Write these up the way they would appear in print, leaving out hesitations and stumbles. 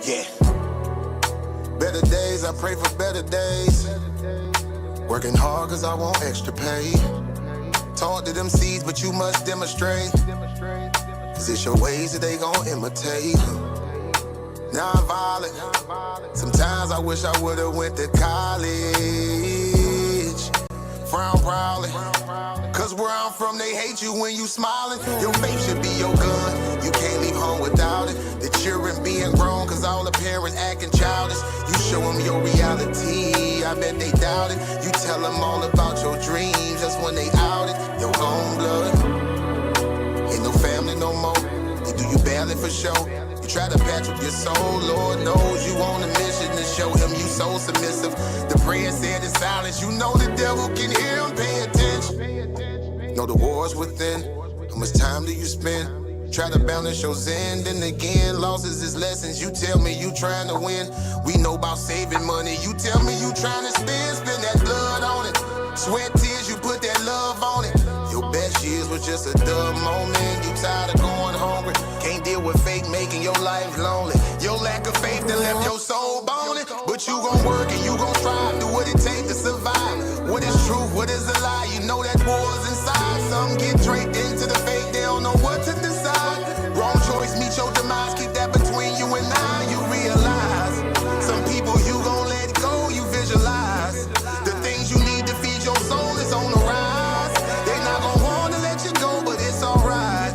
Yeah. Better days, I pray for better days. Working hard cause I want extra pay. Talk to them seeds, but you must demonstrate. Cause it's your ways that they gon' imitate. Non-violent. Sometimes I wish I would've went to college. Frown proudly. Cause where I'm from, they hate you when you smiling. Your faith should be your gun. You can't leave home without it. The children being grown cause all the parents acting childish. You show them your reality, I bet they doubt it. You tell them all about your dreams, that's when they out it. Your own blood. Ain't no family no more. They do you badly for show. You try to patch up your soul, Lord knows you on a mission to show him you so submissive. The prayer said in silence, you know the devil can hear him, pay attention. Know the war's within, how much time do you spend? Try to balance your zen, then again, losses is lessons. You tell me you trying to win, we know about saving money. You tell me you trying to spend that blood on it. Sweat, tears, you put that love on it. Your best years was just a dumb moment. You tired of going hungry, can't deal with fake making your life lonely. Your lack of faith that left your soul boning. But you gon' work and you gon' strive, do what it takes to survive. What is truth, what is a lie? You know that war's inside. Some get draped into the fake, they don't know what to decide. Wrong choice, meet your demise, keep that between you and I. You realize, some people you gon' let go, you visualize. The things you need to feed your soul is on the rise. They not gon' wanna let you go, but it's alright.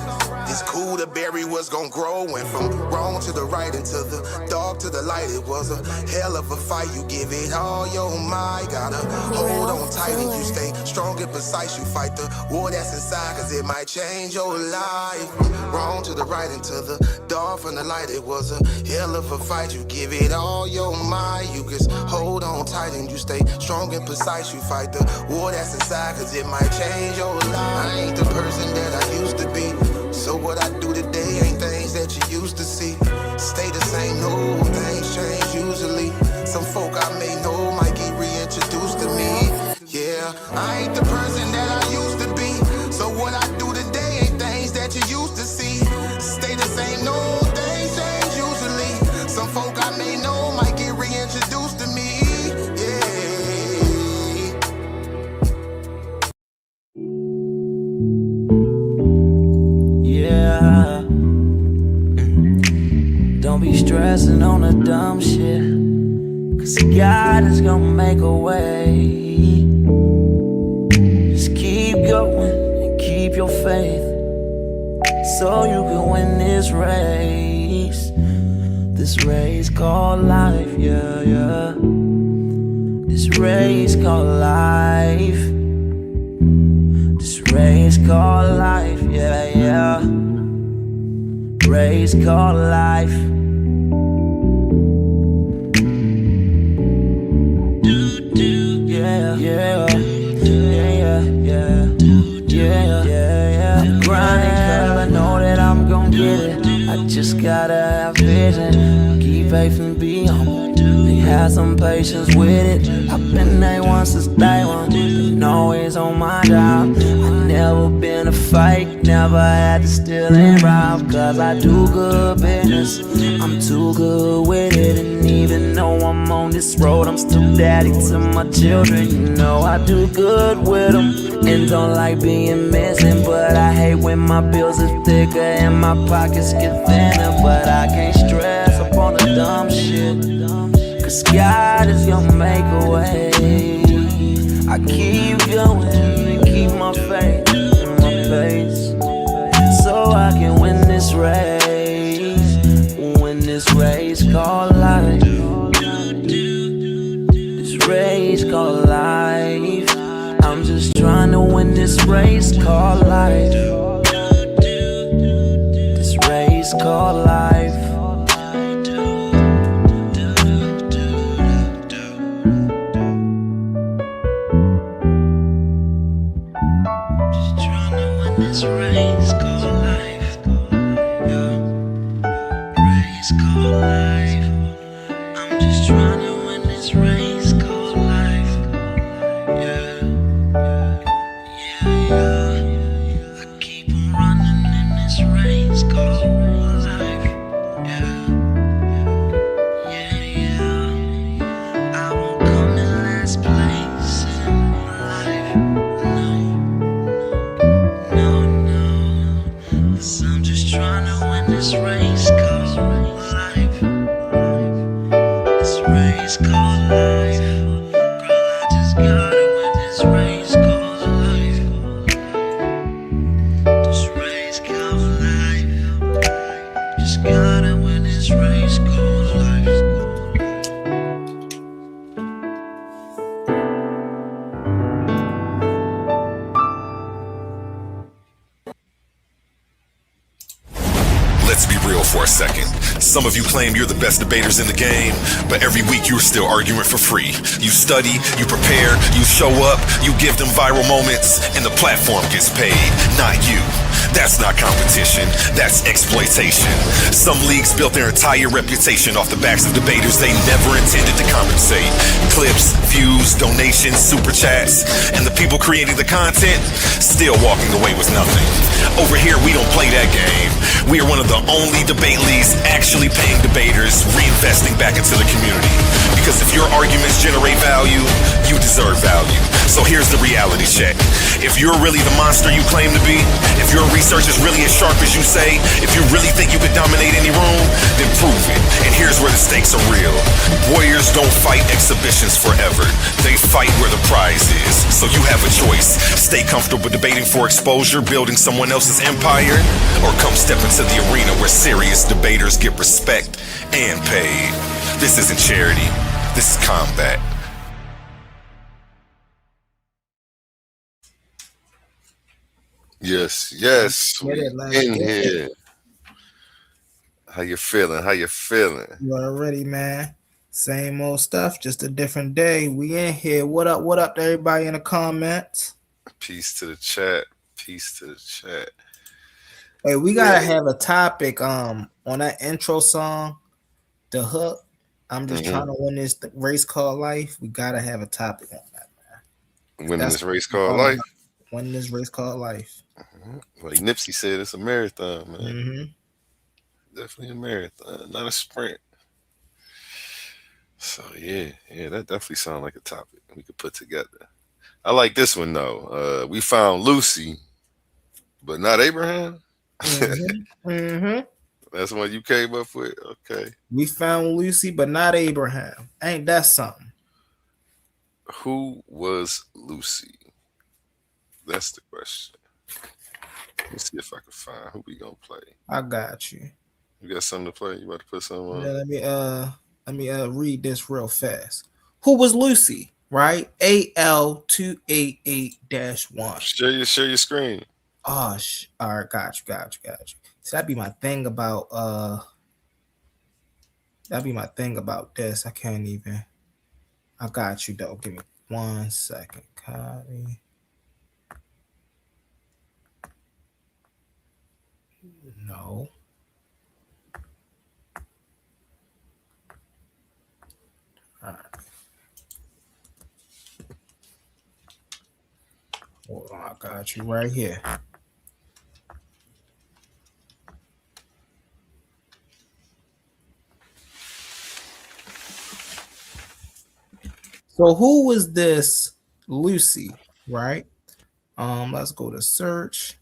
It's cool to bury what's gon' grow. Went from wrong to the right and to the dark to the light. It was a hell of a fight. You give it all your might. Gotta hold on tight and you stay strong and precise. You fight the war that's inside, cause it might change your life. From wrong to the right and to the dark from the light. It was a hell of a fight. You give it all your might. You just hold on tight and you stay strong and precise. You fight the war that's inside, cause it might change your life. I ain't the person that I used to be. So what I do today ain't things that you used to see. Stay the same, no, things change usually. Some folk I may know might get reintroduced to me. Yeah, I ain't the person that I used to be. So what I do today ain't things that you used to see. Stay the same, no, things change usually. Some folk I may know might get reintroduced to me. Don't be stressing on the dumb shit, cause God is gonna make a way. Just keep going and keep your faith, so you can win this race. This race called life, yeah, yeah. This race called life. This race called life, yeah, yeah. Race called life. Yeah, yeah, yeah, yeah, yeah, yeah. I'm grinding 'cause I know that I'm gon' get it. I just gotta have vision, keep faith and be humble. And have some patience with it. I've been A1 since day one, been always on my job. I never been a fake, never had to steal and rob. Cause I do good business, I'm too good with it. And even though I'm on this road, I'm still daddy to my children. You know I do good with them, and don't like being missing. But I hate when my bills are thicker and my pockets get thinner. But I can't stress upon the dumb shit, cause God is gonna make a way. I keep going and keep my faith in my pace, so I can win this race. Win this race called life. This race called life. I'm just trying to win this race called life. This race called life. This race called life, yeah. Race called life. I'm just trying to win this race called life, yeah, yeah, yeah. I keep on running in this race called life, yeah. Some of you claim you're the best debaters in the game, but every week you're still arguing for free. You study, you prepare, you show up, you give them viral moments, and the platform gets paid, not you. That's not competition, that's exploitation. Some leagues built their entire reputation off the backs of debaters they never intended to compensate. Clips, views, donations, super chats, and the people creating the content still walking away with nothing. Over here, we don't play that game. We are one of the only debate leagues actually paying debaters, reinvesting back into the community. Because if your arguments generate value, you deserve value. So here's the reality check. If you're really the monster you claim to be, if your research is really as sharp as you say, if you really think you could dominate any room, then prove it. And here's where the stakes are real. Warriors don't fight exhibitions forever. They fight where the prize is. So you have a choice. Stay comfortable debating for exposure, building someone else's empire, or come step into the arena where serious debaters get respect and paid. This isn't charity. This is combat. Yes, Get we it, let's in get it. here. How you feeling? How you feeling? You already, man. Same old stuff, just a different day. We in here. What up? What up to everybody in the comments? Peace to the chat. Peace to the chat. Hey, we gotta have a topic on that intro song, the hook. I'm just trying to win this race called life. We gotta have a topic on that, man. Winning That's this race called life. Winning this race called life. Like Nipsey said, it's a marathon, man. Mm-hmm. Definitely a marathon, not a sprint. So yeah, that definitely sounds like a topic we could put together. I like this one though. We found Lucy, but not Abraham. Mm-hmm. Mm-hmm. That's what you came up with. Okay. We found Lucy, but not Abraham. Ain't that something? Who was Lucy? That's the question. Let me see if I can find who we gonna play. I got you. You got something to play? You about to put something on? Yeah, let me read this real fast. Who was Lucy? Right? AL288-1. Share your screen. Oh, all right, got you. So that'd be my thing about this. I can't even. I got you though. Give me 1 second. Copy. No. All right. Hold on, I got you right here. So who was this Lucy, right? Let's go to search.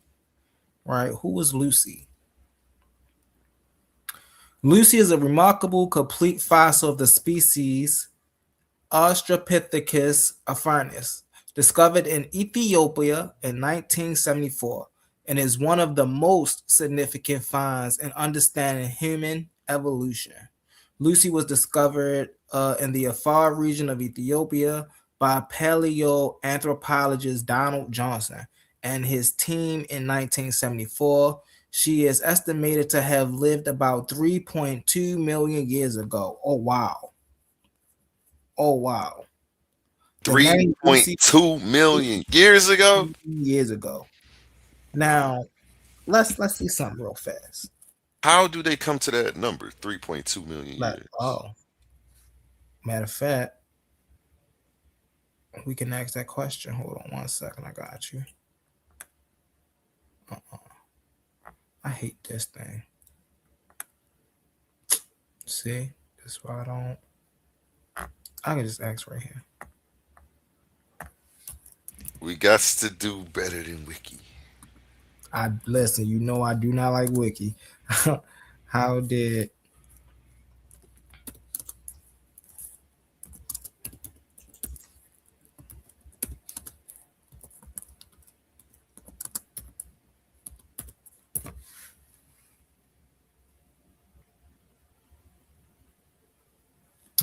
Right, who was Lucy? Lucy is a remarkable complete fossil of the species Australopithecus afarensis, discovered in Ethiopia in 1974, and is one of the most significant finds in understanding human evolution. Lucy was discovered in the Afar region of Ethiopia by paleoanthropologist Donald Johnson and his team in 1974. She is estimated to have lived about 3.2 million years ago. Oh, wow. 3.2 million years ago? Years ago. Now, let's see something real fast. How do they come to that number, 3.2 million years? Oh, matter of fact, we can ask that question. Hold on 1 second. I got you. I hate this thing. See, that's why I can just ask right here. We got to do better than Wiki. Listen, you know I do not like Wiki. How did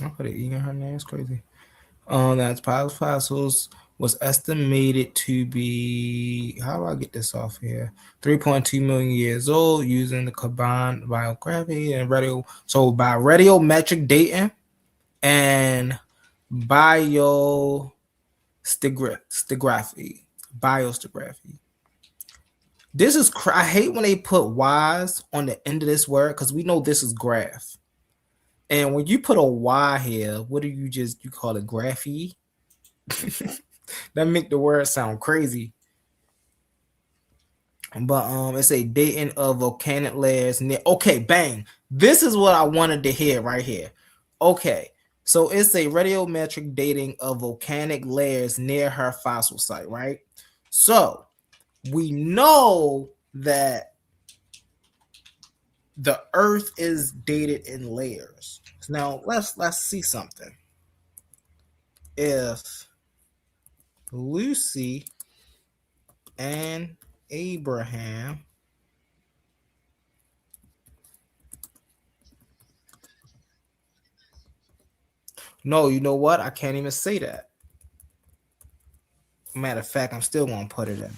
I put it in her name? It's crazy. That's fossils was estimated to be, how do I get this off here? 3.2 million years old using the combined biography and radio. So by radiometric dating and biostography. Biostography. This is I hate when they put Y's on the end of this word because we know this is graph. And when you put a Y here, what do you call it graphy? That make the word sound crazy. But it's a dating of volcanic layers near. Okay, bang. This is what I wanted to hear right here. Okay, so it's a radiometric dating of volcanic layers near her fossil site, right? So we know that the Earth is dated in layers. Now let's see something. If Lucy and Abraham no, you know what? I can't even say that. Matter of fact, I'm still gonna put it in.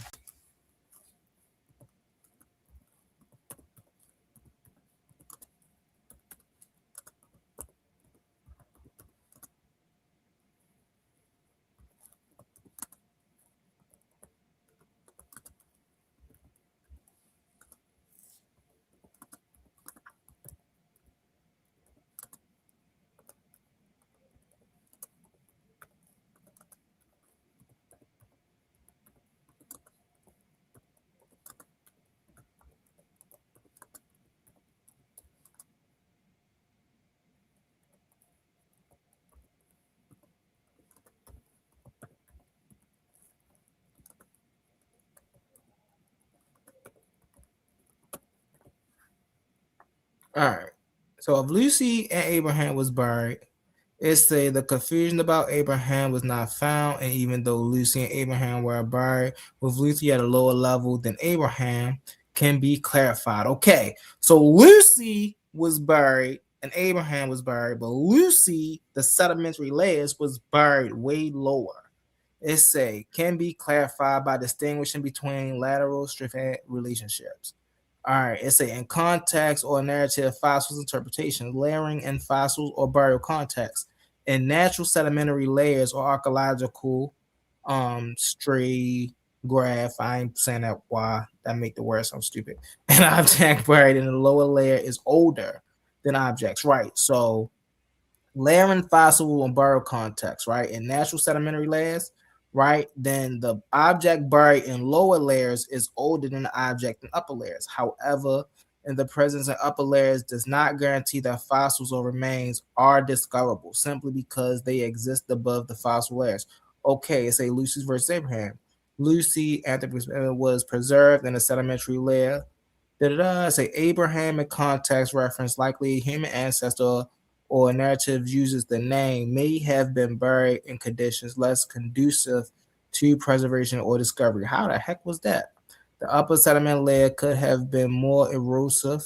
All right. So if Lucy and Abraham was buried, it say the confusion about Abraham was not found, and even though Lucy and Abraham were buried with Lucy at a lower level than Abraham, can be clarified. Okay, so Lucy was buried and Abraham was buried, but Lucy, the sedimentary layers, was buried way lower. It say can be clarified by distinguishing between lateral stratigraphic relationships. All right, it's a in context or narrative fossils interpretation, layering in fossils or burial context, in natural sedimentary layers or archaeological stratigraph. I ain't saying that why that make the word sound stupid. An object buried in the lower layer is older than objects, right? So layering fossil and burial context, right? In natural sedimentary layers, right? Then the object buried in lower layers is older than the object in upper layers. However, in the presence in upper layers does not guarantee that fossils or remains are discoverable simply because they exist above the fossil layers. Okay, say Lucy versus Abraham. Lucy was preserved in a sedimentary layer. Say Abraham in context reference, likely human ancestor or narrative uses the name, may have been buried in conditions less conducive to preservation or discovery. How the heck was that? The upper sediment layer could have been more erosive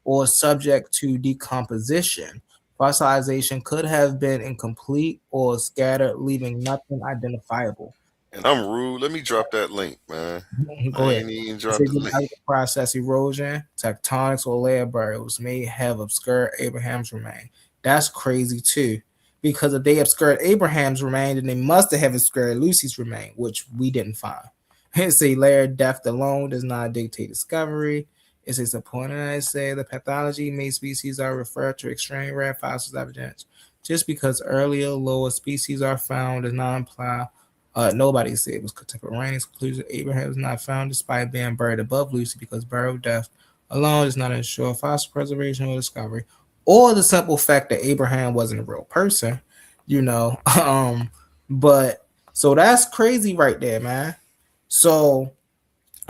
or subject to decomposition. Fossilization could have been incomplete or scattered, leaving nothing identifiable. And I'm rude. Let me drop that link, man. Go I ahead. ain't even dropped the link. Process erosion, tectonics, or layer burials may have obscured Abraham's remains. That's crazy too, because if they obscured Abraham's remain, then they must have obscured Lucy's remain, which we didn't find. It's a layer depth alone does not dictate discovery. It's a supporting. I say the pathology made species are referred to extreme rare fossils evidence. Just because earlier lower species are found does not imply nobody said it was contemporaneous. Conclusion: Abraham was not found despite being buried above Lucy because burial depth alone does not ensure fossil preservation or discovery, or the simple fact that Abraham wasn't a real person, you know. But so that's crazy right there, man. So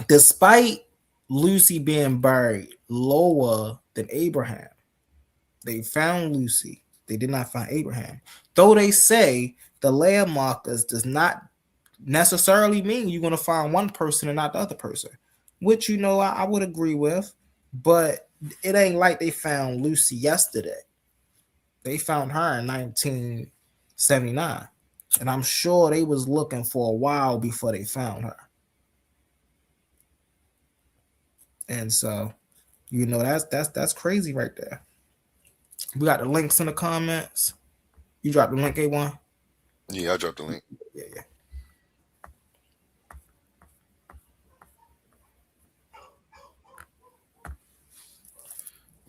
despite Lucy being buried lower than Abraham, they found Lucy. They did not find Abraham. Though they say the layer markers does not necessarily mean you're going to find one person and not the other person, which, you know, I would agree with. But it ain't like they found Lucy yesterday. They found her in 1979. And I'm sure they was looking for a while before they found her. And so, you know, that's crazy right there. We got the links in the comments. You dropped the link, A1? Yeah, I dropped the link. Yeah, yeah.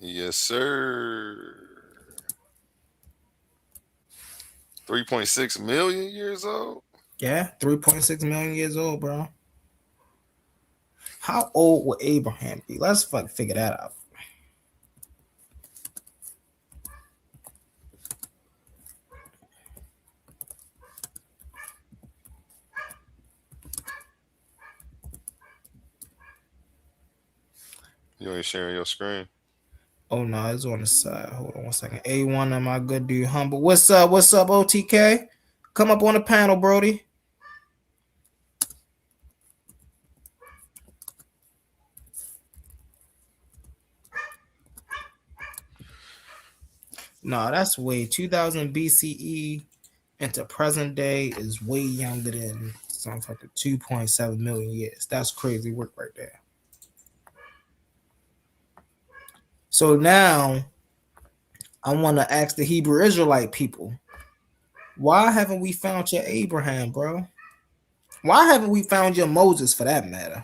Yes, sir. 3.6 million years old. Yeah, 3.6 million years old, bro. How old would Abraham be? Let's figure that out. You ain't sharing your screen. Oh no, it's on the side. Hold on one second. A1 of my good dude Humble. What's up? What's up, OTK? Come up on the panel, Brody. No, that's way 2000 BCE into present day is way younger than something like 2.7 million years. That's crazy work right there. So now I want to ask the Hebrew Israelite people, why haven't we found your Abraham, bro? Why haven't we found your Moses for that matter?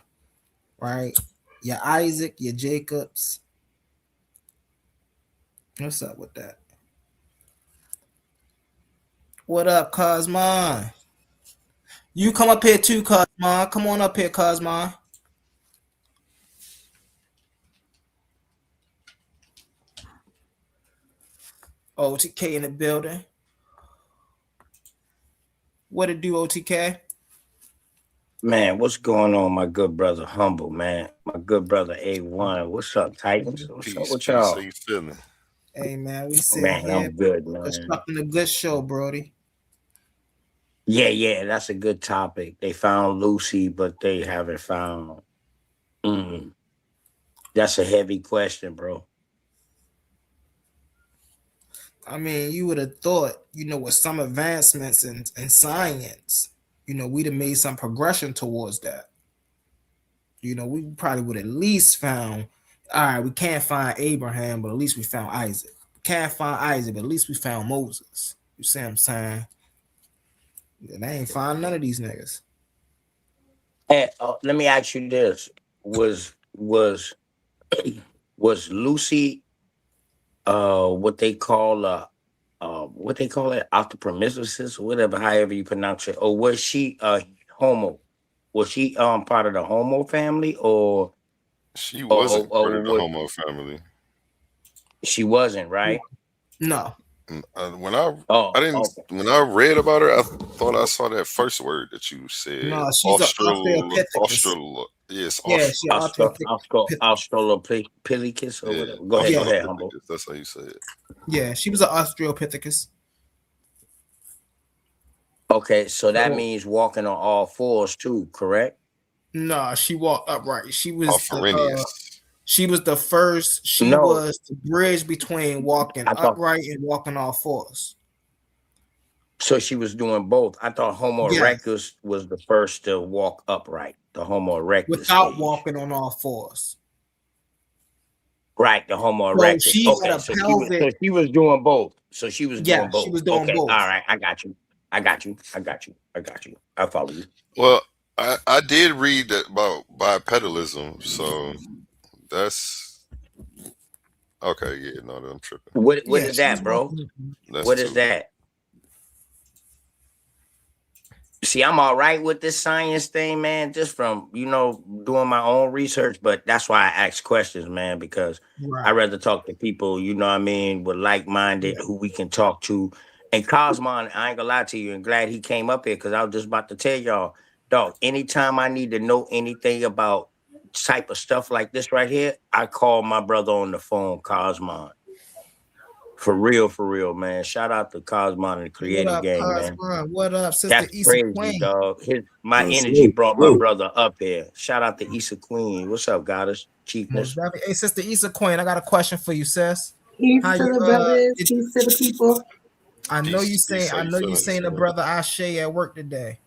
Right? Your Isaac, your Jacobs. What's up with that? What up, Cosmon? You come up here too, Cosmon. Come on up here, Cosmon. OTK in the building. What it do, OTK? Man, what's going on, my good brother Humble, man? My good brother A1. What's up, Titans? What's Peace, up with peace. y'all? How you feeling? Hey, man, we sit Man, here I'm good, man. constructing a good show, Brody. Yeah, that's a good topic. They found Lucy, but they haven't found. That's a heavy question, bro. I mean, you would have thought, you know, with some advancements in science, you know, we'd have made some progression towards that. You know, we probably would at least found, all right, we can't find Abraham, but at least we found Isaac. Can't find Isaac, but at least we found Moses. You see what I'm saying? And they ain't find none of these niggas. Hey, let me ask you this: Was Lucy, what they call it, octopromiscuous, or whatever, however you pronounce it, or was she homo? Was she part of the homo family, or She wasn't part of the was Homo family. she wasn't, right? No. When I Okay. when I read about her, I thought I saw that first word that you said. No, she's an Australopithecus. Yes, Yeah, she Australopithecus or whatever. Go ahead, Humble. That's how you say it. Yeah, she was an Australopithecus. Okay, so that means walking on all fours too, correct? No, she walked upright. She was She was the first. She was the bridge between walking upright and walking all fours. So she was doing both. I thought Homo erectus was the first to walk upright. The Homo erectus without walking on all fours. Right, the Homo erectus. She was doing both. So she was doing both. She was doing both. All right, I got you. I follow you. Well, I did read that about bipedalism, so that's okay. Yeah, no, I'm tripping. What is that, bro? What is that? See, I'm all right with this science thing, man, just from, doing my own research. But that's why I ask questions, man, because I'd rather talk to people, with like-minded, who we can talk to. And Cosmon, I ain't gonna lie to you, and glad he came up here, because I was just about to tell y'all, dog, anytime I need to know anything about type of stuff like this right here, I call my brother on the phone, Cosmon. For real, man. Shout out to Cosmon and the Creative Game, Cosmon? Man. What up, Sister That's Issa crazy, Queen? Dog. My energy brought my brother up here. Shout out to Issa Queen. What's up, Goddess? Chiefness. Hey, Sister Issa Queen, I got a question for you, sis. Peace to the brothers. Peace to the people. I know you Peace, saying how I you know you feeling saying this the morning? brother Ashe at work today.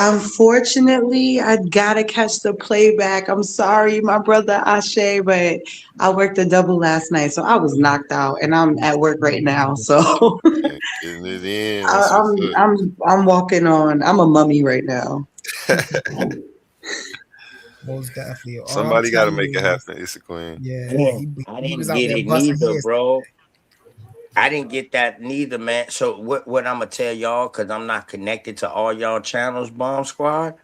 Unfortunately, I gotta catch the playback. I'm sorry, my brother Ashe, but I worked a double last night, so I was knocked out, and I'm at work right now. So Yeah, getting it in. That's what's I'm up. I'm walking on. I'm a mummy right now. Most definitely. All I'm Somebody got to telling make it you is, happen. It's a queen. yeah, Man, I he was didn't out get there it busting neither, heads. bro. I didn't get that neither, man. So what I'm gonna tell y'all, cause I'm not connected to all y'all channels, Bomb Squad.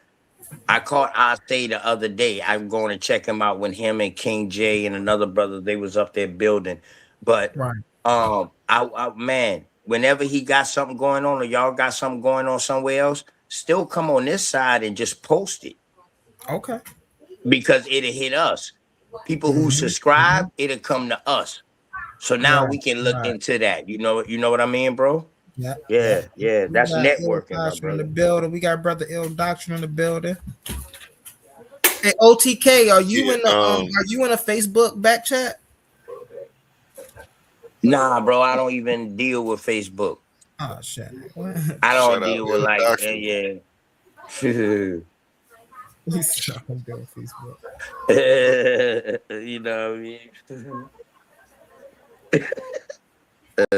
I caught Ozzy the other day. I'm going to check him out when him and King J and another brother they was up there building. But Right. I man, whenever he got something going on or y'all got something going on somewhere else, still come on this side and just post it Okay. because it'll hit us. People who subscribe, it'll come to us. So now Right. we can look Right. into that. You know what I mean, bro? Yeah. Yeah. Yeah. We That's got Ill networking, my Doctrine in the brother. building. We got brother Ill Doctrine in the building. Hey, OTK, are you Yeah, in the are you in a Facebook back chat? Nah, bro, I don't even deal with Facebook. Oh shit. What? I shout don't out deal with Ill like Doctrine. yeah. He's not on Facebook. You know what I mean?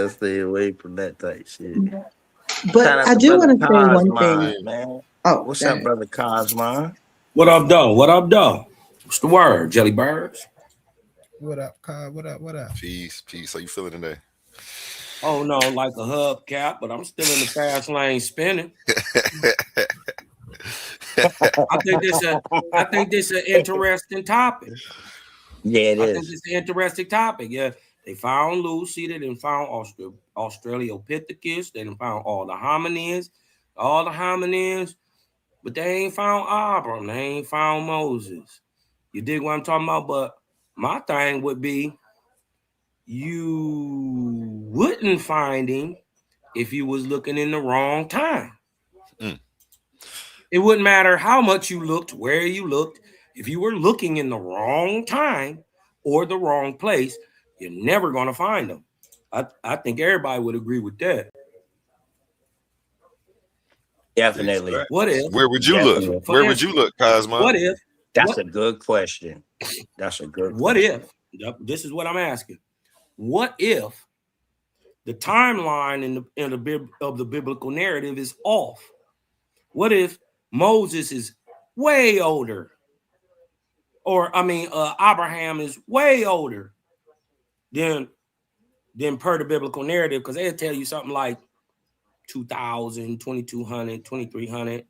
Stay away from that type shit. But Shout out I to do brother want to say one thing. Cosmon, man. Oh, What's up, that. brother Cosmon? What up, though? What up, though? What's the word, Jelly Birds? What up, Kyle? What up? What up? Peace. How you feeling today? Oh no, like a hubcap, but I'm still in the fast lane spinning. I think this an interesting topic. Yeah, it I think is. it's an interesting topic. Yeah, they found Lucy. They didn't found Australopithecus. They didn't found all the hominids, but they ain't found Abram. They ain't found Moses. You dig what I'm talking about? But my thing would be, you wouldn't find him if you was looking in the wrong time. It wouldn't matter how much you looked, where you looked. If you were looking in the wrong time or the wrong place, you're never going to find them. I think everybody would agree with that. Definitely. Exactly. What if? Where would you Definitely. look? Where would you look, Cosmo? What if? That's a good question. That's a good What question. if? This is what I'm asking. What if the timeline of the biblical narrative is off? What if Moses is way older? Or Abraham is way older than per the biblical narrative, because they'll tell you something like 2,000, 2,200, 2,300.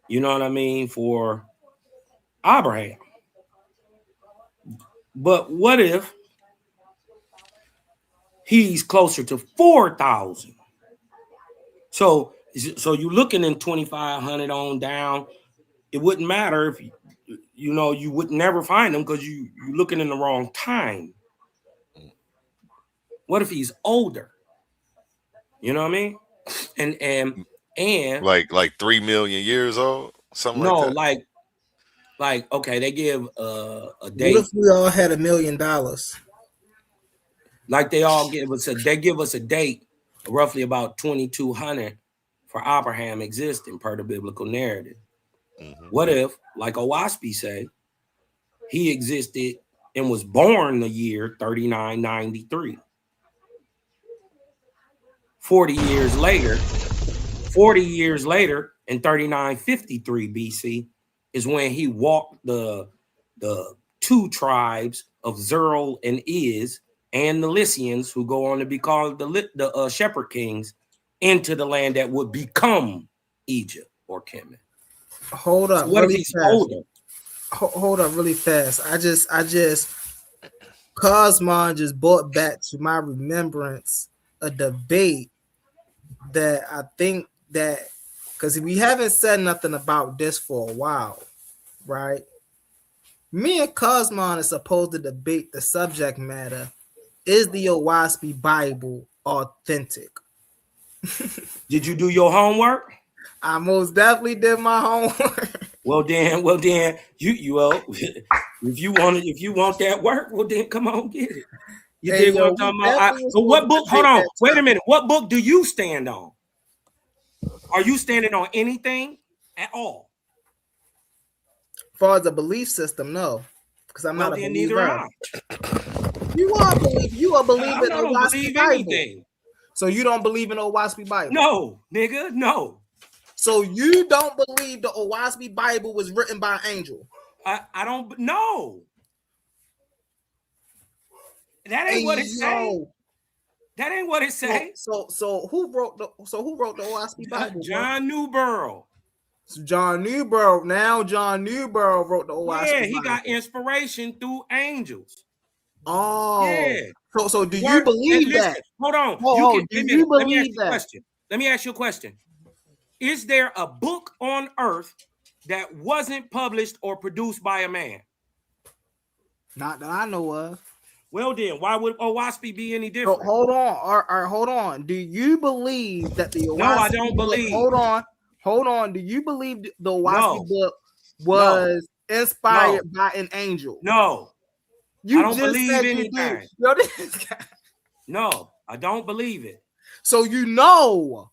You know what I mean? For Abraham. But what if he's closer to 4,000? So you're looking in 2,500 on down. It wouldn't matter if you would never find him because you're looking in the wrong time. What if he's older? You know what I mean? And like 3 million years old, something like that. like okay, they give a date. What if we all had $1 million? Like they give us a date roughly about 2,200 for Abraham existing per the biblical narrative. What if, like Owaspi say, he existed and was born the year 3993? 40 years later, in 3953 BC, is when he walked the two tribes of Zerl and Iz and the Lycians, who go on to be called the Shepherd Kings, into the land that would become Egypt or Kemet. Hold up, So what really if he's fast. older? Hold up, really fast. I just Cosmon just brought back to my remembrance a debate that I think that, because we haven't said nothing about this for a while, right? Me and Cosmon are supposed to debate the subject matter: is the Owaspi Bible authentic? Did you do your homework? I most definitely did my homework. Well then, if you want that work, well then come on, get it. You Hey, dig what yo, I'm talking we about? definitely was But what supposed to book? Hold debate on. that Wait a topic. minute. What book do you stand on? Are you standing on anything at all? As far as a belief system, no, because I'm Well, not a then neither am believer. I. You are a believer. You are a believer in I the don't Owaski believe Bible. anything. So you don't believe in the Owaski Bible? No, nigga, no. So you don't believe the Owaski Bible was written by an angel? I don't know. That ain't what it say. That ain't what it say. So who wrote the Owaski Bible? John Newborough. So John Newborough. Now John Newborough wrote the Owaski Bible. Yeah, he got inspiration through angels. Oh, yeah. So do you believe that? Hold on. Do you believe that? Let me ask you a question. Is there a book on earth that wasn't published or produced by a man? Not that I know of. Well, then, why would Owaski be any different? Hold on. All right, hold on. Do you believe that the Owaski No, I don't book, believe. Hold on. Do you believe the Owaski book was inspired by an angel? No. You I don't just believe said anything. You did. No, I don't believe it. So you know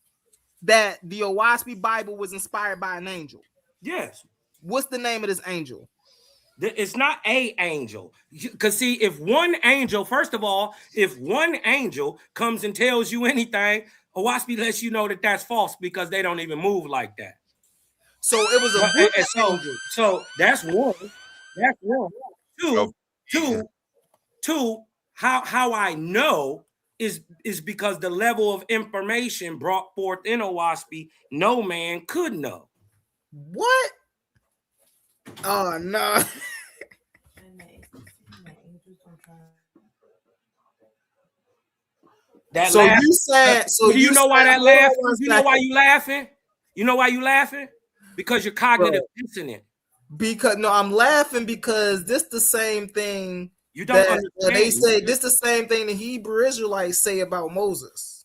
that the Owaski Bible was inspired by an angel? Yes. What's the name of this angel? It's not a angel. Because see, if one angel, first of all, if one angel comes and tells you anything, Owaski lets you know that that's false because they don't even move like that. So it was a group of angels. So that's one. That's one. Two, how I know is because the level of information brought forth in Owaski, no man could know. What? Oh no. That so laugh, you said so do you know why that laugh? You know why you laughing? You know why you laughing? Because you're cognitive dissonant. Because no, I'm laughing because this the same thing you don't understand. They say this the same thing the Hebrew Israelites say about Moses.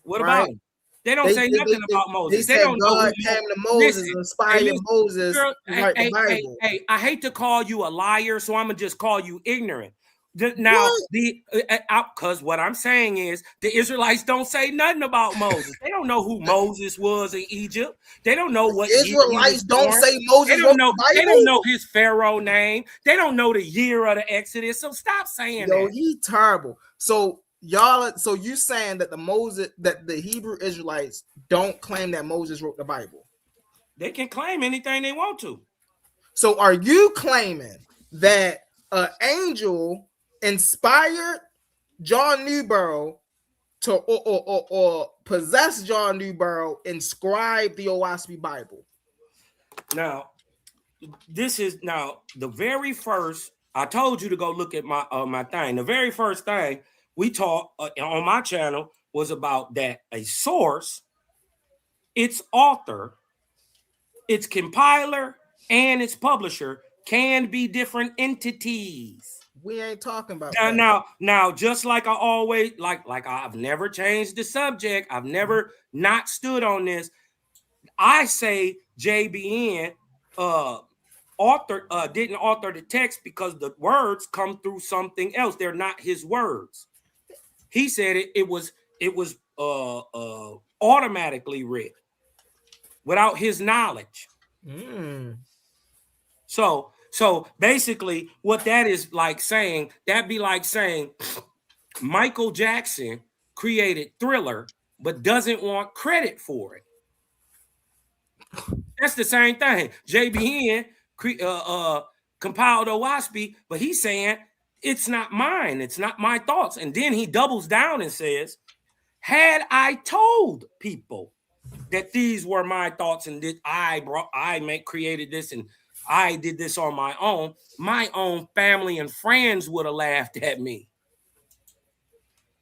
What about him? They don't say nothing about Moses. They don't God know came to Moses, inspired Moses to write the Bible. Hey, I hate to call you a liar, so I'm gonna just call you ignorant. Now, because what I'm saying is the Israelites don't say nothing about Moses. They don't know who Moses was in Egypt. They don't know what Israelites don't say Moses. They don't know. They don't know his Pharaoh name. They don't know the year of the Exodus. So stop saying that. He terrible. So you saying that the Hebrew Israelites don't claim that Moses wrote the Bible? They can claim anything they want to. So are you claiming that an angel inspired John Newborough to or possess John Newborough, inscribe the Owaski Bible? Now, this is the very first. I told you to go look at my thing. The very first thing we taught on my channel was about that a source, its author, its compiler, and its publisher can be different entities. We ain't talking about now, just like I always like I've never changed the subject. I've never not stood on this. I say JBN didn't author the text because the words come through something else. They're not his words. He said it was automatically written without his knowledge. So basically what that is like saying, that'd be like saying Michael Jackson created Thriller, but doesn't want credit for it. That's the same thing. JBN compiled Owaski, but he's saying it's not mine. It's not my thoughts. And then he doubles down and says, had I told people that these were my thoughts and that I created this and I did this on my own family and friends would have laughed at me.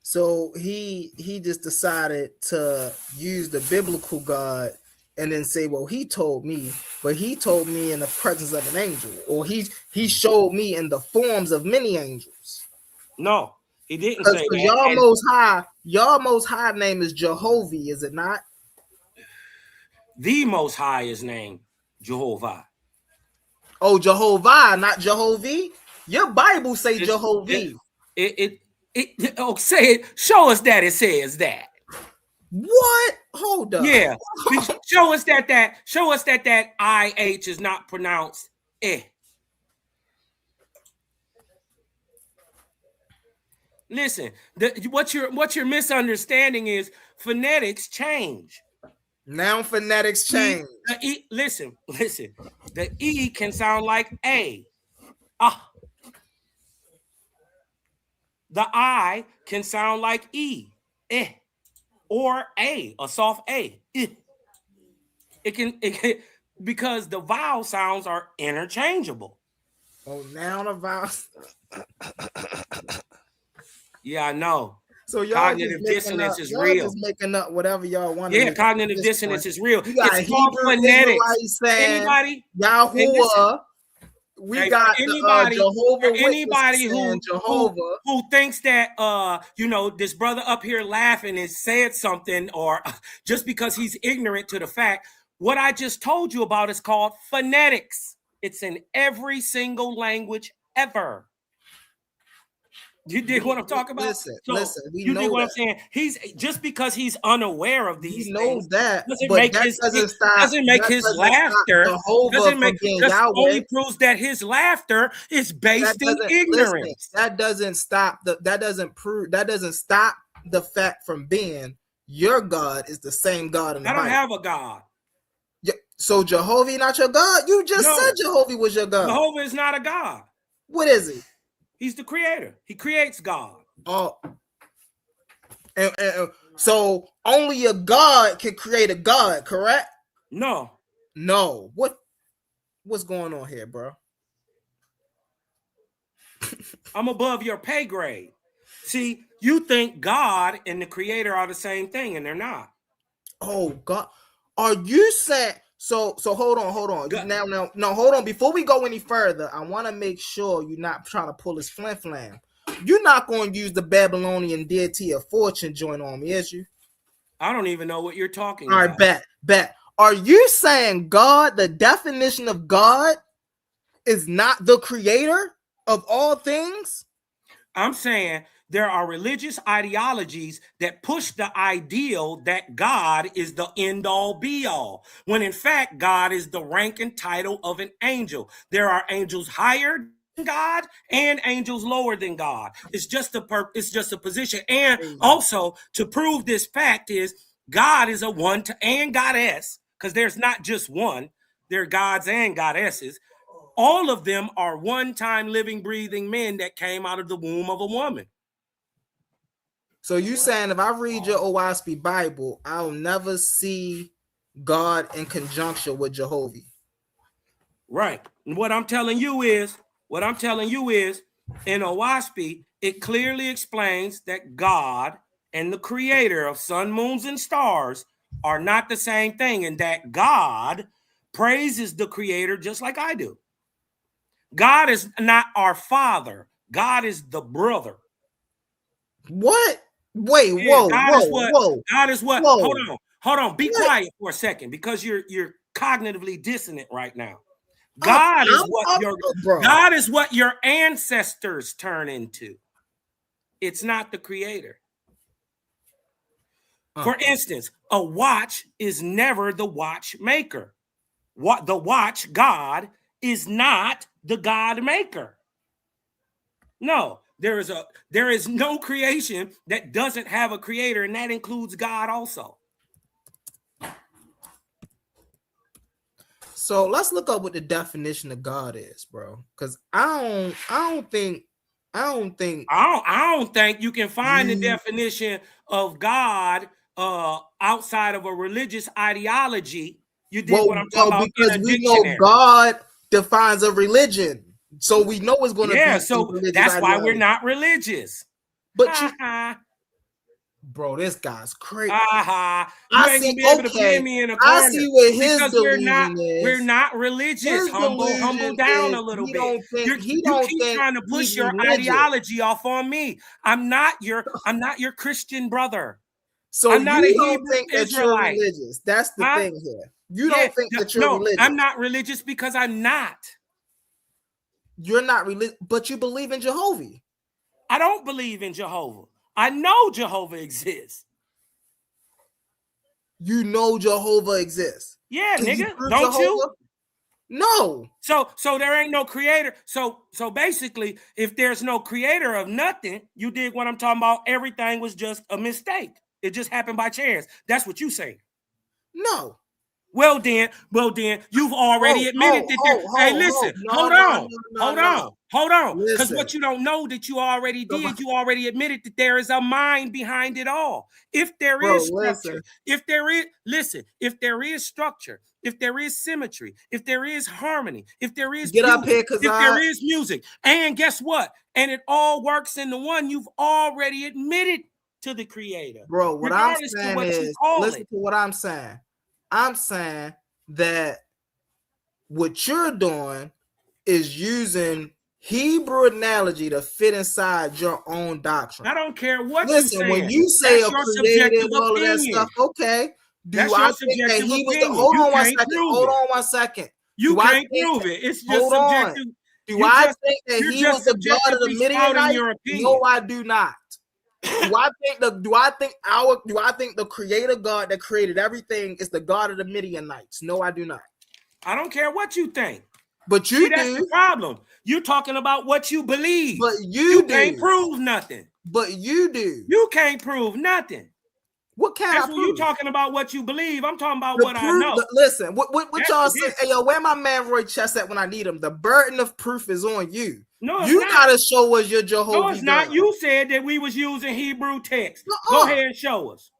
So he just decided to use the biblical God and then say, well, he told me, but he told me in the presence of an angel, or he showed me in the forms of many angels. No, he didn't say that. Y'all most high name is Jehovah, is it not? The Most High is named Jehovah. Oh, Jehovah, not Jehovah. Your Bible say Jehovah. Say it. Show us that it says that. What? Hold up. Yeah. Show us that IH is not pronounced eh. Listen, what you're misunderstanding is phonetics change. Now phonetics change. Listen. The E can sound like A. Ah. The I can sound like E. Eh. Or a soft A. Eh. It can because the vowel sounds are interchangeable. Oh, now the vowels. Yeah, I know. So y'all cognitive dissonance is real. Just making up whatever y'all want. Yeah, cognitive dissonance is real. You got it's called phonetics. Anybody? Yahuwah. We got anybody, Jehovah anybody who thinks that this brother up here laughing and said something, or just because he's ignorant to the fact. What I just told you about is called phonetics. It's in every single language ever. You dig what I'm talking about? Listen. You dig what I'm saying? He's just because he's unaware of these. He knows that doesn't make his laughter. Only proves that his laughter is based in ignorance. That doesn't stop. That doesn't stop the fact from being your God is the same God in the Bible. I don't have a God. So Jehovah not your God? You just said Jehovah was your God. Jehovah is not a God. What is he? He's the creator. He creates God. Oh, and so only a God can create a God, correct? No. What's going on here, bro? I'm above your pay grade. See, you think God and the creator are the same thing, and they're not. Oh God, are you saying? So hold on. Now, hold on. Before we go any further, I want to make sure you're not trying to pull this flim-flam. You're not going to use the Babylonian deity of fortune joint on me, is you? I don't even know what you're talking about. All right, bet. Are you saying God, the definition of God, is not the creator of all things? I'm saying there are religious ideologies that push the ideal that God is the end-all be-all, when in fact God is the rank and title of an angel. There are angels higher than God and angels lower than God. It's just a position. And also to prove this fact is God is a one and goddess, because there's not just one. There are gods and goddesses. All of them are one-time living, breathing men that came out of the womb of a woman. So you saying if I read your OWASP Bible, I'll never see God in conjunction with Jehovah? Right. And what I'm telling you is in OWASP, it clearly explains that God and the creator of sun, moons, and stars are not the same thing, and that God praises the creator just like I do. God is not our father. God is the brother. What? Wait, whoa. God is what? Hold on. Be quiet for a second, because you're cognitively dissonant right now. God is what your ancestors turn into. It's not the creator. For instance, a watch is never the watchmaker. The watch God is not the God maker. No. There is no creation that doesn't have a creator, and that includes God also. So let's look up what the definition of God is, bro. Because I don't think you can find the definition of God outside of a religious ideology. You did what I'm talking about, because we know God defines a religion. So we know it's going to be. So that's why we're not religious. But bro, this guy's crazy. I see what his delusion is. We're not religious. Humble down a little bit. You keep trying to push your ideology off on me. I'm not your Christian brother. So I'm not you don't think that you're religious. That's the thing here. You don't think that you're religious. I'm not religious because I'm not. You're not religious, but you believe in Jehovah. I don't believe in Jehovah. I know Jehovah exists. You know Jehovah exists. Yeah, Can nigga. prove Don't you? Jehovah? No. So there ain't no creator. So basically, if there's no creator of nothing, you dig what I'm talking about? Everything was just a mistake. It just happened by chance. That's what you say. No. Well then, you've already admitted that. Hey, listen, hold on. Because what you don't know that you already did, you already admitted that there is a mind behind it all. If there is structure, if there is structure, if there is symmetry, if there is harmony, if there is there is music, and guess what? And it all works in the one, you've already admitted to the creator. Bro, what I'm saying is, listen to what I'm saying. I'm saying that what you're doing is using Hebrew analogy to fit inside your own doctrine. I don't care what you say. When you say a creative, all of that stuff, okay. Do I think that he was the, hold on one second. You can't prove it. It's just subjective. Do I think that he was the God of the Midianites? No, I do not. Do I think the creator God that created everything is the God of the Midianites? No, I do not. I don't care what you think. But you do. That's the problem. You're talking about what you believe. But you can't prove nothing. But you do. You can't prove nothing. What can I prove? You talking about what you believe. I'm talking about what I know. Listen, what y'all say? Hey, yo, where my man Roy Chess at when I need him? The burden of proof is on you. No, you gotta show us your Jehovah. No, it's not. You said that we was using Hebrew text. Go ahead and show us.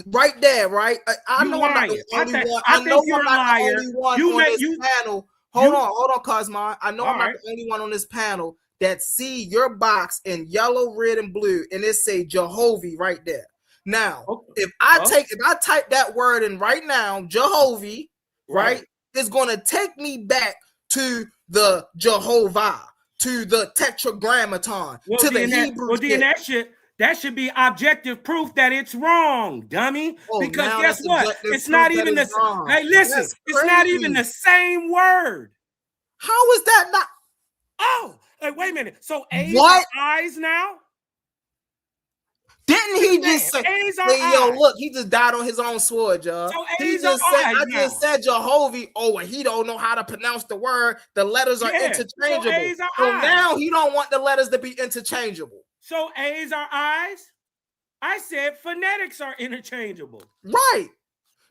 Right there, right? I know I'm not the only one. I know I'm not the only one on this panel. Hold on, Cosmo. I know I'm not the only one on this panel that see your box in yellow, red, and blue, and it say Jehovah right there. Now, if I type that word in right now, Jehovah, right, it's gonna take me back to the Jehovah, to the Tetragrammaton, to the Hebrew. Well, then that should be objective proof that it's wrong, dummy. Because guess what? It's not even the same. Hey, listen, it's not even the same word. How is that not? Oh, hey, wait a minute. So A's are eyes now? Didn't he just say, yo, look, he just died on his own sword, y'all. So he just said, I just said Jehovah. Oh, and he don't know how to pronounce the word. The letters are interchangeable. So now he don't want the letters to be interchangeable. So A's are eyes? I said phonetics are interchangeable. Right.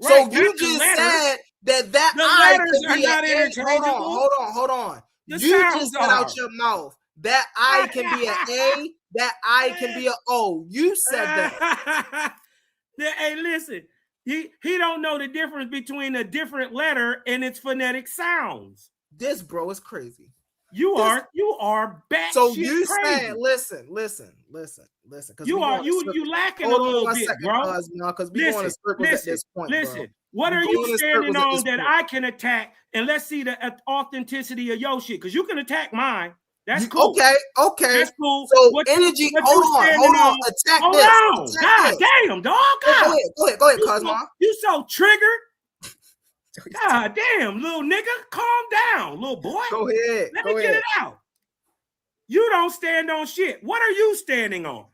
So you just said that I can be not interchangeable. Hold on. You just said out your mouth that I can be an A, that I can be an O. You said that. Hey, listen. He don't know the difference between a different letter and its phonetic sounds. This bro is crazy. You are back. So you said, listen. You lacking a little bit, bro. Because we want to circles at this point. Listen, what are you standing on that I can attack? And let's see the authenticity of your shit. Because you can attack mine. That's cool. Okay. That's cool. So energy. Hold on. Attack this. Hold on. God damn, dog. Go ahead, Cosmo. You so triggered. God damn, little nigga, calm down, little boy. Go ahead. Let me get it out. You don't stand on shit. What are you standing on?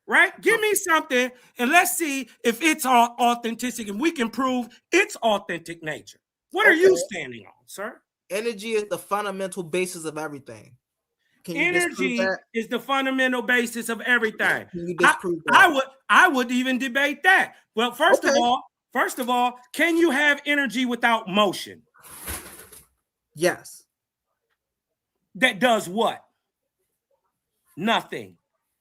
Right? Give me something and let's see if it's all authenticity and we can prove its authentic nature. What are you standing on, sir? Energy is the fundamental basis of everything. Energy is the fundamental basis of everything. Can you disprove that? I would even debate that. Well, first of all, can you have energy without motion? Yes. That does what? Nothing.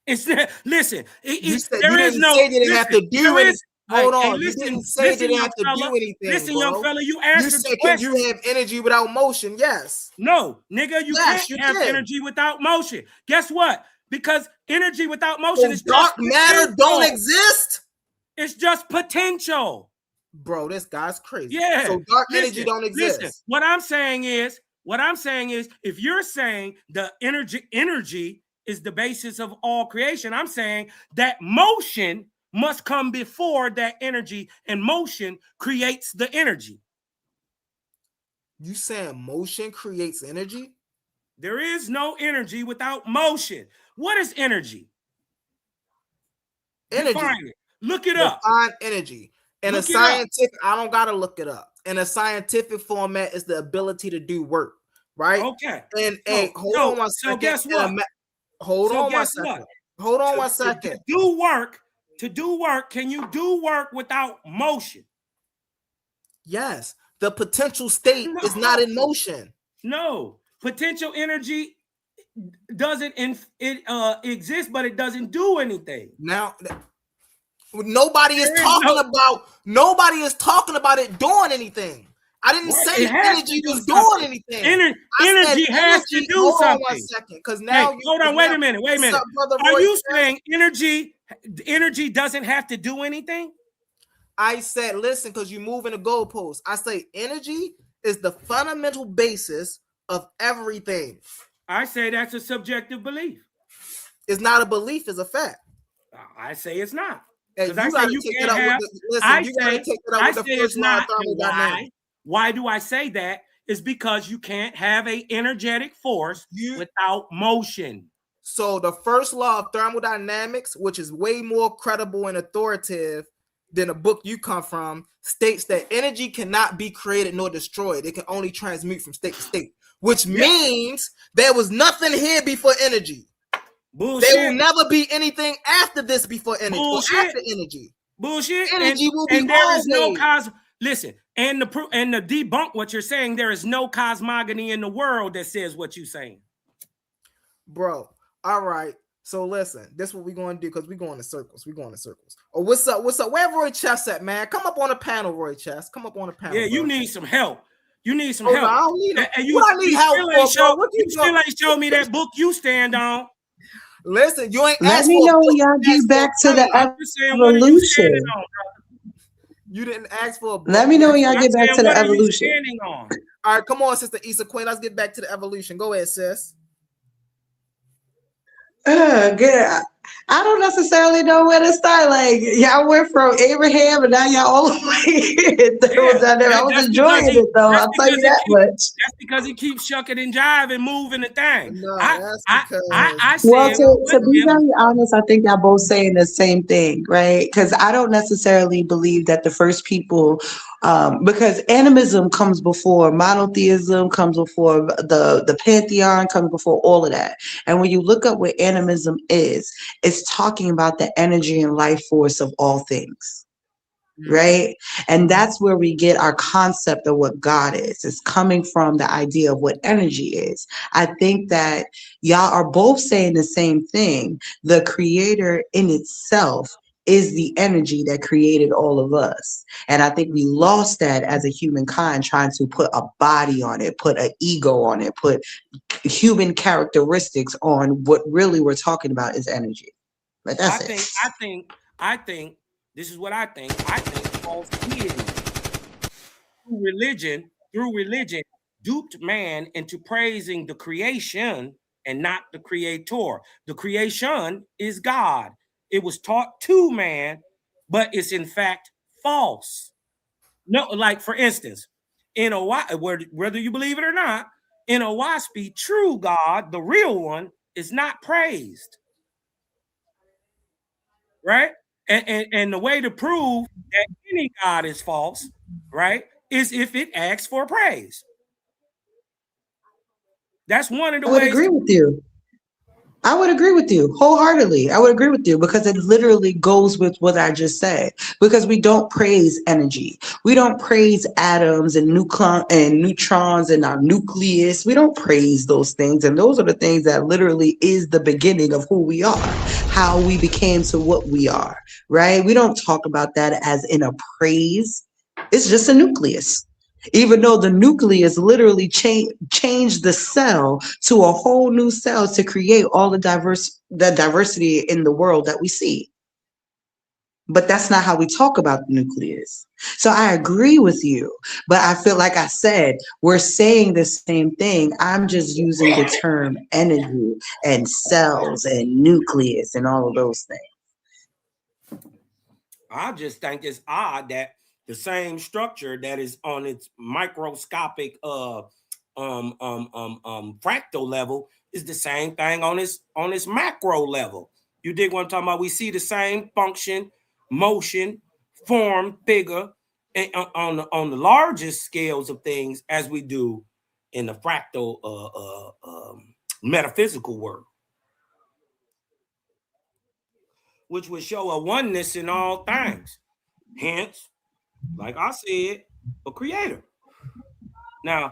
Listen. There is no. You didn't have to do anything. Hold on. Listen, you didn't say you didn't have to do anything. Listen, bro. young fella, you answered the question. Can you have energy without motion? Yes. No, nigga, you can't have energy without motion. Guess what? Because energy without motion is dark matter don't exist. It's just potential. Bro, this guy's crazy. Yeah. So dark energy don't exist. Listen, what I'm saying is, if you're saying the energy is the basis of all creation, I'm saying that motion must come before that energy, and motion creates the energy. You saying motion creates energy? There is no energy without motion. What is energy? Energy. Define it. Look it up. Define energy. In Look a it scientific, I don't gotta look it up. In a scientific format, is the ability to do work, right? Okay. And hold on one second. So guess what? Hold on one second. Hold on one second. To do work, can you do work without motion? Yes. The potential state is not in motion. No. Potential energy doesn't exist, but it doesn't do anything. Now, nobody is talking about it doing anything. I didn't say energy was doing anything. Energy has to do something. Hold on 1 second, because now hold on. Wait a minute. Are you saying energy doesn't have to do anything? I said, listen, because you move in the goalpost. I say energy is the fundamental basis of everything. I say that's a subjective belief. It's not a belief, it's a fact. I say it's not. Because I say you can't have. I say it's not. Why do I say that? Is because you can't have an energetic force without motion. So the first law of thermodynamics, which is way more credible and authoritative than a book you come from, states that energy cannot be created nor destroyed. It can only transmute from state to state, which means there was nothing here before energy. Bullshit. There will never be anything after this before energy. Bullshit. Or after energy. Bullshit. Energy will be and there always. Is no listen, and to debunk what you're saying, there is no cosmogony in the world that says what you're saying. Bro, all right. So listen, this is what we're going to do, because we're going in circles. We're going in circles. Oh, what's up? What's up? Where Roy Chess at, man? Come up on the panel, Roy Chess. Come up on the panel. Yeah, you need some help. You need some help. No, I don't need and what I need help for, bro. What you still ain't show me that book you stand on. Listen, you ain't Let asked me for know when y'all get back to the evolution. You didn't ask for a book. Let me know when y'all get back to the evolution. All right, come on, Sister Issa Queen. Let's get back to the evolution. Go ahead, sis. Good. I don't necessarily know where to start. Like, y'all went from Abraham and now y'all all the way. I was enjoying it though. I'll tell you that much. That's because he keeps shucking and jiving, moving the thing. No, I well, to be very honest, I think y'all both saying the same thing, right? Because I don't necessarily believe that the first people, because animism comes before monotheism, comes before the pantheon, comes before all of that. And when you look up what animism is, it's talking about the energy and life force of all things. Right? And that's where we get our concept of what God is. It's coming from the idea of what energy is. I think that y'all are both saying the same thing. The creator in itself is the energy that created all of us. And I think we lost that as a humankind, trying to put a body on it, put an ego on it, put human characteristics on what really we're talking about is energy. But that's I think this is what I think. I think false deity through religion, duped man into praising the creation and not the creator. The creation is God. It was taught to man, but it's in fact false. No, like for instance, in whether you believe it or not, in Owaspy, true God, the real one, is not praised. Right? And the way to prove that any God is false, right, is if it asks for praise. That's one of the ways. I would agree with you. I would agree with you wholeheartedly. I would agree with you because it literally goes with what I just said. Because we don't praise energy. We don't praise atoms and neutrons and our nucleus. We don't praise those things. And those are the things that literally is the beginning of who we are, how we became to what we are, right? We don't talk about that as in a praise. It's just a nucleus. Even though the nucleus literally changed the cell to a whole new cell to create all the diversity in the world that we see. But that's not how we talk about the nucleus. So I agree with you, but I feel like I said, we're saying the same thing. I'm just using the term energy and cells and nucleus and all of those things. I just think it's odd that the same structure that is on its microscopic fractal level is the same thing on this macro level. You dig what I'm talking about? We see the same function, motion, form, figure on the largest scales of things as we do in the fractal metaphysical world, which would show a oneness in all things. Hence, like I said, a creator. Now,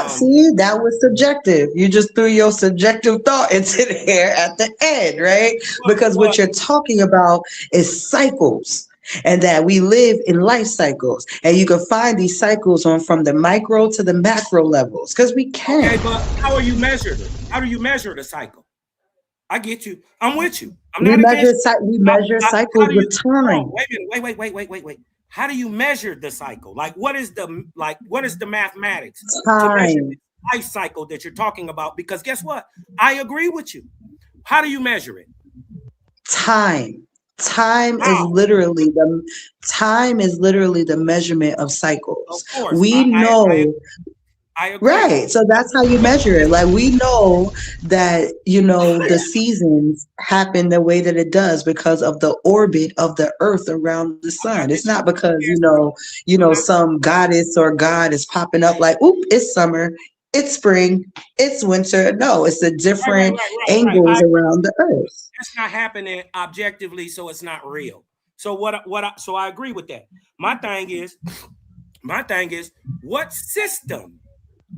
see, that was subjective. You just threw your subjective thought into there at the end, right? Because what you're talking about is cycles, and that we live in life cycles, and you can find these cycles on from the micro to the macro levels, because we can. Okay, but how are you measured? How do you measure the cycle? I get you. I'm with you. We measure cycles with time. Wait. How do you measure the cycle? Like, what is the mathematics time to measure the life cycle that you're talking about? Because guess what? I agree with you. How do you measure it? Time is literally the measurement of cycles. Of course, we know. I agree. Right. So that's how you measure it. Like, we know that, the seasons happen the way that it does because of the orbit of the earth around the sun. It's not because, some goddess or god is popping up like, oop, it's summer, it's spring, it's winter. No, it's the different angles around the earth. That's not happening objectively, so it's not real. So so I agree with that. My thing is, what system?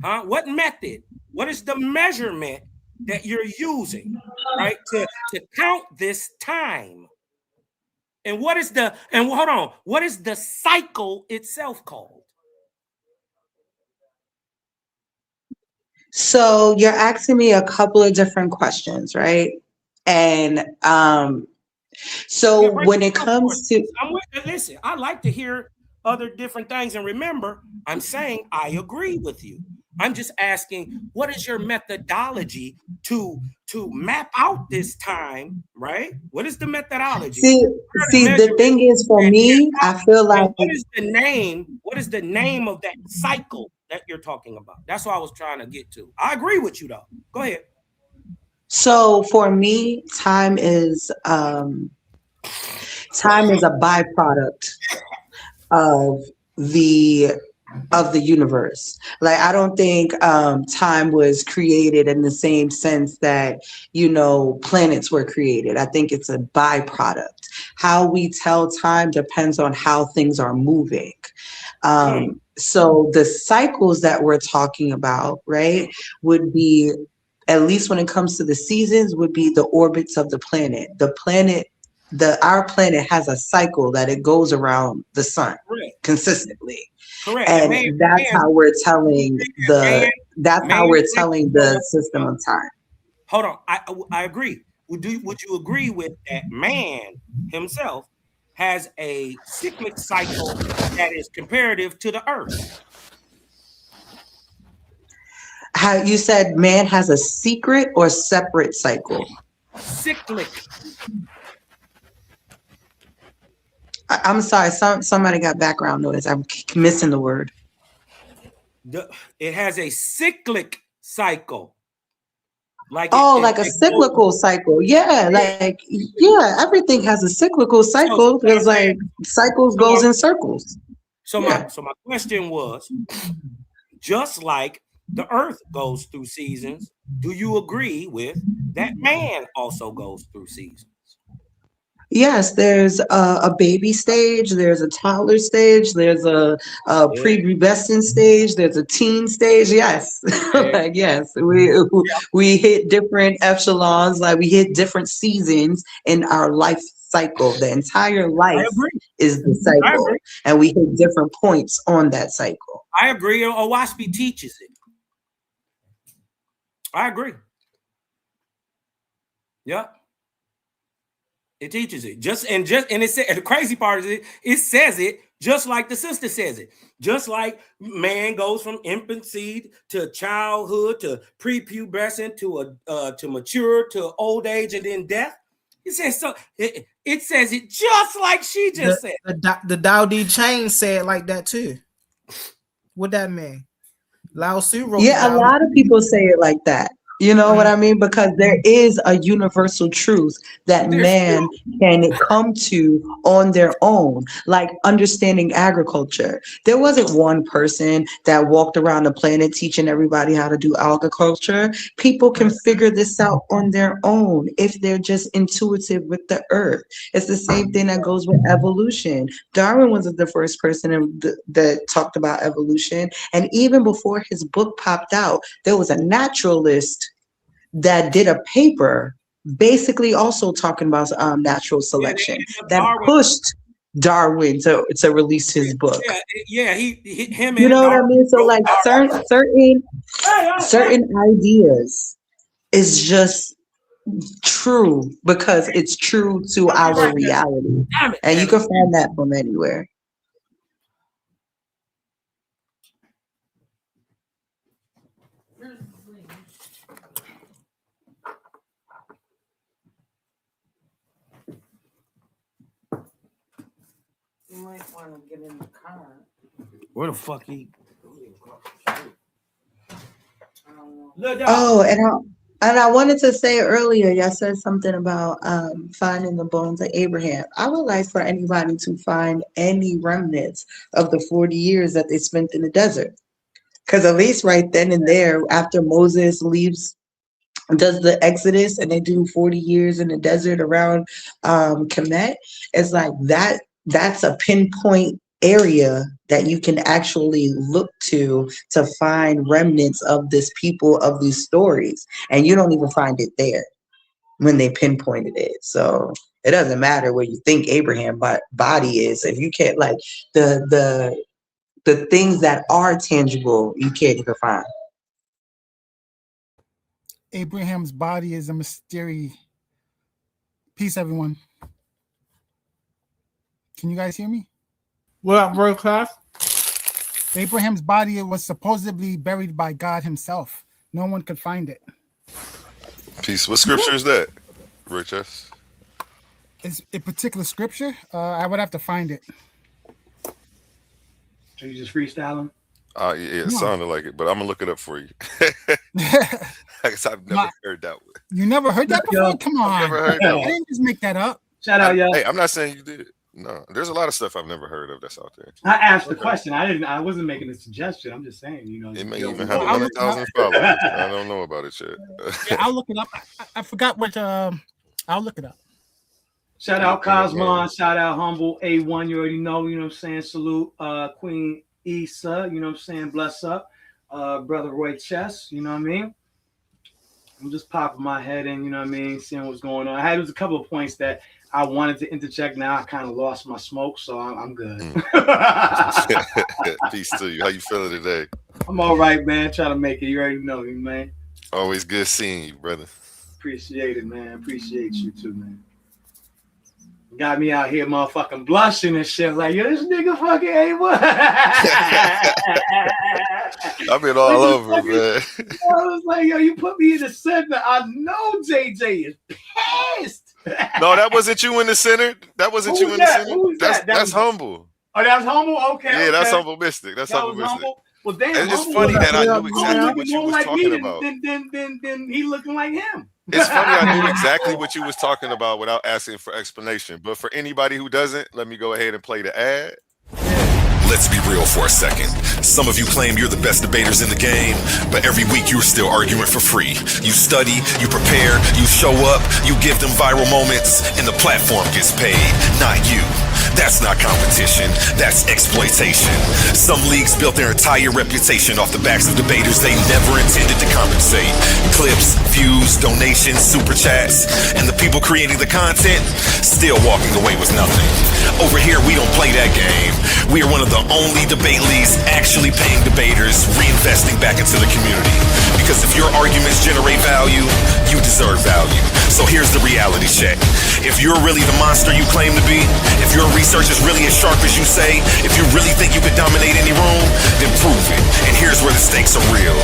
What method? What is the measurement that you're using, right, to count this time? And what is what is the cycle itself called? So you're asking me a couple of different questions, right? And when it comes to, listen, I like to hear other different things, and remember, I'm saying I agree with you. I'm just asking, what is your methodology to map out this time, right? What is the methodology? See, the thing is, for me, I feel like, what is the name of that cycle that you're talking about? That's what I was trying to get to. I agree with you, though. Go ahead. So for me, time is a byproduct of the universe. Like, I don't think time was created in the same sense that planets were created. I think it's a byproduct. How we tell time depends on how things are moving. So the cycles that we're talking about, right, would be, at least when it comes to the seasons, would be the orbits of the planet. Our planet has a cycle that it goes around the sun consistently. Correct. And that's how we're telling the system of time. Hold on. I agree. Would you agree with that? Man himself has a cyclic cycle that is comparative to the earth. How you said man has a secret or separate cycle? Cyclic. I'm sorry, somebody got background noise. I'm missing the word. It has a cyclic cycle. Like a cyclical cycle. Yeah, everything has a cyclical cycle because cycles goes in circles. So my question was, just like the earth goes through seasons, do you agree with that man also goes through seasons? Yes, there's a baby stage, there's a toddler stage, there's a prepubescent stage, there's a teen stage. Yes, yes, we hit different echelons, like we hit different seasons in our life cycle. The entire life is the cycle, and we hit different points on that cycle. I agree. Owaspi teaches it. I agree. Yeah. It teaches it. And the crazy part is it says it just like the sister says it. Just like man goes from infancy to childhood to prepubescent to mature to old age and then death. It says so. It says it just like she just said. The Tao Te Ching said like that too. What that mean? Lao Tzu wrote. Yeah, a lot of people say it like that. You know what I mean? Because there is a universal truth that man can come to on their own, like understanding agriculture. There wasn't one person that walked around the planet teaching everybody how to do agriculture. People can figure this out on their own if they're just intuitive with the earth. It's the same thing that goes with evolution. Darwin was the first person that talked about evolution. And even before his book popped out, there was a naturalist that did a paper basically also talking about natural selection that pushed Darwin to release his book. Him. You know what I mean? So like certain ideas is just true because it's true to our reality, and you can find that from anywhere. You might want to get in the car. Where the fuck he? Oh, and I wanted to say earlier, y'all said something about finding the bones of Abraham. I would like for anybody to find any remnants of the 40 years that they spent in the desert. Because at least right then and there, after Moses does the Exodus and they do 40 years in the desert around Kemet, it's like that's a pinpoint area that you can actually look to find remnants of this people, of these stories. And you don't even find it there when they pinpointed it. So it doesn't matter where you think Abraham's body is. If you can't, like, the things that are tangible, you can't even find. Abraham's body is a mystery. Peace, everyone. Can you guys hear me? What up, world class? Abraham's body was supposedly buried by God himself. No one could find it. Peace. What scripture is that, Rich? It's a particular scripture. I would have to find it. So you just freestyling? Yeah, it sounded like it, but I'm gonna look it up for you. I guess I've never heard that one. You never heard that before? Come on. I've never heard that one. I didn't just make that up. Shout out, y'all. Hey, I'm not saying you did. No, there's a lot of stuff I've never heard of that's out there. I asked the question. I wasn't making a suggestion. I'm just saying, you know. It may even have 100,000 followers. I don't know about it yet. Yeah, I'll look it up. I forgot what. I'll look it up. Shout out Cosmon. Shout out Humble A1. You already know. You know what I'm saying. Salute Queen Issa. You know what I'm saying. Bless up, Brother Roy Chess. You know what I mean. I'm just popping my head in. You know what I mean. Seeing what's going on. There was a couple of points that I wanted to interject. Now I kind of lost my smoke, so I'm good. Peace to you. How you feeling today? I'm all right, man. Trying to make it. You already know me, man. Always good seeing you, brother. Appreciate it, man. Appreciate you too, man. Got me out here motherfucking blushing and shit. Like, yo, this nigga fucking ain't what? I've been all over, man. I was like, yo, you put me in the center. I know JJ is pissed. No, that wasn't you in the center. That wasn't you in the center. That's Humble. Oh, that's Humble? Okay. Yeah, okay. That's Humble Mystic. That's Humble Mystic. Humble. Well, damn, and it's funny that I knew exactly what you was like talking me, about. Then he looking like him. It's funny I knew exactly what you was talking about without asking for explanation. But for anybody who doesn't, let me go ahead and play the ad. Let's be real for a second. Some of you claim you're the best debaters in the game, but every week you're still arguing for free. You study, you prepare, you show up, you give them viral moments, and the platform gets paid, not you. That's not competition, that's exploitation. Some leagues built their entire reputation off the backs of debaters they never intended to compensate. Clips, views, donations, super chats, and the people creating the content still walking away with nothing. Over here, we don't play that game. We are one of the only debate leagues actually paying debaters, reinvesting back into the community. Because if your arguments generate value, you deserve value. So here's the reality check. If you're really the monster you claim to be, if your research is really as sharp as you say, if you really think you could dominate any room, then prove it. And here's where the stakes are real.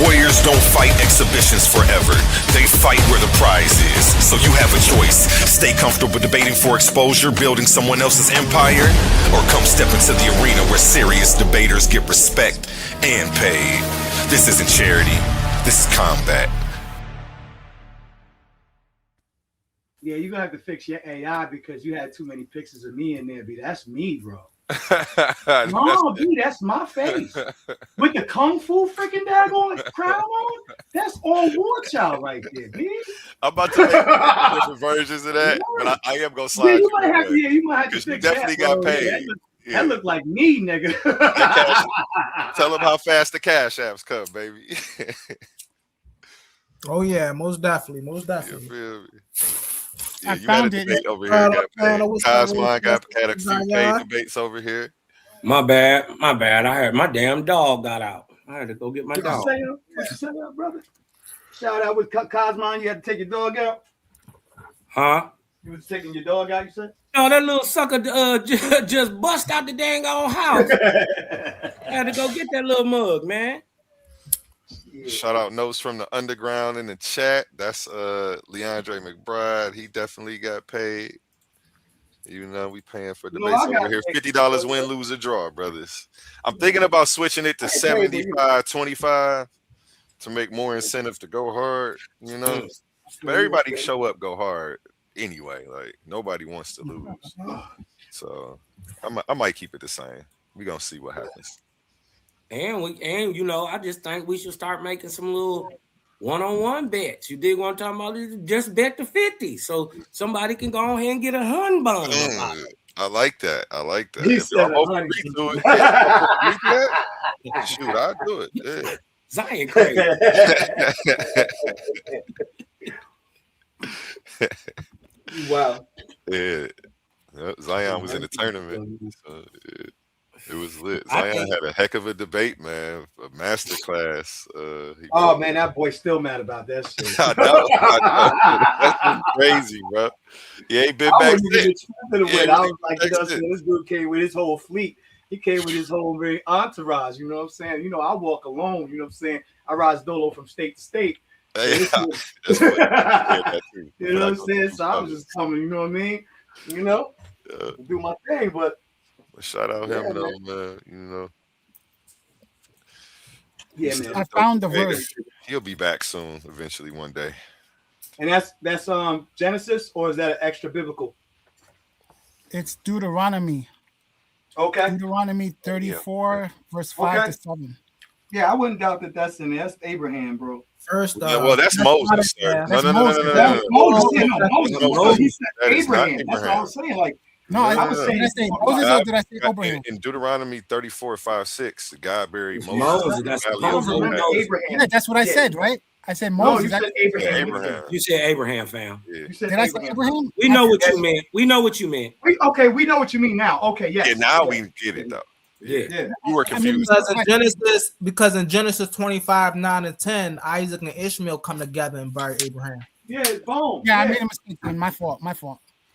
Warriors don't fight exhibitions forever. They fight where the prize is. So you have a choice. Stay comfortable debating for exposure, building someone else's empire, or come step into the arena where serious debaters get respect and paid. This isn't charity. This is combat. Yeah, you're gonna have to fix your AI because you had too many pictures of me in there, B. That's me, bro. No, B, that's my face. With the kung fu freaking daggone crown on. That's all War Child right there, B. I'm about to make different versions of that, but I am gonna slide you might have to, away. you might have to fix You definitely that, got bro. paid. That look like me, nigga. Tell them how fast the cash apps come, baby. Oh yeah, most definitely. You feel me? Yeah, I you found had a it. debate over here. Got paid. Cosmon got had a few paid debates over here. My bad. I heard my damn dog got out. I had to go get my dog. What you say, brother? Shout out with Cosmon. You had to take your dog out. Huh? You was taking your dog out. You said? No, that little sucker just bust out the dang old house. I had to go get that little mug, man. Shout out notes from the underground in the chat. That's Leandre McBride. He definitely got paid. You know, we paying for debates over here. $50 win, lose, or draw, brothers. I'm thinking about switching it to 75-25 to make more incentive to go hard, you know. But everybody show up, go hard anyway. Like nobody wants to lose. So I might keep it the same. We're gonna see what happens. And you know, I just think we should start making some little one-on-one bets. You dig what I'm talking about? Just bet the 50, so somebody can go ahead and get a hun bun. I like that. He If said y'all both 100. agree to it, shoot, I'll do it. Yeah. Zion crazy. Wow. Yeah. Zion was in the tournament. So, yeah. It was lit. Zion had a heck of a debate, man. A master class. Oh man, that boy's still mad about that shit. I know. That's crazy, bro. He ain't been back since. I was like, you know what I'm saying? This dude came with his whole fleet. He came with his whole very entourage. You know what I'm saying? You know, I walk alone. You know what I'm saying? I rise dolo from state to state. Yeah, you know what I'm saying? So I was just coming. You know what I mean? You know, do my thing, but. Shout out him though, man. You know. Yeah, man. I found the verse. He'll be back soon, eventually, one day. And that's Genesis, or is that an extra biblical? It's Deuteronomy. Okay. Deuteronomy 34, verse 5 to 7. Yeah, I wouldn't doubt that that's in there. That's Abraham, bro. First, well, that's Moses, sir. That's No. Moses. He said That is not Abraham. That's what I was saying. Like, No, I was saying, did I say Moses or did I say Abraham? In Deuteronomy 34:5-6, God buried Moses. Moses, that's Abraham. Yeah, that's what I said, right? I said Moses. No, you said Abraham. You said Abraham, fam. Yeah. You said Did I say Abraham? We know what you meant. We know what you meant. We know what you mean now. Okay, yes. Yeah, now we get it though. Yeah. You were confused. Because in Genesis 25, 9 and 10, Isaac and Ishmael come together and bury Abraham. Yeah, boom. Yeah, I made a mistake. My fault.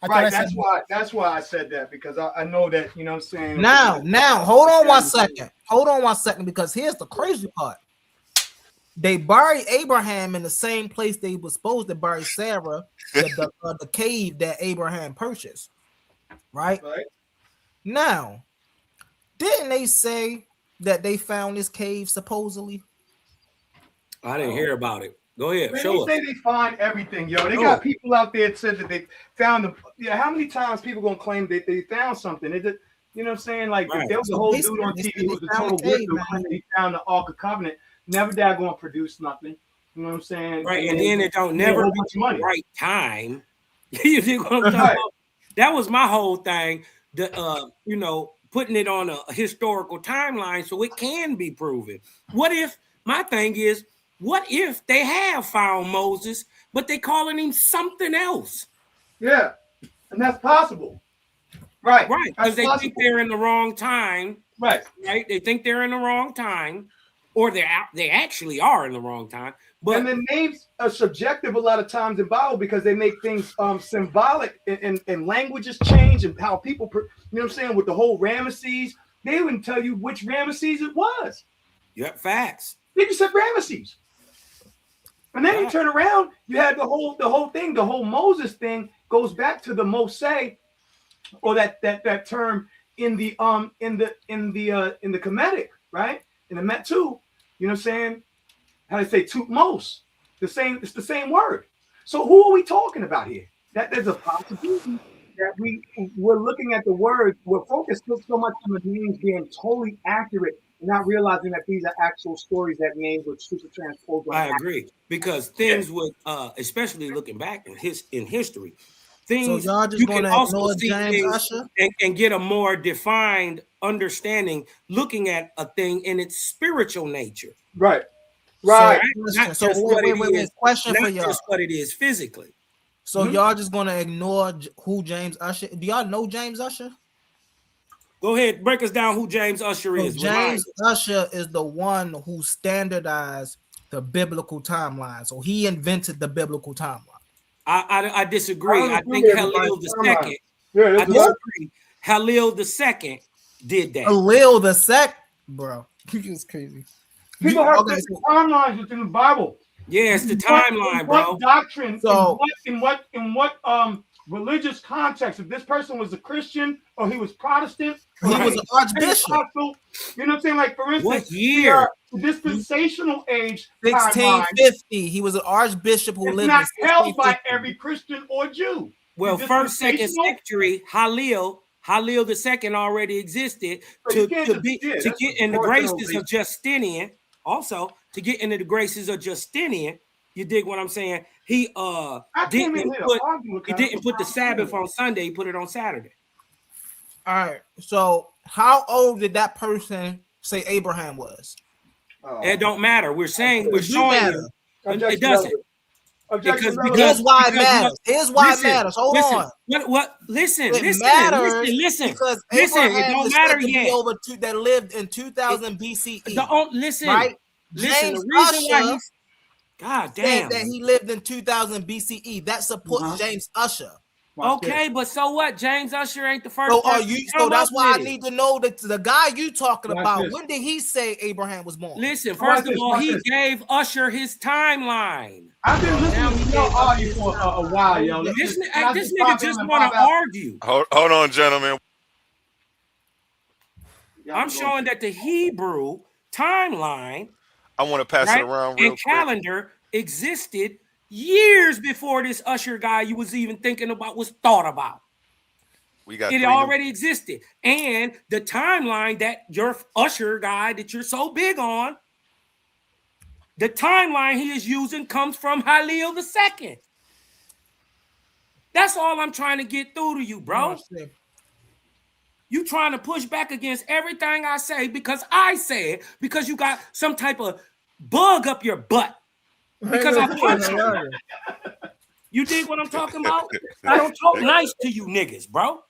Right, that's why I said that, because I know that, you know what I'm saying. Now, hold on one second, because here's the crazy part. They buried Abraham in the same place they were supposed to bury Sarah, the cave that Abraham purchased. Right? Now, didn't they say that they found this cave supposedly? I didn't hear about it. Go ahead, Man, show us. they say they find everything, yo. They got people out there that said that they found them. Yeah, how many times people gonna claim that they found something? You know what I'm saying? Like, if there was a whole dude on TV who was a total wisdom, he found the Ark of Covenant, never gonna produce nothing. You know what I'm saying? Right, and then it don't never be the right time. You see what I'm talking about? That was my whole thing. You know, putting it on a historical timeline so it can be proven. What if they have found Moses, but they calling him something else? Yeah, and that's possible. Right, because they think they're in the wrong time. Right. They think they're in the wrong time, or they actually are in the wrong time. But and the names are subjective a lot of times in Bible, because they make things symbolic, and languages change, and how people, you know what I'm saying, with the whole Ramesses, they wouldn't tell you which Ramesses it was. Yep, facts. They just said Ramesses. And then you turn around, you had the whole thing, the whole Moses thing goes back to the Mose, or that term in the Kemetic, right? In the Met too, you know what I'm saying? How they say Tutmos. It's the same word. So who are we talking about here? that there's a possibility that we're looking at the words, we're focused so much on the names being totally accurate, not realizing that these are actual stories that names were super transposed. I agree, because things would, especially looking back in history, things So y'all just you can gonna also ignore see James things Usher? and get a more defined understanding looking at a thing in its spiritual nature. Right. Right. Not So just what it is, question not for y'all. just what it is physically. So y'all just gonna ignore who James Usher? Do y'all know James Usher? Go ahead, break us down who James Usher So is. James Usher is the one who standardized the biblical timeline. So he invented the biblical timeline. I disagree. I think Halil II. Yeah, I disagree. Halil II did that. Halil the Sec, bro. He's crazy. People have different timelines within the Bible. Yeah, it's the timeline, bro. What doctrine? So in what religious context? If this person was a Christian or he was Protestant, he was an archbishop. You know what I'm saying? Like for instance, what year? The dispensational age 1650. He was an archbishop who lived not in held by every Christian or Jew. Well, first, second century, Halil II already existed to get in the graces of Justinian. Also, to get into the graces of Justinian, you dig what I'm saying? He didn't put the Sabbath on Sunday. He put it on Saturday. All right. So, how old did that person say Abraham was? It don't matter. We're showing you. It doesn't. Because here's why it matters. Here's why it matters. Hold on. Listen. It because Abraham it don't matter yet. That lived in 2000 BCE. Right? Listen. The reason why he's God damn that he lived in 2000 BCE. That supports James Usher. Okay, but so what? James Usher ain't the first. So that's why I need to know that the guy you talking about. When did he say Abraham was born? Listen, first of all, he gave Usher his timeline. I've been listening to y'all argue for a while, yo. This nigga just want to argue. Hold on, gentlemen. I'm showing that the Hebrew timeline, I want to pass it around real quick. Calendar existed years before this Usher guy you was even thinking about was thought about. It already existed. And the timeline that your Usher guy that you're so big on, the timeline he is using comes from Halil II. That's all I'm trying to get through to you, bro. You trying to push back against everything I say because I say it, because you got some type of bug up your butt. Because I punch you. You dig what I'm talking about? I don't talk nice to you niggas, bro.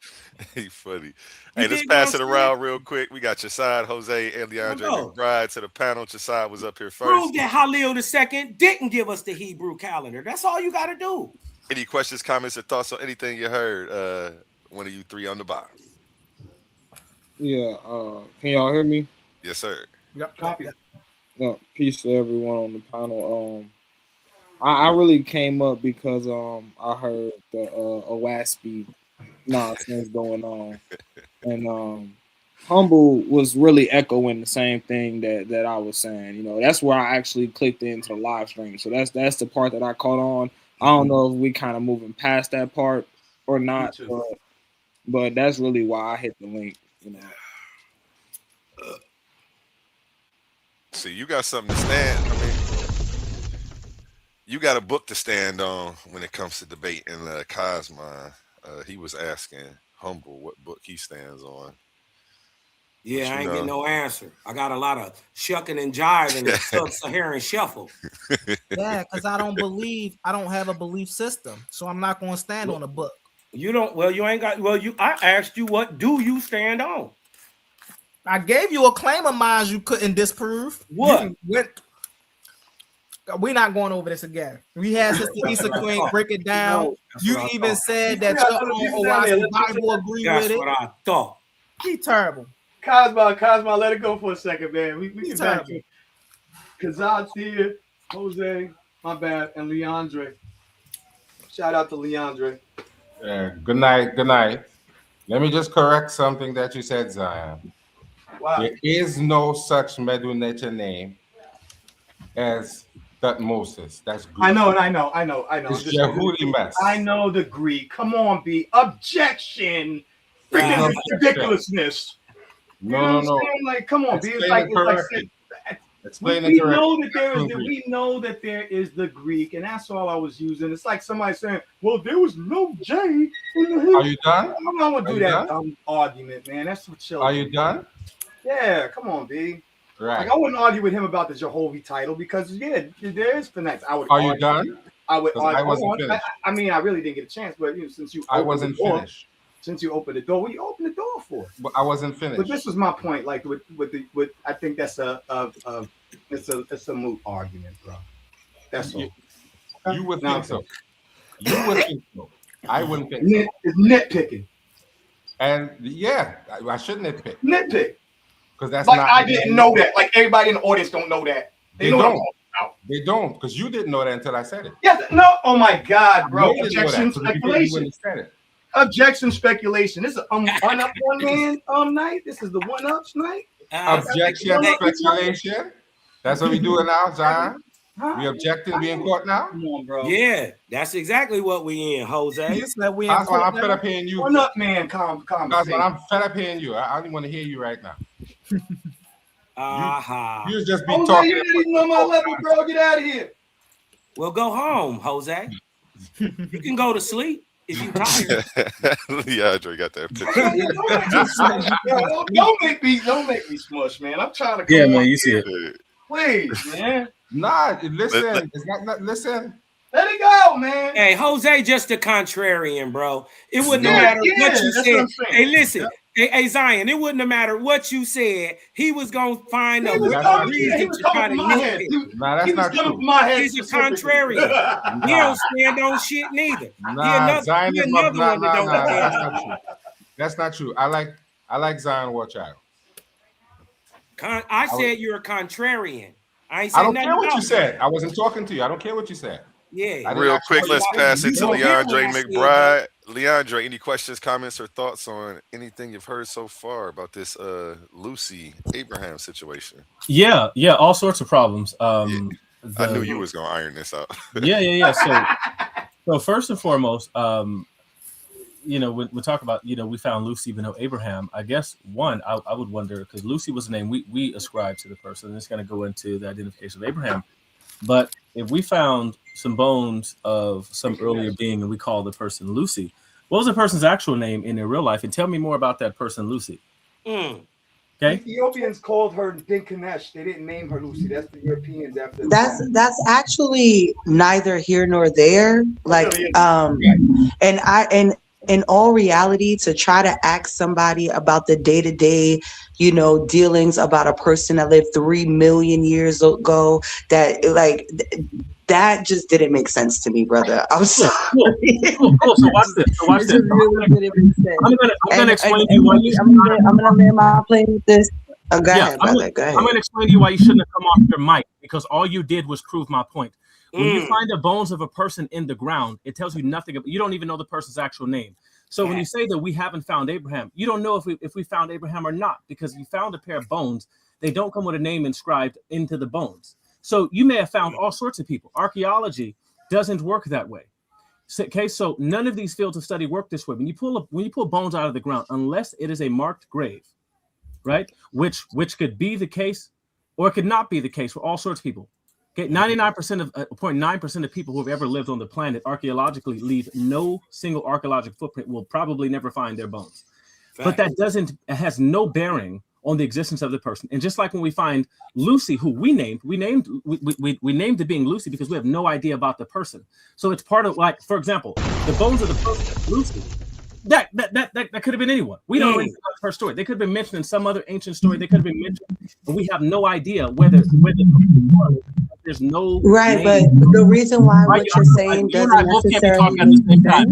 He funny. Hey, let's pass it around real quick. We got Chasad, Jose, and Leandre McBride to the panel. Chasad was up here first. Prove that Halil II didn't give us the Hebrew calendar. That's all you got to do. Any questions, comments, or thoughts on anything you heard? One of you three on the bottom. Yeah. Can y'all hear me? Yes, sir. Yep. Copy. Peace to everyone on the panel. I really came up because I heard the OASP nonsense going on, and Humble was really echoing the same thing that I was saying. You know, that's where I actually clicked into the live stream. So that's the part that I caught on. I don't know if we kind of moving past that part or not, but that's really why I hit the link. You know. See, you got something to stand. I mean, you got a book to stand on when it comes to debate. And Cosma, he was asking Humble what book he stands on. Yeah, I ain't getting no answer. I got a lot of shucking and jiving and sub-Saharan shuffle. Yeah, because I don't have a belief system, so I'm not going to stand on a book. You don't. Well, you ain't got. Well, I asked you, what do you stand on? I gave you a claim of mine you couldn't disprove. What? We're not going over this again. We had Sister Issa Queen break it down. You even said that your own Bible agree with it. That's what I thought. He terrible. Cosma, let it go for a second, man. We can back to Kazad's here, Jose, my bad, and Leandre. Shout out to Leandre. Yeah, good night. Let me just correct something that you said, Zion. Wow. There is no such Medu Neter name as that Moses. That's Greek. I know. It's Yehudi mess. I know the Greek. Come on, B. Objection. Freaking ridiculousness. No. Like, come on, B. Explain it correctly. We know that there is the Greek, and that's all I was using. It's like somebody saying, "Well, there was no J in the." Are you done? I'm not gonna do that argument, man. That's what children. Are you done? Yeah, come on, B. Right. Like, I wouldn't argue with him about the Jehovah title because there is finesse. Are you done? I would. I wasn't finished. I mean, I really didn't get a chance, but since you, I wasn't finished. Since you opened the door, what you opened the door for? But I wasn't finished. But this was my point. Like with I think that's it's a moot argument, bro. That's all. You would think so. You would think so. I wouldn't think so. It's nitpicking. And yeah, I shouldn't nitpick. Nitpick. Because that's like not. I didn't know that. Like everybody in the audience don't know that. They don't. They don't, because you didn't know that until I said it. Yeah. No. Oh my God, bro. Objection, speculation. Objection, speculation. This is one up one man night. This is the one ups night. Objection, speculation. That's what we doing now, Zion. We objecting, we in court now. Come on, bro. Yeah, that's exactly what we in, Jose. That's why I'm fed up hearing you. One up, man. Calm. That's why I'm fed up hearing you. I don't want to hear you right now. You just be talking. You didn't know my level, bro. Get out of here. Well, go home, Jose. You can go to sleep if you tired. Leandre got that picture. Don't make me smush, man. I'm trying to. Yeah, man, you see it. Please, man. Nah, listen. It's not. Listen. Let it go, man. Hey, Jose, just a contrarian, bro. It wouldn't matter what you said. Hey, listen. Hey, Zion, it wouldn't have mattered what you said. He was gonna find a reason to try to use it. Nah, that's not true. He's a contrarian. He don't stand on shit neither. Zion he is another one that don't that's not true. That's not true. I like Zion Warchild. I said you're a contrarian. I ain't I saying don't nothing care what about you said. I wasn't talking to you. I don't care what you said. Yeah. Real quick, let's pass it to Leandre said McBride. Leandre, any questions, comments, or thoughts on anything you've heard so far about this Lucy Abraham situation? Yeah, all sorts of problems. I knew you was gonna iron this out. Yeah. So first and foremost, when we talk about, we found Lucy, but no Abraham. I guess I would wonder, because Lucy was the name we ascribed to the person. And it's going to go into the identification of Abraham. But if we found some bones of some earlier being and we call the person Lucy, what was the person's actual name in their real life? And tell me more about that person, Lucy. Okay. Ethiopians called her Dinkanesh. They didn't name her Lucy. That's the Europeans after. That's actually neither here nor there. Like, and in all reality, to try to ask somebody about the day-to-day, dealings about a person that lived 3 million years ago, that just didn't make sense to me, brother. I'm sorry. Cool. So watch this. It really didn't make sense. I'm gonna explain to you why I'm gonna land my plane with this. Go ahead, brother. Go ahead. I'm gonna explain to you why you shouldn't have come off your mic, because all you did was prove my point. When you find the bones of a person in the ground, it tells you nothing. You don't even know the person's actual name. So when you say that we haven't found Abraham, you don't know if we found Abraham or not, because you found a pair of bones. They don't come with a name inscribed into the bones. So you may have found all sorts of people. Archaeology doesn't work that way. Okay, so none of these fields of study work this way. When you pull bones out of the ground, unless it is a marked grave, right? Which could be the case, or it could not be the case for all sorts of people. Okay, 0.9% of people who have ever lived on the planet archaeologically leave no single archaeological footprint. Will probably never find their bones. Fact. But it has no bearing on the existence of the person. And just like when we find Lucy, who we named the being Lucy because we have no idea about the person. So it's part of, like, for example, the bones of the person, Lucy, that could have been anyone. We don't know anything about her story. They could have been mentioned in some other ancient story. They could have been mentioned, and we have no idea whether there's no right. name. But the reason why what you're saying doesn't necessarily mean I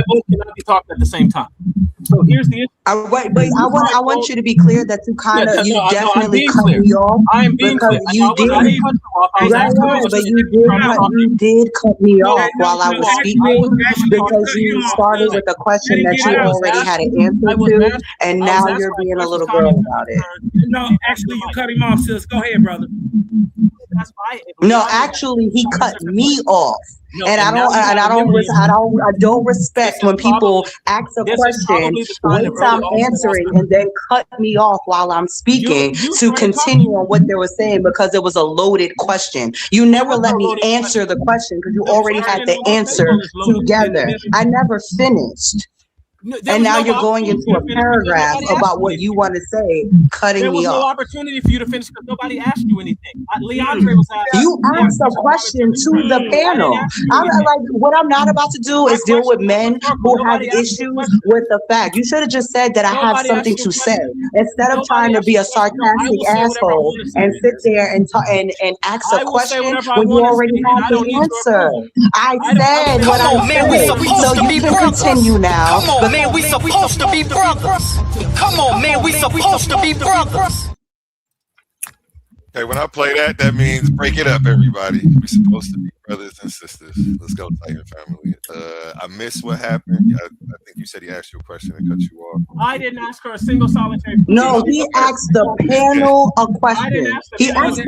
both cannot be talking at the same time. So here's the issue. I want you to be clear that you definitely cut me off. I am being clear. You did cut me off while I was speaking, because you started with a question that you already had an answer to, and now you're being a little girl about it. No, actually, you cut him off, sis. Go ahead, brother. No, actually, he cut me off. And I don't respect when people ask a question, wait till I'm answering, and then cut me off while I'm speaking to continue on what they were saying because it was a loaded question. You never let me answer the question because you already had the answer together. I never finished. And now you're going into a paragraph about what you want to say, cutting me off. There was no opportunity for you to finish because nobody asked you anything. Leandre was asking. You asked a question to the panel. What I'm not about to do is deal with men who have issues with the fact. You should have just said that I have something to say instead of trying to be a sarcastic asshole and sit there and talk and ask a question when you already have the answer. I said what I said, so you can continue now. Man, we supposed to be brothers. Come on, man, we supposed to be brothers. Okay, when I play that, that means break it up, everybody. We're supposed to be brothers and sisters. Let's go, Titan family. I missed what happened. I think you said he asked you a question and cut you off. I didn't ask her a single solitary question. No, he asked the panel a question. He asked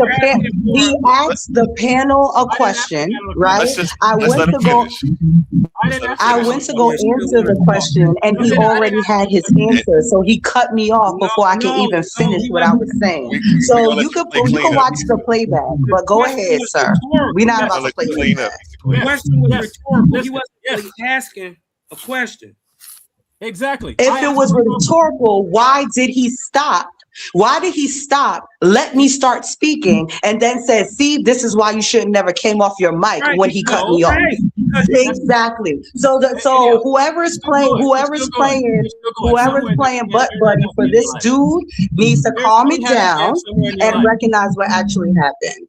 the panel a question, right? I went to go answer the question, and he already had his answer, so he cut me off before I could even finish what I was saying. So you could watch the playback, but go ahead, sir. We're not about to play playback. The question was rhetorical. He wasn't really asking a question. Exactly. If it was rhetorical, why did he stop? Why did he stop? Let me start speaking, and then said, "See, this is why you should never came off your mic when he cut me off." Exactly. So whoever's playing butt buddy for this dude needs to calm it down and recognize what actually happened.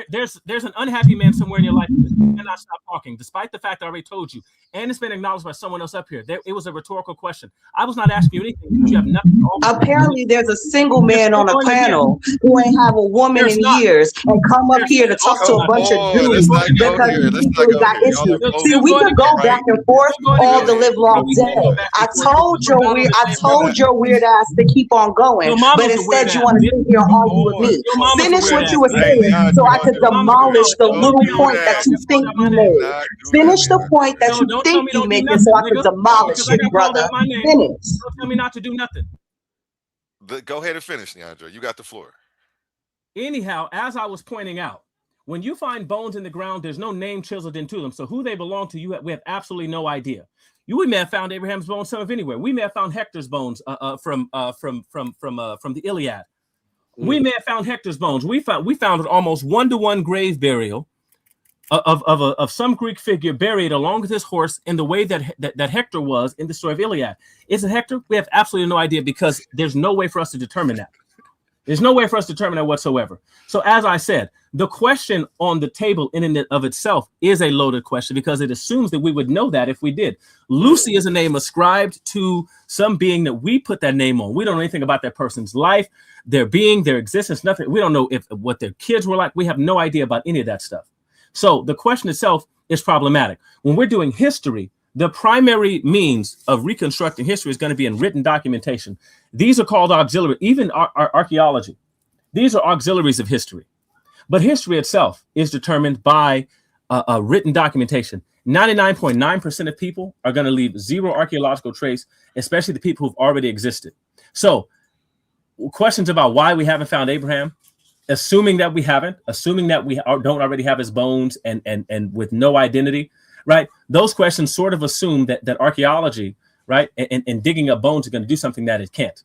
There's an unhappy man somewhere in your life who cannot stop talking, despite the fact I already told you, and it's been acknowledged by someone else up here. It was a rhetorical question. I was not asking you anything. You have nothing to offer. Apparently, there's a single man on a panel who ain't have a woman in years and come up here to talk to a bunch of dudes because people got issues. See, we could go back and forth all the live long day. I told your weird ass to keep on going, but instead you want to sit here and argue with me. Finish what you were saying so I could demolish the little point that you think you made. Finish the point that you think you make so I could demolish it, brother. Finish. Don't tell me not to do nothing. Go ahead and finish, Leandre. You got the floor. Anyhow, as I was pointing out, when you find bones in the ground, there's no name chiseled into them. So who they belong to, we have absolutely no idea. We may have found Abraham's bones some of anywhere. We may have found Hector's bones from the Iliad. We may have found Hector's bones. We found an almost 1-to-1 grave burial of some Greek figure buried along with his horse in the way that Hector was in the story of Iliad. Is it Hector? We have absolutely no idea because there's no way for us to determine that. There's no way for us to determine that whatsoever. So as I said, the question on the table in and of itself is a loaded question because it assumes that we would know that if we did. Lucy is a name ascribed to some being that we put that name on. We don't know anything about that person's life, their being, their existence, nothing. We don't know what their kids were like. We have no idea about any of that stuff. So the question itself is problematic. When we're doing history, the primary means of reconstructing history is going to be in written documentation. These are called auxiliary, even archaeology. These are auxiliaries of history. But history itself is determined by a written documentation. 99.9% of people are going to leave zero archaeological trace, especially the people who've already existed. So questions about why we haven't found Abraham, assuming that we haven't, assuming that we don't already have his bones and with no identity, right? Those questions sort of assume that archaeology, right, and digging up bones are going to do something that it can't.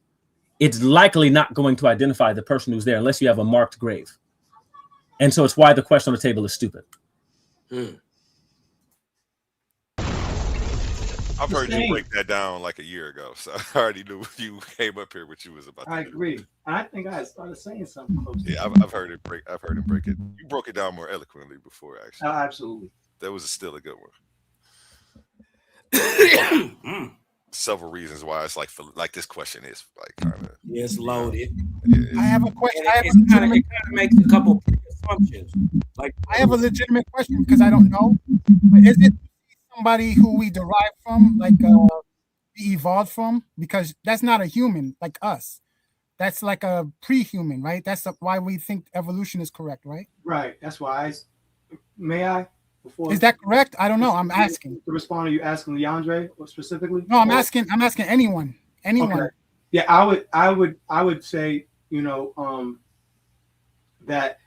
It's likely not going to identify the person who's there unless you have a marked grave. And so it's why the question on the table is stupid. I've heard you break that down like a year ago, so I already knew you came up here what you was about to do. I agree. I think I started saying something. Yeah, I've heard him break it. You broke it down more eloquently before, actually. Absolutely. That was still a good one. Several reasons why it's like this question is like kind of it's loaded. I have a question. It kind of makes a couple assumptions. Like I have a legitimate question because I don't know. But is it somebody who we derive from, like we evolved from? Because that's not a human like us. that's like a pre-human, right? That's why we think evolution is correct, right? Right. That's why may I? Before Is that correct? I don't know. I'm asking. To respond, are you asking Leandre specifically? No, I'm asking anyone. Anyone. Okay. Yeah, I would say, you know, that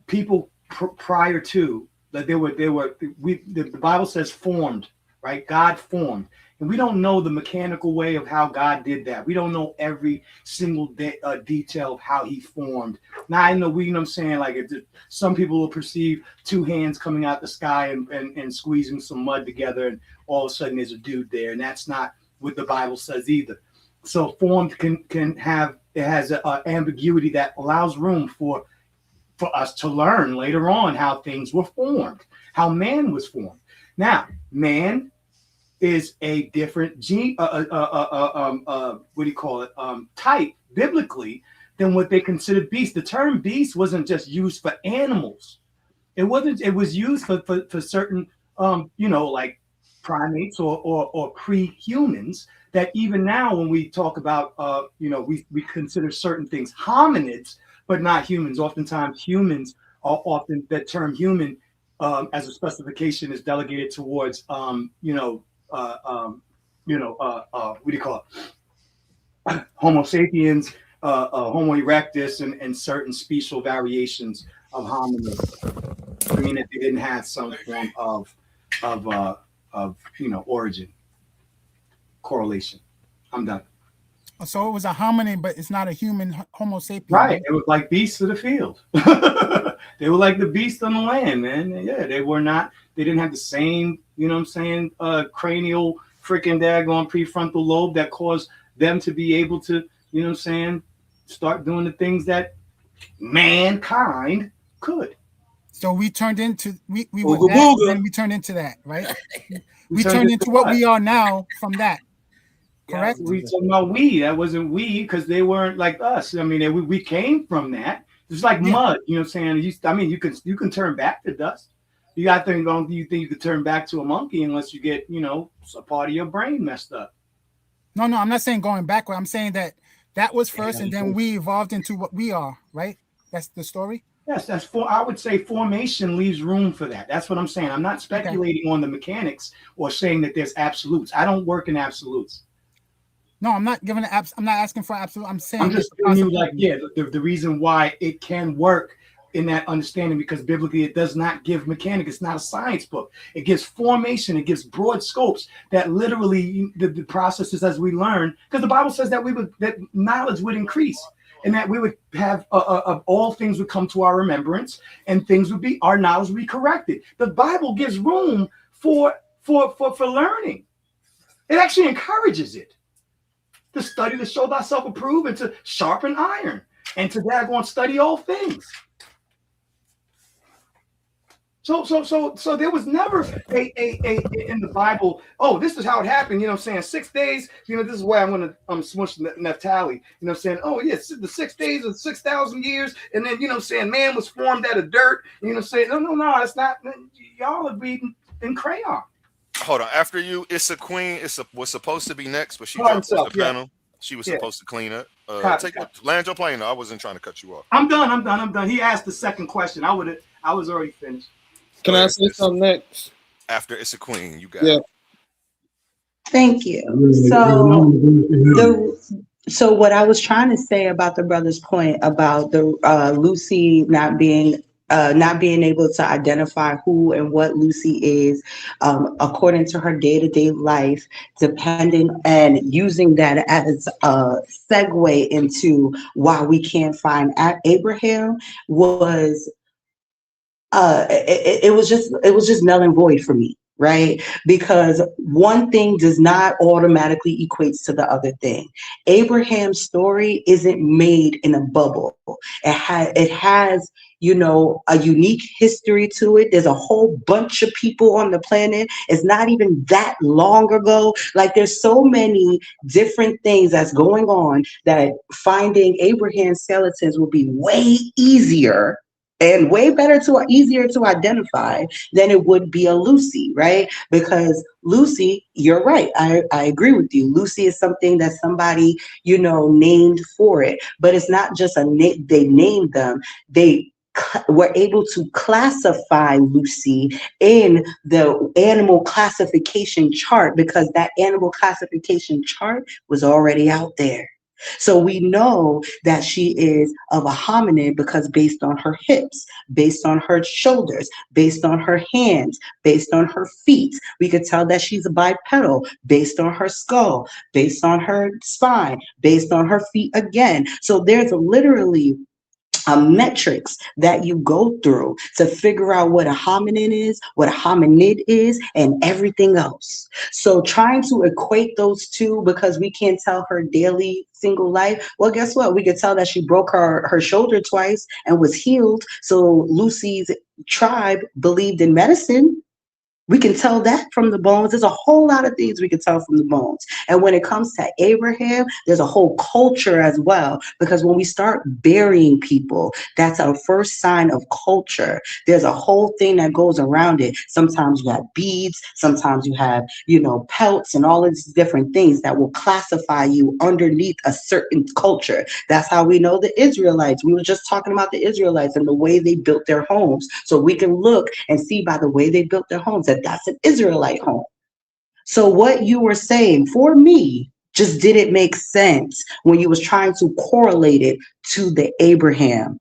people prior to that the Bible says formed, right? God formed. And we don't know the mechanical way of how God did that. We don't know every single detail of how he formed. Now, I know you know what I'm saying? Like, some people will perceive two hands coming out the sky and squeezing some mud together, and all of a sudden there's a dude there. And that's not what the Bible says either. So formed can have, it has an ambiguity that allows room for us to learn later on how things were formed, how man was formed. Now, man is a different type biblically than what they considered beast. The term beast wasn't just used for animals. It was used for certain you know, like primates or pre-humans, that even now when we talk about you know, we consider certain things hominids but not humans. Oftentimes humans are often, that term human as a specification is delegated towards what do you call it? Homo sapiens, Homo erectus, and certain special variations of hominids. I mean, that they didn't have some form of you know, origin correlation. I'm done. So it was a hominid, but it's not a human, Homo sapien. Right. It was like beasts of the field. They were like the beasts on the land, man. Yeah, they were not. They didn't have the same, you know what I'm saying, cranial freaking daggone prefrontal lobe that caused them to be able to, you know what I'm saying, start doing the things that mankind could. So we turned into we were that, and we turned into that, right? we turned into what we are now from that. Correct. Yeah, we talking about we. That wasn't we, because they weren't like us. I mean, we came from that. It's like mud. You know what I'm saying? I mean, you can turn back to dust. You got to think. Don't you think you could turn back to a monkey unless you get, you know, a part of your brain messed up? No, I'm not saying going backward. I'm saying that was first, and then we evolved into what we are. Right? That's the story. Yes, I would say formation leaves room for that. That's what I'm saying. I'm not speculating on the mechanics or saying that there's absolutes. I don't work in absolutes. No, I'm not giving I'm not asking for absolute. I'm saying I'm just giving you like, the reason why it can work in that understanding, because biblically it does not give mechanics. It's not a science book. It gives formation. It gives broad scopes that literally the processes as we learn, because the Bible says that that knowledge would increase, and that we would have all things would come to our remembrance, and things would be, our knowledge would be corrected. The Bible gives room for learning. It actually encourages it. To study to show thyself approved, and to sharpen iron, and to daggone study all things. So there was never a in the Bible, oh, this is how it happened, you know what I'm saying, 6 days, you know, this is why I'm going to smush Naphtali, you know what I'm saying, oh, yes, the 6 days of 6,000 years, and then, you know what I'm saying, man was formed out of dirt, you know what I'm saying, no, it's not, y'all are reading in crayon. Hold on. After you, Issa Queen was supposed to be next, but she jumped off the panel. She was supposed to clean up. Land your plane. I wasn't trying to cut you off. I'm done. He asked the second question. I was already finished. Can I say something next? After Issa Queen, you got it. Thank you. So what I was trying to say about the brother's point about the Lucy not being able to identify who and what Lucy is, according to her day-to-day life, depending and using that as a segue into why we can't find Abraham was it was just null and void for me, right? Because one thing does not automatically equate to the other thing. Abraham's story isn't made in a bubble. It has you know, a unique history to it. There's a whole bunch of people on the planet. It's not even that long ago. Like, there's so many different things that's going on that finding Abraham's skeletons will be way easier and way better to easier to identify than it would be a Lucy, right? Because Lucy, you're right. I agree with you. Lucy is something that somebody, you know, named for it, but it's not just a name. They named them. They were able to classify Lucy in the animal classification chart because that animal classification chart was already out there. So we know that she is of a hominid because based on her hips, based on her shoulders, based on her hands, based on her feet, we could tell that she's a bipedal based on her skull, based on her spine, based on her feet again. So there's literally metrics that you go through to figure out what a hominin is, what a hominid is, and everything else. So trying to equate those two because we can't tell her daily single life, well, guess what? We could tell that she broke her shoulder twice and was healed. So Lucy's tribe believed in medicine. We can tell that from the bones. There's a whole lot of things we can tell from the bones. And when it comes to Abraham, there's a whole culture as well. Because when we start burying people, that's our first sign of culture. There's a whole thing that goes around it. Sometimes you have beads. Sometimes you have, you know, pelts and all of these different things that will classify you underneath a certain culture. That's how we know the Israelites. We were just talking about the Israelites and the way they built their homes. So we can look and see by the way they built their homes that's an Israelite home. So what you were saying for me just didn't make sense when you was trying to correlate it to the Abraham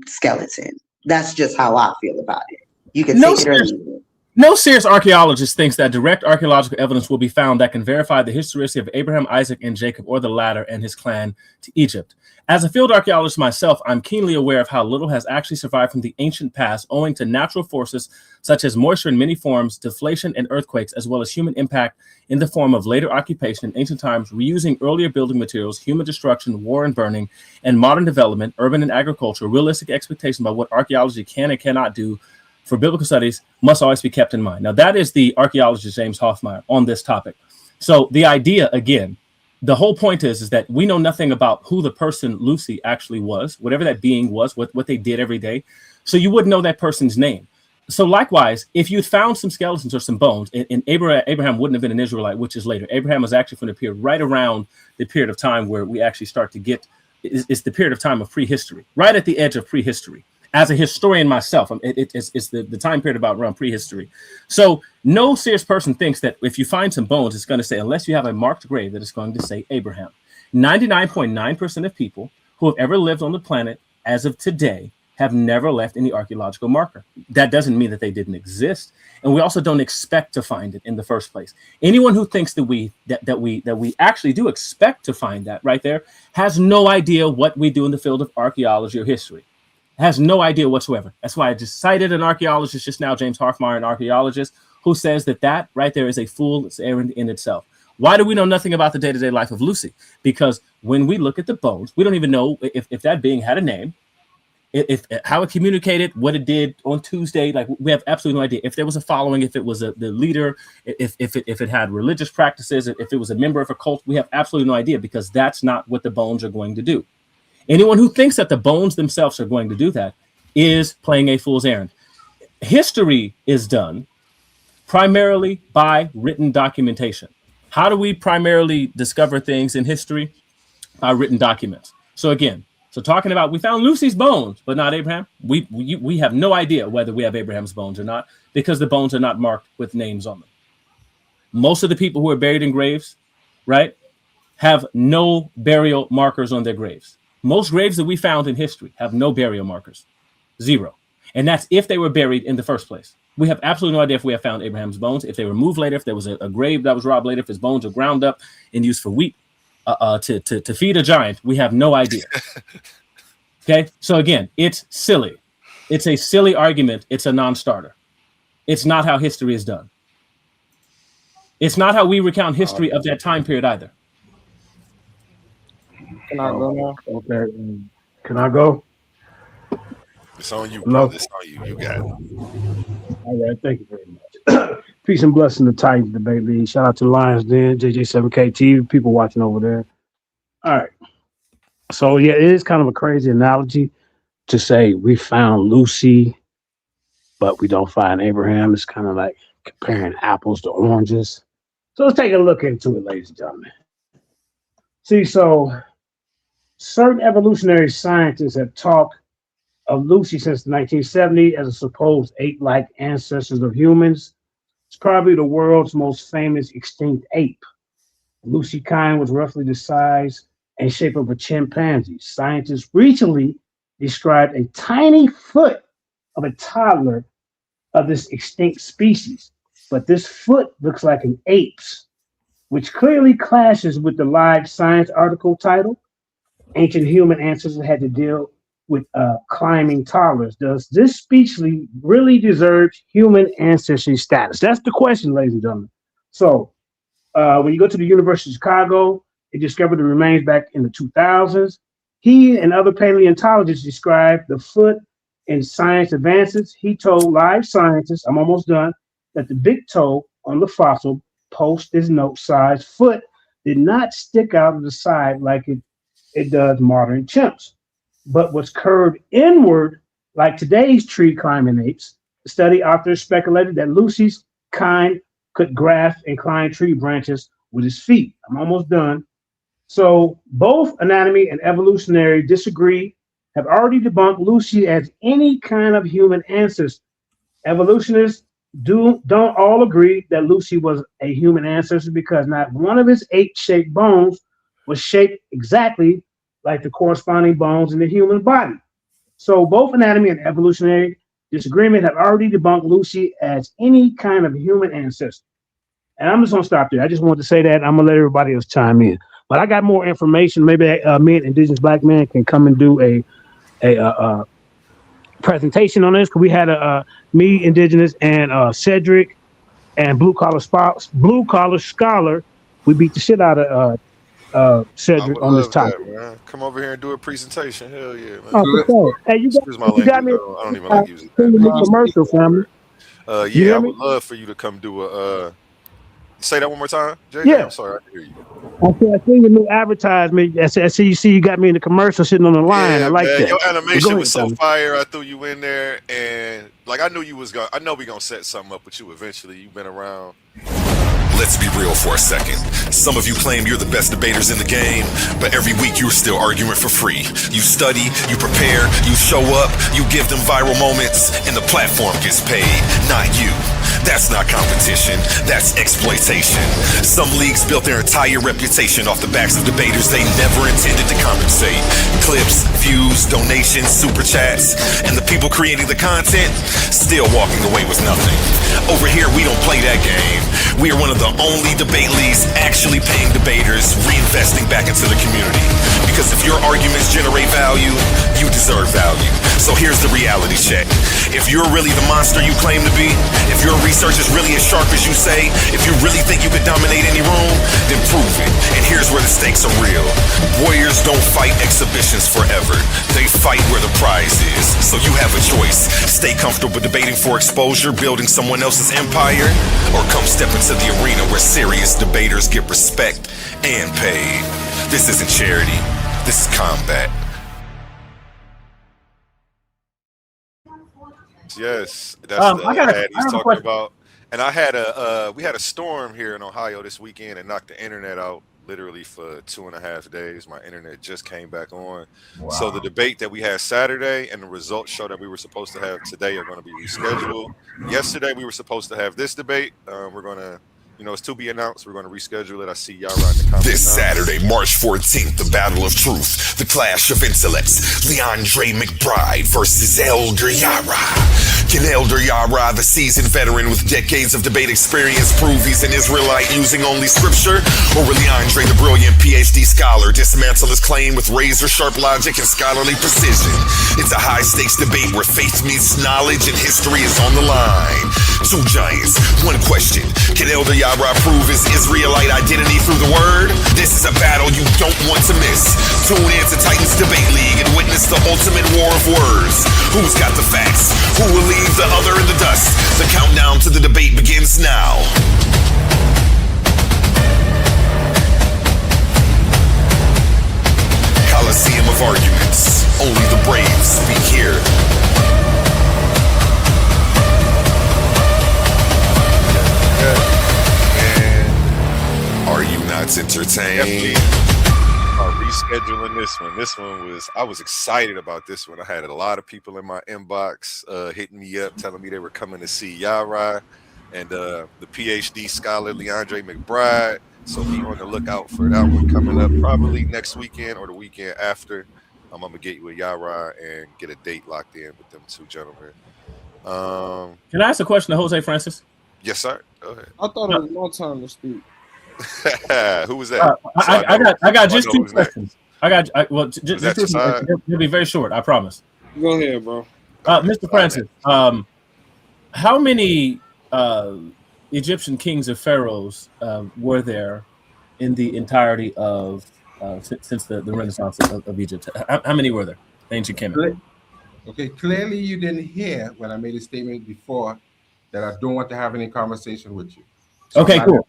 skeleton. That's just how I feel about it. You can take it or leave it. No serious archaeologist thinks that direct archaeological evidence will be found that can verify the historicity of Abraham, Isaac, and Jacob, or the latter and his clan to Egypt. As a field archaeologist myself, I'm keenly aware of how little has actually survived from the ancient past owing to natural forces such as moisture in many forms, deflation, and earthquakes, as well as human impact in the form of later occupation in ancient times, reusing earlier building materials, human destruction, war and burning, and modern development, urban and agriculture. Realistic expectations about what archaeology can and cannot do for biblical studies must always be kept in mind. Now, that is the archaeologist James Hoffmeyer on this topic. So the idea, again, the whole point is that we know nothing about who the person Lucy actually was, whatever that being was, what they did every day. So you wouldn't know that person's name. So likewise, if you'd found some skeletons or some bones, and Abraham wouldn't have been an Israelite, which is later. Abraham was actually from the period right around the period of time where we actually start to get, it's the period of time of prehistory, right at the edge of prehistory. As a historian myself, it's the time period about around prehistory. So no serious person thinks that if you find some bones, it's going to say, unless you have a marked grave, that it's going to say Abraham. 99.9% of people who have ever lived on the planet as of today have never left any archaeological marker. That doesn't mean that they didn't exist. And we also don't expect to find it in the first place. Anyone who thinks that we actually do expect to find that right there has no idea what we do in the field of archaeology or history. Has no idea whatsoever. That's why I just cited an archaeologist just now, James Hoffmeyer, an archaeologist, who says that right there is a fool's errand in itself. Why do we know nothing about the day-to-day life of Lucy? Because when we look at the bones, we don't even know if that being had a name, if how it communicated, what it did on Tuesday. Like, we have absolutely no idea if there was a following, if it was the leader, if it had religious practices, if it was a member of a cult. We have absolutely no idea because that's not what the bones are going to do. Anyone who thinks that the bones themselves are going to do that is playing a fool's errand. History is done primarily by written documentation. How do we primarily discover things in history? By written documents. So again, talking about, we found Lucy's bones, but not Abraham. We have no idea whether we have Abraham's bones or not because the bones are not marked with names on them. Most of the people who are buried in graves, right, have no burial markers on their graves. Most graves that we found in history have no burial markers, 0. And that's if they were buried in the first place. We have absolutely no idea if we have found Abraham's bones, if they were moved later, if there was a grave that was robbed later, if his bones are ground up and used for wheat to feed a giant. We have no idea. Okay, so again, it's silly. It's a silly argument. It's a non-starter. It's not how history is done. It's not how we recount history of that time period either. Can I go now? Okay. Can I go? It's on you, Hello? brother. It's on you. You got it. All right. Thank you very much. Peace and blessing to Titans Debate League. Shout out to Lions Den, JJ7K TV, people watching over there. All right. So, yeah, it is kind of a crazy analogy to say we found Lucy, but we don't find Abraham. It's kind of like comparing apples to oranges. So let's take a look into it, ladies and gentlemen. See, so certain evolutionary scientists have talked of Lucy since the 1970s as a supposed ape-like ancestors of humans. It's probably the world's most famous extinct ape. Lucy kind was roughly the size and shape of a chimpanzee. Scientists recently described a tiny foot of a toddler of this extinct species, but this foot looks like an ape's, which clearly clashes with the Live Science article title. Ancient human ancestors had to deal with climbing toddlers. Does this species really deserve human ancestry status? That's the question, ladies and gentlemen. So when you go to the University of Chicago, they discovered the remains back in the 2000s. He and other paleontologists described the foot in Science Advances. He told Live Scientists, I'm almost done, that the big toe on the fossil post this note-sized foot did not stick out of the side like it does modern chimps, but was curved inward like today's tree climbing apes. The study authors speculated that Lucy's kind could grasp and climb tree branches with his feet. I'm almost done. So both anatomy and evolutionary disagree, have already debunked Lucy as any kind of human ancestor. Evolutionists don't all agree that Lucy was a human ancestor because not one of his ape-shaped bones was shaped exactly like the corresponding bones in the human body. So both anatomy and evolutionary disagreement have already debunked Lucy as any kind of human ancestor. And I'm just gonna stop there. I just wanted to say that. I'm gonna let everybody else chime in. But I got more information. Maybe me and Indigenous Black men can come and do a presentation on this. Cause we had me, Indigenous, and Cedric, and Blue Collar Scholar. We beat the shit out of Cedric on this topic. That, come over here and do a presentation. Hell yeah, man. Oh, sure. Hey, you got me. I don't even like using that. Commercial, family. Yeah, I would love for you to come do a. Say that one more time, JJ. Yeah. I'm sorry, I didn't hear you. I see your new advertisement. I see you got me in the commercial sitting on the line. Yeah, I like man, that. Your animation ahead, was so Tommy. fire. I threw you in there, and like I knew you was gonna. I know we gonna set something up with you eventually. You've been around. Let's be real for a second. Some of you claim you're the best debaters in the game, but every week you're still arguing for free. You study, you prepare, you show up, you give them viral moments, and the platform gets paid, not you. That's not competition, that's exploitation. Some leagues built their entire reputation off the backs of debaters they never intended to compensate. Clips, views, donations, super chats, and the people creating the content still walking away with nothing. Over here, we don't play that game. We are one of the only debate leagues actually paying debaters, reinvesting back into the community. Because if your arguments generate value, you deserve value. So here's the reality check. If you're really the monster you claim to be, if your research is really as sharp as you say, if you really think you could dominate any room, then prove it. And here's where the stakes are real. Warriors don't fight exhibitions forever. They fight where the prize is. So you have a choice. Stay comfortable debating for exposure, building someone else's empire, or come step into the arena where serious debaters get respect and paid. This isn't charity. This is combat. Yes, that's the I got a- ad I he's have a talking question. about. And I had we had a storm here in Ohio this weekend and knocked the internet out literally for 2.5 days. My internet just came back on. Wow. So the debate that we had Saturday and the results show that we were supposed to have today are going to be rescheduled. Yesterday we were supposed to have this debate. We're going to, it's to be announced. We're going to reschedule it. I see Yara in the comments. This now. Saturday, March 14th, the Battle of Truth, the clash of intellects, Leandre McBride versus Elder Yara. Can Elder Yara, the seasoned veteran with decades of debate experience, prove he's an Israelite using only scripture? Or will Leandre, the brilliant PhD scholar, dismantle his claim with razor-sharp logic and scholarly precision? It's a high-stakes debate where faith meets knowledge and history is on the line. Two giants, one question. Can Elder Yara prove his Israelite identity through the word? This is a battle you don't want to miss. Tune in to Titans Debate League and witness the ultimate war of words. Who's got the facts? Who will leave the other in the dust? The countdown to the debate begins now. Coliseum of of arguments. Only the brave speak here. And are you not entertained? Rescheduling this one. This one was, I was excited about this one. I had a lot of people in my inbox hitting me up, telling me they were coming to see Yara and the PhD scholar Leandre McBride. So be on the lookout for that one coming up probably next weekend or the weekend after. I'm gonna get you with Yara and get a date locked in with them two gentlemen. Can I ask a question to Jose Francis? Yes, sir. Go ahead. I thought it was my turn to speak. Who was that? I got just two questions. Just two. Josiah? It'll be very short. I promise. Go ahead, bro. Mr. Francis, how many Egyptian kings or pharaohs were there in the entirety of since the Renaissance of Egypt? How many were there? Ancient Kemet. Okay, clearly you didn't hear when I made a statement before that I don't want to have any conversation with you. So Okay, cool.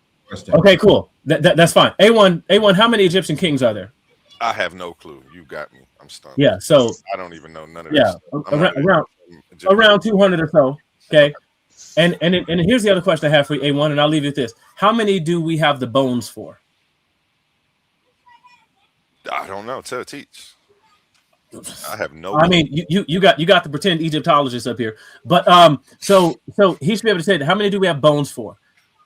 Okay, cool. That's fine. A1, how many Egyptian kings are there? I have no clue. You got me. I'm stunned. Yeah, so I don't even know none of this. Yeah, around 200 or so. Okay, and here's the other question I have for you, A1, and I'll leave you with this: how many do we have the bones for? I don't know. Teach. I have no. I mean, you got the pretend Egyptologist up here, but so he should be able to say how many do we have bones for,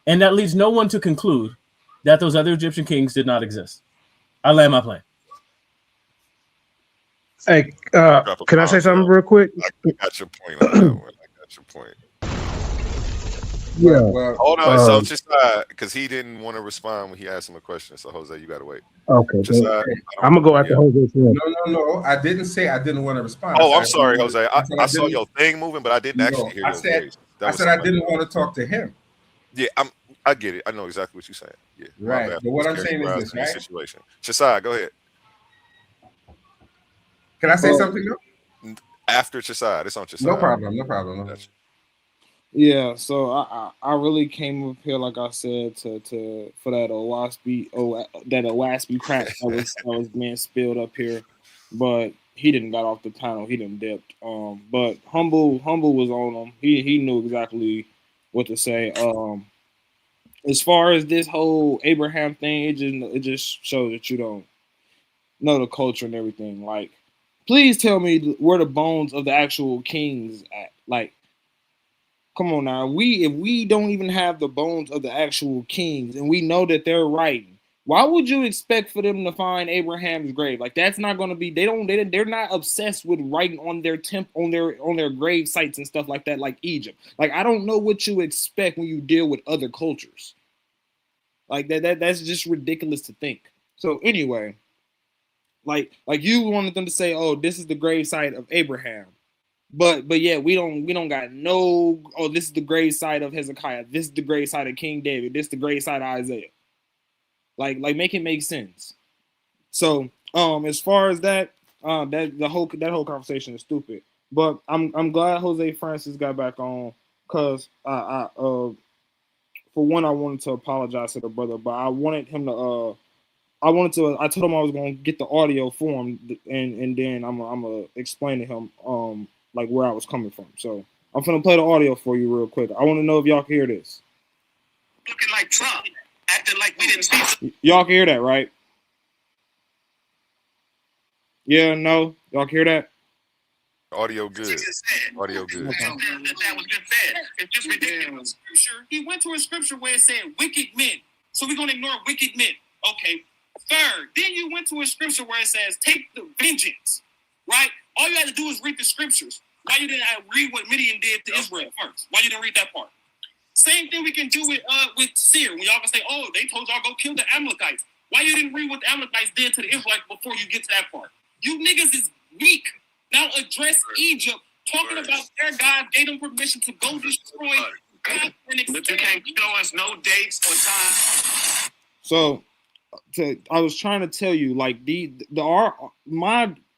and that leads no one to conclude that those other Egyptian kings did not exist. I land my plane. Hey, can I say something real quick? I got your point on that one. I got your point. Yeah. Well, Hold on. So just because he didn't want to respond when he asked him a question. So Jose, you got to wait. Okay. I'm gonna go after Jose. No. I didn't say I didn't want to respond. Oh, I'm sorry, Jose. I saw your thing moving, but I didn't actually hear your voice. I said I didn't want to talk to him. Yeah, I get it. I know exactly what you're saying. Yeah, right. But what I'm saying is this, right? Situation. Chisai, go ahead. Can I say something though? After Chisai, it's on Chisai. No problem. Yeah, so I really came up here, like I said, to for that Owaspi crack that was being spilled up here, but he didn't got off the panel. He didn't dipped. But Humble was on him. He knew exactly what to say. As far as this whole Abraham thing, it just shows that you don't know the culture and everything. Like, please tell me where the bones of the actual kings at. Like, come on now. If we don't even have the bones of the actual kings and we know that they're writing, why would you expect for them to find Abraham's grave? Like, that's not going to be, they're not obsessed with writing on their on their grave sites and stuff like that, like Egypt. Like, I don't know what you expect when you deal with other cultures. Like that's just ridiculous to think. So anyway, like you wanted them to say, oh, this is the grave site of Abraham. But yeah, we don't got no, oh, this is the grave site of Hezekiah, this is the grave site of King David, this is the grave site of Isaiah. Like make it make sense. So as far as that whole conversation is stupid. But I'm glad Jose Francis got back on, because for one, I wanted to apologize to the brother, but I wanted him to I told him I was gonna get the audio for him, and then I'm gonna explain to him like where I was coming from. So I'm gonna play the audio for you real quick. I want to know if y'all can hear this. Looking like Trump, acting like we didn't see. Y'all can hear that, right? Yeah, no, y'all can hear that. Audio good. Audio good. That was just said. It's just ridiculous. Scripture. He went to a scripture where it said wicked men. So we're gonna ignore wicked men. Okay. Third, then you went to a scripture where it says take the vengeance. Right? All you had to do is read the scriptures. Why you didn't read what Midian did to Israel first? Why you didn't read that part? Same thing we can do with Seir. When y'all can say, oh, they told y'all go kill the Amalekites. Why you didn't read what the Amalekites did to the Israelites before you get to that part? You niggas is weak. Now address Egypt, talking about their God gave them permission to go destroy God and extend. But you can't show us no dates or time. So I was trying to tell you, like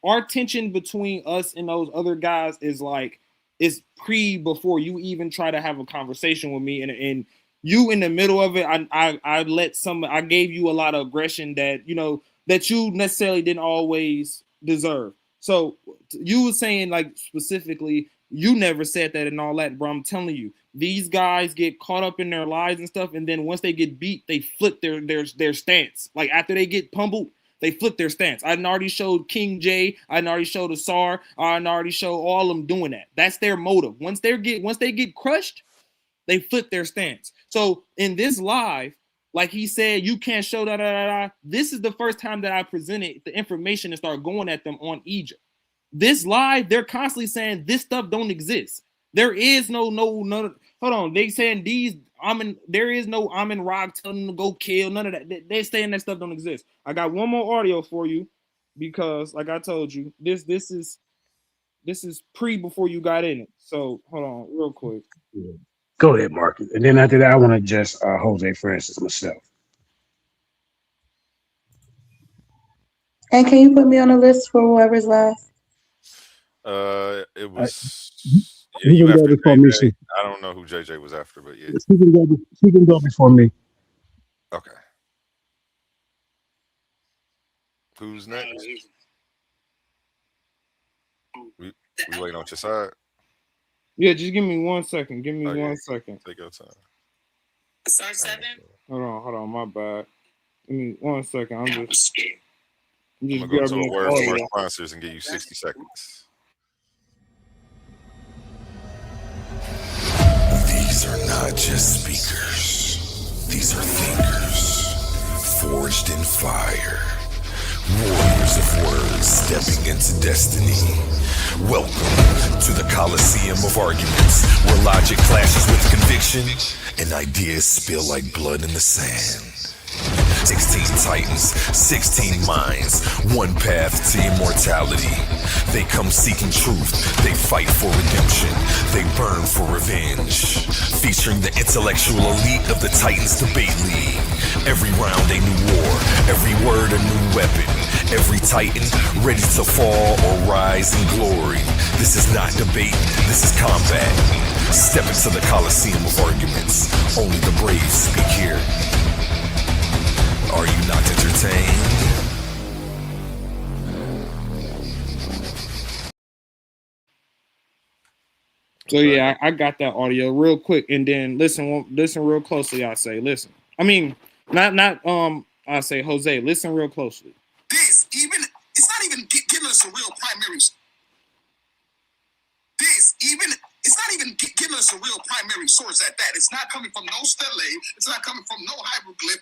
our tension between us and those other guys is like it's before you even try to have a conversation with me, and you in the middle of it, I gave you a lot of aggression that you necessarily didn't always deserve. So you were saying like specifically, you never said that and all that, bro. I'm telling you, these guys get caught up in their lies and stuff, and then once they get beat, they flip their stance. Like after they get pummeled, they flip their stance. I already showed King J. I already showed Asar. I already showed all of them doing that. That's their motive. Once they get crushed, they flip their stance. So in this live, like he said, you can't show da. This is the first time that I presented the information and start going at them on Egypt. This live, they're constantly saying this stuff don't exist. There is no. Hold on, they saying there is no Amun-Ra telling them to go kill. None of that. They're saying that stuff don't exist. I got one more audio for you because, like I told you, this is before you got in it. So hold on, real quick. Go ahead, Marcus. And then after that, I want to address Jose Francis myself. And can you put me on the list for whoever's last? It was. You can go before me. I don't know who JJ was after, but yeah. She can go before me. Okay. Who's next? We waiting on your side. Yeah, just give me 1 second. Give me 1 second. Take your time. Star 7. Hold on, my bad. Give me 1 second. I'm just I'm gonna go to a word from our sponsors and give you 60 seconds. These are not just speakers. These are thinkers, forged in fire. Warriors of words stepping into destiny. Welcome to the Coliseum of arguments, where logic clashes with conviction and ideas spill like blood in the sand. 16 titans, 16 minds, one path to immortality. They come seeking truth, they fight for redemption, they burn for revenge. Featuring the intellectual elite of the Titans Debate League. Every round a new war, every word a new weapon. Every Titan ready to fall or rise in glory. This is not debate, this is combat. Step into the Coliseum of arguments. Only the brave speak here. Are you not entertained? So yeah, I got that audio real quick, and then listen real closely. I say, listen. I mean, not I say, Jose, listen real closely. It's not even giving us a real primary. It's not even giving us a real primary source at that. It's not coming from no stele. It's not coming from no hieroglyph.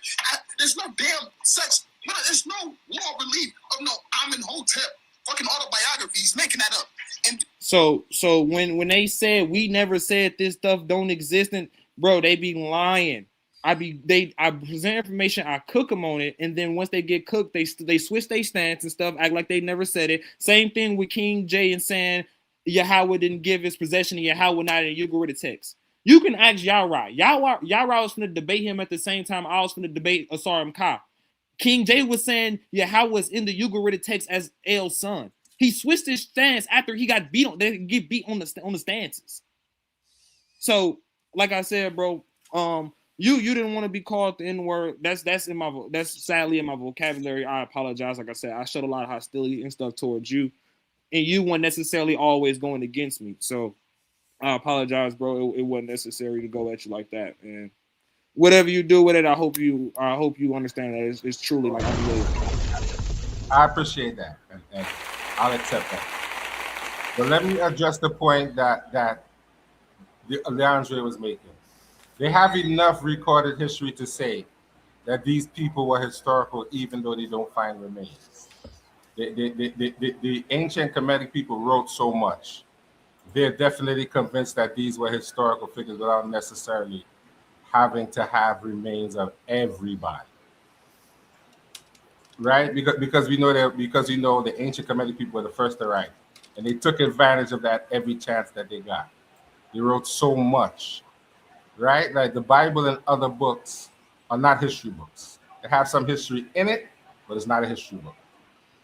There's no damn such. There's no law relief of no Amenhotep fucking autobiographies making that up. And So when they said we never said this stuff don't exist, and bro, they be lying. I present information, I cook them on it, and then once they get cooked, they switch their stance and stuff, act like they never said it. Same thing with King J and saying Yahweh didn't give his possession to Yahweh not in Ugaritic text. You can ask Yahweh. Yahweh was going to debate him at the same time I was going to debate Asarim Ka. King J was saying Yahweh was in the Ugaritic text as El's son. He switched his stance after he got beat on. They get beat on the stances. So, like I said, bro, you didn't want to be called the N-word. That's sadly in my vocabulary. I apologize. Like I said, I showed a lot of hostility and stuff towards you, and you weren't necessarily always going against me. So I apologize, bro. It wasn't necessary to go at you like that. And whatever you do with it, I hope you understand that it's truly like I'm really. I appreciate that, and I'll accept that. But let me address the point that Leandre was making. They have enough recorded history to say that these people were historical, even though they don't find remains. The ancient Kemetic people wrote so much. They're definitely convinced that these were historical figures without necessarily having to have remains of everybody. Right? Because we know the ancient Kemetic people were the first to write. And they took advantage of that every chance that they got. They wrote so much. Right? Like the Bible and other books are not history books. They have some history in it, but it's not a history book.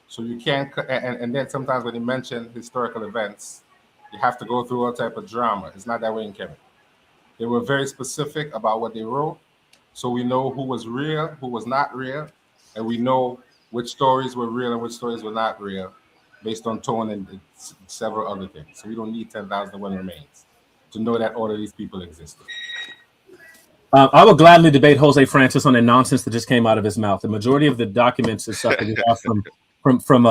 So you can't, and then sometimes when you mention historical events, you have to go through all type of drama. It's not that way in Kemet. They were very specific about what they wrote. So we know who was real, who was not real, and we know which stories were real and which stories were not real. based on tone and several other things. So we don't need 10,001 remains to know that all of these people existed. I would gladly debate Jose Francis on the nonsense that just came out of his mouth. The majority of the documents and stuff that we have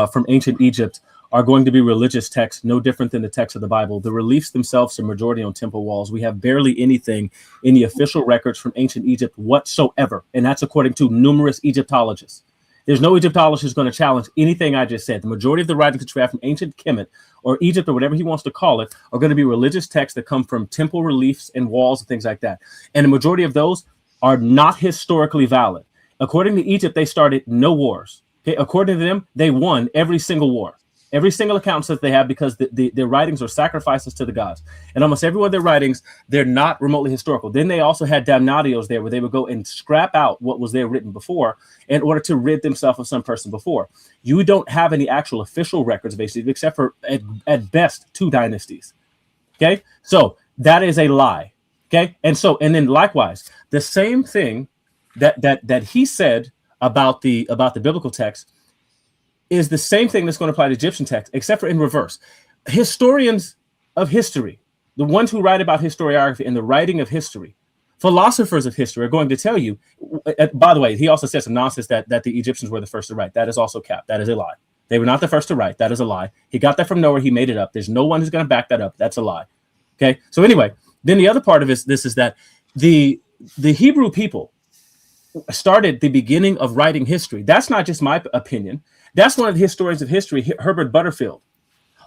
from ancient Egypt are going to be religious texts, no different than the text of the Bible. The reliefs themselves are majority on temple walls. We have barely anything in the official records from ancient Egypt whatsoever, and that's according to numerous Egyptologists. There's no Egyptologist who's going to challenge anything I just said. The majority of the writings that you have from ancient Kemet or Egypt or whatever he wants to call it are going to be religious texts that come from temple reliefs and walls and things like that. And the majority of those are not historically valid. According to Egypt, they started no wars. Okay, according to them, they won every single war. Every single account that they have, because their writings are sacrifices to the gods. And almost every one of their writings, they're not remotely historical. Then they also had damnatios there where they would go and scrap out what was there written before in order to rid themselves of some person before. You don't have any actual official records, basically, except for at best 2 dynasties. Okay, so that is a lie. Okay, and then likewise, the same thing that he said about the biblical text is the same thing that's going to apply to Egyptian text, except for in reverse. Historians of history, the ones who write about historiography and the writing of history, philosophers of history are going to tell you, by the way, he also said some nonsense that the Egyptians were the first to write. That is also cap. That is a lie. They were not the first to write. That is a lie. He got that from nowhere. He made it up. There's no one who's going to back that up. That's a lie. Okay. So anyway, then the other part of this is that the Hebrew people started the beginning of writing history. That's not just my opinion. That's one of the historians of history, Herbert Butterfield,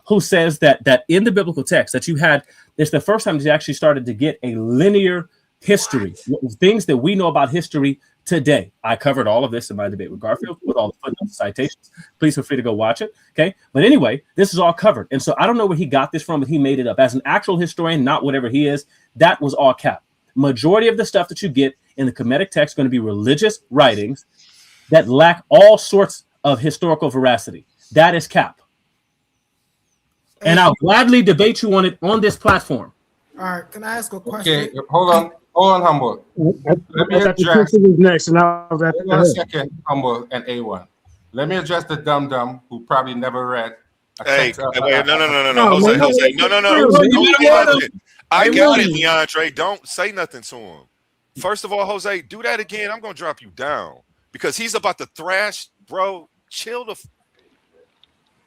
who says that in the biblical text that you had, it's the first time that you actually started to get a linear history, things that we know about history today. I covered all of this in my debate with Garfield with all the footnotes, citations. Please feel free to go watch it. Okay. But anyway, this is all covered. And so I don't know where he got this from, but he made it up. As an actual historian, not whatever he is, that was all cap. Majority of the stuff that you get in the Kemetic text is going to be religious writings that lack all sorts of historical veracity. That is cap. And I'll gladly debate you on it on this platform. All right, can I ask a question? Okay, hold on, Humble. Let me address next, and I'll wrap it up. Second, Humble and A1. Let me address the dum-dum who probably never read. Hey, no, Jose, no. I got it, Leandre. Don't say nothing to him. First of all, Jose, do that again. I'm gonna drop you down because he's about to thrash, bro. Chill the.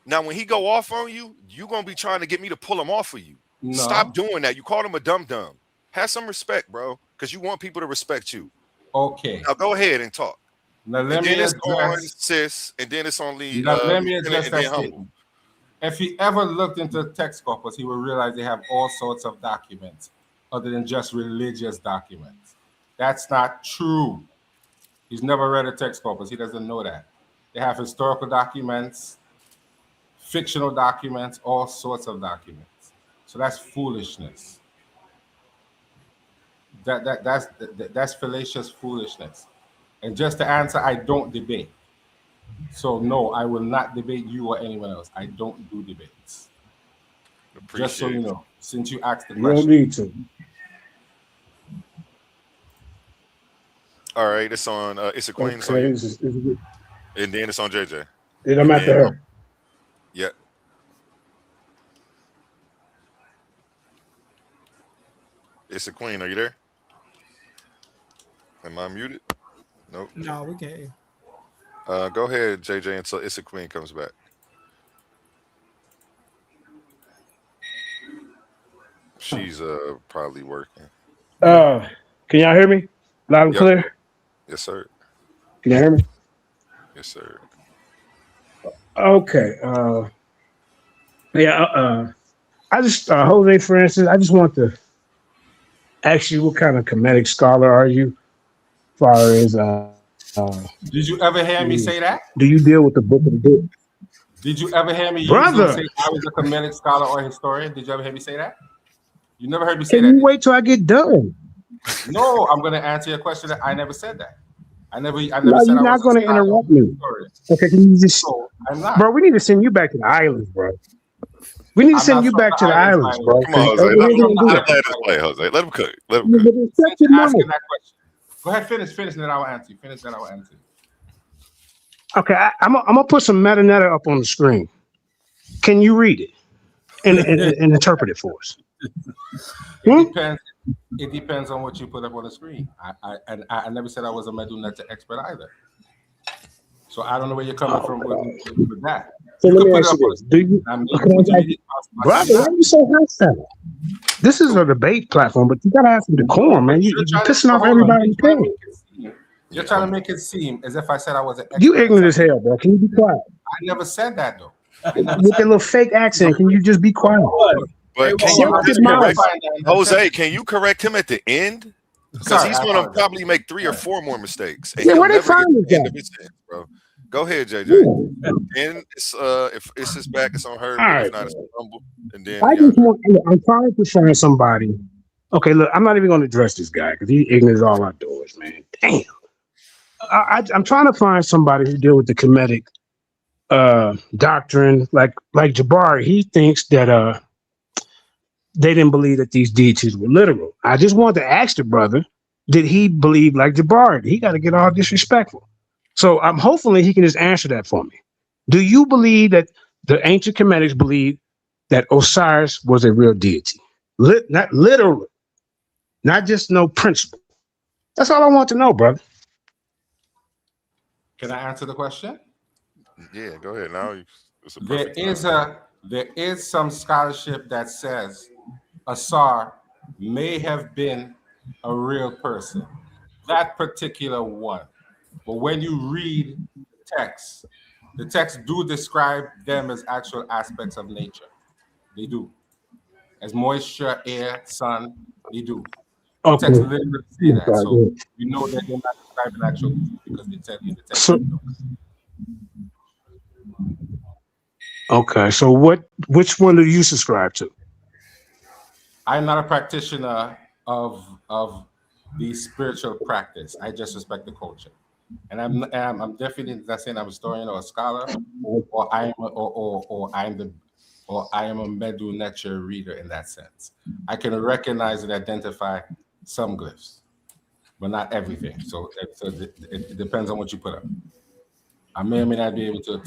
Now, when he go off on you, you gonna be trying to get me to pull him off of you. No. Stop doing that. You called him a dum-dum. Have some respect, bro, because you want people to respect you. Okay. Now go ahead and talk. Now let me address on Sis, and then it's only. Now let me address that statement. If he ever looked into text corpus, he would realize they have all sorts of documents other than just religious documents. That's not true. He's never read a text corpus. He doesn't know that. They have historical documents, fictional documents, all sorts of documents. So that's foolishness. That's fallacious foolishness. And just to answer, I don't debate. So no, I will not debate you or anyone else. I don't do debates. Just so you know, since you asked the question. You don't need to. All right, it's on. It's a Queen. Okay, and then it's on JJ. Then I'm at the. Yeah. It's a Queen. Are you there? Am I muted? Nope. No, we can't. Go ahead, JJ, until It's a Queen comes back. She's probably working. Can y'all hear me? Loud and clear? Yes, sir. Can you hear me? Yes, sir. Okay. I just Jose, for instance, I just want to ask you, what kind of Kemetic scholar are you? As far as did you ever hear me say that? Do you deal with the book of the book? Did you ever hear me say I was a Kemetic scholar or historian? Did you ever hear me say that? You never heard me say that. Can you wait till I get done? No, I'm going to answer your question. I never said that. I never said you're not going to interrupt me. Okay, can you just? No, I'm not. Bro, we need to send you back to the islands, bro. We need to send you back to the islands, bro. Come on, Jose. Let him play, Jose. Let him cook. Let him cook. Asking that question. Go ahead, finish, and then I will answer you. Finish, then I will answer you. Okay, I'm gonna put some metadata up on the screen. Can you read it and interpret it for us? It depends on what you put up on the screen. I never said I was a Medu Neter expert either. So I don't know where you're coming from with that. So let me ask you this: do you, brother? Why are you so hostile? This is a debate platform, but you gotta have some decorum, man. You're pissing off everybody you can. You're trying to make it seem as if I said I was an expert. You ignorant as hell, bro. Can you be quiet? I never said that though. With that little fake accent, can you just be quiet? But can you just correct Jose? Can you correct him at the end? Because he's going to probably make 3 or 4 more mistakes. And where they find this guy? Bro. Go ahead, JJ. And it's, if it's his back, it's on her. Right. If not, it's on Humble. And then I'm trying to find somebody. Okay, look, I'm not even going to address this guy because he ignorant all outdoors, man. Damn. I'm trying to find somebody who deal with the Kemetic doctrine, like Jabari. He thinks that they didn't believe that these deities were literal. I just wanted to ask the brother, did he believe like Jabari? He got to get all disrespectful. So I'm hopefully he can just answer that for me. Do you believe that the ancient Kemetics believed that Osiris was a real deity? Not literally, not just no principle. That's all I want to know, brother. Can I answer the question? Yeah, go ahead. Now there is some scholarship that says Asar may have been a real person, that particular one. But when you read the text do describe them as actual aspects of nature. They do. As moisture, air, sun, they do. The text literally say that. So you know that they're not describing actual because they tell you the text. Okay, so which one do you subscribe to? I'm not a practitioner of the spiritual practice. I just respect the culture. And I'm definitely not saying I'm a historian or a scholar, or I am a Medu Neter reader in that sense. I can recognize and identify some glyphs, but not everything. So it depends on what you put up. I may or may not be able to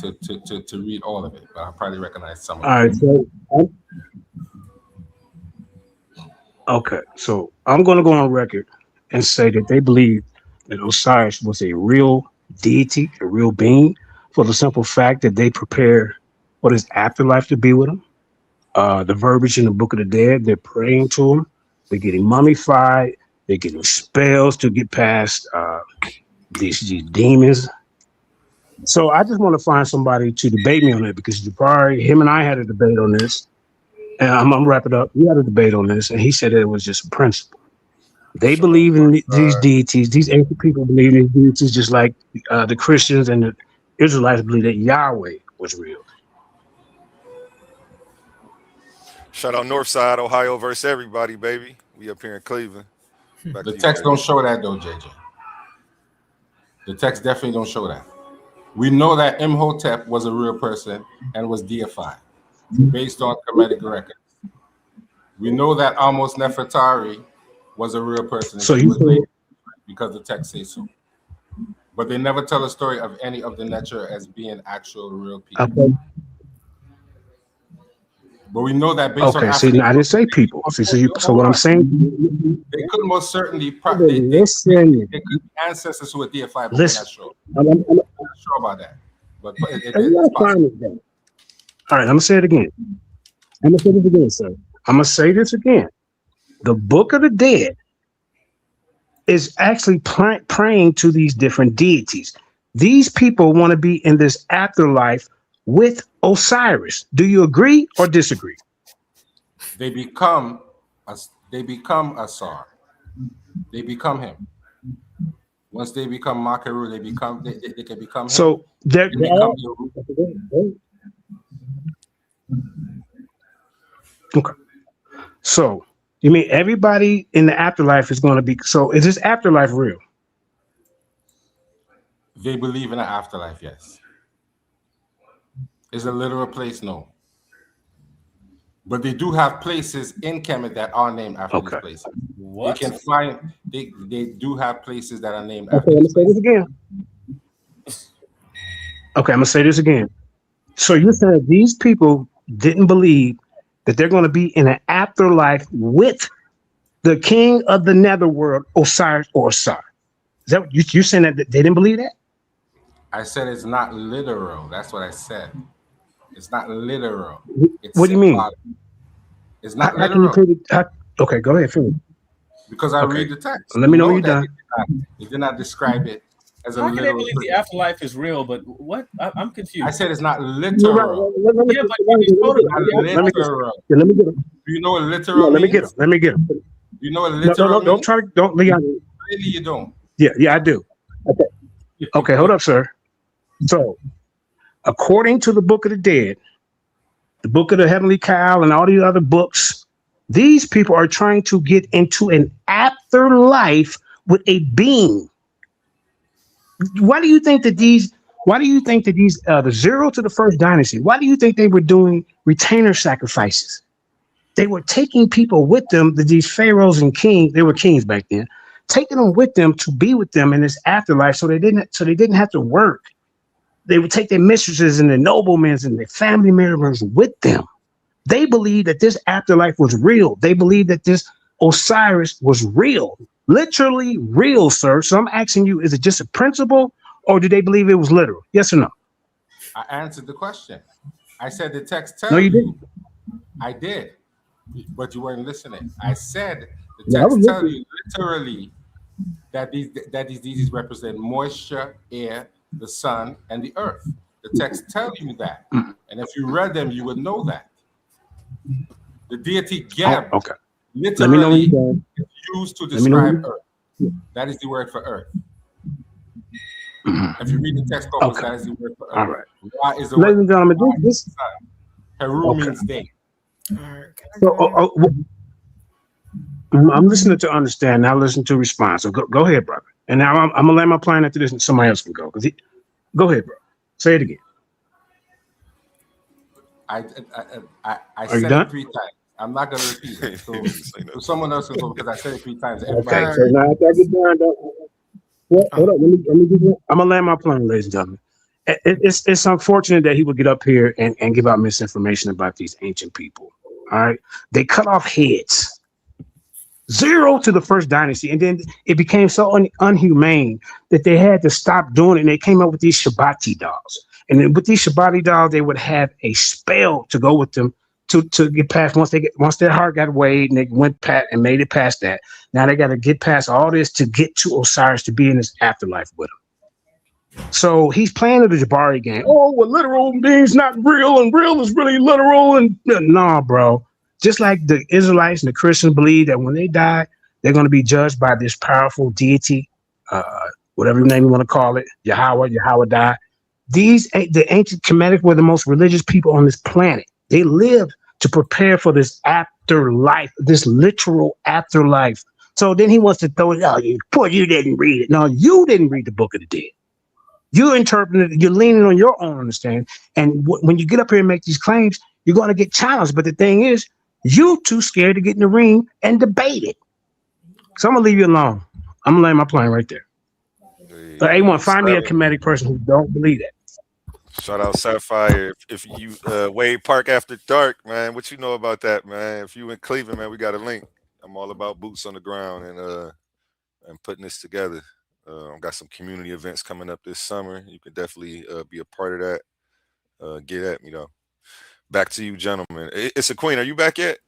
read all of it, but I'll probably recognize some of it. All right. Okay, so I'm going to go on record and say that they believe that Osiris was a real deity, a real being, for the simple fact that they prepare what is afterlife to be with him. The verbiage in the Book of the Dead, they're praying to him. They're getting mummified. They're getting spells to get past these demons. So I just want to find somebody to debate me on it because Jabari, him and I had a debate on this. And I'm going to wrap it up. We had a debate on this, and he said that it was just a principle. They believe in these deities. These ancient people believe in these deities just like the Christians and the Israelites believe that Yahweh was real. Shout out Northside, Ohio versus everybody, baby. We up here in Cleveland. The text don't show that though, JJ. The text definitely don't show that. We know that Imhotep was a real person and was deified based on Kemetic records. We know that Amos Nefertari was a real person. So you say, because the text says so. But they never tell a story of any of the Neter as being actual real people. Okay. But we know that based on I didn't say people. So what I'm saying, they could most certainly they could be ancestors who were deified, but we're not sure. I'm not sure about that. But it's possible. All right, I'm gonna say it again. I'm gonna say this again, sir. I'm gonna say this again. The Book of the Dead is actually praying to these different deities. These people want to be in this afterlife with Osiris. Do you agree or disagree? They become Asar. They become him. Once they become Makaru, they can become him. So they're okay. So you mean everybody in the afterlife is going to be? So is this afterlife real? They believe in an afterlife, yes. Is a literal place? No. But they do have places in Kemet that are named after these places. What? They can find, they do have places that are named after. Okay, let me say this again. Okay, I'm going to say this again. So you're saying these people didn't believe that they're going to be in an afterlife with the king of the netherworld, Osiris or Osar. Is that what you're saying, that they didn't believe that? I said it's not literal. That's what I said. It's not literal. It's what do you mean? It's not how can you literal. Okay, go ahead, finish. Because I read the text. Let me know when you're done. You did not describe it as a How can they literal. believe the afterlife is real? But what? I'm confused. I said it's not literal. Yeah, but you told Literal. Let me get him. Do you know what literal Let me means? get him. Do you know what literal don't try to, don't, Leon. Really, you don't. Yeah, I do. Okay, hold up, sir. So, according to the Book of the Dead, the Book of the Heavenly Cow, and all these other books, these people are trying to get into an afterlife with a being. Why do you think that these, the 0 to the first dynasty, why do you think they were doing retainer sacrifices? They were taking people with them, these pharaohs and kings, they were kings back then, taking them with them to be with them in this afterlife, so they didn't have to work. They would take their mistresses and their noblemen and their family members with them. They believed that this afterlife was real. They believed that this Osiris was real, literally real, sir. So I'm asking you, is it just a principle, or do they believe it was literal? Yes or no? I answered the question. I said the text tells No, you didn't. I did, but you weren't listening. I said the text tells you literally that these deities represent moisture, air, the sun, and the earth. The text tells you that, and if you read them, you would know that. The deity Geb literally is used to describe earth. That is the word for earth. If you read the text, that is the word for earth. All right. Ra is the Ladies word and gentlemen, this Heru means day. So, I'm listening to understand. Now listen to respond. So go ahead, brother. And now I'm gonna land my plane after this, and somebody else can go. Go ahead, bro. Say it again. I Are said you done? it 3 times. I'm not gonna repeat it. So someone else can go because I said it 3 times. Okay. So now after I get done, hold on. Let me get. I'm gonna land my plane, ladies and gentlemen. It's unfortunate that he would get up here and give out misinformation about these ancient people. All right, they cut off heads. 0 to the first dynasty, and then it became so unhumane that they had to stop doing it. And they came up with these Shabbati dolls. And then with these Shabbati dolls, they would have a spell to go with them to get past once their heart got weighed and they went past and made it past that. Now they got to get past all this to get to Osiris to be in this afterlife with him. So he's playing the Jabari game. Oh, well, literal means not real, and real is really literal. And no, bro. Just like the Israelites and the Christians believe that when they die, they're going to be judged by this powerful deity, whatever name you want to call it, Yahweh die. The ancient Kemetic were the most religious people on this planet. They lived to prepare for this afterlife, this literal afterlife. So then he wants to throw it out. You didn't read it. No, you didn't read the Book of the Dead. You interpreted it. You're leaning on your own understanding. And when you get up here and make these claims, you're going to get challenged. But the thing is, you too scared to get in the ring and debate it. So I'm gonna leave you alone. I'm gonna land my plane right there. So A1, find me a Kemetic person who don't believe that. Shout out Sapphire. If you Wade Park After Dark, man, what you know about that, man? If you in Cleveland, man, we got a link. I'm all about boots on the ground and putting this together. I've got some community events coming up this summer. You can definitely be a part of that. Get at me though. Back to you, gentlemen. It's a Queen. Are you back yet?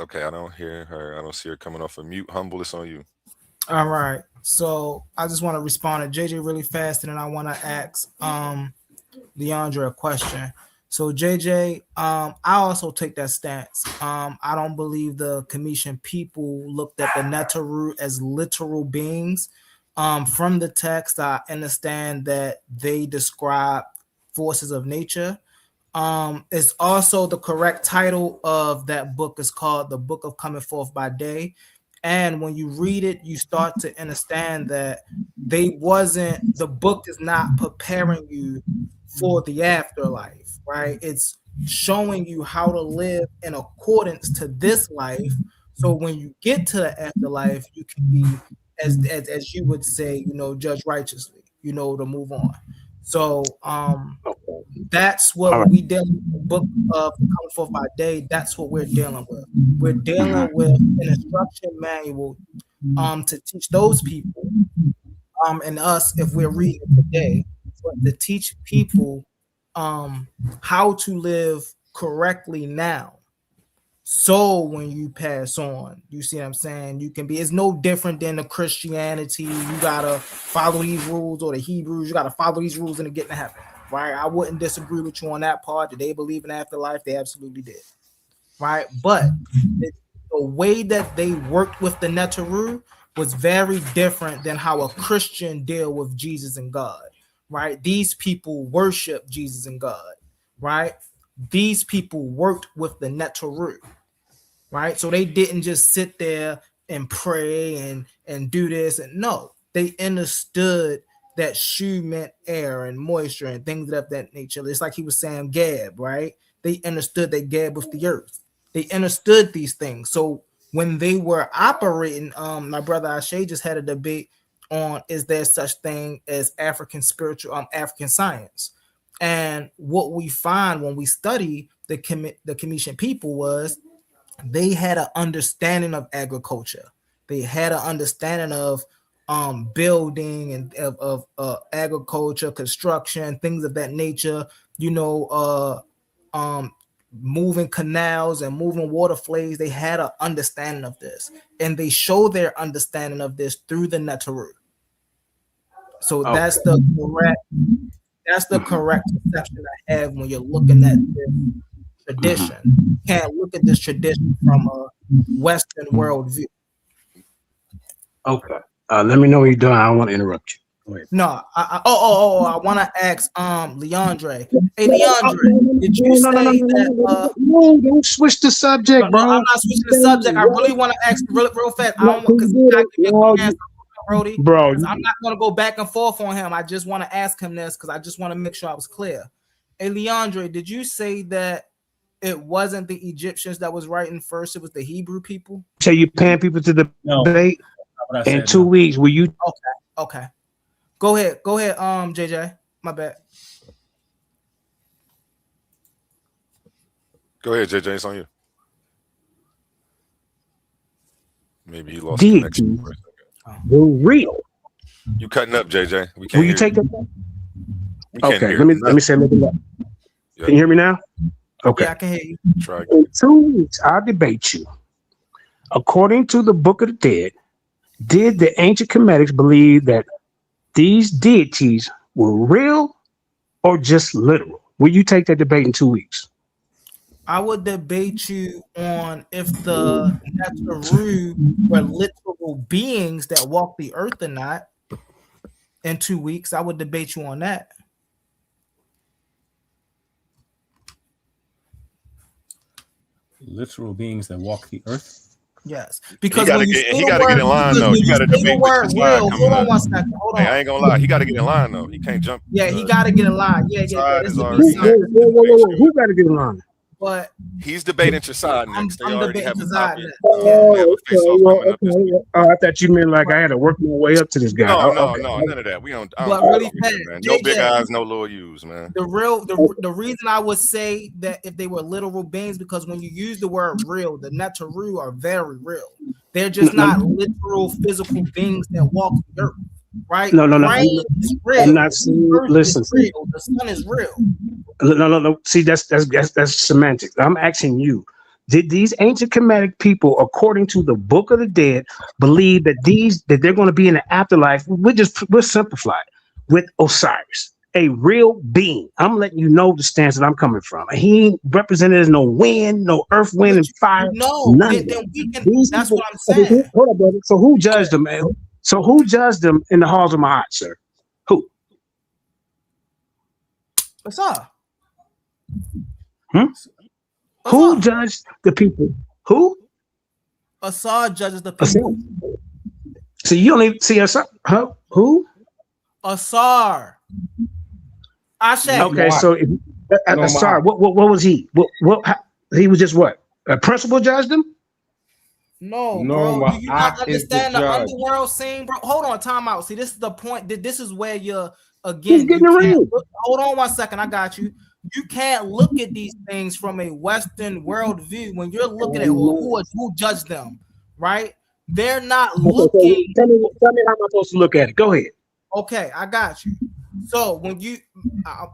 Okay, I don't hear her. I don't see her coming off of mute. Humble, it's on you. All right. So I just want to respond to JJ really fast, and then I want to ask Leandra a question. So JJ, I also take that stance. I don't believe the Commission people looked at the Netaru as literal beings. From the text, I understand that they describe forces of nature. It's also the correct title of that book is called The Book of Coming Forth by Day. And when you read it, you start to understand that the book is not preparing you for the afterlife, right? It's showing you how to live in accordance to this life. So when you get to the afterlife, you can be, as you would say, judge righteously, to move on. So That's what we dealing with. The book of Coming Forth by Day. That's what we're dealing with. We're dealing with an instruction manual to teach those people and us, if we're reading it today, but to teach people how to live correctly now. So when you pass on, you see what I'm saying? You can be, it's no different than the Christianity. You gotta follow these rules, or the Hebrews, you gotta follow these rules and get to heaven, right? I wouldn't disagree with you on that part. Did they believe in afterlife? They absolutely did, right? But the way that they worked with the Neteru was very different than how a Christian deal with Jesus and God, right? These people worship Jesus and God, right? These people worked with the Neteru, right? So they didn't just sit there and pray and do this. And no, they understood that Shu meant air and moisture and things of that nature. It's like he was saying Gab, right? They understood that Gab was the earth. They understood these things. So when they were operating, my brother Ashe just had a debate on, is there such thing as African spiritual, African science? And what we find when we study the Commission people was they had an understanding of agriculture. They had an understanding of building and of agriculture, construction, things of that nature, you know, moving canals and moving water flays. They had an understanding of this, and they show their understanding of this through the Neteru. So that's the correct perception I have when you're looking at this tradition. You can't look at this tradition from a Western world view. Okay. Let me know what you're doing. I don't want to interrupt you. No, I want to ask Leandre. Hey, Leandre, did you say that? No, don't switch the subject, bro. I'm not switching the subject. I really want to ask real fast. I don't want, because bro, I'm not going to go back and forth on him. I just want to ask him this because I just want to make sure I was clear. Hey, Leandre, did you say that it wasn't the Egyptians that was writing first? It was the Hebrew people? So you paying people to the debate in 2 weeks? Will you? Okay. Go ahead, JJ. My bad. Go ahead, JJ. It's on you. Maybe he lost connection for a second. We're real. You cutting up, JJ? We can't. Will you take that? Okay, let me say it. Can you hear me now? Okay. Yeah, I can hear you. Try in 2 weeks, I'll debate you. According to the Book of the Dead, did the ancient Kemetics believe that these deities were real or just literal? Will you take that debate in 2 weeks? I would debate you on if the Neteru were literal beings that walk the earth or not. In 2 weeks, I would debate you on that. Literal beings that walk the earth? Yes, because he got to get in line though. You got to debate with real. Hold on 1 second. Hold on. Hey, I ain't gonna lie. He got to get in line though. He can't jump. Yeah, he got to get in line. Yeah. Who got to get in line? But he's debating Chasad next. They already have a topic. I thought you meant like I had to work my way up to this guy. No, none of that. We don't. But really fast, man. No big eyes, no little U's, man. The reason I would say that if they were literal beings, because when you use the word real, the Neteru are very real. They're just not literal physical beings that walk the earth. Right? No. Rain is real. I'm not saying. Listen, real. The sun is real. No. See, that's semantics. I'm asking you: did these ancient Kemetic people, according to the Book of the Dead, believe that they're going to be in the afterlife? We'll simplify it with Osiris, a real being. I'm letting you know the stance that I'm coming from. He ain't represented as no wind, no earth, wind, and fire. No, that's what I'm saying. Hold up, brother. So who judged them, man? So who judged them in the halls of Ma'at, sir? Who? Asar. Who judged the people? Who? Asar judges the people. So you don't even see Asar? Huh? Who? Asar. Ashe. Okay, so Asar, what was he? What he was just what? A principal judged him? No, bro. Do you not understand the underworld scene, bro? Hold on, time out. See, this is the point. This is where your again, Get in the ring. hold on 1 second. I got you. You can't look at these things from a Western world view when you're looking at who judged them, right? They're not looking. Tell me how I'm supposed to look at it. Go ahead. Okay, I got you. So when you, I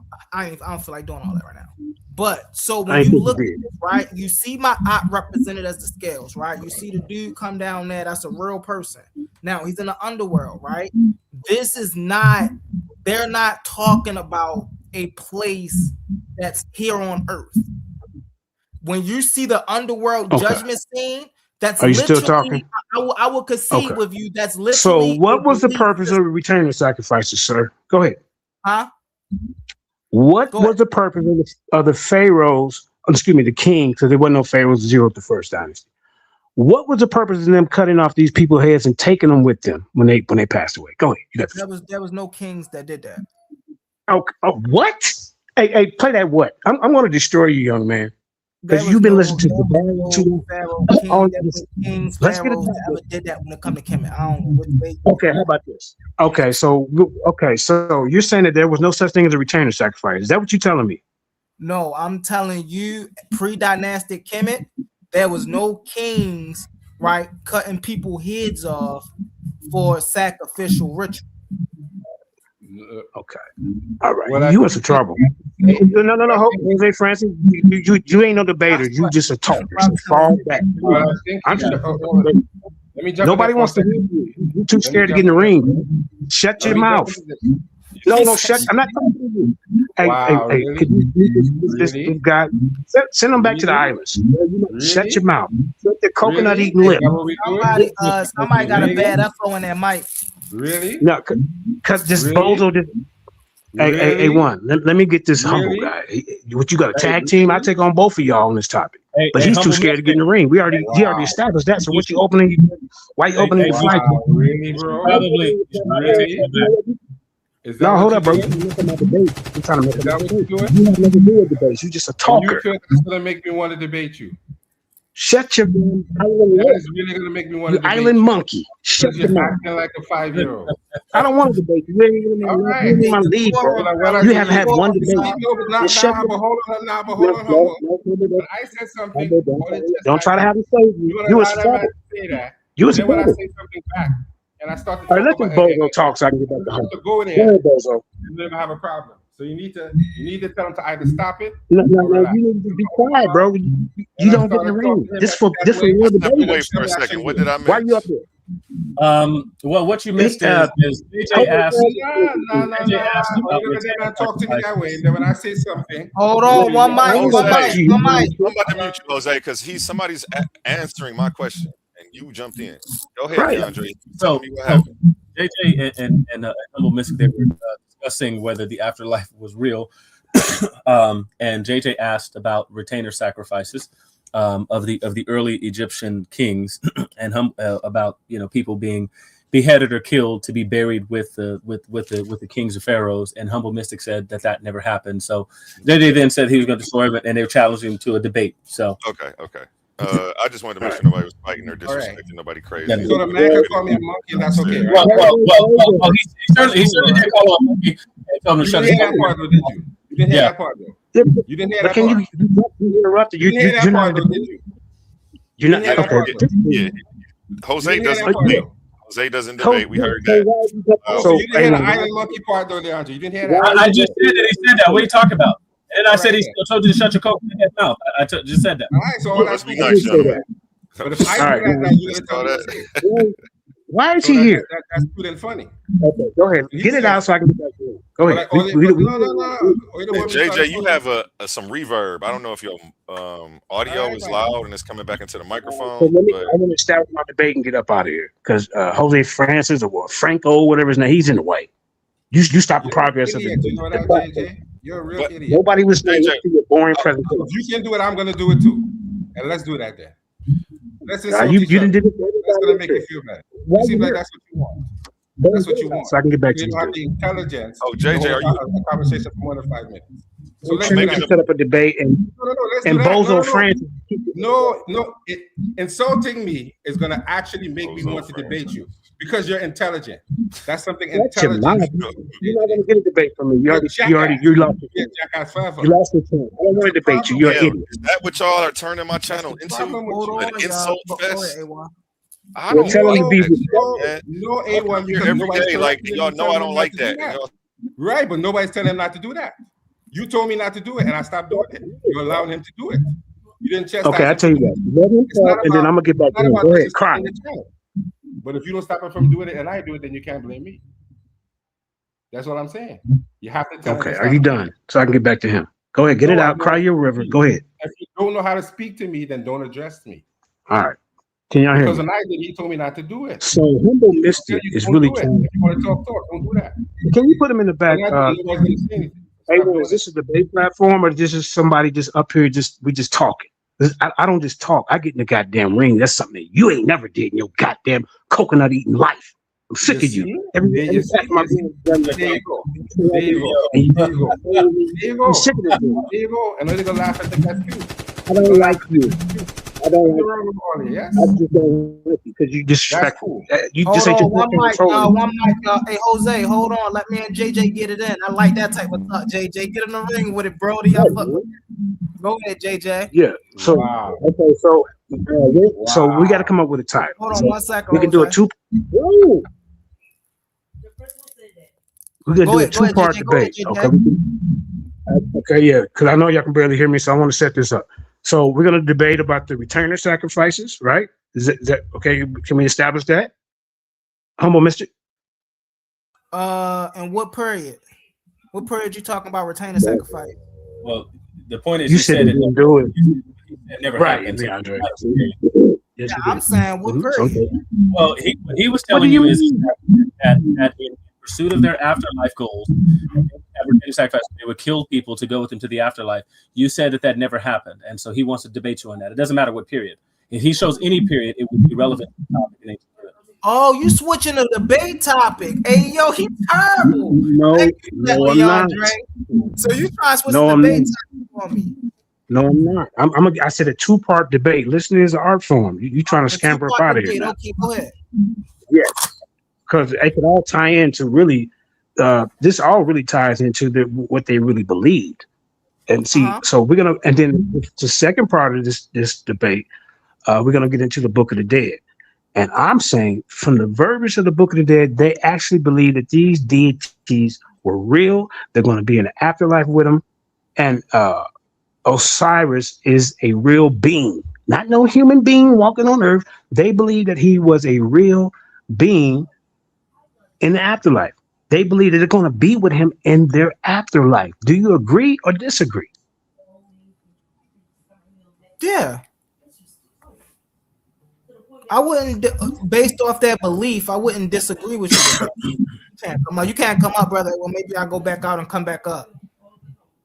don't feel like doing all that right now. But so when you look at it, right, you see my eye represented as the scales, right? You see the dude come down there. That's a real person. Now he's in the underworld, right? This is not. They're not talking about a place that's here on earth. When you see the underworld judgment scene, that's are you still talking? I will concede with you. That's literally. So, what was the purpose of returning the sacrifices, sir? Go ahead. Huh? What was the purpose of the pharaohs? Excuse me, the kings, because there wasn't no pharaohs zero at the first dynasty. What was the purpose of them cutting off these people's heads and taking them with them when they passed away? Go ahead. There was no kings that did that. Oh, what? Hey, play that what? I'm going to destroy you, young man. Because you've been listening to the kings, pharaohs that ever did that when it come to Kemet. I don't know which way. Okay, how about this? Okay, so you're saying that there was no such thing as a return of sacrifice. Is that what you're telling me? No, I'm telling you, pre-dynastic Kemet, there was no kings, right, cutting people heads off for sacrificial ritual. Okay. All right. You in some trouble. No. Jose Francis, you ain't no debater. You just a talker. So fall back. Nobody wants to hear you. You're too scared to get in the ring. Shut your mouth. No, shut. I'm not talking to you. Hey, could you this guy? Send him back to the islands. Shut your mouth. Shut the coconut eating lip. Somebody got a bad echo in that mic. Really? No, because this bozo did. Hey, one. Let me get this humble guy. What you got a tag team? I take on both of y'all on this topic. But he's too scared to get in the ring. He already established that. So what you opening? Why you opening the fight? Really, bro? Probably. No, hold up, bro. You're trying to make a debate. You have nothing to do with debates. You just a talker. You feel that's gonna make me want to debate you. Shut your island. That is really gonna make me want to debate island monkey. Shut your mouth. Acting like a 5-year-old. I don't want to debate you. You're in my league, bro. You haven't had one debate. Shut up. Hold on. When I said something, don't try to have him say you. You was trouble. You was when I say something back, and I start to all right, let this bozo talk so I can get back to him. Go in there, bozo. And then I have a problem. So you need to tell them to either stop it. No, you need to be quiet, bro. You don't get in the ring. This for real debate. Wait for a second. What did I miss? Why are you up here? Well, what you missed is DJ asked. You're gonna talk to me that way. And then when I say something, hold on, one mic. I'm about to mute you, Jose, because somebody's answering my question, and you jumped in. Go ahead, DeAndre. So JJ and Humble Mystic, they were discussing whether the afterlife was real, and JJ asked about retainer sacrifices of the early Egyptian kings, and about people being beheaded or killed to be buried with the kings of pharaohs. And Humble Mystic said that never happened. So they then said he was going to destroy him, and they challenged him to a debate. So okay. I just wanted to make sure nobody was fighting or disrespecting nobody crazy. So the man can call me a monkey, and that's okay. Right? Well, he certainly did call him a monkey and told him to shut his mouth. You didn't hear that part, though. You didn't hear that part. You interrupted. You're not. You're not. Okay. Yeah. Jose doesn't debate. Jose doesn't debate. We heard that. So you didn't hear the island monkey part, though, DeAndre. You didn't hear that. I just said that he said that. What are you talking about? And I said he still told you to shut your coconut mouth. I just said that. All right, so all that's be nice, gentlemen. But if I do that, you didn't tell that. Why is he here? That's good and funny. Okay, go ahead. Get it out so I can get back to it. Go ahead. No. JJ, you have some reverb. I don't know if your audio is loud and it's coming back into the microphone. So I'm going to start my debate and get up out of here because Jose Francis or Franco, whatever his name, he's in the way. You stop the progress of it. You know that, JJ? You're a real idiot. Nobody was saying your boring presentation. If you can do it, I'm going to do it too. And let's do that then. Let's just you didn't do it. That's going to make you feel better. It seems like that's what you want. That's what you want. So I can get back to you. You have the intelligence. Oh, JJ, are you a conversation for more than 5 minutes? So let's set up a debate and Bozo Francis. No, insulting me is going to actually make me want to debate you Because you're intelligent. That's something That's your intelligent. mind. You're not gonna get a debate from me. You lost your chance. You lost your chance. I don't want to debate you. You're an idiot. Is that what y'all are turning my channel into? An insult fest? I You're don't telling like me that, no man. A1 Here because every nobody's day, like y'all know I don't like that. Right, but nobody's telling him not to do that. You told me not to do it, and I stopped doing it. You're allowing him to do it. You didn't chastise Okay, I tell you what. Let him talk, and then I'm gonna get back to him. Go ahead, cry. But if you don't stop him from doing it and I do it, then you can't blame me. That's what I'm saying. You have to tell him. Okay, are you done? So I can get back to him. Go ahead, get it out. Cry your river. Go ahead. If you don't know how to speak to me, then don't address me. All right. Can y'all hear Because me? when I did, he told me not to do it. So Humble Mystic is really trying. If you want to talk, don't do that. Can you put him in the back? Hey, Is this a debate platform or this is somebody just up here we just talking? I don't just talk. I get in the goddamn ring. That's something that you ain't never did in your goddamn coconut eating life. I'm sick of you. Every time I'm There you go. There you go. There you go. I'm sick of this. There you go. And then they're gonna laugh at the best you. I don't like you. I don't like you. Yes. I just don't like you because you disrespect. You Hold just ain't on, one mic, control. one mic. Hey, Jose, hold on. Let me and JJ get it in. I like that type of talk, JJ. Get in the ring with it, Brody. I fuck with you. Go ahead, JJ. Yeah. So okay. So we got to come up with a title. Hold on So 1 second. we can do a two. Ooh. We're gonna do a two-part debate. Okay. Okay. Yeah. Because I know y'all can barely hear me, so I want to set this up. So we're gonna debate about the retainer sacrifices, right? Is that okay? Can we establish that? Humble Mystic. And what period? What period you talking about retainer sacrifice? Well, the point is You said it didn't do it. It never Right, happened. Andre. Yeah, I'm saying what period? Well, what he was telling you is that in pursuit of their afterlife goals, they would kill people to go with them to the afterlife. You said that never happened, and so he wants to debate you on that. It doesn't matter what period. If he shows any period, it would be relevant to the topic. Oh, you switching the debate topic? Hey, yo, he's terrible. No, I'm not. So you trying to switch No, the I'm debate not. topic for me? No, I'm not. I said a two-part debate. Listening is an art form. You trying to scamper up out of here? Okay, go ahead. Yes, because it could all tie into really. This all really ties into what they really believed, and see. So we're gonna, and then the second part of this debate, we're gonna get into the Book of the Dead, and I'm saying from the verbiage of the Book of the Dead, they actually believe that these deities were real. They're going to be in the afterlife with them, and Osiris is a real being, not no human being walking on earth. They believe that he was a real being in the afterlife. They believe that they're going to be with him in their afterlife. Do you agree or disagree? Yeah. I wouldn't, based off that belief, I wouldn't disagree with you. You can't come up, brother. Well, maybe I'll go back out and come back up.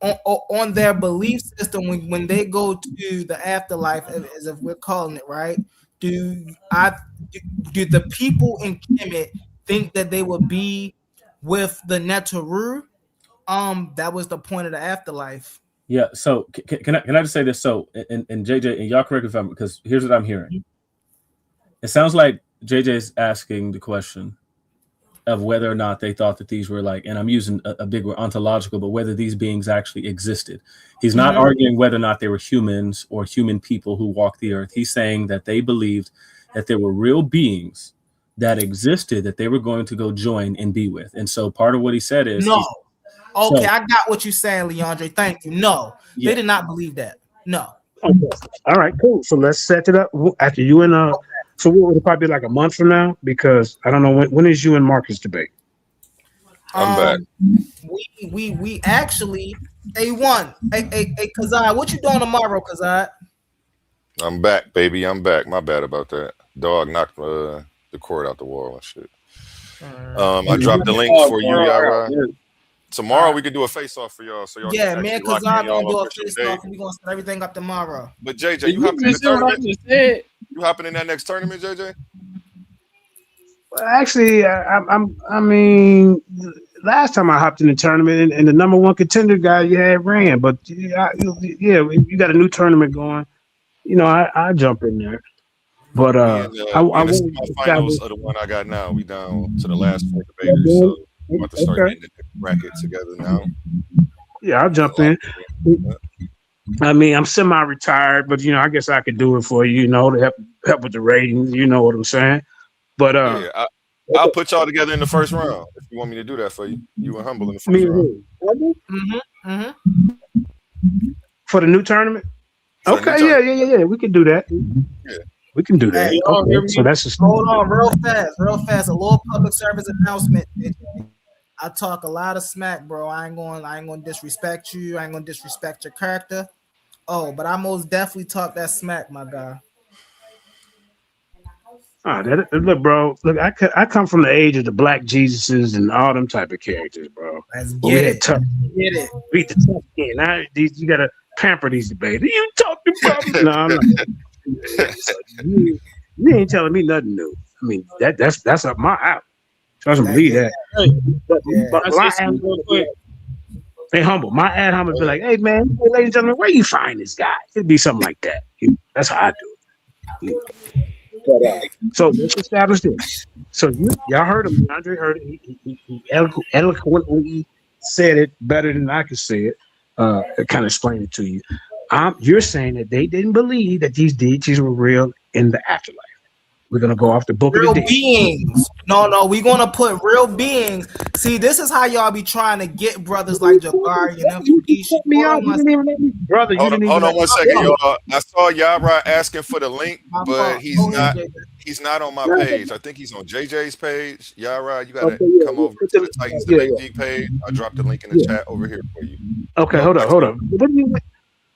On their belief system, when they go to the afterlife, as if we're calling it, right? Do the people in Kemet think that they would be with the Neteru? That was the point of the afterlife. Yeah. So can I just say this? So and JJ, and y'all correct if I'm, because here's what I'm hearing. It sounds like JJ is asking the question of whether or not they thought that these were like, and I'm using a big word, ontological, but whether these beings actually existed. He's not arguing whether or not they were humans or human people who walked the earth. He's saying that they believed that there were real beings that existed that they were going to go join and be with. And so part of what he said is no. Okay, I got what you're saying, Leandre. Thank you. No, they did not believe that. No. Okay. All right, cool. So let's set it up after you and so what would it probably be like a month from now? Because I don't know when is you and Marcus debate. I'm back. We actually A1. Hey, Kazai, what you doing tomorrow, Kazai? I'm back, baby. I'm back. My bad about that. Dog knocked the cord out the wall and shit. I dropped the link for you, y'all. Tomorrow we can do a face-off for y'all. So y'all man, Kazai gonna do a face-off and we gonna set everything up tomorrow. But JJ, you hopping in the tournament? You hopping in that next tournament, JJ? Well, actually, I mean, last time I hopped in the tournament and the number one contender guy you had ran, but yeah, you got a new tournament going. You know, I jump in there. But Me I and, want the to finals establish. of the one I got now. We down to the last 4 debaters, so I'm about to start Okay. getting the bracket together now. Yeah, I'll jump in. I mean, I'm semi-retired, but you know, I guess I could do it for you, you know, to help with the ratings. You know what I'm saying? But Yeah, I'll put y'all together in the first round if you want me to do that for you. You and Humble in the first me round. For the new tournament. For the new Okay, yeah. We can do that. Yeah. We can do that. Hey, Okay, so that's just hold on real fast. A little public service announcement. I talk a lot of smack, bro. I ain't gonna disrespect you. I ain't gonna disrespect your character. Oh, but I most definitely talk that smack, my guy. Look, bro. Look, I come from the age of the Black Jesuses and all them type of characters, bro. Let's But we get had it. tough, Get it. beat the tough skin. Now you gotta pamper these debates. You talking about? No, I'm not. You ain't telling me nothing new. I mean, that's up my alley. Trust me, believe that. But my ad homie, they humble. My ad homie be like, "Hey man, hey, ladies and gentlemen, where you find this guy?" It'd be something like that. That's how I do it. So let's establish this. So y'all heard him. Andre heard it. He eloquently said it better than I could say it. Kind of explain it to you. You're saying that they didn't believe that these deities were real in the afterlife. We're gonna go off the book Real of the dead. beings. No, we're gonna put real beings. See, this is how y'all be trying to get brothers like Jabari and them. Brother, you didn't even Hold on let me one second, talk. y'all. I saw Yara asking for the link, but he's not on my page. I think he's on JJ's page. Yara, you gotta come over to the Titans Debate League page. I dropped the link in the chat over here for you. Okay, hold on. What do you mean,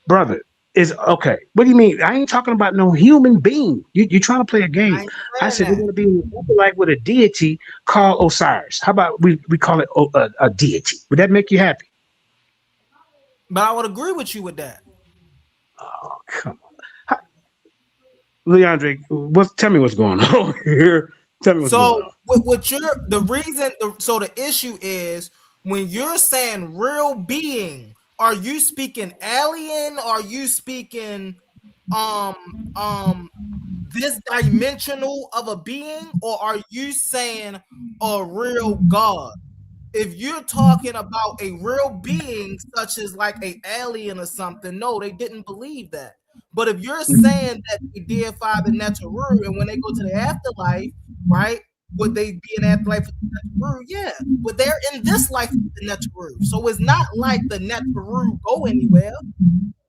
brother? Is okay. What do you mean? I ain't talking about no human being. You're trying to play a game. I said we're gonna be like with a deity called Osiris. How about we call it a deity? Would that make you happy? But I would agree with you with that. Oh, come on. Leandre, tell me what's going on here. Tell me what's going on. So the issue is when you're saying real being, are you speaking alien? Are you speaking this dimensional of a being, or are you saying a real God? If you're talking about a real being such as like an alien or something, no, they didn't believe that. But if you're saying that they deify the Neteru, and when they go to the afterlife, right, would they be in afterlife with the Neteru? Yeah, but they're in this life with the Neteru. So it's not like the Neteru go anywhere.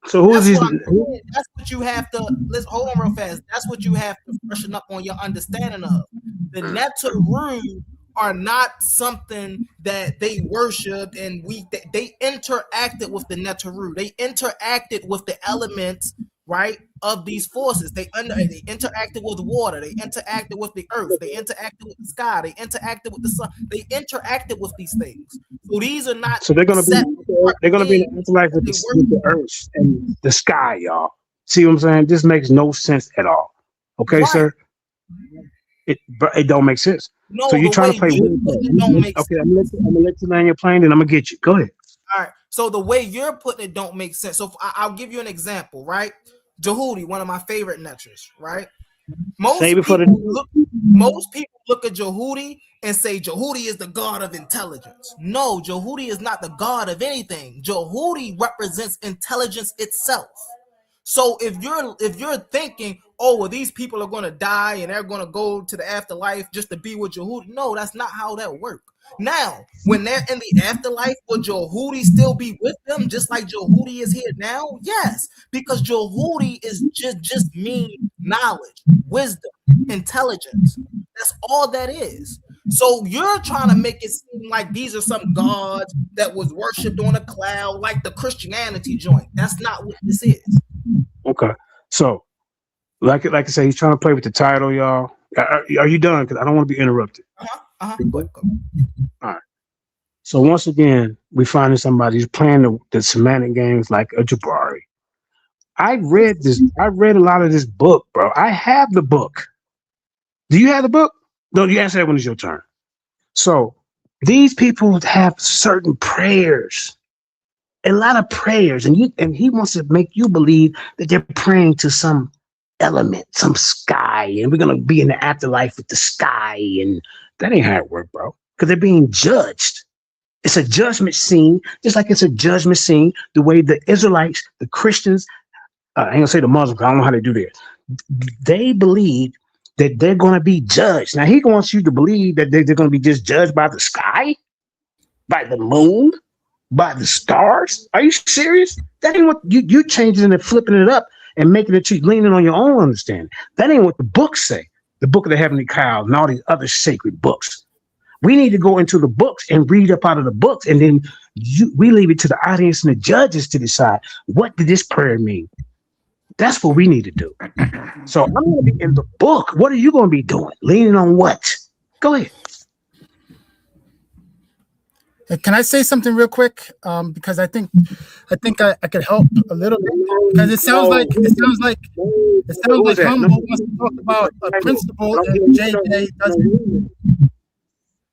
So who is these? That's what you have to, let's hold on real fast. That's what you have to freshen up on your understanding of. The Neteru are not something that they worshiped, and they interacted with the Neteru. They interacted with the elements, right, of these forces. They interacted with water. They interacted with the earth. They interacted with the sky. They interacted with the sun. They interacted with these things. So these are not. So they're gonna be in the afterlife with the earth and the sky, y'all. See what I'm saying? This makes no sense at all. Okay, right, sir. It don't make sense. No, so you're trying to play. Okay, I'm gonna let you land your plane, and I'm gonna get you. Go ahead. All right. So the way you're putting it don't make sense. So I'll give you an example, right? Jehudi, one of my favorite lectures, right? Most people look at Jehudi and say Jehudi is the god of intelligence. No, Jehudi is not the god of anything. Jehudi represents intelligence itself. So if you're thinking, oh, well, these people are going to die and they're going to go to the afterlife just to be with Jehudi, no, that's not how that works. Now, when they're in the afterlife, will Jehudi still be with them just like Jehudi is here now? Yes, because Jehudi is just mean knowledge, wisdom, intelligence. That's all that is. So you're trying to make it seem like these are some gods that was worshipped on a cloud, like the Christianity joint. That's not what this is. Okay, so like I say, he's trying to play with the title, y'all. Are you done? Because I don't want to be interrupted. All right. So once again, we find somebody who's playing the semantic games like a Jabari. I read a lot of this book, bro. I have the book. Do you have the book? No, you answer that when it's your turn. So these people have certain prayers, a lot of prayers, and he wants to make you believe that they're praying to some element, some sky, and we're gonna be in the afterlife with the sky, and that ain't how it works, bro. Because they're being judged. It's a judgment scene, just like it's a judgment scene. The way the Israelites, the Christians, I ain't gonna say the Muslims. I don't know how they do that. They believe that they're gonna be judged. Now he wants you to believe that they're gonna be just judged by the sky, by the moon, by the stars. Are you serious? That ain't what you changing and flipping it up and making it you leaning on your own understanding. That ain't what the books say. The book of the heavenly cow and all these other sacred books. We need to go into the books and read up out of the books, and then we leave it to the audience and the judges to decide what did this prayer mean. That's what we need to do. So I'm going to be in the book. What are you going to be doing? Leaning on what? Go ahead. Hey, can I say something real quick? Because I think I could help a little bit, because it sounds like Humble wants to talk about a principle and JJ doesn't.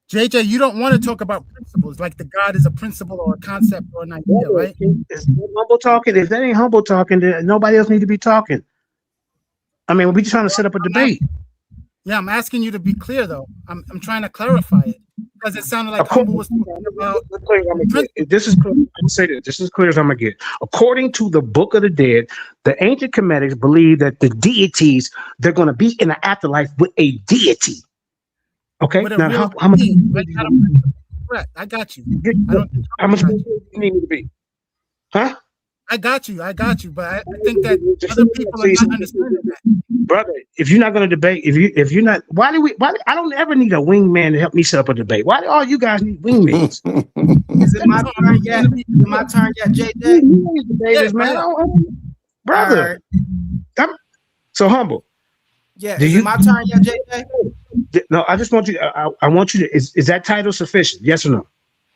JJ, you don't want to talk about principles, like the God is a principle or a concept or an idea, right? It's humble talking. If that ain't humble talking, then nobody else need to be talking. I mean, we're just trying to set up a debate. Yeah, I'm asking you to be clear, though. I'm trying to clarify it, because it sounded like Humble was talking about. This is clear. I'm gonna say this. This is clear as I'm gonna get. According to the Book of the Dead, the ancient Kemetic believe that the deities, they're going to be in the afterlife with a deity. Okay. Now, how much? Correct. I got you. How much you need me to be? Huh? I got you. But I think that other people are not understanding that. Brother, if you're not going to debate, if you're not, why I don't ever need a wingman to help me set up a debate. Why do all you guys need wingmans? Is it my turn yet? Is it my turn yet, JJ? Debaters, man. Brother. So Humble. Yeah, is it my turn yet, JJ? No, I just want you. I want you to. Is that title sufficient? Yes or no?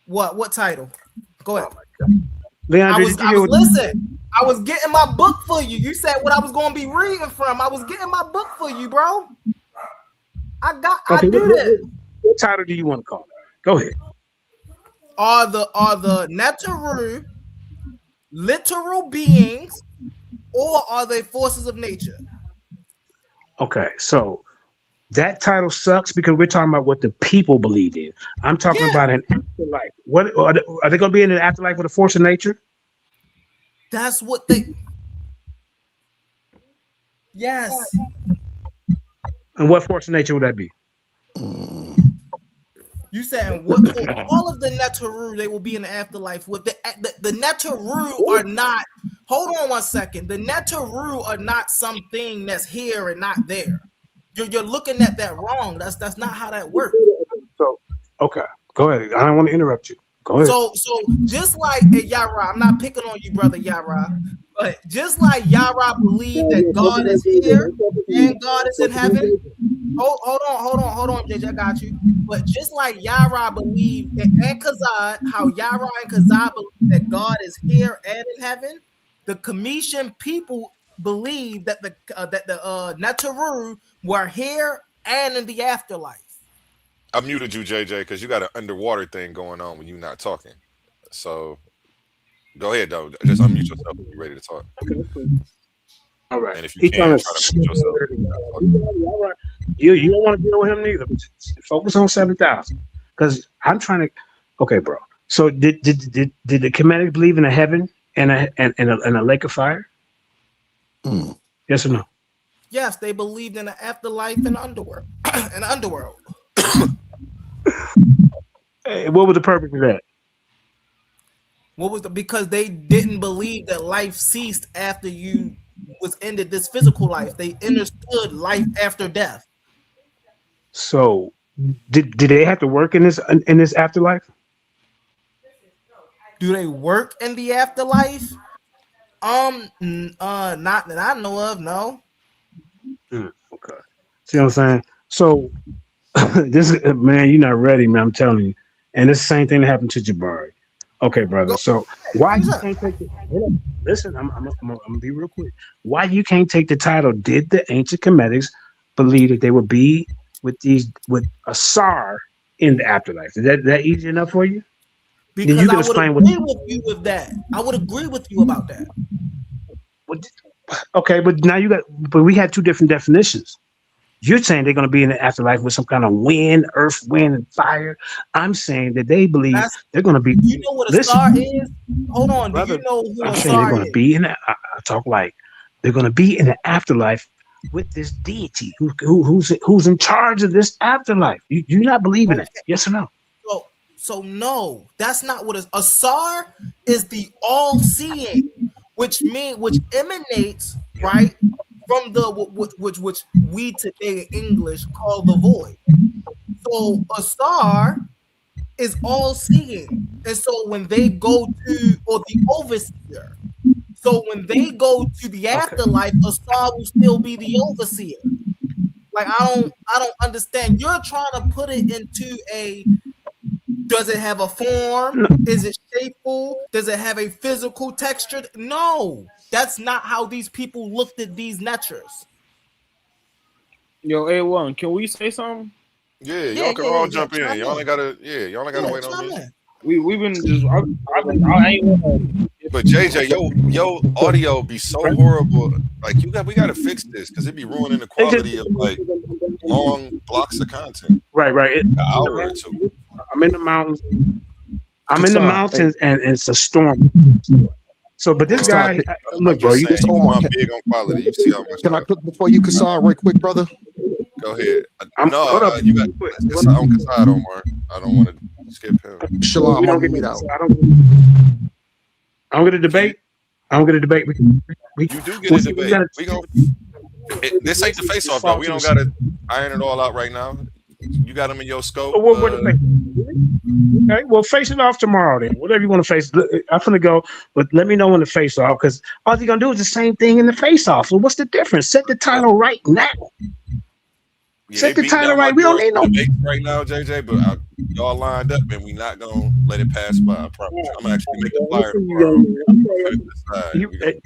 What title? Go ahead. Leandre, listen. I was getting my book for you. You said what I was going to be reading from. I was getting my book for you, bro. I did it. What title do you want to call it? Go ahead. Are the Netaru literal beings, or are they forces of nature? Okay, so that title sucks because we're talking about what the people believe in. I'm talking about an afterlife. What are they going to be in an afterlife with a force of nature? That's what they. Yes. And what force of nature would that be? You saying what? All of the Netaru, they will be in the afterlife with the Netaru are not. Hold on one second. The Netaru are not something that's here and not there. You're looking at that wrong. That's not how that works. So okay, go ahead. I don't want to interrupt you. Go ahead. So just like Yara, I'm not picking on you, brother Yara, but just like Yara believe that God is here and God is in heaven. Hold on, JJ, I got you. But just like Yara believe and Kazad, how Yara and Kazad believe that God is here and in heaven, the Commission people believe that the Netaru were here and in the afterlife. I muted you, JJ, because you got an underwater thing going on when you're not talking. So go ahead, though. Just unmute yourself when you're ready to talk. All right. And if you can, try to mute yourself. You don't want to deal with him neither. Focus on 7,000. Because I'm trying to. Okay, bro. So did the Kemetic believe in a heaven and a lake of fire? Yes or no? Yes, they believed in the afterlife and underworld. An underworld. Hey, what was the purpose of that? Because they didn't believe that life ceased after you was ended this physical life. They understood life after death. So did they have to work in this afterlife? Do they work in the afterlife? Not that I know of, no. Okay. See what I'm saying? So this is, man, you're not ready, man. I'm telling you. And it's the same thing that happened to Jabari. Okay, brother. So why you can't take the listen? I'm gonna be real quick. Why you can't take the title? Did the ancient Kemetics believe that they would be with a Sar in the afterlife? Is that easy enough for you? Because you can explain with you with that. I would agree with you about that. okay, but now but we had two different definitions. You're saying they're going to be in the afterlife with some kind of wind, earth, wind, and fire. I'm saying that they believe they're going to be. You know what a star is? Hold on. Do you know who I'm a saying star they're going is? to be in the, I talk like they're going to be in the afterlife with this deity who's in charge of this afterlife. You not believe in it? Yes or no? So no, that's not what a star is. The all-seeing, which emanates right from the which we today in English call the void. So a star is all-seeing, and so when they go to, or the overseer, so when they go to the afterlife, a star will still be the overseer. Like I don't understand. You're trying to put it into a. Does it have a form? Is it shapeful? Does it have a physical texture? No, that's not how these people looked at these natures. Yo, A1, can we say something? Yeah, y'all can all jump in. Y'all ain't gotta wait on me. We've been just I ain't. But JJ, yo audio be so horrible. Like we gotta fix this because it be ruining the quality of like long blocks of content. Right. An hour or two. I'm in the mountains. And it's a storm. So, but this guy, look, bro, you just big on quality. You see how much. Can I cook before you, Kassan, right quick, brother? Go ahead. You got Kassan on Kassan, Omar. I don't want to skip him. Shalom, I'm gonna out. I'm gonna debate. You do get a debate. This ain't the face off though. We don't gotta iron it all out right now. You got them in your scope. Okay, well, face it off tomorrow then. Whatever you want to face. I'm gonna go, but let me know when the face off, because all you're gonna do is the same thing in the face off. So what's the difference? Set the title right now. Yeah, set the title right. We don't need no right now, JJ. But y'all lined up, and we not gonna let it pass by. I promise. I'm actually making flyer tomorrow. Everything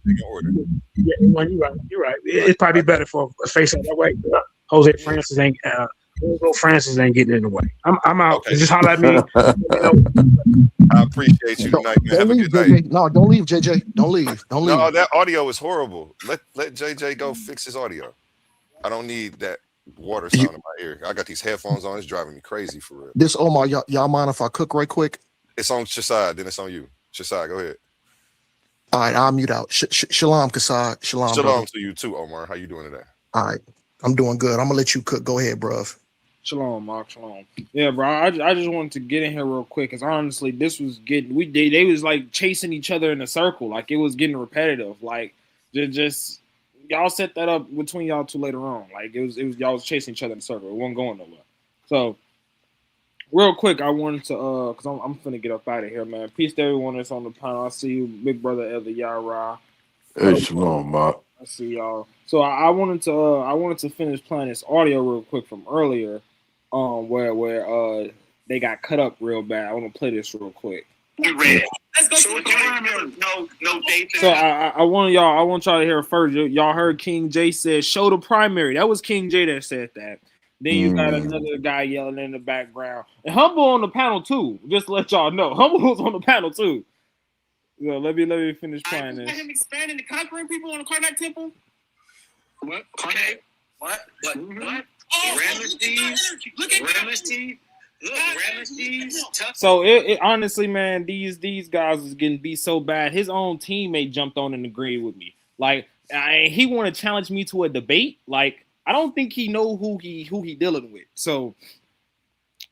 in order. Yeah, well, you're right. It's probably better for a face off that way. Jose Francis ain't. Francis ain't getting in the way. I'm out. Okay. Just holler at me. I appreciate you tonight, man. Have a good night. No, don't leave, JJ. Don't leave. No, that audio is horrible. Let JJ go fix his audio. I don't need that water sound in my ear. I got these headphones on. It's driving me crazy for real. This Omar, y'all mind if I cook right quick? It's on Shasai, then it's on you. Shasai, go ahead. All right, I'll mute out. Shalom, Kasai. Shalom brother. To you too, Omar. How you doing today? All right, I'm doing good. I'm gonna let you cook. Go ahead, bruv. Shalom, Mark. Shalom. Yeah, bro. I just wanted to get in here real quick because honestly, this was getting they was like chasing each other in a circle. Like it was getting repetitive. Like just y'all set that up between y'all two later on. Like it was y'all was chasing each other in a circle. It wasn't going nowhere. So real quick, I wanted to because I'm finna get up out of here, man. Peace to everyone that's on the panel. I see you, big brother Elder Yara. Hey, shalom, Mark. I see y'all. So I wanted to finish playing this audio real quick from earlier. Where they got cut up real bad. I want to play this real quick. Let's go to the primary. No dates. So I want y'all to hear it first. Y'all heard King J said, "Show the primary." That was King J that said that. Then you got another guy yelling in the background. And Humble on the panel too. Just to let y'all know, Humble was on the panel too. So let me finish playing this. Him expanding the conquering people on the Karnak temple. What? Karnak? What? Oh, so it honestly, man, these guys is getting beat so bad. His own teammate jumped on and agreed with me. Like he want to challenge me to a debate. Like I don't think he know who he dealing with. So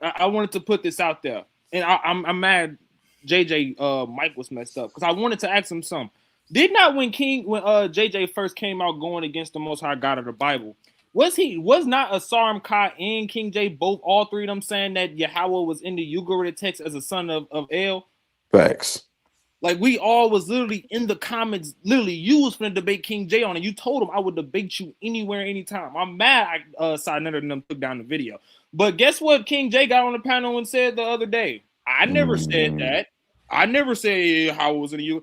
I wanted to put this out there, and I'm mad. JJ Mike was messed up because I wanted to ask him something. Did not when JJ first came out going against the Most High God of the Bible. Was not Asaram Ka and King J all three of them saying that Yahweh was in the Ugaritic text as a son of El? Facts. Like we all was literally in the comments. Literally, you was finna debate King J on it. You told him I would debate you anywhere, anytime. I'm mad. None of them took down the video. But guess what? King J got on the panel and said the other day. I never said that. I never said Yahweh was in the Ugaritic.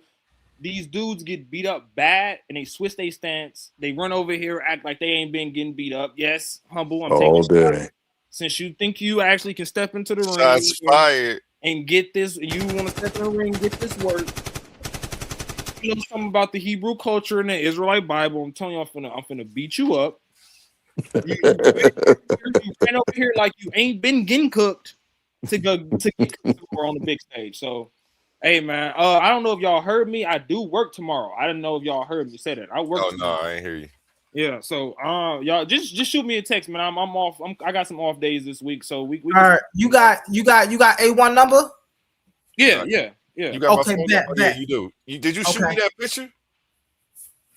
These dudes get beat up bad and they switch their stance. They run over here, act like they ain't been getting beat up. Yes, Humble. I'm all day. Since you think you actually can step into the Shots ring fired. And get this, you want to step in the ring, get this work. you know something about the Hebrew culture and the Israelite Bible, I'm telling you, I'm finna beat you up. You ran over here like you ain't been getting cooked to get cooked on the big stage. So, hey man, I don't know if y'all heard me. I do work tomorrow. I didn't know if y'all heard me say that. I work. Oh tomorrow. no, I ain't hear you. Yeah, so y'all just shoot me a text, man. I'm off. I got some off days this week, so we all right. You got A1 number? Yeah. You got Okay, my phone bet, number? Yeah, you do. Did you shoot me that picture?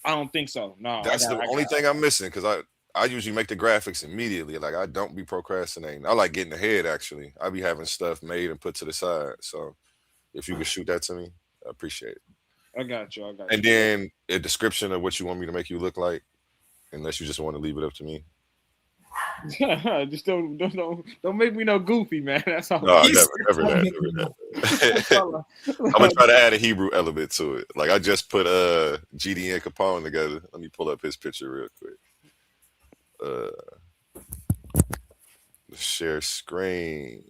I don't think so. No, That's the only thing I'm missing because I usually make the graphics immediately. Like I don't be procrastinating. I like getting ahead actually. I be having stuff made and put to the side. So if you could shoot that to me, I appreciate it. I got you. And then a description of what you want me to make you look like, unless you just want to leave it up to me. Just don't make me no goofy, man. That's all. No, never that. I'm gonna try to add a Hebrew element to it. Like I just put GD and Capone together. Let me pull up his picture real quick. Share screen.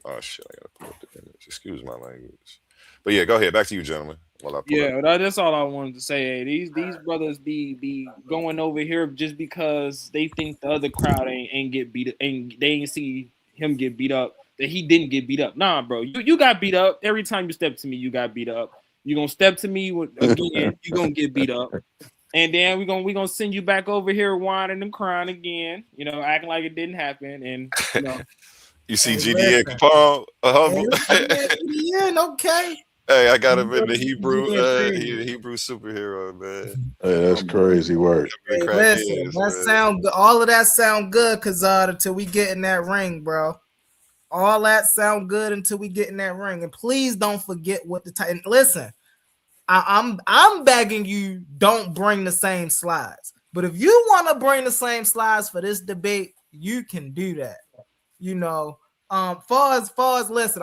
Oh shit! I gotta pull up the image. Excuse my language. But yeah, go ahead. Back to you, gentlemen. That's all I wanted to say. Hey, these brothers be going over here just because they think the other crowd ain't get beat up, and they ain't see him get beat up. That he didn't get beat up. Nah, bro, you got beat up every time you step to me. You got beat up. You gonna step to me again. You gonna get beat up, and then we gonna send you back over here whining and crying again. You know, acting like it didn't happen, and you know. You see GD and Capone, humble. Yeah, okay. Hey, I got him in the Hebrew, Hebrew superhero, man. Hey, that's crazy work. Hey, listen, sound good. All of that sound good, Kazad, until we get in that ring, bro. All that sound good until we get in that ring, and please don't forget what the time. Listen, I'm begging you, don't bring the same slides. But if you want to bring the same slides for this debate, you can do that. You know, far as listen.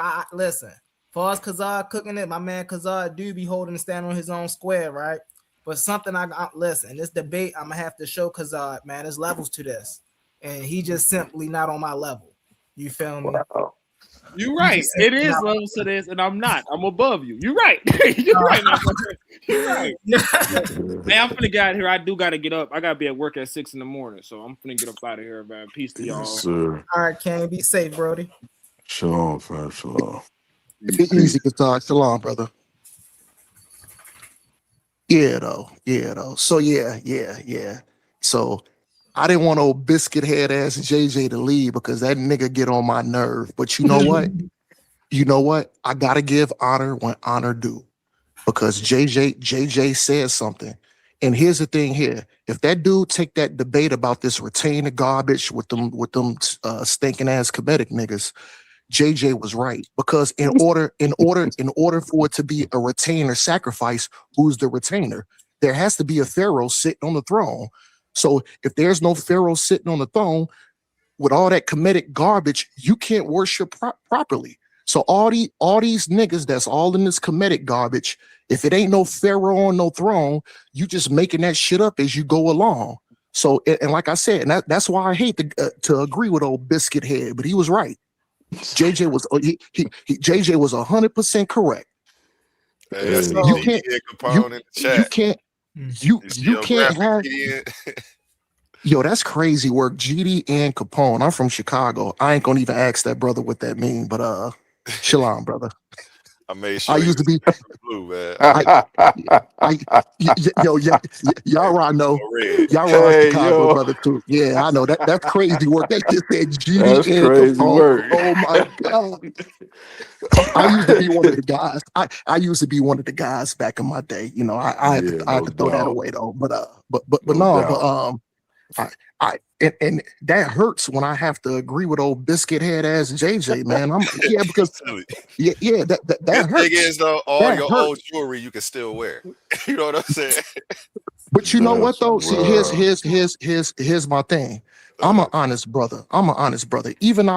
Far as Kazad cooking it, my man Kazad do be holding the stand on his own square, right? But something I listen, this debate, I'm gonna have to show Kazad, man, there's levels to this. And he just simply not on my level. You feel me? Wow. You're right. It is levels to this, and I'm not. I'm above you. You're right. You're right. You're right. Hey, I'm finna get out of here. I do gotta get up. I gotta be at work at 6 a.m, so I'm finna get up out of here, man. Peace to y'all. Yes, sir. All right, Ken, be safe, Brody. Shalom, fam. Shalom. Easy, Qatar. Shalom, brother. Yeah, though. So yeah. So I didn't want old biscuit head ass JJ to leave because that nigga get on my nerve. But you know what? I gotta give honor when honor due. Because JJ said something. And here's the thing here. If that dude take that debate about this retainer garbage with them stinking ass Kemetic niggas, JJ was right, because in order for it to be a retainer sacrifice, who's the retainer? There has to be a pharaoh sitting on the throne. So if there's no pharaoh sitting on the throne with all that Kemetic garbage, you can't worship properly. So all these niggas that's all in this Kemetic garbage, if it ain't no pharaoh on no throne, you just making that shit up as you go along. So and like I said, and that's why I hate to agree with old biscuit head, but he was right. JJ was 100% correct. Hey, you can't have yo, that's crazy work. GD and Capone. I'm from Chicago. I ain't gonna even ask that brother what that mean, but shalom, brother. I made sure I used to be blue, man. Y'all I know. Y'all Chicago brother too. Yeah, I know that's crazy work. They just said GD. That's crazy work. Oh my god. I used to be one of the guys. I used to be one of the guys back in my day. You know, I had to throw that away though. And that hurts when I have to agree with old biscuit head ass JJ, man. Because that hurts. The thing is though, all your old jewelry you can still wear. You know what I'm saying? But you know what though? See, here's my thing. I'm an honest brother. Even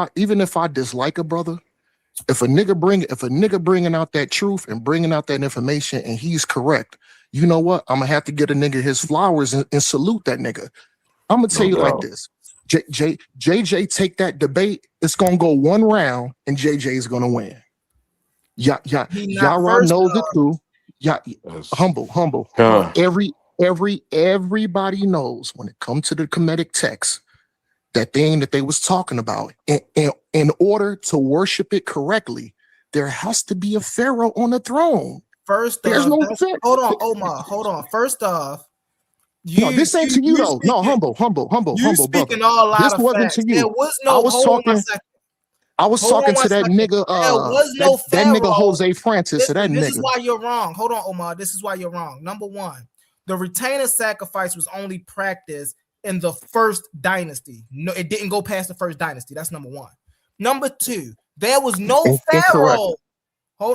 if I dislike a brother, if a nigga bringing out that truth and bringing out that information and he's correct, you know what? I'm gonna have to get a nigga his flowers and salute that nigga. I'm gonna tell you like this. JJ take that debate, it's gonna go one round and JJ is gonna win. Yara knows it too. Yeah, humble. Huh. Everybody knows when it comes to the Kemetic text, that thing that they was talking about. In order to worship it correctly, there has to be a pharaoh on the throne. First There's off, no hold on, Omar. Hold on. First off, no, this ain't to you though. No, humble, You speaking all a lot This of wasn't facts. to you. There was no. I was hold on talking. one second. I was Hold on talking one to that second. nigga. There was no that nigga pharaoh. Jose Francis. Listen, that this nigga. is why you're wrong. Hold on, Omar. This is why you're wrong. Number one, the retainer sacrifice was only practiced in the first dynasty. No, it didn't go past the first dynasty. That's number one. Number two, there was no pharaoh.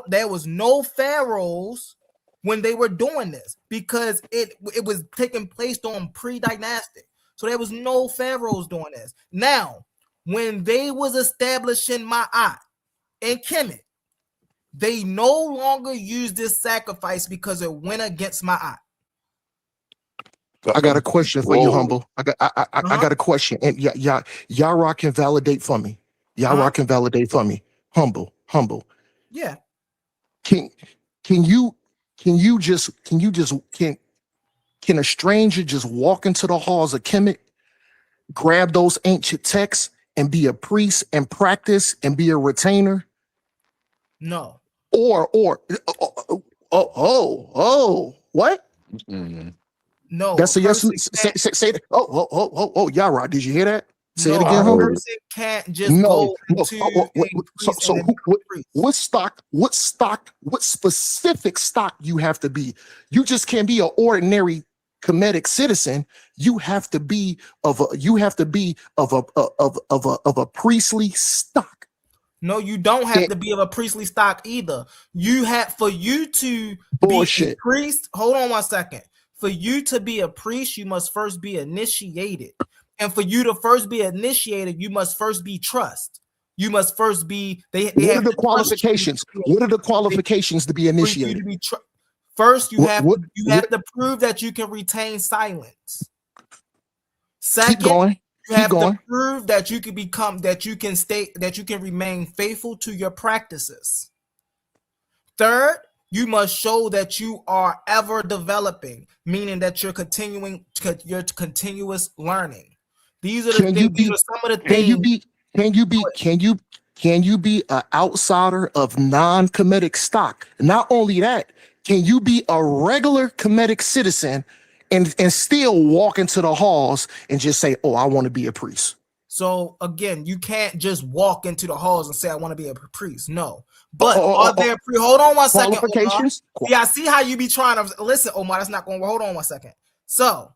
There was no pharaohs when they were doing this because it was taking place on pre-dynastic. So there was no pharaohs doing this. Now, when they was establishing Ma'at and Kemet, they no longer used this sacrifice because it went against Ma'at. I got a question for you, humble. I got a question, and y'all can validate for me. Y'all can validate for me. Humble. Yeah. Can a stranger just walk into the halls of Kemet, grab those ancient texts, and be a priest and practice and be a retainer? No. Or what? No. That's a yes. Say that. Oh, Yara, did you hear that? Say it again, a humble. person can't just go into what specific stock you have to be? You just can't be an ordinary Kemetic citizen. You have to be of a priestly stock. No, you don't have to be of a priestly stock either. You have for you to be a priest. Hold on one second. For you to be a priest, you must first be initiated. And for you to first be initiated, you must first be trust. You must first be. What are the qualifications? What are the qualifications to be initiated? First, you have to prove that you can retain silence. Second, you have to prove that you can remain faithful to your practices. Third, you must show that you are ever developing, meaning that you're continuous learning. These are the things. These are some of the things. Can you be an outsider of non-Kemetic stock? Not only that, can you be a regular Kemetic citizen and still walk into the halls and just say, "Oh, I want to be a priest"? So again, you can't just walk into the halls and say, "I want to be a priest." No, but are there? Hold on one second. Qualifications? Yeah, I see how you be trying to listen, Omar. That's not going to hold on one second. So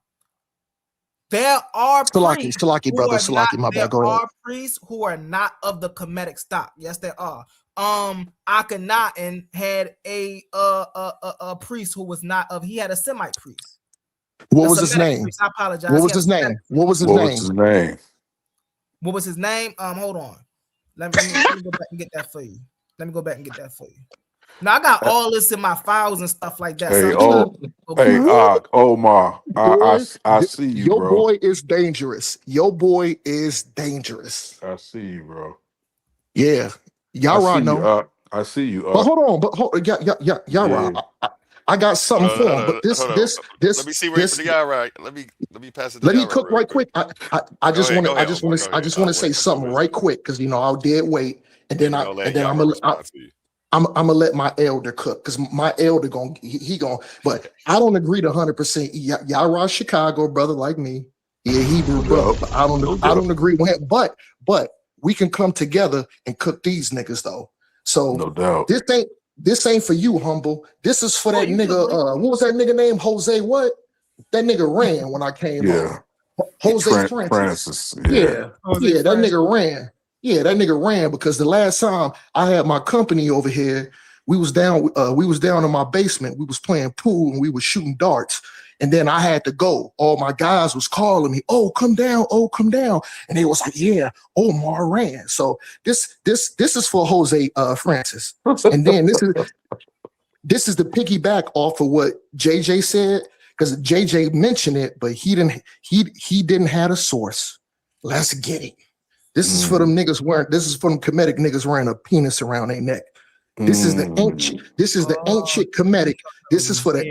there are priests. Salaki, brother. Salaki, my bad. Go ahead. There are priests who are not of the Kemetic stock. Yes, there are. Akhenaten had a priest who was not of. He had a Semite priest. What was his name? Priest. I apologize. What was his name? What was his name? What was his name? Hold on. Let me go back and get that for you. Now I got all this in my files and stuff like that. Omar, I see you, your bro. Boy is dangerous. Your boy is dangerous. I see you, bro. Yeah, y'all know. I see you. But hold on. Y'all I got something for him. But this. Let me see where the guy right. Let me pass it. Let me cook right quick. I just want to say something right quick because I'll dead weight, and then I'm gonna let my elder cook because my elder he gonna. But I don't agree to 100%. Y'all Chicago brother like me, Hebrew brother. But I don't agree with him. But we can come together and cook these niggas though. So no doubt. This ain't for you, humble. This is for that nigga. What was that nigga name? Jose what? That nigga ran when I came on. Jose Francis. Yeah, that nigga ran. Yeah, that nigga ran because the last time I had my company over here, we was down in my basement. We was playing pool and we was shooting darts. And then I had to go. All my guys was calling me, "Oh, come down, come down." And they was like, "Yeah, Omar ran." So this is for Jose Francis. And then this is the piggyback off of what JJ said, because JJ mentioned it, but he didn't have a source. Let's get it. This is for them niggas this is for them Kemetic niggas wearing a penis around their neck. This is the ancient. This is the ancient Kemetic. This is for the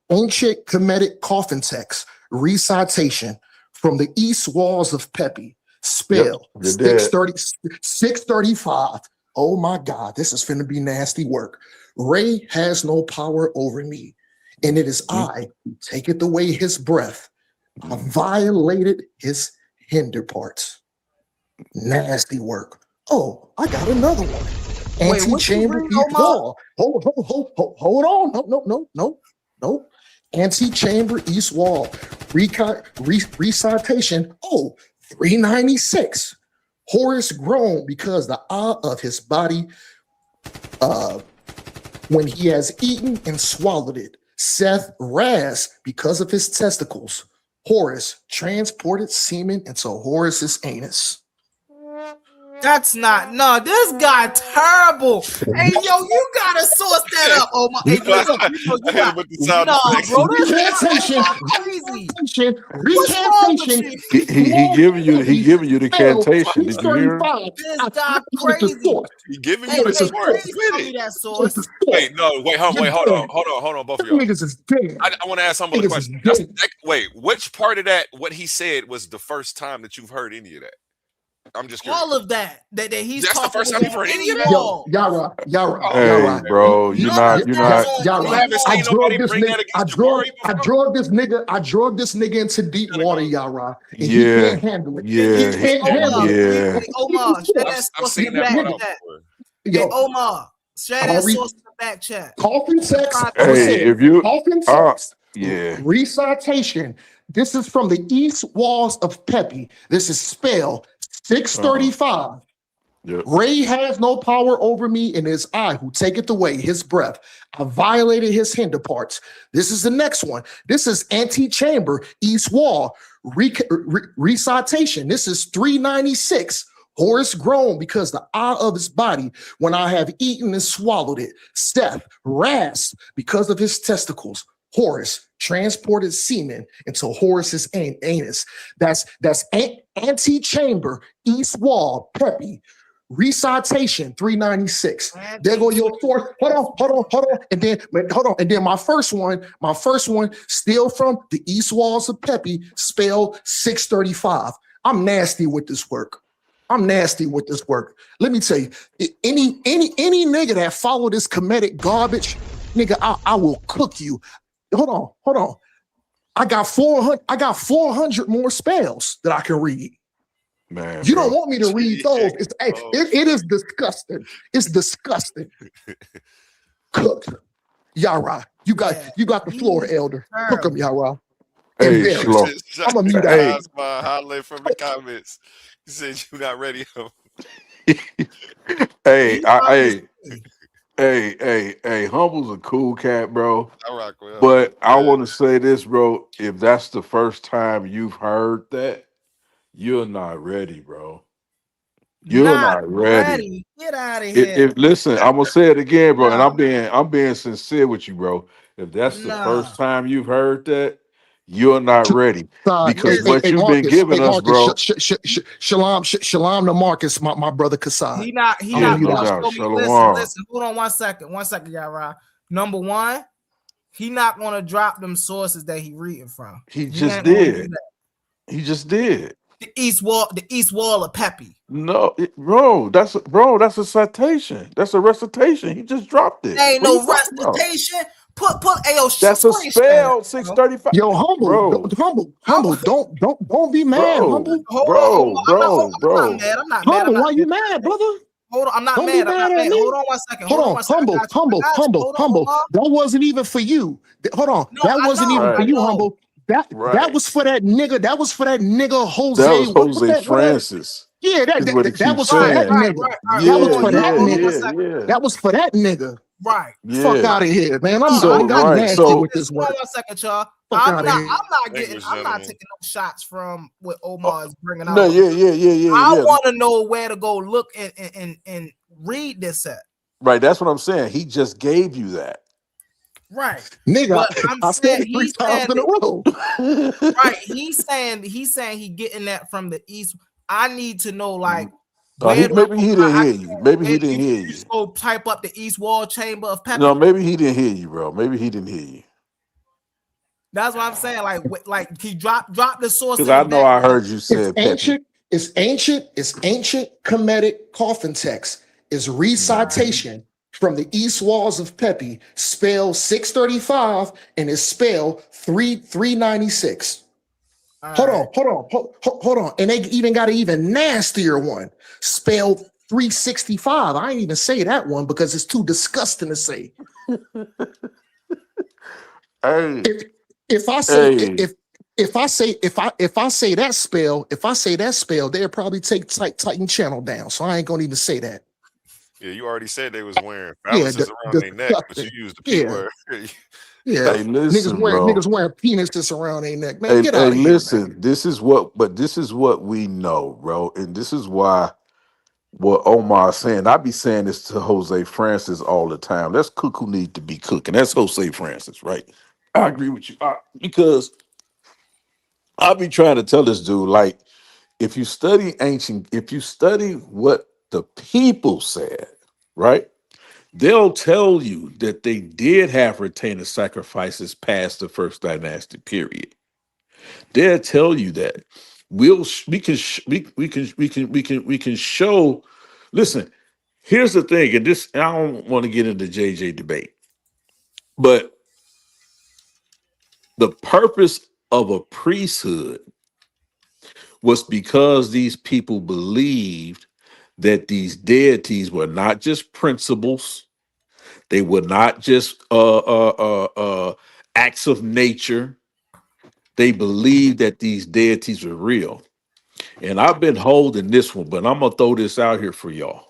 ancient Kemetic coffin text recitation from the east walls of Pepi. Spell 635. Oh my God, this is finna be nasty work. Ray has no power over me, and it is I who taketh away his breath. I violated his hinder parts. Nasty work. Oh, I got another one. Antechamber east wall. Hold on. No. Antechamber east wall. Recitation. 396. Horus groaned because the eye of his body, when he has eaten and swallowed it. Seth wrath because of his testicles. Horus transported semen into Horus's anus. That's not this guy terrible. Hey yo, you gotta source that up. Oh my, hey, bro, this guy crazy. He giving you the cantation. Did you hear him? This guy crazy. He giving you the source. Wait, hold on, both of y'all. I want to ask somebody a question. Wait, which part of that, what he said, was the first time that you've heard any of that? I'm just curious. All of that he's that's the first time you've heard any of that? Yara. Hey, bro, you're not. I drug this nigga into deep water, Yara. And he can't handle it. Yeah. Omar, share that source in the back chat. Omar, share that source in the back chat. Coffin text. Hey, if you coffin text. Recitation. This is from the east walls of Pepi. This is spell 635. Ray has no power over me, and it is I who taketh away his breath. I violated his hinder parts. This is the next one. This is antechamber, east wall, recitation. This is 396. Horus groaned because the eye of his body, when I have eaten and swallowed it. Seth wrath because of his testicles. Horus transported semen into Horus's anus. That's antechamber, east wall, Pepi. Recitation 396. There go your fourth. Hold on. And then my first one, still from the east walls of Pepi, spell 635. I'm nasty with this work. Let me tell you, any nigga that follow this Kemetic garbage, nigga, I will cook you. Hold on. I got 400 more spells that I can read. Man, you don't want me to read those. It is disgusting. It's disgusting. Cook. Yara, you got the floor, elder. Cook him, Yara. Hey, I'm gonna mute that. Holler from the comments. He said you're not ready. Hey, Humble's a cool cat, bro. I rock with him. But I want to say this, bro. If that's the first time you've heard that, you're not ready, bro. You're not ready. Get out of here. If listen, I'm gonna say it again, bro, and I'm being sincere with you, bro. If that's the first time you've heard that, you're not ready. Because what you've been giving us, bro. Shalom to Marcus, my brother Kasai. He not listen, hold on 1 second. 1 second, Yara. Number one, he not gonna drop them sources that he reading from. He just did. The east wall of Pepi. No, that's a citation. That's a recitation. He just dropped it. Ain't no recitation. Put that's a spell 635. Yo, humble. Don't be mad, humble. Bro. I'm not mad. Humble, why you mad, brother? Hold on, I'm not mad. Hold on 1 second. Humble. That wasn't even for you. Hold on. That wasn't even for you, humble. That was for that nigga. That was for that nigga Jose. That was Jose Francis. Yeah, that was for that nigga. That was for that nigga. Right. Fuck out of here, man. I'm nasty with this one. 1 second, y'all. I'm not taking no shots from what Omar is bringing out. No, yeah. I want to know where to go look and read this at. Right, that's what I'm saying. He just gave you that. Right, nigga. I said it 3 times in a row. Right, he's saying he getting that from the east. I need to know, like, Maybe he didn't hear you. Maybe he didn't hear you. Just go type up the East Wall Chamber of Pepe. No, maybe he didn't hear you, bro. Maybe he didn't hear you. That's what I'm saying. Like he dropped the source. Because I know I heard you say It's ancient. It's ancient. It's ancient Kemetic coffin text. It's recitation from the East Walls of Pepi, spelled 635 and it's spelled 396. Hold on. And they even got an even nastier one, spelled 365. I ain't even say that one because it's too disgusting to say. Hey. If I say if I say that spell, they'll probably take Titan channel down. So I ain't gonna even say that. Yeah, you already said they was wearing phalluses around their neck, but you used the P word. Yeah, hey, listen, niggas wearing penises around their neck. Man, get out of here. Listen, man. this is what we know, bro, and this is why what Omar is saying. I be saying this to Jose Francis all the time. That's cook who needs to be cooking. That's Jose Francis, right? I agree with you because I be trying to tell this dude, like, if you study what the people said, right? They'll tell you that they did have retainer sacrifices past the first dynastic period. They'll tell you that. We can show. Listen, here's the thing, and this I don't want to get into JJ debate, but the purpose of a priesthood was because these people believed that these deities were not just principles. They were not just acts of nature. They believed that these deities were real. And I've been holding this one, but I'm going to throw this out here for y'all.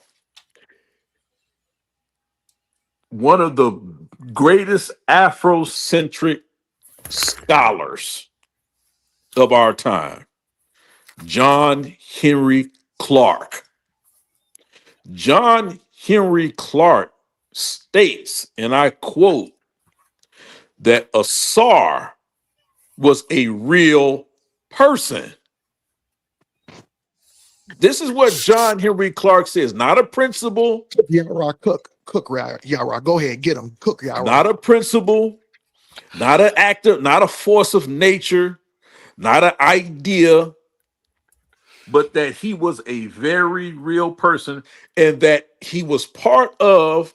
One of the greatest Afrocentric scholars of our time, John Henry Clarke. John Henry Clarke states, and I quote, that Asar was a real person. This is what John Henry Clarke says, not a principle. Yara, cook, Yara. Go ahead, get him, cook, Yara. Not a principle, not an actor, not a force of nature, not an idea, but that he was a very real person and that he was part of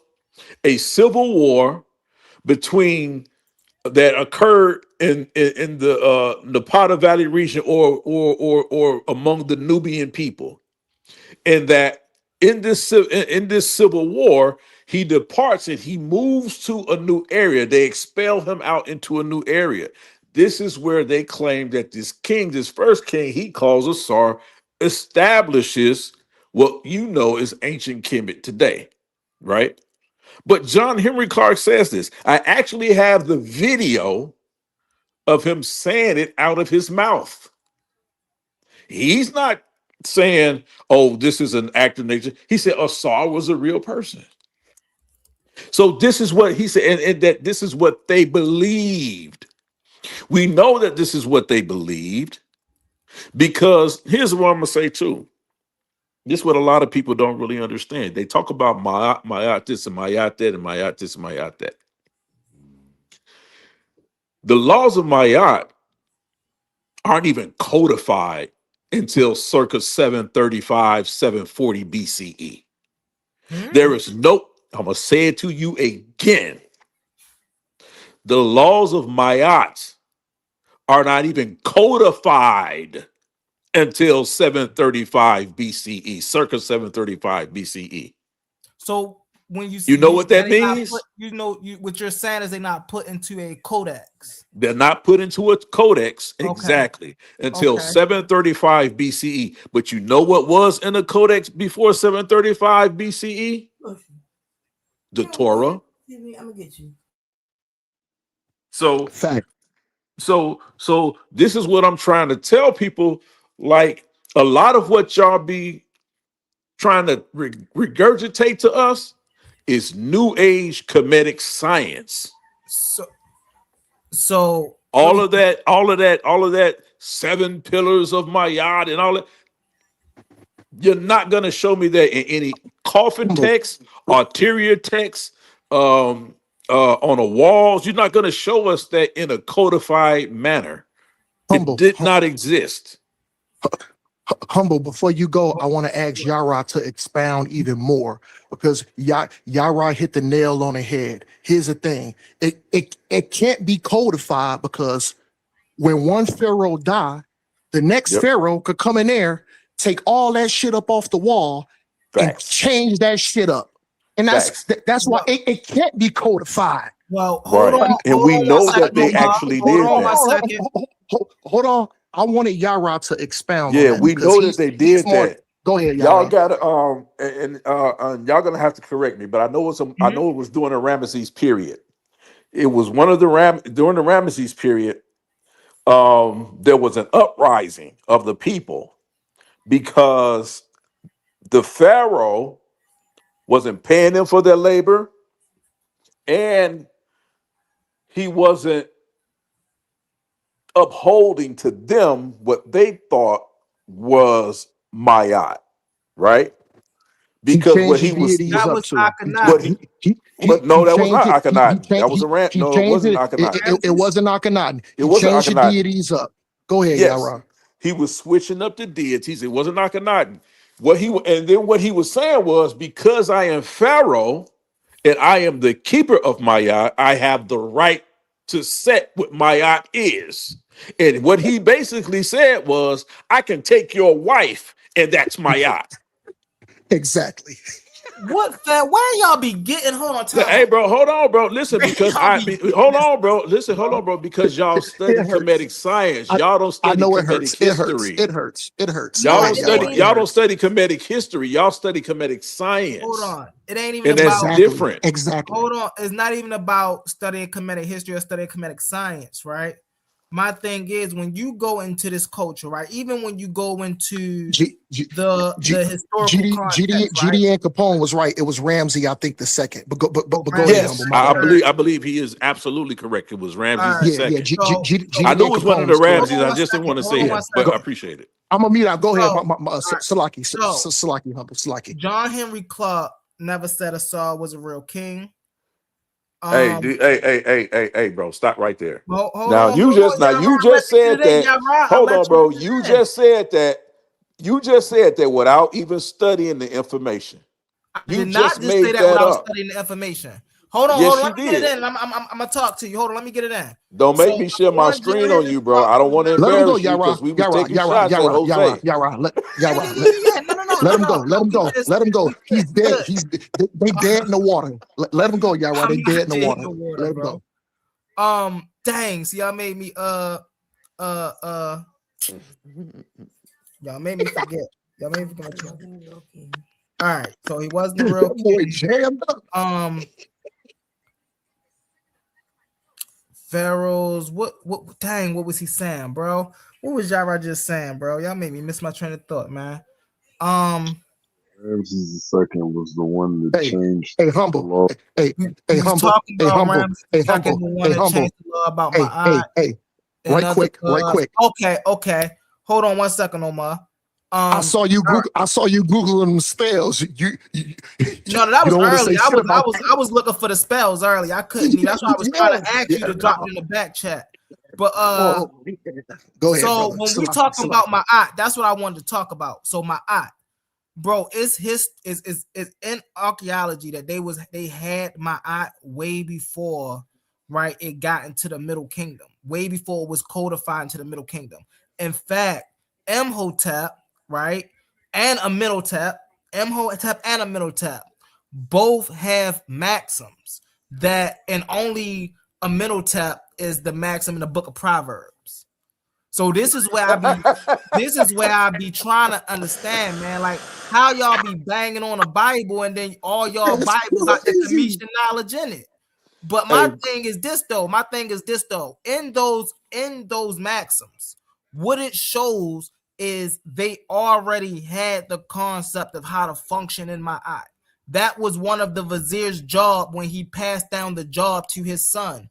a civil war between that occurred in the Napata Valley region or among the Nubian people, and that in this civil war he departs and he moves to a new area. They expel him out into a new area. This is where they claim that this first king he calls Asar, establishes what you know is ancient Kemet today, right? But John Henry Clarke says this. I actually have the video of him saying it out of his mouth. He's not saying, oh, this is an act of nature. He said Asar was a real person. So this is what he said, and that this is what they believed. We know that this is what they believed because here's what I'm going to say too. This is what a lot of people don't really understand. They talk about Mayat this and Mayat that and Mayat this and Mayat that. The laws of Mayat aren't even codified until circa 735, 740 BCE. There is no, I'm going to say it to you again. The laws of Mayat are not even codified until 735 BCE, circa 735 BCE. So when you know what that means? What you're saying is they're not put into a codex. They're not put into a codex exactly until 735 BCE. But you know what was in a codex before 735 BCE? The Torah. I'm gonna get you. So this is what I'm trying to tell people. Like a lot of what y'all be trying to regurgitate to us is New Age Kemetic science. So all of that 7 pillars of Mayat and all that. You're not going to show me that in any coffin text, arterial text, on the walls. You're not going to show us that in a codified manner. It did not exist. Humble, before you go, I want to ask Yara to expound even more because Yara hit the nail on the head. Here's the thing. It can't be codified because when one pharaoh died, the next pharaoh could come in there, take all that shit up off the wall and change that shit up. And that's why it can't be codified. Well, hold on. And we know that they actually did that. Hold on. I wanted Yara to expound. Yeah, we know that they did that. Go ahead, y'all. Yara. Got to and y'all gonna have to correct me, but I know I know it was during the Ramesses period. It was one of the during the Ramesses period. There was an uprising of the people because the pharaoh wasn't paying them for their labor, and he wasn't upholding to them what they thought was Ma'at, right? Because what he was that was Akhenaten. But no, that was not Akhenaten. That was a rant. No, it wasn't Akhenaten. It wasn't Akhenaten. It wasn't changed the Akhenaten. deities up. Go ahead, Yes, Yara. he was switching up the deities. It wasn't Akhenaten. What he was saying was, because I am Pharaoh and I am the keeper of Ma'at, I have the right to set what Ma'at is. And what he basically said was, I can take your wife, and that's Ma'at. Exactly. Where y'all be getting? Hold on, time. Hey, bro, hold on, bro. Listen, because hold on, bro. Listen, hold on, bro. Because y'all study Kemetic science, y'all don't study Kemetic history. It hurts. Y'all don't study. Y'all don't study Kemetic history. Y'all study Kemetic science. Hold on. It ain't even and about that's different. Exactly. Hold on. It's not even about studying Kemetic history or studying Kemetic science, right? My thing is, when you go into this culture, right? Even when you go into the historical context, GD and Capone was right. It was Ramsey, I think, the second. But go yes, ahead. I believe he is absolutely correct. It was Ramses the second. Yeah, I know it was one of the Ramses. I just didn't want to say it, but I appreciate it. I'm gonna mute out. Go ahead, Salaki, humble Salaki. John Henry Clark never said Saul was a real king. Hey, bro, stop right there. You just said that. Hold on, bro. You just said that without even studying the information. You did not just say that without studying the information. Hold on, yes, let me get it in. I'm gonna talk to you. Hold on, let me get it in. Don't make me share my screen on you, bro. I don't want to embarrass you because we was taking shots at Jose. Let him go. He's dead. They dead in the water. Let him go, Yara. They dead in the water. Let him go. Dang. See, y'all made me y'all made me forget. All right, so he wasn't the real king. Pharaohs. What? Dang, what was he saying, bro? What was Yara just saying, bro? Y'all made me miss my train of thought, man. Ramses II was the one that changed. Hey, humble. Hey, humble. Right quick. Okay. Hold on 1 second, Omar. I saw you googling them spells. No, that was early. I was looking for the spells early. I couldn't. That's why I was trying to ask you to drop it in the back chat. But go ahead. So when we talking about Ma'at, that's what I wanted to talk about. So Ma'at, bro, is in archaeology that they had Ma'at way before, right? It got into the Middle Kingdom, way before it was codified into the Middle Kingdom. In fact, Imhotep, right, and Amenhotep, both have maxims that, and only Amenhotep is the maxim in the Book of Proverbs. So this is where I be trying to understand, man, like how y'all be banging on a Bible and then all y'all Bibles got the Commission knowledge in it. But my thing is this though. In those maxims, what it shows is they already had the concept of how to function in Ma'at. That was one of the vizier's job when he passed down the job to his son.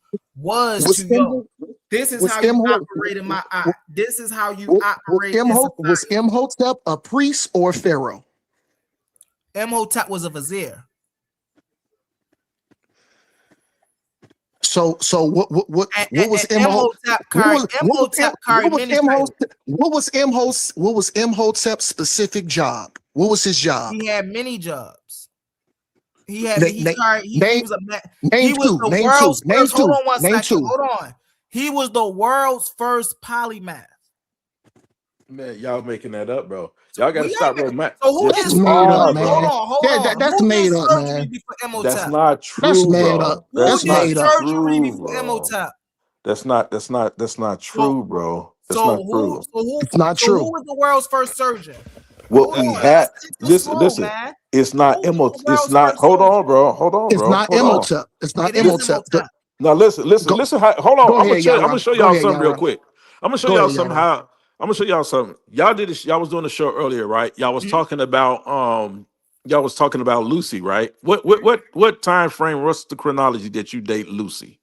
This is Was how you Imhotep- operate in my eye. This is how you operate. Was Imhotep a priest or a pharaoh? Imhotep was a vizier. So what was Imhotep carried many titles. What was Imhotep's specific job? What was his job? He had many jobs. He Name was the world's first. Hold on one second. Hold on. He was the world's first polymath. Man, y'all making that up, bro. Y'all gotta stop romance. So who That's is made up, man. Hold on. That's Who made did up, surgery man. before Imhotep? That's not true. That's made bro. up. That's Who not did true, surgery before bro. Imhotep? That's not true, bro. That's So not who? true. It's not So true. who was the world's first surgeon? What we had, listen, man. it's not Imhotep. It's not. Hold on, bro. Hold on, It's bro. not Hold on. Imhotep. It's not It is Imhotep. Imhotep. Now listen. Hold on. Go I'm ahead, gonna Yara. show Go y'all ahead, something real Yara. quick. I'm gonna show Go y'all ahead, something. Yara. I'm gonna show y'all something. Y'all did this. Y'all was doing the show earlier, right? Y'all was talking about Y'all was talking about Lucy, right? What time frame? What's the chronology that you date Lucy?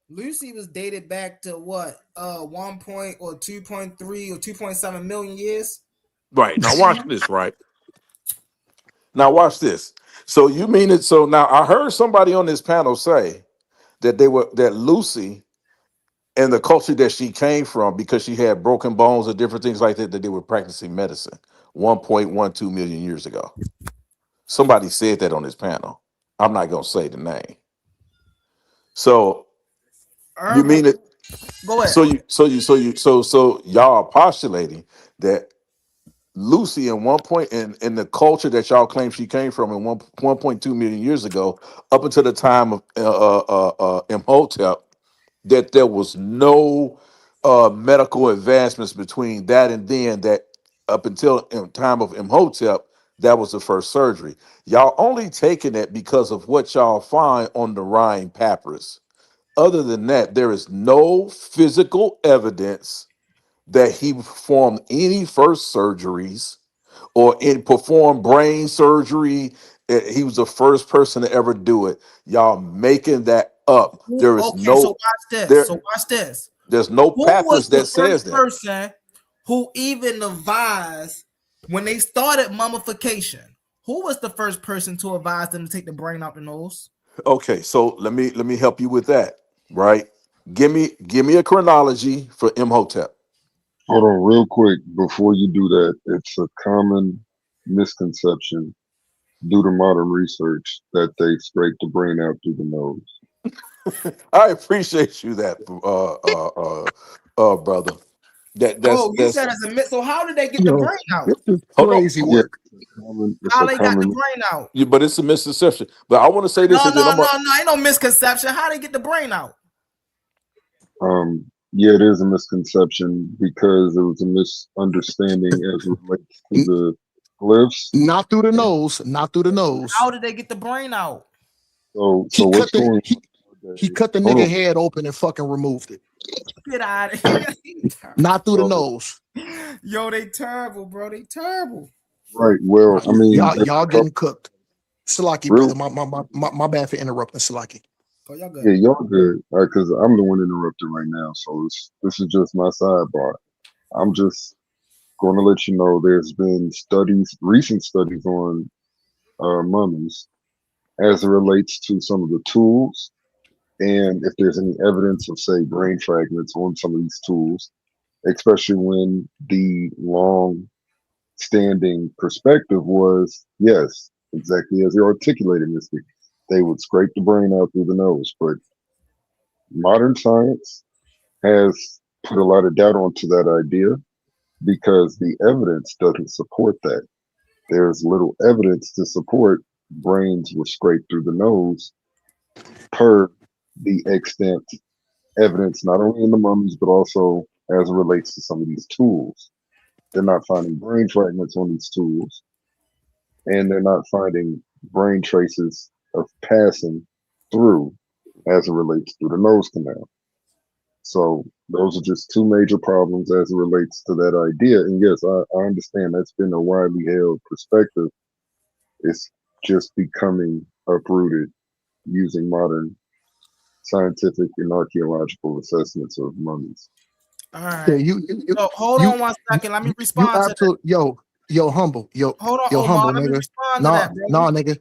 Lucy was dated back to what? 1 point or 2.3 or 2.7 million years. Right. Now watch this, right? Now watch this. So you mean it? So now I heard somebody on this panel say that Lucy and the culture that she came from, because she had broken bones and different things like that, that they were practicing medicine 1.12 million years ago. Somebody said that on this panel. I'm not gonna say the name. So you mean it? Go ahead. So y'all are postulating that Lucy in one point in the culture that y'all claim she came from in 1.2 million years ago, up until the time of Imhotep, that there was no medical advancements between that and then, that up until in time of Imhotep, that was the first surgery. Y'all only taking it because of what y'all find on the Rhine papyrus. Other than that, there is no physical evidence that he performed any first surgeries or performed brain surgery. He was the first person to ever do it. Y'all making that up. There is Okay, so watch this. There's no Who papyrus was the that says first that. person who even advised when they started mummification? Who was the first person to advise them to take the brain out the nose? Okay, so let me help you with that. Right? Give me a chronology for Imhotep. Hold on, real quick before you do that. It's a common misconception due to modern research that they scrape the brain out through the nose. I appreciate you that, brother. You said it's a myth. So how did they get the brain out? Crazy work. How they got the brain out? Yeah, but it's a misconception. But I want to say this. No, ain't no misconception. How they get the brain out? Yeah, it is a misconception because it was a misunderstanding as it relates to the glyphs. Not through the nose. Not through the nose. How did they get the brain out? So he cut the nigga head open and fucking removed it. Get out of here. Not through the nose. Yo, they terrible, bro. They terrible. Right. Well, I mean, y'all getting cooked. Salaki, brother. My bad for interrupting, Salaki. Oh, y'all good. Yeah, y'all good. Because I'm the one interrupted right now. So this is just my sidebar. I'm just going to let you know there's been recent studies on mummies as it relates to some of the tools, and if there's any evidence of, say, brain fragments on some of these tools, especially when the long-standing perspective was, yes, exactly as they articulated this week, they would scrape the brain out through the nose. But modern science has put a lot of doubt onto that idea because the evidence doesn't support that. There's little evidence to support brains were scraped through the nose per the extent evidence, not only in the mummies, but also as it relates to some of these tools. They're not finding brain fragments on these tools, and they're not finding brain traces of passing through as it relates to the nose canal. So those are just two major problems as it relates to that idea. And yes, I understand that's been a widely held perspective. It's just becoming uprooted using modern scientific and archaeological assessments of mummies. All Yeah, right. So hold on one second. Let me respond to that. absolutely, humble, Hold on, humble, Omar. Let me nigga. respond to Nah, that, bro. nigga.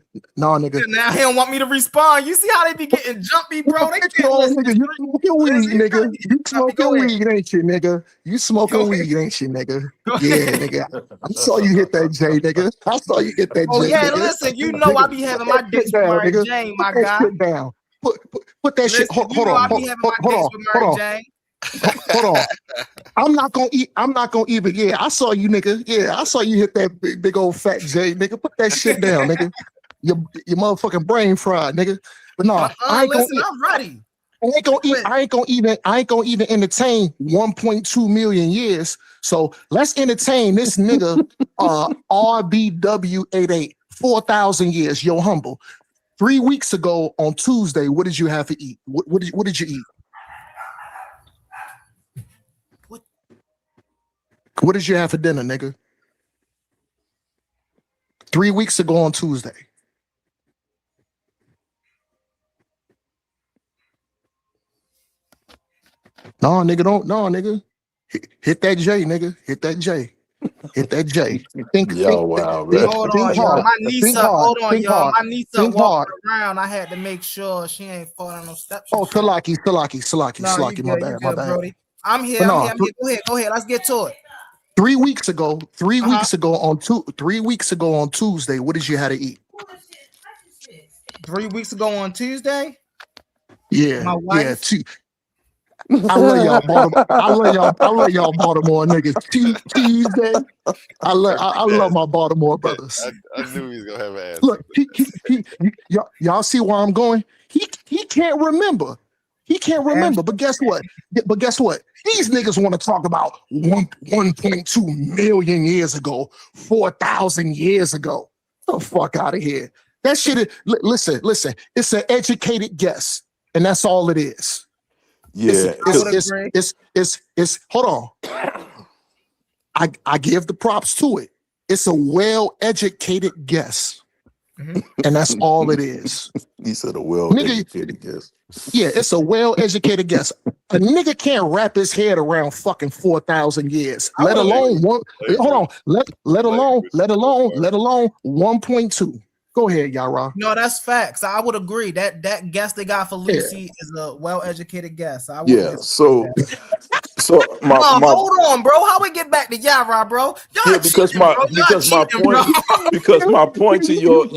Now he don't want me to respond. You see how they be getting jumpy, bro? They can't Oh, listen. nigga, you smoking weed, nigga. You smoking weed, ain't you, nigga? You smoking weed, ain't you, nigga? Yeah, nigga. I saw you hit that J, nigga. I saw you hit that J, Oh yeah, nigga. listen, you know I be having my dates with Mary nigga. Jane, Put my that guy. shit down. Put that shit. Listen, Hold you know I on. be having my dates with Mary Jane. Hold on. I'm not gonna even. Yeah, I saw you, nigga. Yeah, I saw you hit that big old fat J, nigga. Put that shit down, nigga. Your motherfucking brain fried, nigga. But no, I ain't Listen, gonna. I'm ready. I ain't gonna even entertain 1.2 million years. So let's entertain this nigga RBW88 4,000 years. Yo, humble. 3 weeks ago on Tuesday, what did you have to eat? What did you eat? What did you have for dinner, nigga? 3 weeks ago on Tuesday. No, nigga, don't. No, nigga. Hit that J, nigga. Hit that J. Hit that J. Think wow, man. Hold on, y'all. My niece up. Hold on, y'all. My niece up Think walking hard. around. I had to make sure she ain't falling on no steps. Oh, Salaki. No, you good, My bad, you good, my bad. Brody. I'm here. But no, Go ahead. Let's get to it. 3 weeks ago. 3 weeks ago on 3 weeks ago on Tuesday, what did you have to eat? 3 weeks ago on Tuesday. Yeah, My wife. I love y'all Baltimore. I love y'all Baltimore niggas. Tuesday. I love my Baltimore brothers. I knew he was gonna have an answer. Look, y'all see where I'm going? He can't remember. He can't remember. But guess what? These niggas want to talk about 1.2 million years ago, 4,000 years ago. Get the fuck out of here. That shit is, listen. It's an educated guess, and that's all it is. Yeah, It's hold on. I give the props to it. It's a well-educated guess. And that's all it is. He said a well-educated guess. Yeah, it's a well-educated guess. A nigga can't wrap his head around fucking 4,000 years, let alone one. Hold on, let alone 1.2. Go ahead, Yara. No, that's facts. I would agree. That guess they got for Lucy is a well-educated guess. I would Yeah, so my hold on, bro. How we get back to Yara, bro? Y'all because cheating, bro. my point to your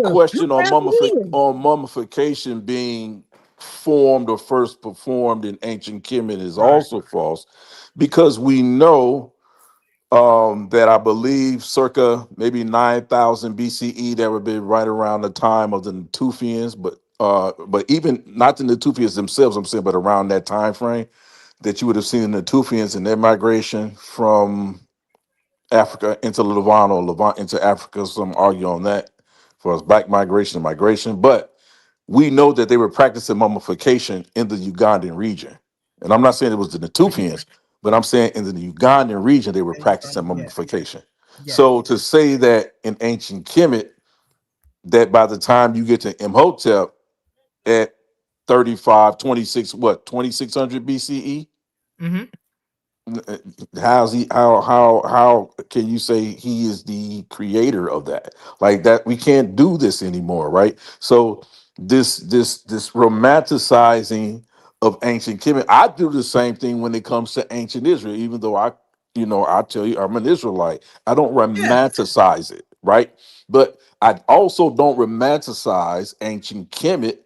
question on mummification being formed or first performed in ancient Kemet is also false, because we know that I believe circa maybe 9,000 BCE, that would be right around the time of the Natufians, but even not the Natufians themselves, I'm saying, but around that time frame, that you would have seen the Natufians and their migration from Africa into Levant, or Levant into Africa. Some argue on that for us, black migration and migration, but we know that they were practicing mummification in the Ugandan region. And I'm not saying it was the Natufians, but I'm saying in the Ugandan region, they were practicing mummification. So to say that in ancient Kemet, that by the time you get to Imhotep at 2600 BCE, how can you say he is the creator of that? Like that, we can't do this anymore, right? So this romanticizing of ancient Kemet, I do the same thing when it comes to ancient Israel, even though I tell you I'm an Israelite. I don't romanticize it, right? But I also don't romanticize ancient Kemet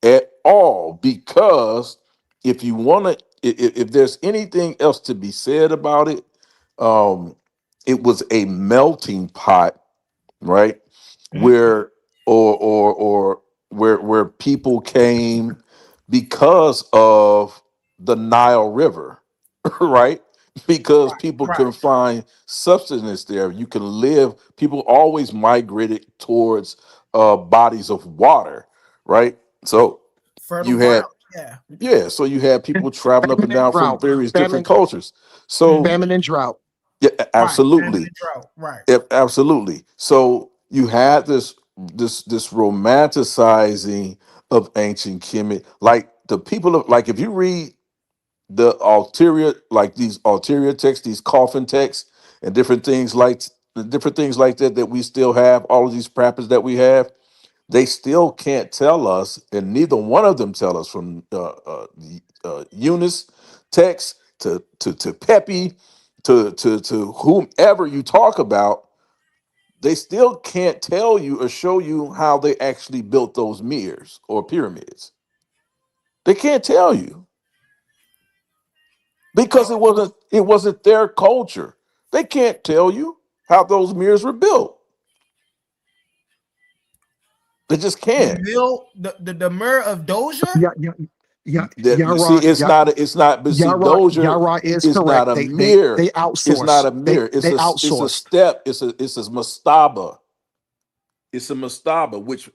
at all, because if you want to, if there's anything else to be said about it, it was a melting pot, right? Where or where people came because of the Nile River, right? Because people can find substance there. You can live. People always migrated towards bodies of water, right? So you had, so you had people traveling up and down from various different cultures. So famine and drought. Yeah, absolutely. Absolutely. So you had this romanticizing of ancient Kemet, like the people of, like, if you read the ulterior, like these ulterior texts, these coffin texts, and different things like that we still have, all of these practices that we have, they still can't tell us, and neither one of them tell us, from Eunice text to Pepe to whomever you talk about. They still can't tell you or show you how they actually built those mirrors or pyramids. They can't tell you because it wasn't their culture. They can't tell you how those mirrors were built. They just can't. The mirror of Doja. Yeah, You see, it's not. But see, Doja Yara is it's correct. not a mirror. They outsource. It's not a mirror. They It's a outsource. step. It's a mastaba. It's a mastaba, which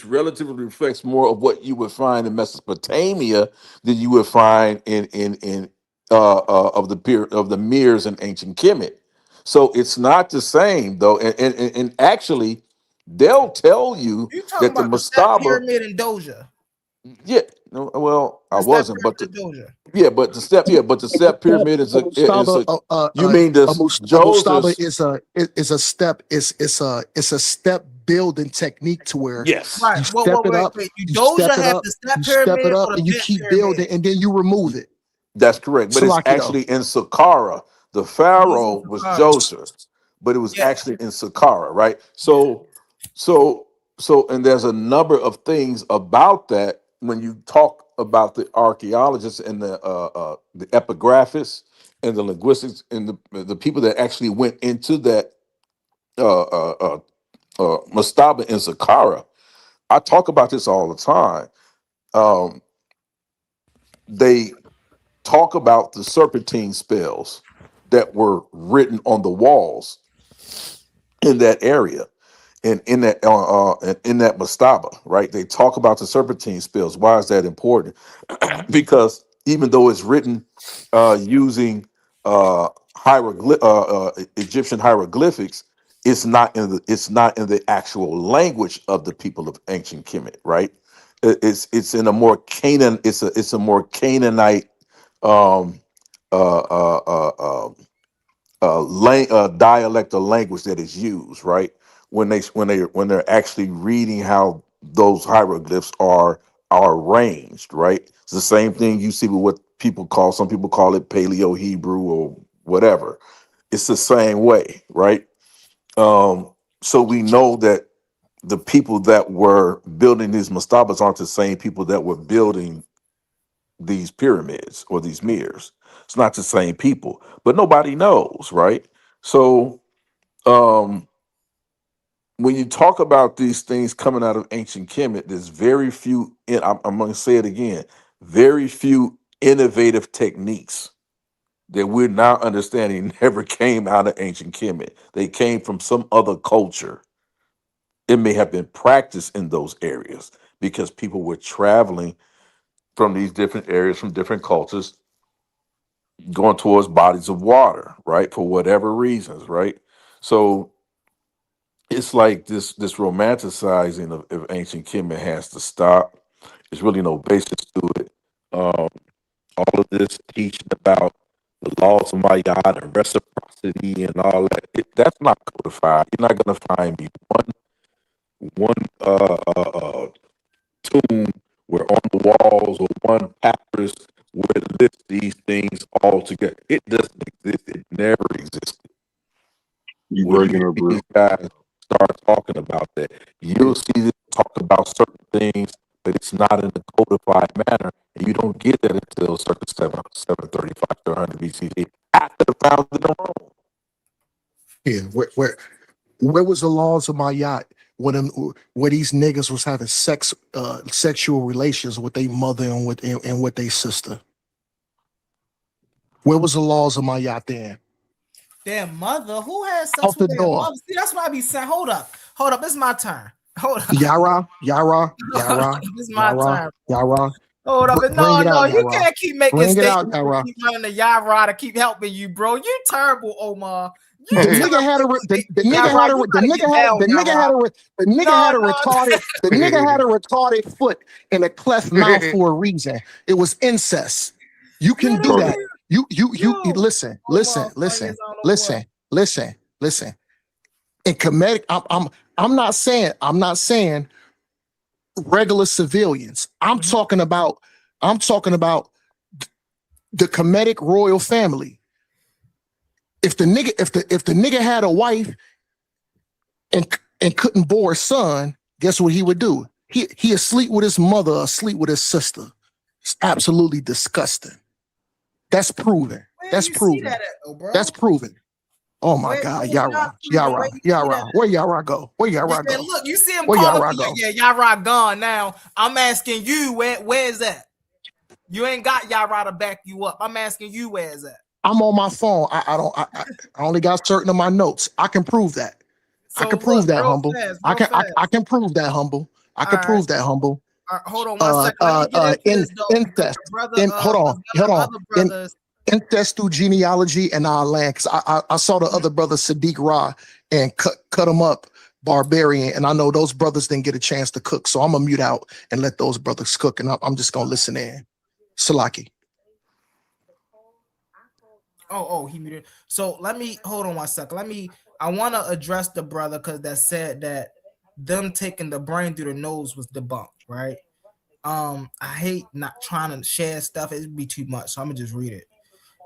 relatively reflects more of what you would find in Mesopotamia than you would find in of the mirrors in ancient Kemet. So it's not the same though, and actually, they'll tell you You talking that the about the Step mastaba. Pyramid in Doja? Yeah, no, well, I wasn't, but the step pyramid is a. You mean the mastaba Joseph? is a step. It's a step building technique to where yes, Right. you step it up, you step it up, and you keep building, and then you remove it. That's correct, but it's actually in Saqqara. The pharaoh was Joseph, but it was actually in Saqqara, right? So, and there's a number of things about that when you talk about the archaeologists and the epigraphists and the linguistics and the people that actually went into that mastaba in Saqqara. I talk about this all the time. They talk about the serpentine spells that were written on the walls in that area. And in that mastaba, right? They talk about the serpentine spells. Why is that important? Because even though it's written using Egyptian hieroglyphics, it's not in the actual language of the people of ancient Kemet, right? It's in a more Canaan. It's a more Canaanite dialect of language that is used, right? When they're actually reading how those hieroglyphs are arranged, right? It's the same thing you see with what some people call it Paleo Hebrew or whatever. It's the same way, right? So we know that the people that were building these mastabas aren't the same people that were building these pyramids or these mirrors. It's not the same people, but nobody knows, right? So when you talk about these things coming out of ancient Kemet, there's very few, I'm going to say it again, very few innovative techniques that we're now understanding never came out of ancient Kemet. They came from some other culture. It may have been practiced in those areas because people were traveling from these different areas, from different cultures, going towards bodies of water, right? For whatever reasons, right? So it's like this romanticizing of ancient Kemet has to stop. There's really no basis to it. All of this teaching about the laws of Mayat and reciprocity and all that, that's not codified. You're not going to find me one tomb where on the walls or one papyrus where it lists these things all together. It doesn't exist. It never existed. You When breaking up, bro. these guys start talking about that, you'll see them talk about certain things, but it's not in a codified manner, and you don't get that until circa 735 to 100 BCE after the founding of Rome. Yeah, where was the laws of Mayat when where these niggas was having sexual relations with their mother and with their sister? Where was the laws of Mayat then? Their mother? Who has sex Out the with their door. mother? See, that's what I be saying. Hold up, it's my turn. Hold up. Yara. It's my turn. Yara. Hold up. Bring No, it out, you Yara. can't keep making Bring it out, statements. Yara. Keep running the Yara to keep helping you, bro. You terrible, Omar. The nigga had a retarded foot and a cleft mouth for a reason. It was incest. You can do that. You listen. In comedic, I'm not saying regular civilians. I'm talking about the comedic royal family. If the nigga had a wife and couldn't bore a son, guess what he would do? He asleep with his mother, asleep with his sister. It's absolutely disgusting. That's proven. That's proven. That's proven. Oh my God, Yara. Where Yara go? Where Yara go? Look, you see him Where calling Yara me go? like, yeah, Yara gone now. I'm asking you, where is that? You ain't got Yara to back you up. I'm asking you, where is that? I'm on my phone. I only got certain of my notes. I can prove that. I can prove that, humble. I can prove that, humble. I can prove that, humble. Hold on one second. Incest. Hold on. Incest through genealogy and our land. Because I saw the other brother Sadiq Ra and cut him up, barbarian. And I know those brothers didn't get a chance to cook. So I'm gonna mute out and let those brothers cook. And I'm just gonna listen in. Salaki. Oh, he muted. So let me hold on one second. I want to address the brother because that said that them taking the brain through the nose was debunked, right? I hate not trying to share stuff. It'd be too much, so I'm gonna just read it.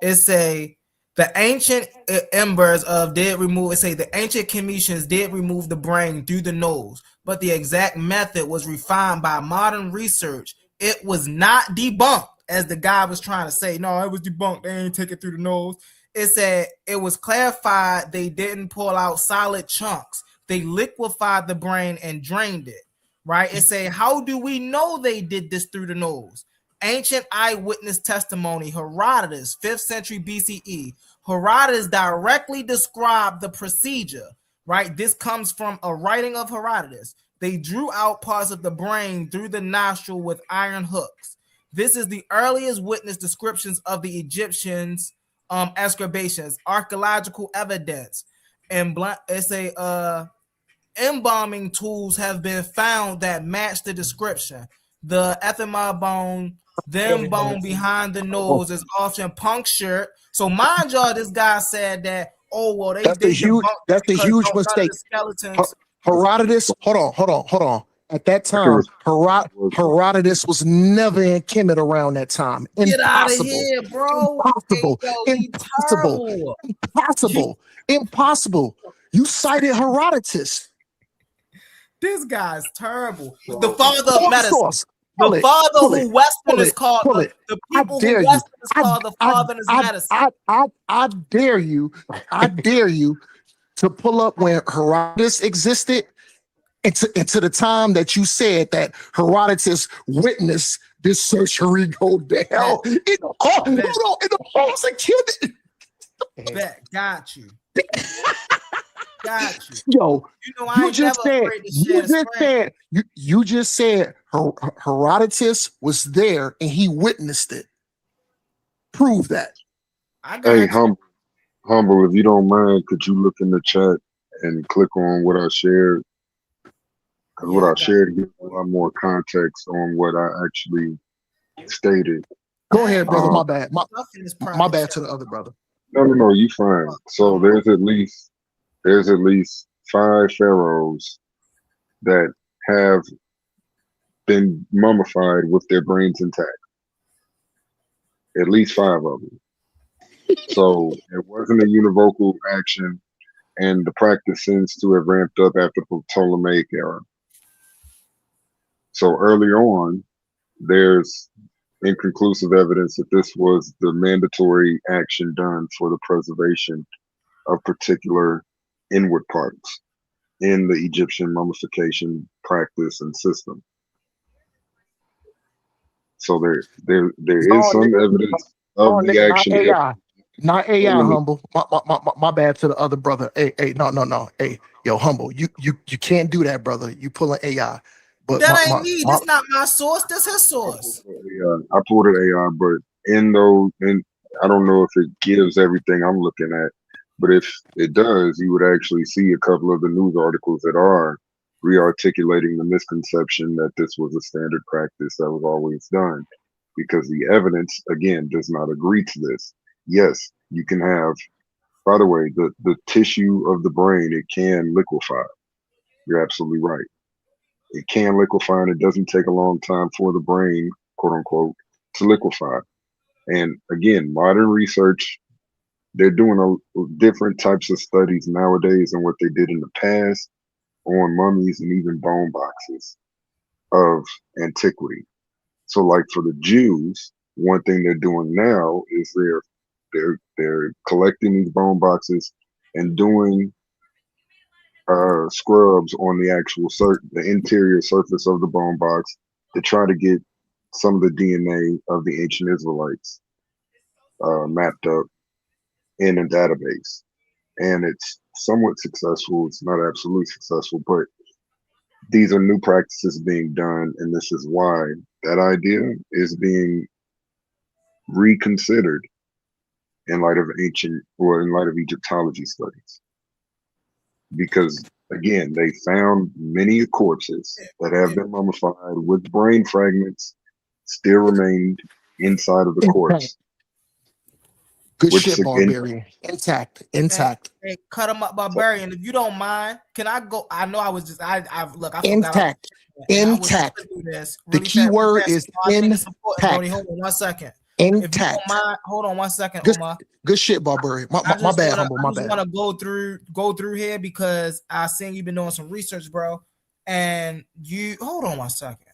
It say the ancient embers of did remove. It say the ancient Cometians did remove the brain through the nose, but the exact method was refined by modern research. It was not debunked, as the guy was trying to say. No, it was debunked. They ain't take it through the nose. It said it was clarified. They didn't pull out solid chunks. They liquefied the brain and drained it. Right? It say, how do we know they did this through the nose? Ancient eyewitness testimony, Herodotus, 5th century BCE. Herodotus directly described the procedure, right? This comes from a writing of Herodotus. They drew out parts of the brain through the nostril with iron hooks. This is the earliest witness descriptions of the Egyptians' excavations, archaeological evidence, and it's a embalming tools have been found that match the description. The ethema bone, bone behind the nose is often punctured. So mind y'all, this guy said that, oh well, that's a huge mistake. Herodotus, hold on. At that time, Herodotus was never in Kemet around that time. Get out of here, bro. Impossible. You cited Herodotus. This guy's terrible. The father of medicine. The father who Westerners call the people who Westerners call the father of medicine. I dare you to pull up when Herodotus existed into the time that you said that Herodotus witnessed this surgery go down. In the halls of Kemet. Got you. Got you. Yo, you just said Herodotus was there and he witnessed it. Prove that. Hey, humble, if you don't mind, could you look in the chat and click on what I shared? Because what I shared gives a lot more context on what I actually stated. Go ahead, brother. My bad. My bad to the other brother. No, you fine. So there's at least 5 pharaohs that have been mummified with their brains intact. At least 5 of them. So it wasn't a univocal action, and the practice seems to have ramped up after the Ptolemaic era. So early on, there's inconclusive evidence that this was the mandatory action done for the preservation of particular inward parts in the Egyptian mummification practice and system. So there is some evidence of the action. Not AI, humble. My bad to the other brother. Hey, no. Hey, yo, humble. You can't do that, brother. You pulling AI. But that ain't me. That's not my source. That's his source. I pulled it AI, but in I don't know if it gives everything I'm looking at, But if it does, you would actually see a couple of the news articles that are re-articulating the misconception that this was a standard practice that was always done, because the evidence, again, does not agree to this. Yes, you can have, by the way, the tissue of the brain, it can liquefy. You're absolutely right. It can liquefy, and it doesn't take a long time for the brain, quote unquote, to liquefy. And again, modern research, they're doing different types of studies nowadays than what they did in the past on mummies and even bone boxes of antiquity. So, like for the Jews, one thing they're doing now is they're collecting these bone boxes and doing scrubs on the actual the interior surface of the bone box to try to get some of the DNA of the ancient Israelites mapped up in a database. And it's somewhat successful. It's not absolutely successful, but these are new practices being done, and this is why that idea is being reconsidered in light of in light of Egyptology studies. Because again, they found many corpses that have been mummified with brain fragments still remained inside of the corpse. Good Which shit, again- Barbarian. Intact. Hey, cut him up, Barbarian. If you don't mind, can I go? I know I was just I look. I forgot Intact. and I was Intact. gonna do this The really key fast, word fast. is I think it's important, Brody. intact. Hold on 1 second. If you Intact. don't mind, hold on 1 second, Good, Omar. good shit, Barbarian. My bad, Humble. My I just bad. want to go through here because I seen you've been doing some research, bro. And you hold on 1 second.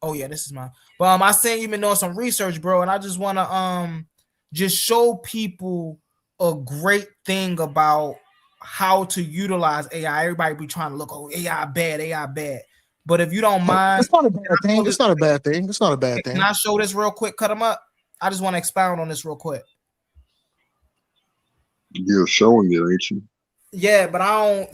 Oh yeah, this is mine. But I seen you've been doing some research, bro, and I just want to just show people a great thing about how to utilize AI. Everybody be trying to look, oh, AI bad. But if you don't mind, It's not a bad thing. It's not a bad thing. It's not a bad thing. can I show this real quick? Cut them up. I just want to expound on this real quick. You're showing it, ain't you? Yeah, but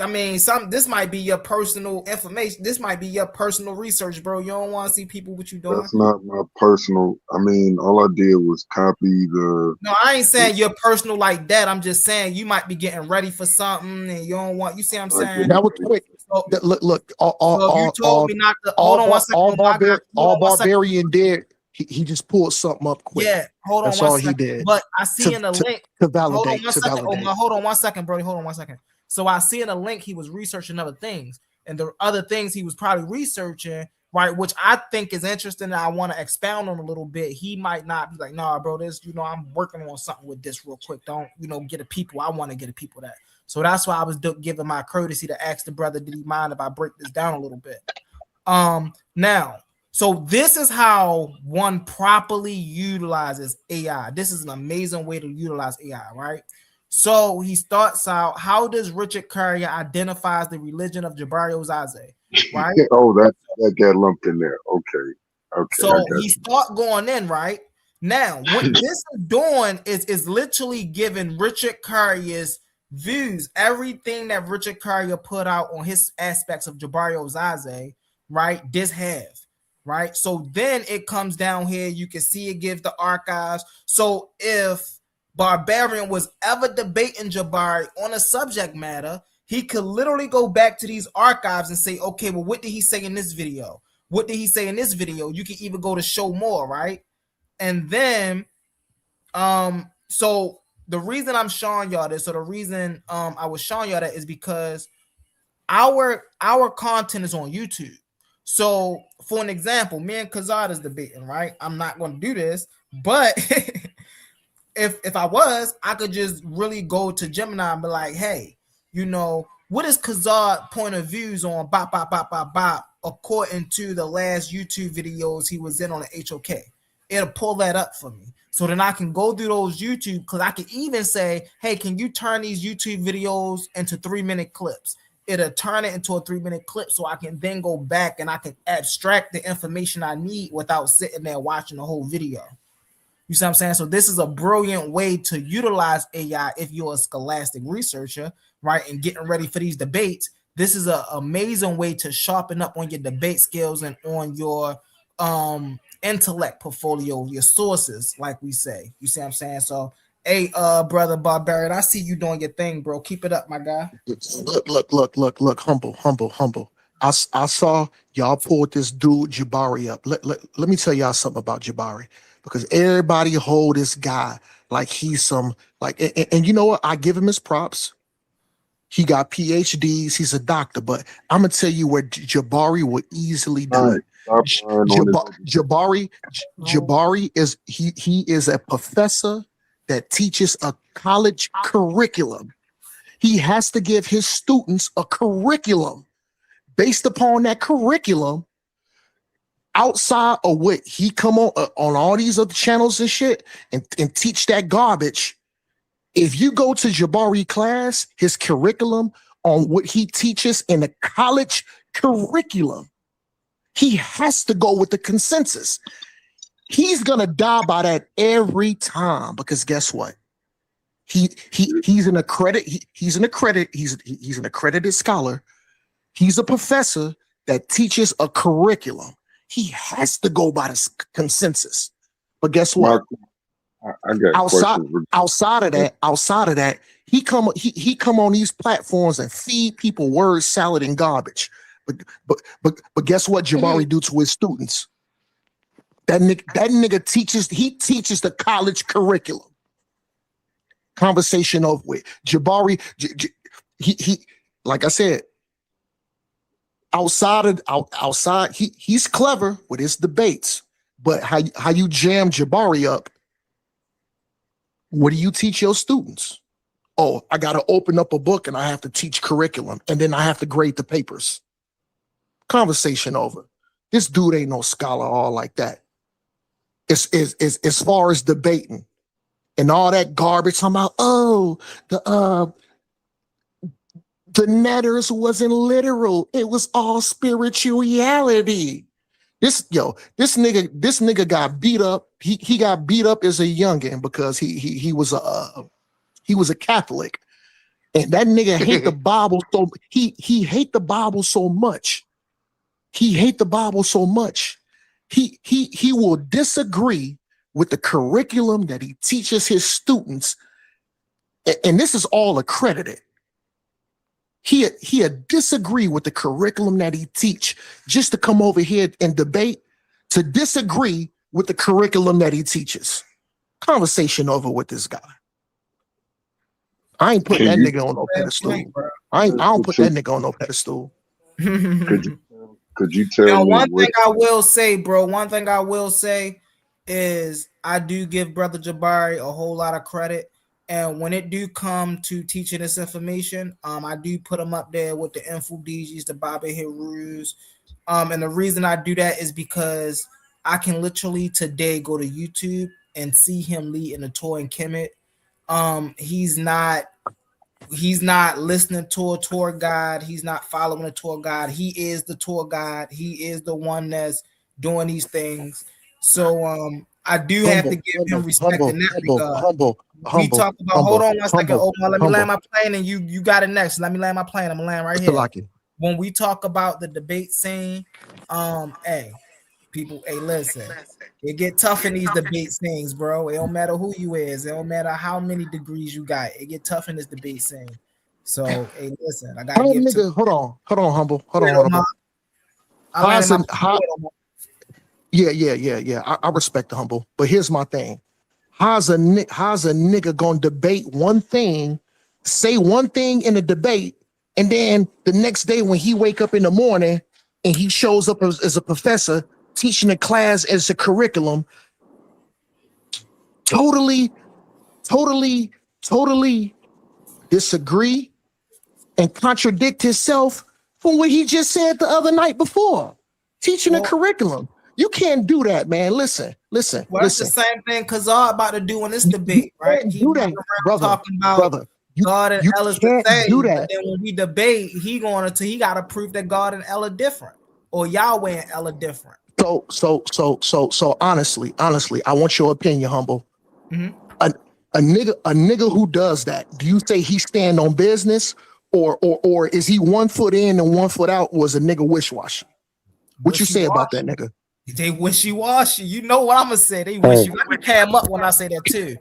this might be your personal information. This might be your personal research, bro. You don't want to see people what you doing. That's not my personal. I mean, all I did was copy the. No, I ain't saying you're personal like that. I'm just saying you might be getting ready for something and you don't want. You see what I'm saying? That was quick. Look. So you told me not to. Hold on 1 second. All Barbarian did. He just pulled something up quick. Yeah, hold on That's 1 all second. he did. But I see in the link to validate. Hold on 1 second, Brody. Hold on 1 second. So I see in the link he was researching other things, and the other things he was probably researching, right, which I think is interesting. And I want to expound on a little bit. He might not be like, nah, bro, this, I'm working on something with this real quick. Don't, get a people. I want to get a people that. So that's why I was giving my courtesy to ask the brother, did he mind if I break this down a little bit? Now. So this is how one properly utilizes AI. This is an amazing way to utilize AI, right? So he starts out, how does Richard Courier identifies the religion of Jabari Ozaze, right? Oh, that got lumped in there. Okay. So he start going in, right? Now, what this is doing is literally giving Richard Courier's views, everything that Richard Courier put out on his aspects of Jabari Ozaze, right? This have. Right, so then it comes down here. You can see it gives the archives. So if Barbarian was ever debating Jabari on a subject matter, he could literally go back to these archives and say, okay, well, what did he say in this video? What did he say in this video? You can even go to show more, right? And then, so the reason I'm showing y'all this, or the reason I was showing y'all that is because our content is on YouTube. So, for an example, me and Kazad is debating, right? I'm not going to do this, but if I was, I could just really go to Gemini and be like, hey, what is Kazad point of views on bop, according to the last YouTube videos he was in on the HOK? It'll pull that up for me. So then I can go through those YouTube, because I can even say, hey, can you turn these YouTube videos into 3-minute clips? It'll turn it into a 3-minute clip, so I can then go back and I can abstract the information I need without sitting there watching the whole video. You see what I'm saying? So this is a brilliant way to utilize AI if you're a scholastic researcher, right? And getting ready for these debates. This is an amazing way to sharpen up on your debate skills and on your intellect portfolio, your sources, like we say. You see what I'm saying? So Hey, brother Barbarian, I see you doing your thing, bro. Keep it up, my guy. Look, humble. I saw y'all pulled this dude Jabari up. Let me tell y'all something about Jabari, because everybody hold this guy like he's some like, and you know what? I give him his props. He got PhDs. He's a doctor, but I'm gonna tell you where Jabari would easily do it. Jabari is he is a professor that teaches a college curriculum. He has to give his students a curriculum. Based upon that curriculum, outside of what he come on all these other channels and shit and teach that garbage. If you go to Jabari class, his curriculum on what he teaches in the college curriculum, he has to go with the consensus. He's gonna die by that every time, because guess what? He's an accredited scholar. He's a professor that teaches a curriculum. He has to go by the consensus. But guess what? I got outside of that, he come on these platforms and feed people word salad and garbage. But guess what Jabari do to his students? That nigga teaches the college curriculum. Conversation over with. Jabari, he like I said, outside, he's clever with his debates. But how you jam Jabari up? What do you teach your students? Oh, I got to open up a book and I have to teach curriculum, and then I have to grade the papers. Conversation over. This dude ain't no scholar all like that. It's as far as debating and all that garbage. I'm about, the netters wasn't literal. It was all spirituality. This nigga got beat up. He got beat up as a youngin because he was a Catholic, and that nigga hate the Bible so he hate the Bible so much. He will disagree with the curriculum that he teaches his students, and this is all accredited. He'll disagree with the curriculum that he teach just to come over here and debate, to disagree with the curriculum that he teaches. Conversation over with this guy. I ain't putting that nigga on no pedestal. I don't put that nigga on no pedestal. Could you tell me one thing I will say, bro? One thing I will say is I do give Brother Jabari a whole lot of credit. And when it do come to teaching this information, I do put him up there with the Info DGs, the Bobby Hirus. And the reason I do that is because I can literally today go to YouTube and see him leading the tour in Kemet. He's not listening to a tour guide. He's not following a tour guide. He is the tour guide. He is the one that's doing these things. So I do have to give him respect in that regard. We talk about, hold on one second, Omar. Let me land my plane, and you got it next. Let me land my plane. I'm gonna land right here. When we talk about the debate scene, hey, people, hey, listen, it get tough in these debate scenes, bro. It don't matter who you is. It don't matter how many degrees you got. It get tough in this debate scene. So, hey, listen, I gotta give nigga, hold on, humble. Hold on. Yeah. I respect the humble, but here's my thing. How's a nigga gonna debate one thing, say one thing in a debate, and then the next day when he wake up in the morning and he shows up as a professor teaching a class as a curriculum, totally disagree and contradict himself from what he just said the other night before, teaching a curriculum. You can't do that, man. Listen. Well, that's the same thing Kazar about to do in this debate, right? He do that, brother. Talking about brother. God and Ella can't say, do that. But then when we debate, he got to prove that God and Ella different, or Yahweh and Ella different. So honestly, I want your opinion, humble. Mm-hmm. A nigga who does that, do you say he stand on business, or is he 1 foot in and 1 foot out? Was a nigga wish-washy? What you say about that nigga? They wishy-washy. You know what I'm gonna say? They wishy. Let me cam up when I say that too.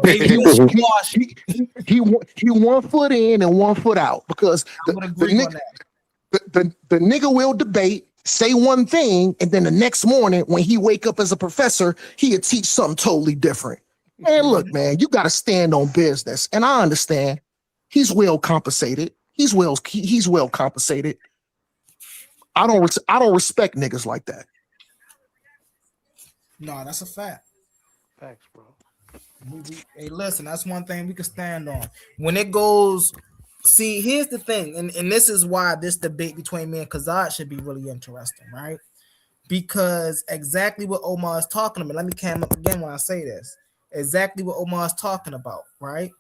he 1 foot in and 1 foot out because the nigga will debate, say one thing, and then the next morning when he wake up as a professor, he'll teach something totally different. Man, look, man, you got to stand on business, and I understand. He's well compensated. He's well compensated. I don't respect niggas like that. No, that's a fact. Facts, bro. Hey, listen, that's one thing we can stand on. When it goes, see, here's the thing, and this is why this debate between me and Kazad should be really interesting, right? Because exactly what Omar is talking about. Let me cam up again when I say this. Exactly what Omar is talking about, right?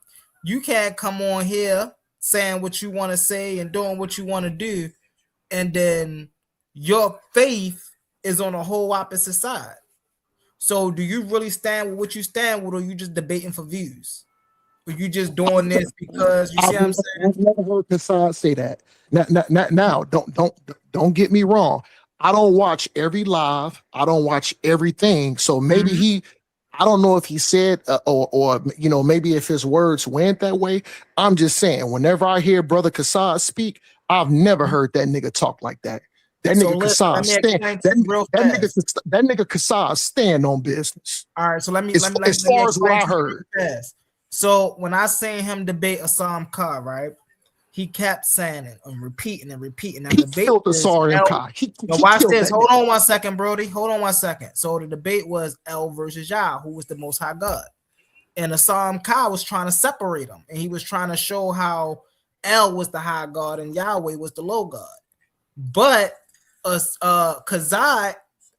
You can't come on here saying what you want to say and doing what you want to do, and then your faith is on a whole opposite side. So do you really stand with what you stand with, or you just debating for views? Or you just doing this because you see what I'm saying? I've never heard Kassad say that. Now, don't get me wrong. I don't watch every live. I don't watch everything. So maybe I don't know if he said or maybe if his words went that way. I'm just saying, whenever I hear Brother Kassad speak, I've never heard that nigga talk like that. That nigga Kassad Kassad stand on business. All right, so let me as far as what I heard. So when I seen him debate Assam Kha, right? He kept saying it and repeating and repeating. Now, he killed Assam Kha. Watch this. Hold on 1 second, Brody. Hold on 1 second. So the debate was El versus Yah, who was the Most High God, and Assam Kha was trying to separate them, and he was trying to show how El was the high God and Yahweh was the low God. But Kazad,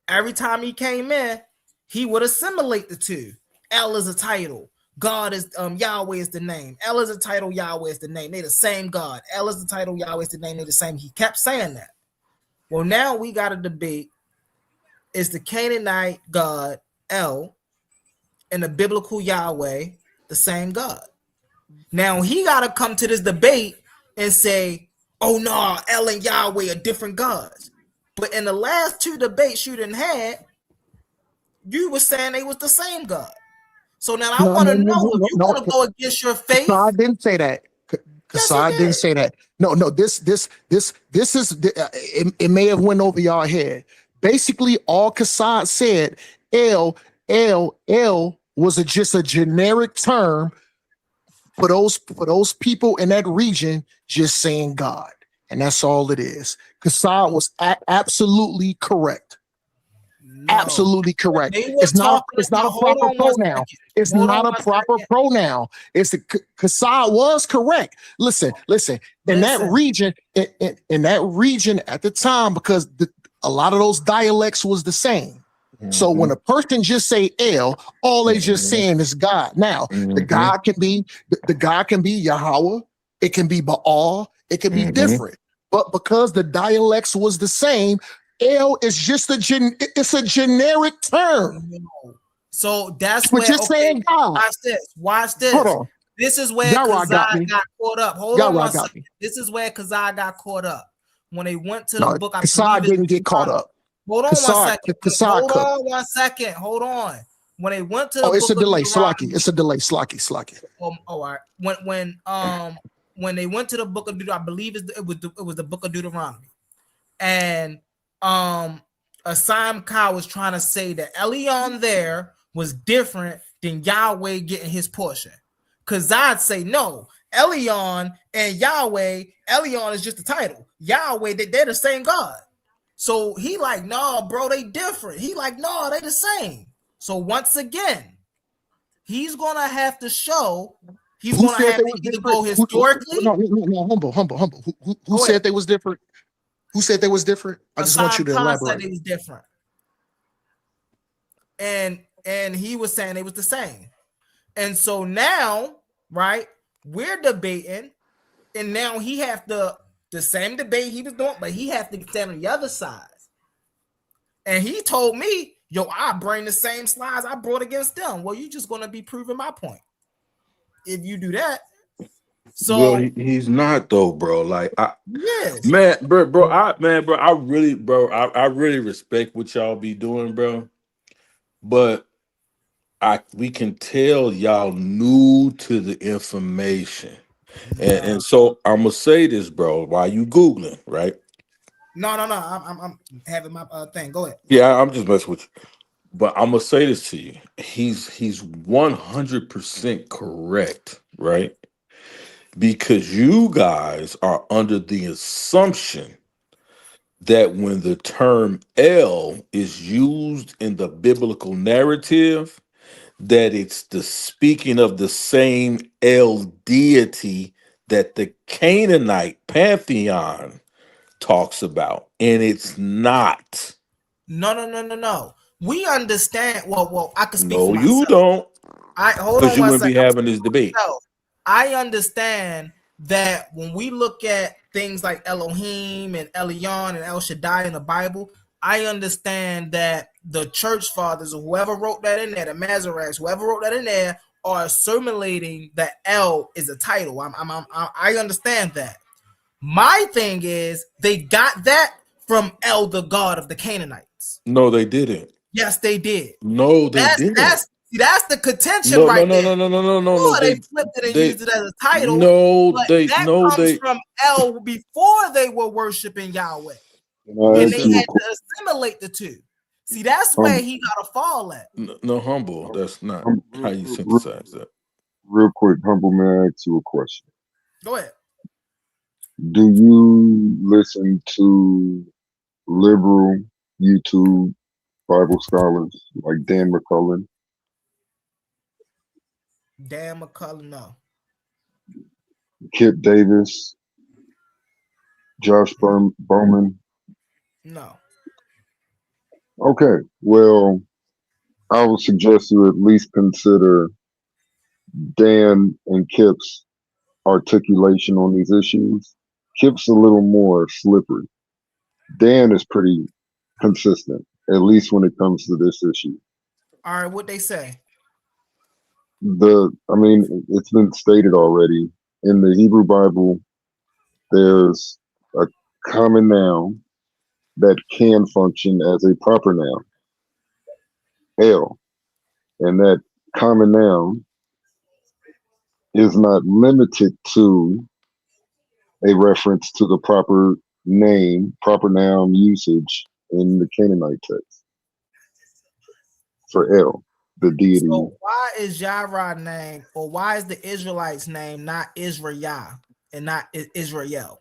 every time he came in, he would assimilate the two. El is a title. God is Yahweh is the name. El is a title. Yahweh is the name. They the same God. El is the title. Yahweh is the name. They the same. He kept saying that. Well, now we got a debate. Is the Canaanite God El and the biblical Yahweh the same God? Now he got to come to this debate and say, "Oh no, El and Yahweh are different gods." But in the last two debates you done had, you were saying they was the same God. So now I want to know if you want to go against your faith. No, I didn't say that. Kassad didn't say that. No. This is it may have went over y'all head. Basically, all Kassad said, El was just a generic term for those people in that region just saying God, and that's all it is. Kassad was absolutely correct. Absolutely correct. It's not a proper pronoun. It's not a proper pronoun. It's the Kassad was correct. Listen. In that region at the time, because a lot of those dialects was the same. So when a person just say El, all they just saying is God. Now the God can be Yahweh. It can be Baal. It can be different. But because the dialects was the same, El is just a generic term. So that's what where you're saying. God. Watch this. Hold on. This is where Kazad got caught up. Hold on 1 second. This is where Kazad got caught up. When they went to the book, Kazad didn't get caught up. Hold on 1 second. Hold on 1 second. Hold on. When they went to the it's book a delay. It's a delay. Slacky. All right. When they went to the book of Deuteronomy, I believe it was the book of Deuteronomy, and Assam Kha was trying to say that Elion there was different than Yahweh getting his portion. Because I'd say no, Elion and Yahweh, Elion is just a title. Yahweh, they're the same God. So he like, no, bro, they different. He like, no, they the same. So once again, he's gonna have to show. He's gonna have to either go historically. No, humble. Who said they was different? Who said they was different? I just want you to elaborate. Said it was different, and he was saying it was the same. And so now, right, we're debating, and now he have the same debate he was doing, but he has to stand on the other side. And he told me, "Yo, I bring the same slides I brought against them." Well, you just gonna be proving my point if you do that. So well, he's not though, bro. Like, I really respect what y'all be doing, bro. But we can tell y'all new to the information. And so I'm gonna say this, bro, while you Googling, right? No. I'm having my thing. Go ahead. Yeah, I'm just messing with you. But I'm gonna say this to you. He's 100% correct, right? Because you guys are under the assumption that when the term El is used in the biblical narrative, that it's the speaking of the same El deity that the Canaanite pantheon talks about, and it's not. No. We understand. Well, I can speak No, for myself. you don't. I hold Because on you one wouldn't be second. having this debate. I understand that when we look at things like Elohim and Elyon and El Shaddai in the Bible, I understand that the church fathers or whoever wrote that in there, the Masoretes, whoever wrote that in there, are assimilating that El is a title. I understand that. My thing is they got that from El, the god of the Canaanites. No, they didn't. Yes, they did. No, they didn't. That's the contention No, right no, there. no. They flipped it and used it as a title. No, but they that no, comes they from El before they were worshiping Yahweh. Can I And ask they you a had to assimilate the two. See, that's where he got to fall at. no humble. That's not how you synthesize that. real quick, Humble, may I ask you a question? Go ahead. Do you listen to liberal YouTube Bible scholars like Dan McCullen? Dan McCullen, no. Kip Davis? Josh Bowman? No. Okay, well, I would suggest you at least consider Dan and Kip's articulation on these issues. Kip's a little more slippery. Dan is pretty consistent, at least when it comes to this issue. All right, what they say? It's been stated already. In the Hebrew Bible, there's a common noun that can function as a proper noun, El. And that common noun is not limited to a reference to the proper name, proper noun usage in the Canaanite text for El, the deity. So why is Yahweh name, or why is the Israelites' name not Israel and not Israel?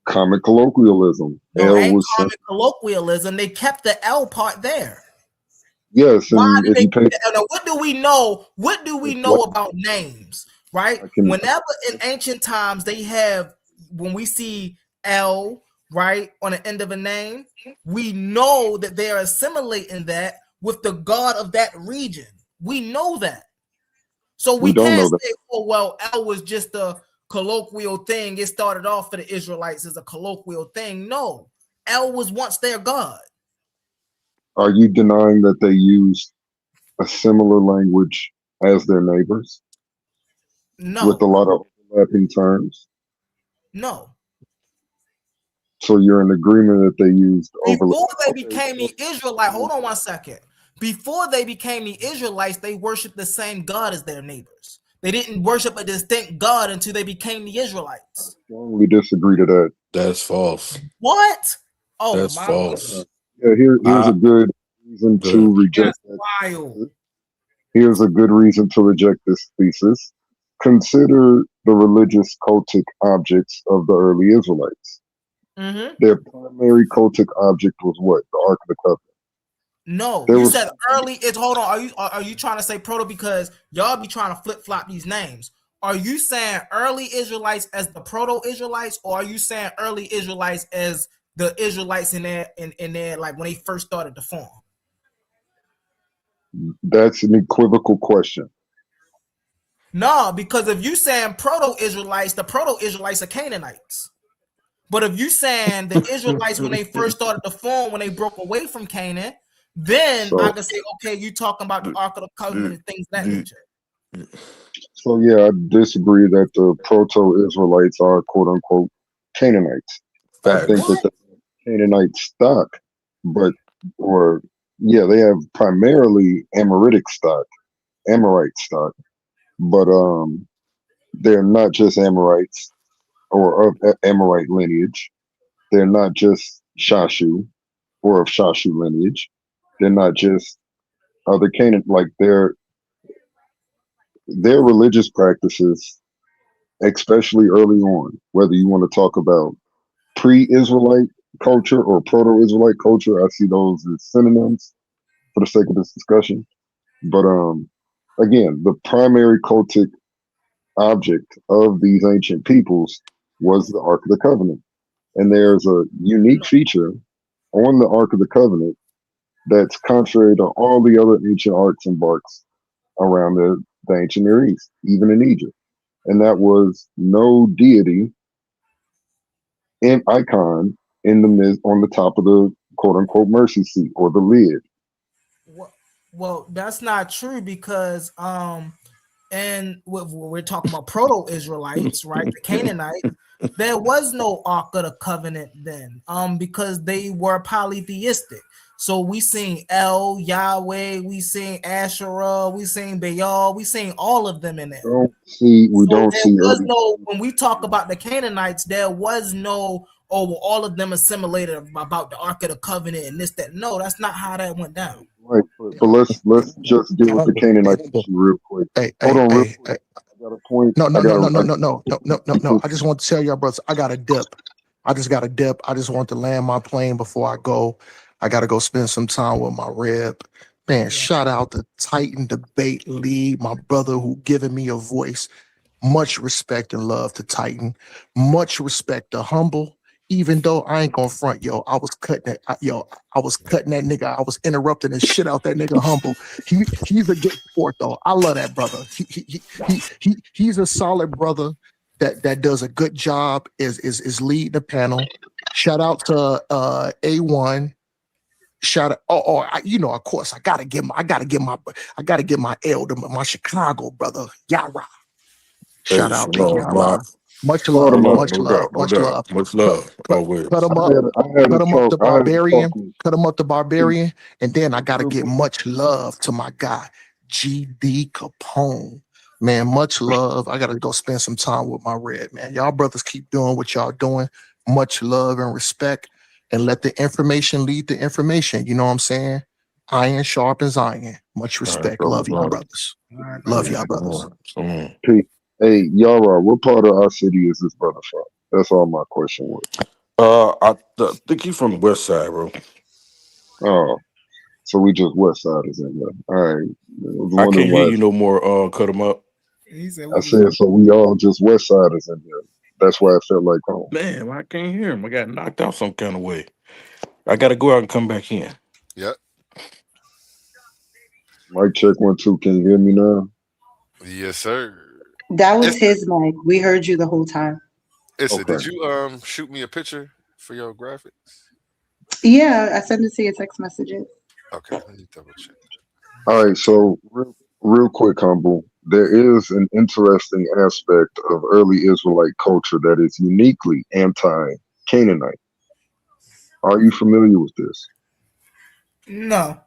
Common colloquialism. No, El ain't was common colloquialism. They kept the L part there. yes, Why and do if they you pay, now, what do we know? What do we know about names? Right? Whenever in ancient times they have, when we see L, right, on the end of a name, we know that they are assimilating that with the god of that region. We know that. So we don't can't know that. say, oh, well, L was just a colloquial thing. It started off for the Israelites as a colloquial thing. No, El was once their god. Are you denying that they used a similar language as their neighbors? No. With a lot of overlapping terms? No. So you're in agreement that they used Before they became the Israelites, hold on one second. Before they became the Israelites, they worshiped the same God as their neighbors. They didn't worship a distinct God until they became the Israelites. strongly disagree to that. That's false. What? Oh, That's my false. Yeah, here's a good reason to reject That's wild. Here's a good reason to reject this thesis. Consider the religious cultic objects of the early Israelites. Mm-hmm. Their primary cultic object was what? The Ark of the Covenant. No, There you was- said early. It's hold on. Are you trying to say proto, because y'all be trying to flip flop these names? Are you saying early Israelites as the proto Israelites, or are you saying early Israelites as the Israelites in there like when they first started to form? That's an equivocal question. No, because if you saying proto Israelites, the proto Israelites are Canaanites. But if you saying the Israelites when they first started to form, when they broke away from Canaan, then I can say, okay, you talking about the Ark of the Covenant and things of that nature. So yeah, I disagree that the proto-Israelites are quote unquote Canaanites. I think that the Canaanite stock, or Yeah, they have primarily Amorite stock, but they're not just Amorites or of Amorite lineage. They're not just Shashu or of Shashu lineage. They're not just other Canaan. Like their religious practices, especially early on, whether you want to talk about pre-Israelite culture or proto-Israelite culture, I see those as synonyms for the sake of this discussion. But again, the primary cultic object of these ancient peoples was the Ark of the Covenant. And there's a unique feature on the Ark of the Covenant that's contrary to all the other ancient arks and barks around the ancient Near East, even in Egypt. And that was no deity and icon in the on the top of the quote unquote mercy seat or the lid. Well, that's not true because and we're talking about proto-Israelites, right? The Canaanites. There was no Ark of the Covenant then, because they were polytheistic. So we sing El, Yahweh, we sing Asherah, we sing Baal, we sing all of them in there. When we talk about the Canaanites, there was no, all of them assimilated about the Ark of the Covenant and this, that. No, that's not how that went down. Right, but let's just deal with the Canaanites real quick. Hold on, real quick. I got a point. No. I just want to tell y'all, brothers, I got a dip. I just got a dip. I just want to land my plane before I go. I got to go spend some time with my rib. Man, shout out to Titan Debate League, my brother who given me a voice. Much respect and love to Titan. Much respect to Humble. Even though I ain't gonna front, I was cutting that nigga. I was interrupting the shit out that nigga Humble. He's a good sport though. I love that brother. He's a solid brother that does a good job. Is leading the panel. Shout out to A1. Shout out! Of course, I gotta give my L to my Chicago brother Yara. Shout out to Yara. Much love. Cut him up to Barbarian. And then I gotta get much love to my guy, GD Capone. Man, much love. I gotta go spend some time with my red man. Y'all brothers keep doing what y'all doing. Much love and respect. And let the information lead to information. You know what I'm saying? Iron sharpens iron. Much respect. Love y'all brothers. Love y'all brothers. Hey, Yara, what part of our city is this brother from? That's all my question was. I think he's from the west side, bro. Oh, so we just west side is in there. All right. I can't hear you no more. Cut him up. I said so. We all just west side is in there. That's why I felt like home. Man, I can't hear him. I got knocked out some kind of way. I got to go out and come back in. Yep. Mic check 1 2. Can you hear me now? Yes, sir. That was his mic. We heard you the whole time. Did you shoot me a picture for your graphics? Yeah, I sent it to your text messages. Okay, let me double check. All right, so real quick, Humble. There is an interesting aspect of early Israelite culture that is uniquely anti-Canaanite. Are you familiar with this? No.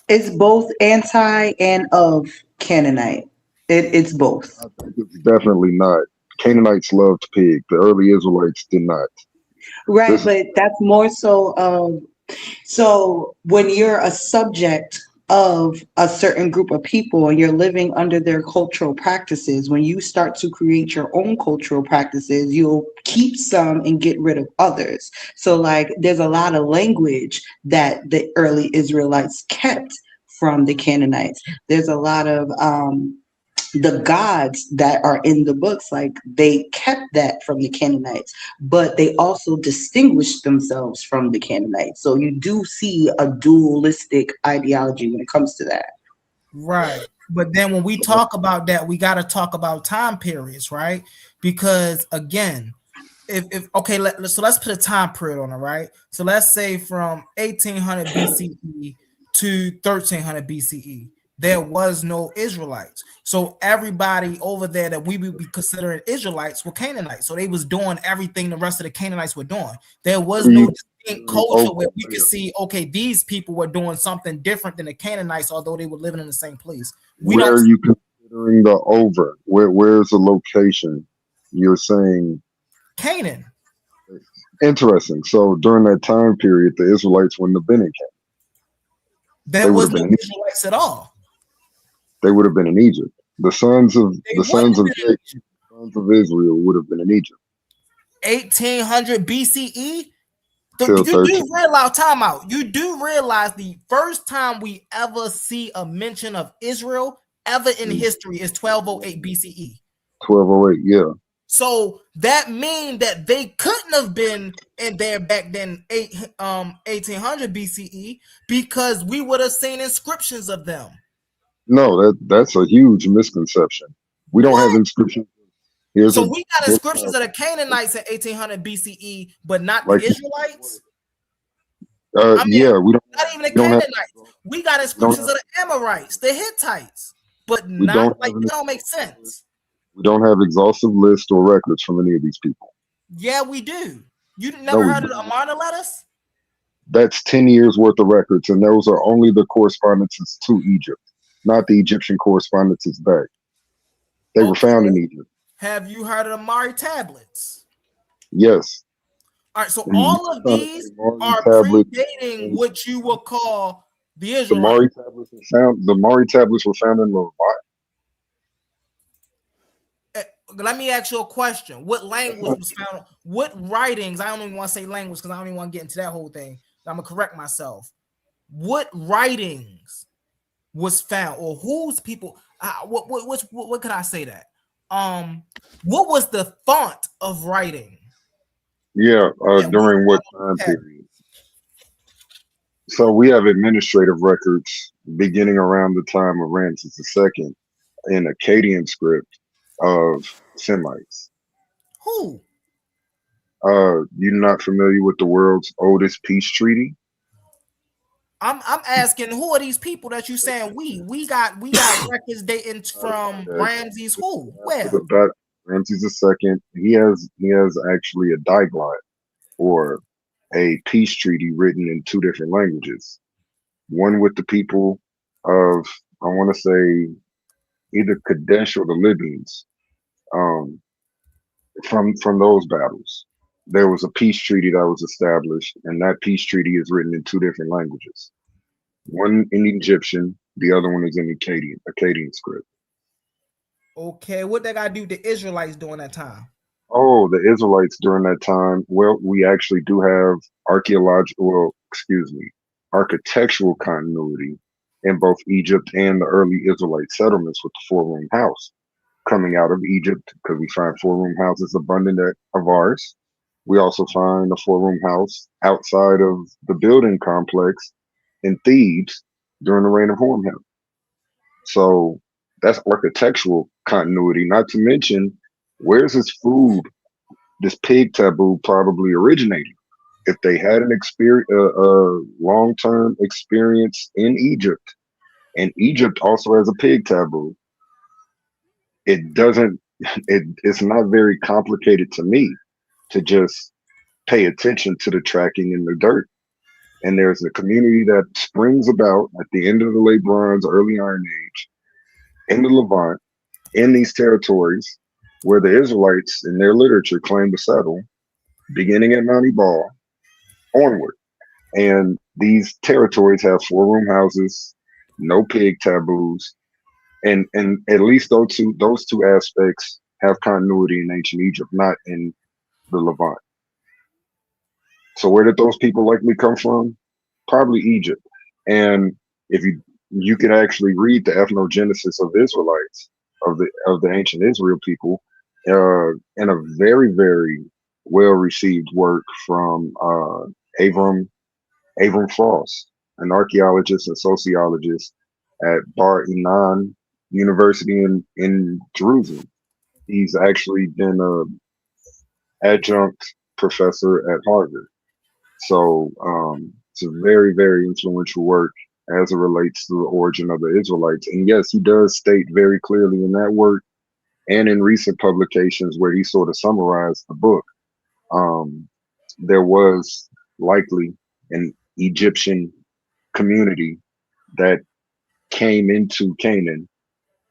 It's both anti and of Canaanite. It's both. It's definitely not. Canaanites loved pig. The early Israelites did not. Right, but that's more so so when you're a subject of a certain group of people and you're living under their cultural practices, when you start to create your own cultural practices, you'll keep some and get rid of others. So like there's a lot of language that the early Israelites kept from the Canaanites. There's a lot of the gods that are in the books, like they kept that from the Canaanites, but they also distinguished themselves from the Canaanites. So you do see a dualistic ideology when it comes to that. Right. But then when we talk about that, we got to talk about time periods, right? Because again, if okay, so let's put a time period on it, right? So let's say from 1800 BCE to 1300 BCE. There was no Israelites. So everybody over there that we would be considering Israelites were Canaanites. So they was doing everything the rest of the Canaanites were doing. There was no distinct culture where we could see, okay, these people were doing something different than the Canaanites, although they were living in the same place. Where are you considering the over? Where's the location? You're saying Canaan. Interesting. So during that time period, the Israelites wouldn't have been in Canaan. There was no Israelites at all. They would have been in Egypt. The sons of Jacob, sons of Israel would have been in Egypt. 1800 BCE. You do realize, time out. You do realize the first time we ever see a mention of Israel ever in history is 1208 BCE. 1208, yeah. So that means that they couldn't have been in there back then, 1800 BCE, because we would have seen inscriptions of them. No, that's a huge misconception. We don't have inscriptions. We got inscriptions of the Canaanites in 1800 BCE, but not the Israelites. Yeah, we don't. Not even the Canaanites. We got inscriptions of the Amorites, the Hittites, but not like it don't make sense. We don't have exhaustive lists or records from any of these people. Yeah, we do. You never heard of the Amarna letters? That's 10 years worth of records, and those are only the correspondences to Egypt, not the Egyptian correspondences back. They were found in Egypt. Have you heard of the Mari tablets? Yes. All right, so all of these are predating what you will call the Israelites. The Mari tablets were found in Levant. Let me ask you a question. What language was found? What writings? I don't even want to say language because I don't even want to get into that whole thing. I'm gonna correct myself. What writings was found, or whose people? What could I say that? What was the font of writing? Yeah, during what time period? So we have administrative records beginning around the time of Ramses II in Akkadian script of Semites. Who? You're not familiar with the world's oldest peace treaty? I'm asking, who are these people that you saying we got records dating from Ramses? Who? Where? Ramses II. He has actually a diglot, or a peace treaty written in two different languages. One with the people of, I want to say, either Kadesh or the Libyans. From those battles, there was a peace treaty that was established, and that peace treaty is written in two different languages. One in Egyptian, the other one is in Akkadian script. Okay, what they got to do with the Israelites during that time? Oh, the Israelites during that time. Well, we actually do have architectural continuity in both Egypt and the early Israelite settlements with the four-room house coming out of Egypt, because we find four-room houses abundant of ours. We also find a four-room house outside of the building complex in Thebes during the reign of Horemheb. So that's architectural continuity, not to mention, where's his food, this pig taboo probably originating? If they had a long-term experience in Egypt, and Egypt also has a pig taboo, it's not very complicated to me to just pay attention to the tracking in the dirt. And there's a community that springs about at the end of the late Bronze, early Iron Age, in the Levant, in these territories where the Israelites in their literature claim to settle, beginning at Mount Ebal onward. And these territories have four-room houses, no pig taboos, and at least those two aspects have continuity in ancient Egypt, not in the Levant. So where did those people likely come from? Probably Egypt. And if you can actually read the ethnogenesis of Israelites, of the ancient Israel people, in a very, very well-received work from Avram Frost, an archaeologist and sociologist at Bar Ilan University in Jerusalem. He's actually been an adjunct professor at Harvard. So it's a very, very influential work as it relates to the origin of the Israelites. And yes, he does state very clearly in that work and in recent publications where he sort of summarized the book. There was likely an Egyptian community that came into Canaan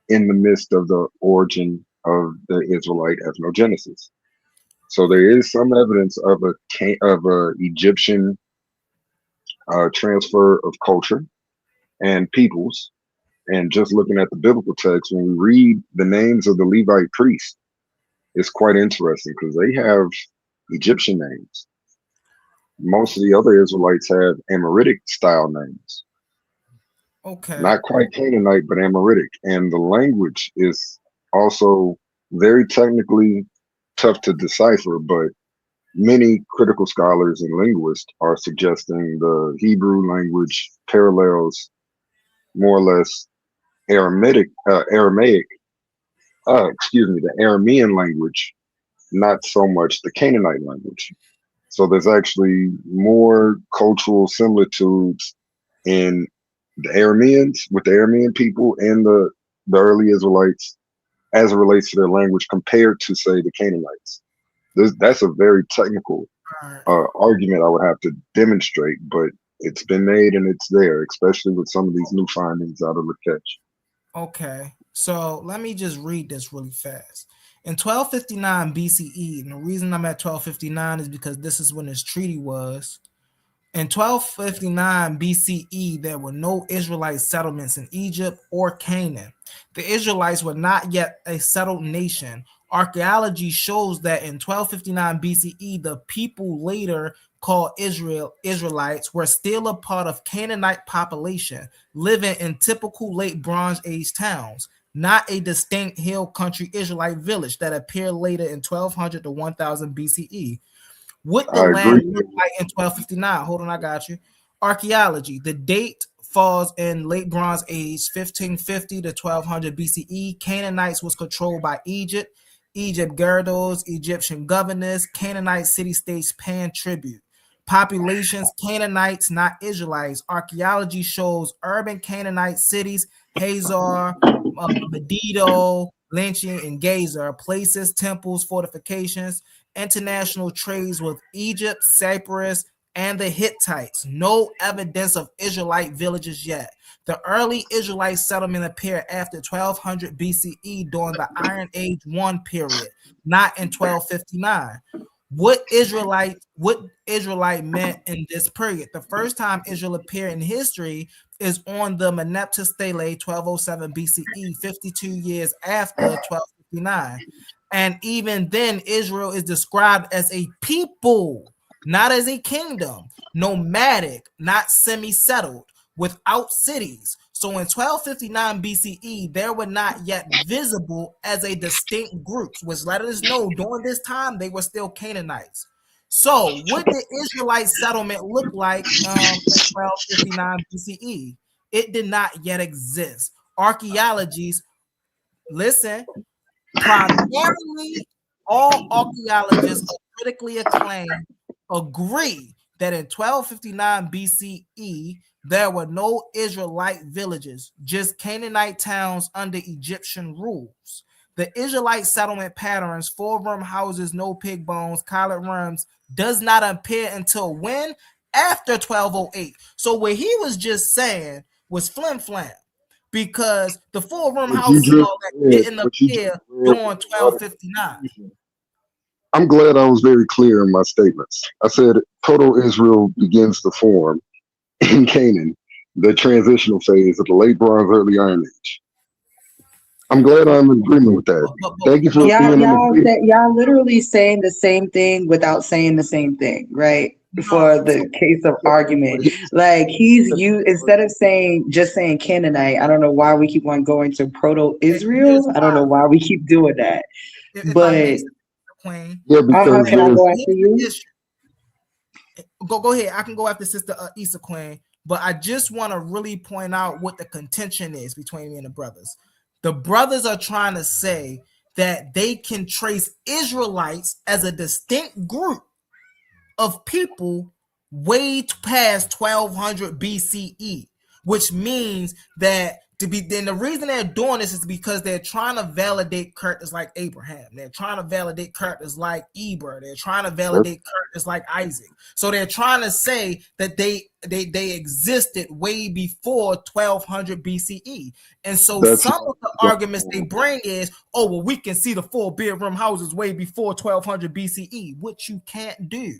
in the midst of the origin of the Israelite ethnogenesis. So there is some evidence of a Egyptian transfer of culture and peoples. And just looking at the biblical text, when we read the names of the Levite priests, it's quite interesting because they have Egyptian names. Most of the other Israelites have Amoritic style names. Okay. Not quite Canaanite, but Amoritic. And the language is also very technically tough to decipher, but many critical scholars and linguists are suggesting the Hebrew language parallels more or less Aramaic, the Aramean language, not so much the Canaanite language. So there's actually more cultural similitudes in the Arameans with the Aramean people and the early Israelites as it relates to their language compared to, say, the Canaanites. That's a very technical argument I would have to demonstrate, but it's been made and it's there, especially with some of these new findings out of Lakech. Okay, so let me just read this really fast. In 1259 BCE, and the reason I'm at 1259 is because this is when this treaty was. In 1259 BCE, there were no Israelite settlements in Egypt or Canaan. The Israelites were not yet a settled nation. Archaeology shows that in 1259 BCE, the people later called Israelites were still a part of Canaanite population, living in typical late Bronze Age towns, not a distinct hill country Israelite village that appeared later in 1200 to 1000 BCE. What the land look like in 1259? Hold on, I got you. Archaeology. The date falls in late Bronze Age, 1550 to 1200 BCE. Canaanites was controlled by Egypt. Egypt girdles, Egyptian governors, Canaanite city-states paying tribute. Populations, Canaanites, not Israelites. Archaeology shows urban Canaanite cities, Hazor, Megiddo, Lynching, and Gezer, places, temples, fortifications, international trades with Egypt, Cyprus, and the Hittites. No evidence of Israelite villages yet. The early Israelite settlement appeared after 1200 BCE during the Iron Age 1 period, not in 1259. What Israelite meant in this period? The first time Israel appeared in history is on the Merneptah Stele, 1207 BCE, 52 years after 1259. And even then, Israel is described as a people, not as a kingdom, nomadic, not semi-settled, without cities. So in 1259 BCE, they were not yet visible as a distinct group, which let us know during this time they were still Canaanites. So what did Israelite settlement look like in 1259 BCE? It did not yet exist. Archaeologists, listen, primarily all archaeologists critically acclaimed agree that in 1259 BCE, there were no Israelite villages, just Canaanite towns under Egyptian rules. The Israelite settlement patterns, 4-room houses, no pig bones, collard rooms, does not appear until when? After 1208. So what he was just saying was flim-flam, because the 4-room houses and all that didn't appear during 1259. I'm glad I was very clear in my statements. I said proto-Israel begins to form in Canaan, the transitional phase of the late Bronze, early Iron Age. I'm glad I'm in agreement with that. Thank you for y'all literally saying the same thing without saying the same thing, right? For the case of argument, like instead of saying Canaanite, I don't know why we keep on going to proto-Israel. I don't know why we keep doing that, but because can I go after you? Go ahead. I can go after Sister Issa Queen, but I just want to really point out what the contention is between me and the brothers. The brothers are trying to say that they can trace Israelites as a distinct group of people way past 1200 BCE, which means that Then the reason they're doing this is because they're trying to validate characters like Abraham. They're trying to validate characters like Eber. They're trying to validate characters like Isaac. So they're trying to say that they existed way before 1200 BCE. And so some of the arguments they bring is, oh, well, we can see the 4 bedroom houses way before 1200 BCE, which you can't do.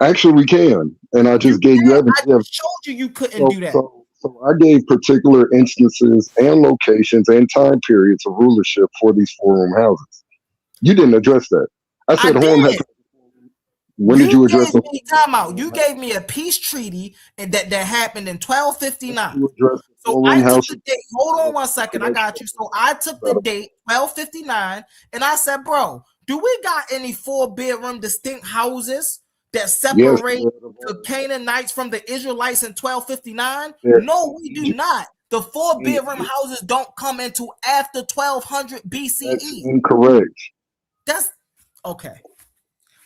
Actually, we can, and I just gave you evidence. I just showed you couldn't do that. So I gave particular instances and locations and time periods of rulership for these 4-room houses. You didn't address that. I said Horn had. When did you address them? Time out. You gave me a peace treaty and that happened in 1259. So I took the date. Hold on one second. I got you. So I took the date 1259, and I said, bro, do we got any 4-bedroom distinct houses that separate the Canaanites from the Israelites in 1259? No, we do not. The 4-bedroom houses don't come into after 1200 BCE. That's incorrect. That's okay.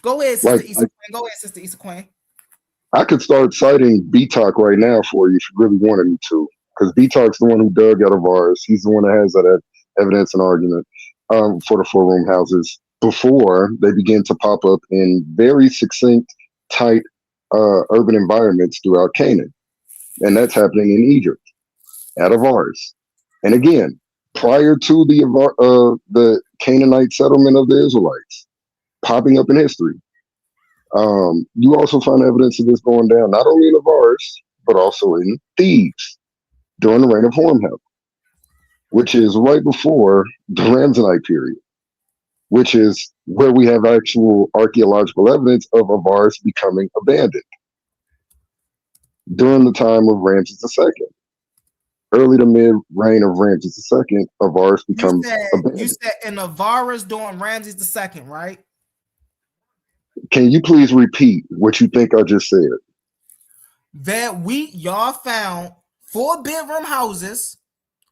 Go ahead, Sister Issa Queen. Go ahead, Sister Issa Queen. I could start citing BTOC right now for you if you really wanted me to, because BTOC's the one who dug out of ours. He's the one that has that evidence and argument for the 4-room houses before they begin to pop up in very succinct, tight urban environments throughout Canaan. And that's happening in Egypt, out of ours. And again, prior to the Canaanite settlement of the Israelites, popping up in history. You also find evidence of this going down, not only in Avaris, but also in Thebes during the reign of Horemheb, which is right before the Ramsonite period, which is where we have actual archaeological evidence of Avaris becoming abandoned during the time of Ramses II. Early to mid reign of Ramses II, Avaris becomes abandoned. You said in Avaris during Ramses II, right? Can you please repeat what you think I just said? That y'all found 4-bedroom houses,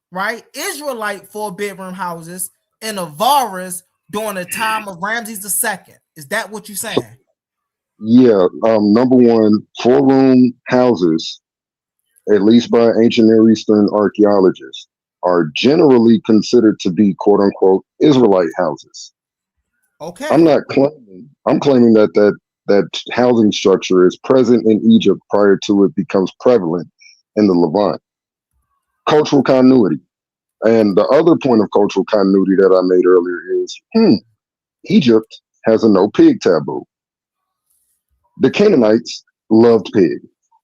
right? Israelite 4-bedroom houses in Avaris during the time of Ramses II. Is that what you're saying? Yeah. Number one, 4-room houses, at least by ancient Near Eastern archaeologists, are generally considered to be quote unquote Israelite houses. Okay. I'm claiming that housing structure is present in Egypt prior to it becomes prevalent in the Levant. Cultural continuity. And the other point of cultural continuity that I made earlier is Egypt has a no pig taboo. The Canaanites loved pig.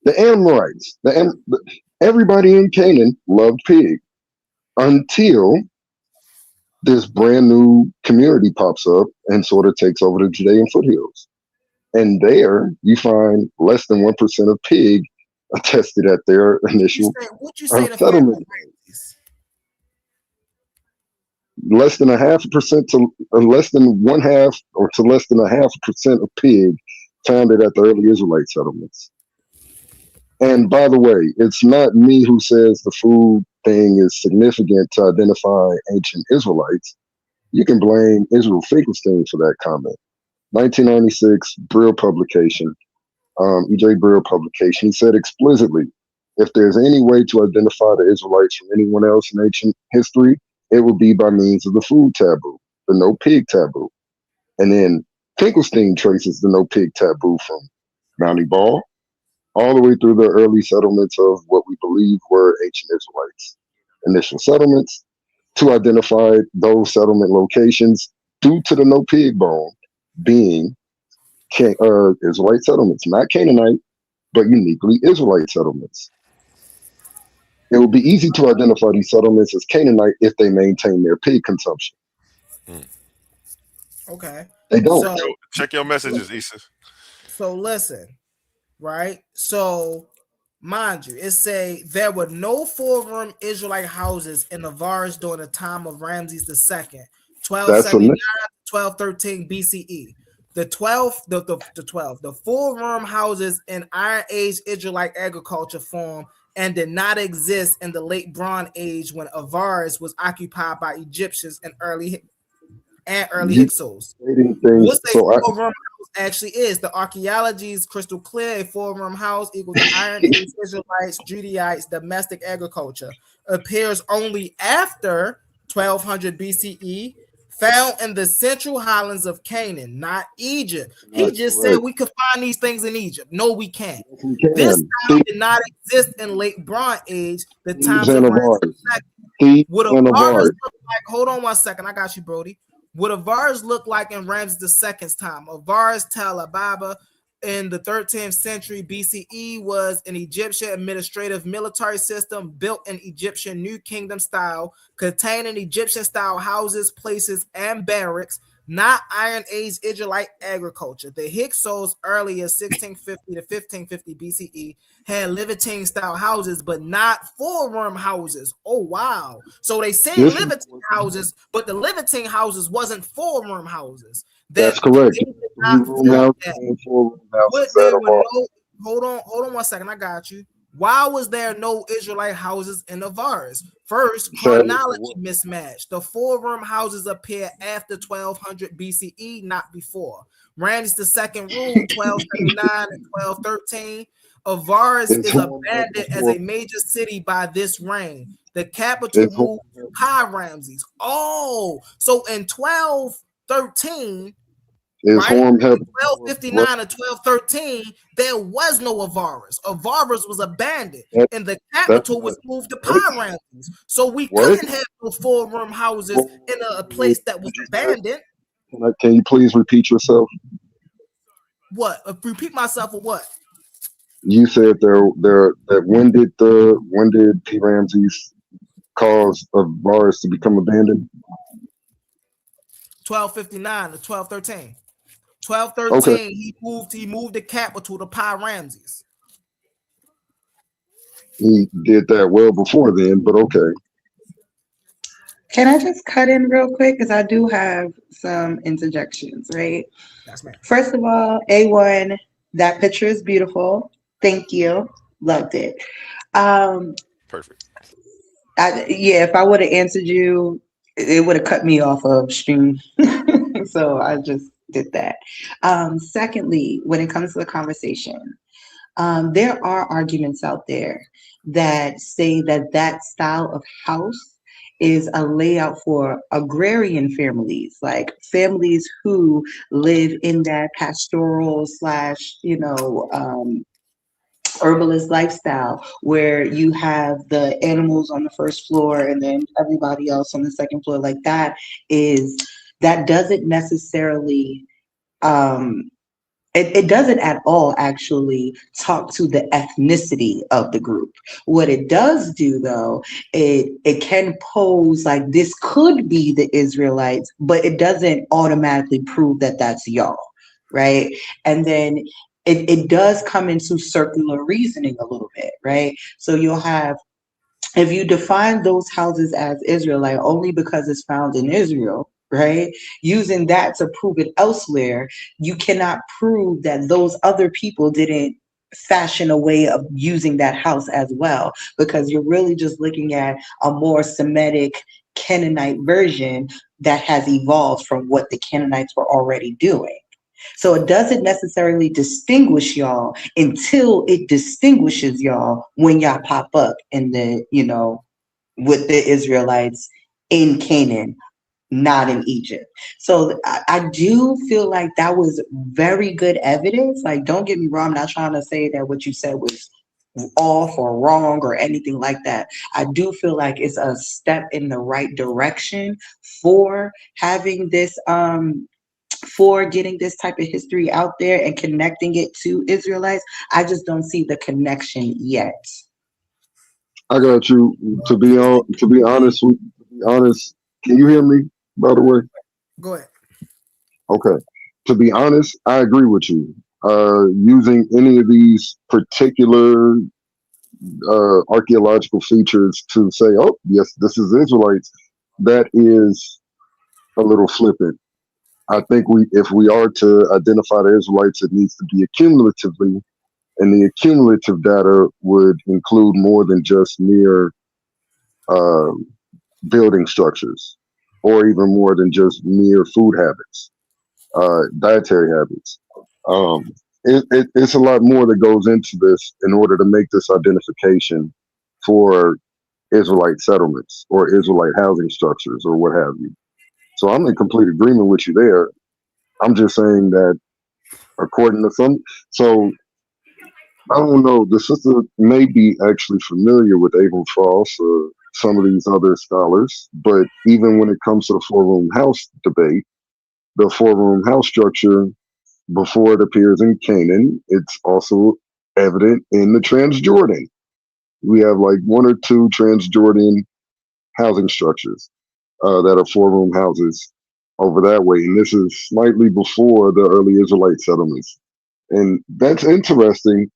The Amorites, everybody in Canaan loved pig until this brand new community pops up and sort of takes over the Judean foothills. And there you find less than 1% of pig attested at their initial settlement. Less than 0.5% to less than 1/2 or to less than 0.5% of pig founded at the early Israelite settlements. And by the way, it's not me who says the food thing is significant to identify ancient Israelites. You can blame Israel Finkelstein for that comment. 1996 Brill publication, E.J. Brill publication, he said explicitly, if there's any way to identify the Israelites from anyone else in ancient history, it would be by means of the food taboo, the no pig taboo. And then Finkelstein traces the no pig taboo from Mount Ebal all the way through the early settlements of what we believe were ancient Israelites. Initial settlements to identify those settlement locations due to the no pig bone being Israelite settlements, not Canaanite, but uniquely Israelite settlements. It would be easy to identify these settlements as Canaanite if they maintain their pig consumption. Okay. They don't. Check your messages, Issa. So listen, right? So mind you, it say there were no 4-room Israelite houses in Avaris during the time of Ramses II, 1279 to 1213 BCE. The 4-room houses in Iron Age Israelite agriculture form and did not exist in the late Bronze Age when Avaris was occupied by Egyptians and early and early You Hyksos. stating things. What's a So I, four-room house actually is? The archaeology is crystal clear. A four-room house equals Iron Age Israelites, Judaites, domestic agriculture. Appears only after 1200 BCE. Found in the central highlands of Canaan, not Egypt. He that's just said correct. we could find these things in Egypt. No, we can't. We can. This style did not exist in late Bronze Age, the Thebes times and of Ramses Avaris. II. Thebes Would and a vase Avaris. look like? Hold on 1 second. I got you, Brody. What a vase look like in Ramses II's time? A vase Tel Ababa in the 13th century BCE was an Egyptian administrative military system built in Egyptian New Kingdom style, containing Egyptian style houses, places, and barracks, not Iron Age Israelite agriculture. The Hyksos earlier 1650 to 1550 BCE had Levantine style houses, but not four-room houses. Oh wow. So they say This is Levantine houses, but the Levantine houses wasn't four-room houses. that's That correct. they did not Three-room form houses that. and four-room But houses there that were are no, hold on 1 second. I got you. Why was there no Israelite houses in the Vars? First, chronology mismatch. The four-room houses appear after 1200 BCE, not before. Ramses II ruled 1279 and 1213. Avaris It's is home abandoned as a major city by this reign. The capital It's home moved to Pi Ramses. Oh, so in 1213, is right? Horm heaven. 1259 and 1213, there was no Avaris. Avaris was abandoned, That- and the that's capital was moved to Pi Ramses. So we What? couldn't have no four-room houses in a place that was abandoned. Can you please repeat yourself? What? Repeat myself or what? You said that when did P. Ramses cause Avaris to become abandoned? 1259 to 1213. 1213, Okay. he moved the capital to Pi Ramses. He did that well before then, but okay. Can I just cut in real quick? Because I do have some interjections, right? That's me. First of all, A1, that picture is beautiful. Thank you. Loved it. Perfect. Yeah, if I would have answered you, it would have cut me off of stream. So I just did that. Secondly, when it comes to the conversation, there are arguments out there that say that that style of house is a layout for agrarian families, like families who live in that pastoral / herbalist lifestyle where you have the animals on the first floor and then everybody else on the second floor. Like that doesn't necessarily it doesn't at all actually talk to the ethnicity of the group. What it does do though, it can pose like this could be the Israelites, but it doesn't automatically prove that that's y'all, right? And then it does come into circular reasoning a little bit, right? So you'll have, if you define those houses as Israelite only because it's found in Israel, right? Using that to prove it elsewhere, you cannot prove that those other people didn't fashion a way of using that house as well, because you're really just looking at a more Semitic Canaanite version that has evolved from what the Canaanites were already doing. So it doesn't necessarily distinguish y'all until it distinguishes y'all when y'all pop up in the, with the Israelites in Canaan, not in Egypt. So I do feel like that was very good evidence. Like, don't get me wrong, I'm not trying to say that what you said was off or wrong or anything like that. I do feel like it's a step in the right direction for having this for getting this type of history out there and connecting it to Israelites. I just don't see the connection yet. I got you. To be honest, can you hear me, by the way? Go ahead. Okay. To be honest, I agree with you. Using any of these particular archaeological features to say, oh, yes, this is Israelites, that is a little flippant. I think if we are to identify the Israelites, it needs to be accumulatively, and the accumulative data would include more than just mere building structures or even more than just mere food habits, dietary habits. It's a lot more that goes into this in order to make this identification for Israelite settlements or Israelite housing structures or what have you. So I'm in complete agreement with you there. I'm just saying that according to some, so I don't know, the sister may be actually familiar with Abram Frost or some of these other scholars, but even when it comes to the four-room house debate, the four-room house structure, before it appears in Canaan, it's also evident in the Transjordan. We have like one or two Transjordan housing structures that are four-room houses over that way. And this is slightly before the early Israelite settlements. And that's interesting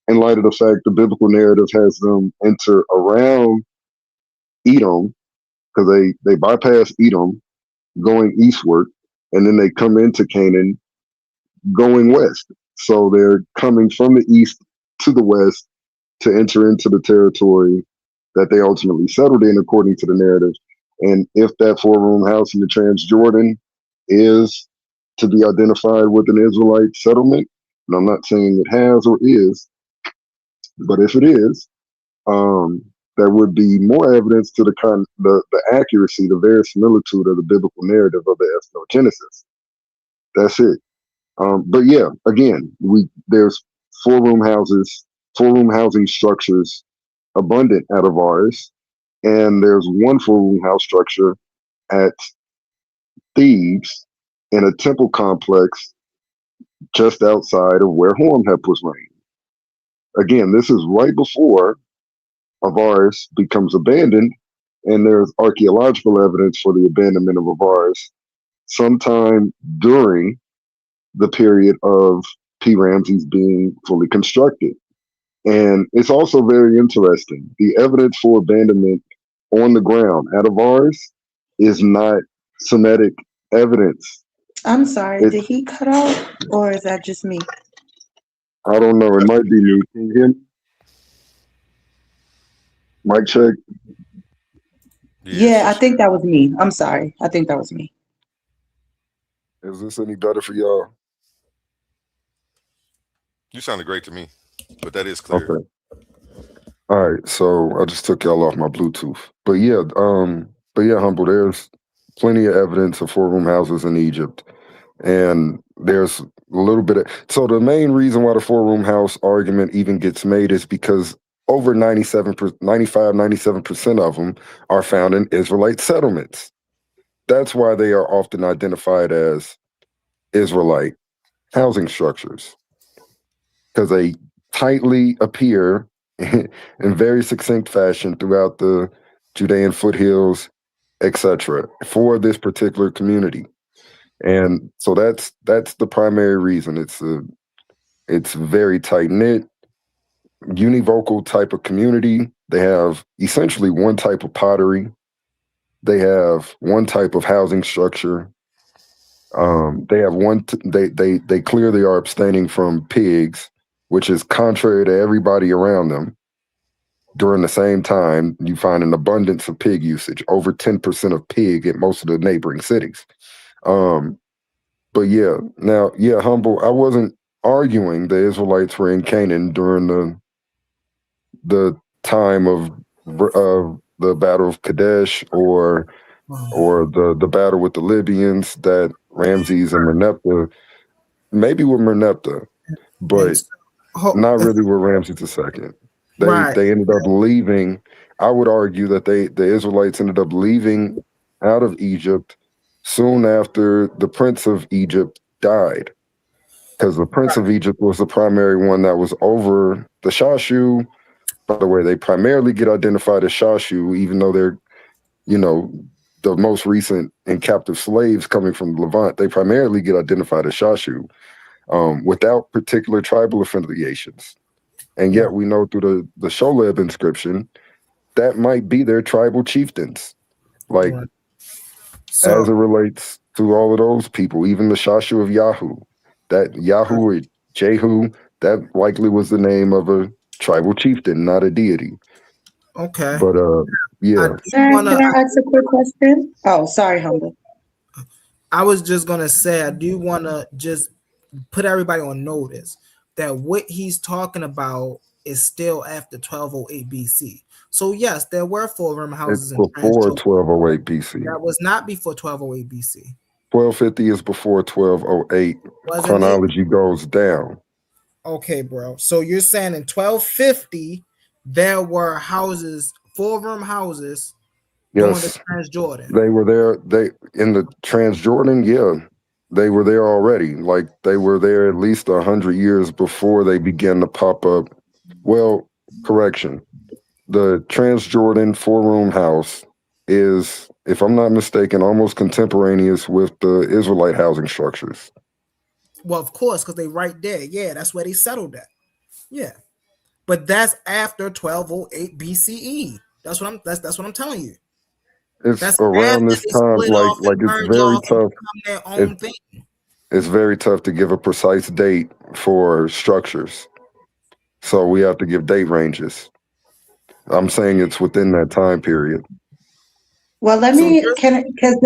in light of the fact the biblical narrative has them enter around Edom, because they bypass Edom going eastward, and then they come into Canaan going west. So they're coming from the east to the west to enter into the territory that they ultimately settled in according to the narrative. And if that four-room house in the Transjordan is to be identified with an Israelite settlement, and I'm not saying it has or is, but if it is, there would be more evidence to the accuracy, the verisimilitude of the biblical narrative of the ethnogenesis. That's it. But yeah, again, there's four-room housing structures abundant out of ours, and there's one four-room house structure at Thebes in a temple complex just outside of where Horemheb was reigning. Again, this is right before Avaris becomes abandoned, and there's archaeological evidence for the abandonment of Avaris sometime during the period of P. Ramses being fully constructed. And it's also very interesting. The evidence for abandonment on the ground at Avaris is not Semitic evidence. I'm sorry, did he cut out, or is that just me? I don't know. It might be me. Can you hear me? Mic check. Yeah, I think that was me. I'm sorry. I think that was me. Is this any better for y'all? You sounded great to me, but that is clear. Okay. All right. So I just took y'all off my Bluetooth. But yeah, Humble, there's plenty of evidence of four-room houses in Egypt. And there's a little bit of, so the main reason why the four-room house argument even gets made is because over 97% of them are found in Israelite settlements. That's why they are often identified as Israelite housing structures, because they tightly appear in very succinct fashion throughout the Judean foothills, etc., for this particular community. And so that's the primary reason. It's very tight-knit, univocal type of community. They have essentially one type of pottery. They have one type of housing structure. They have they clearly are abstaining from pigs, which is contrary to everybody around them. During the same time, you find an abundance of pig usage, over 10% of pig in most of the neighboring cities. But yeah, now, yeah, Humble, I wasn't arguing the Israelites were in Canaan during the time of the Battle of Kadesh or the battle with the Libyans that Ramses and Merneptah, maybe with Merneptah, but not really with Ramses II. They ended up leaving. I would argue that the Israelites ended up leaving out of Egypt soon after the Prince of Egypt died, because the Prince of Egypt was the primary one that was over the Shashu. By the way, they primarily get identified as Shashu, even though they're, the most recent and captive slaves coming from Levant. They primarily get identified as Shashu, without particular tribal affiliations. And yet we know through the Sholeb inscription that might be their tribal chieftains. Like, as it relates to all of those people, even the Shashu of Yahu, that Yahu or Jehu, that likely was the name of a tribal chieftain, not a deity. Okay. But yeah. Can I ask a quick question? Oh, sorry, Humble. I was just gonna say I do want to just put everybody on notice that what he's talking about is still after 1208 BC. So yes, there were 4-room houses It's in before Transjordan. 1208 BC. That was not before 1208 BC. 1250 is before 1208. Wasn't Chronology goes down. Okay, bro. So you're saying in 1250 there were houses, 4-room houses going Yes. to Transjordan. They were there. They in the Transjordan, yeah. They were there already. Like they were there at least 100 years before they began to pop up. Well, correction. The Transjordan 4-room house is, if I'm not mistaken, almost contemporaneous with the Israelite housing structures. Well, of course, because they right there. Yeah, that's where they settled at. Yeah. But that's after 1208 BCE. That's what I'm telling you. It's That's around this time, like it's very tough. Their own thing. It's very tough to give a precise date for structures. So we have to give date ranges. I'm saying it's within that time period. Well, because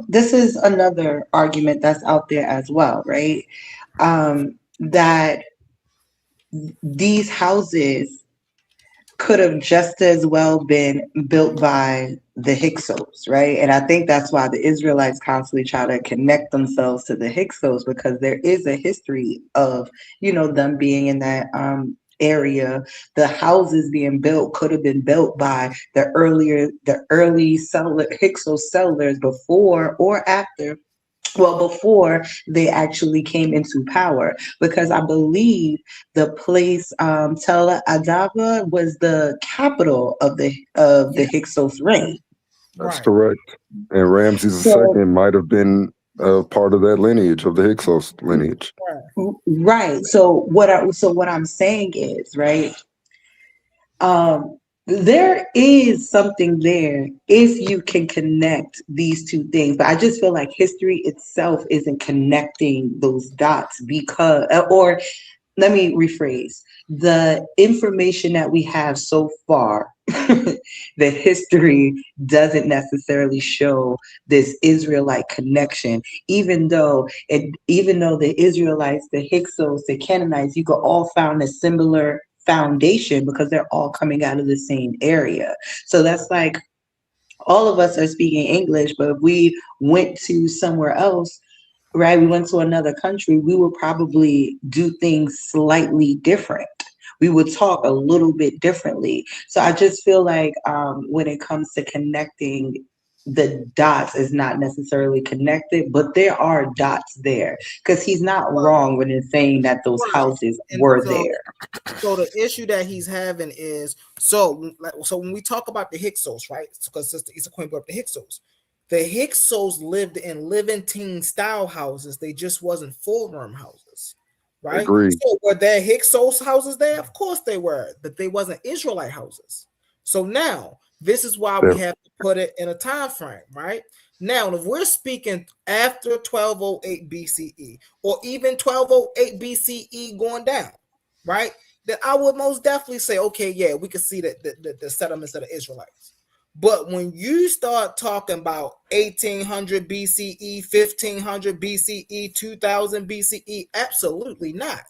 this is another argument that's out there as well, right? That these houses could have just as well been built by the Hyksos, right? And I think that's why the Israelites constantly try to connect themselves to the Hyksos, because there is a history of, them being in that area. The houses being built could have been built by the early Hyksos settlers before or after. Well, before they actually came into power, because I believe the place Tel Adava was the capital of the Hyksos reign. That's correct. And Ramses II might have been part of that lineage, of the Hyksos lineage. Right. So what I'm saying is, right, there is something there if you can connect these two things. But I just feel like history itself isn't connecting those dots or let me rephrase, the information that we have so far, the history doesn't necessarily show this Israelite connection, even though the Israelites, the Hyksos, the Canaanites, you could all found a similar foundation because they're all coming out of the same area. So that's like all of us are speaking English, but if we went to somewhere else, right, we went to another country, we would probably do things slightly different. We would talk a little bit differently. So I just feel like when it comes to connecting, the dots is not necessarily connected, but there are dots there, because he's not wrong when he's saying that those houses were there. So the issue that he's having is, so when we talk about the Hyksos, right, because it's a coin brought up the Hyksos. The Hyksos lived in Levantine style houses. They just wasn't 4-room houses, right? Agreed. So were there Hyksos houses there? Of course they were, but they wasn't Israelite houses. So now this is why we have to put it in a time frame, right? Now, if we're speaking after 1208 BCE or even 1208 BCE going down, right? Then I would most definitely say, okay, yeah, we can see that the settlements of the Israelites. But when you start talking about 1800 BCE, 1500 BCE, 2000 BCE, absolutely not.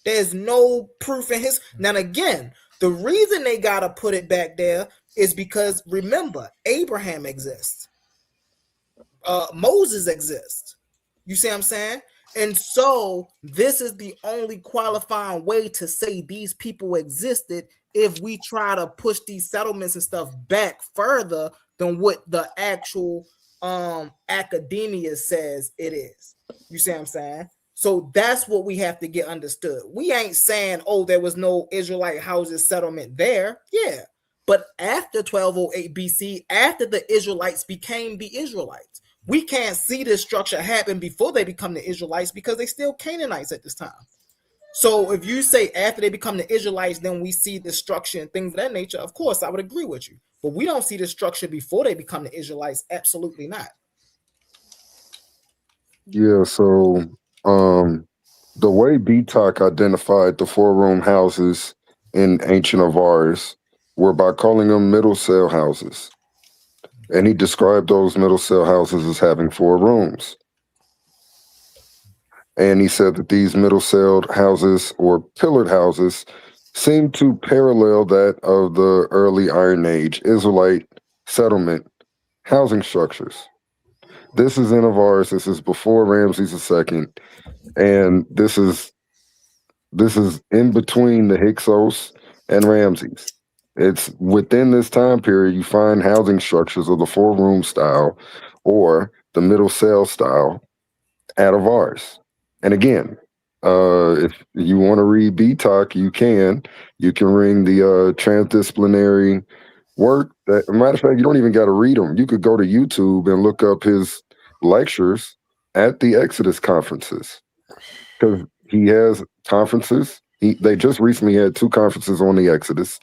There's no proof in his. Now, again, the reason they got to put it back there is because, remember, Abraham exists. Moses exists. You see what I'm saying? And so this is the only qualifying way to say these people existed if we try to push these settlements and stuff back further than what the actual academia says it is. You see what I'm saying? So that's what we have to get understood. We ain't saying, oh, there was no Israelite houses settlement there. Yeah. But after 1208 BC, after the Israelites became the Israelites, we can't see this structure happen before they become the Israelites because they still Canaanites at this time. So if you say after they become the Israelites, then we see the structure and things of that nature, of course, I would agree with you. But we don't see the structure before they become the Israelites. Absolutely not. Yeah, so the way BTOC identified the 4-room houses in ancient Avars were by calling them middle cell houses. And he described those middle cell houses as having 4 rooms. And he said that these middle cell houses or pillared houses seem to parallel that of the early Iron Age Israelite settlement housing structures. This is in Avaris. This is before Ramses II, and this is in between the Hyksos and Ramses. It's within this time period you find housing structures of the 4-room style or the middle cell style at Avaris. And again, if you want to read BTOC, you can. You can read the transdisciplinary work. That, matter of fact, you don't even got to read them. You could go to YouTube and look up his lectures at the Exodus conferences, because he has conferences. They just recently had 2 conferences on the Exodus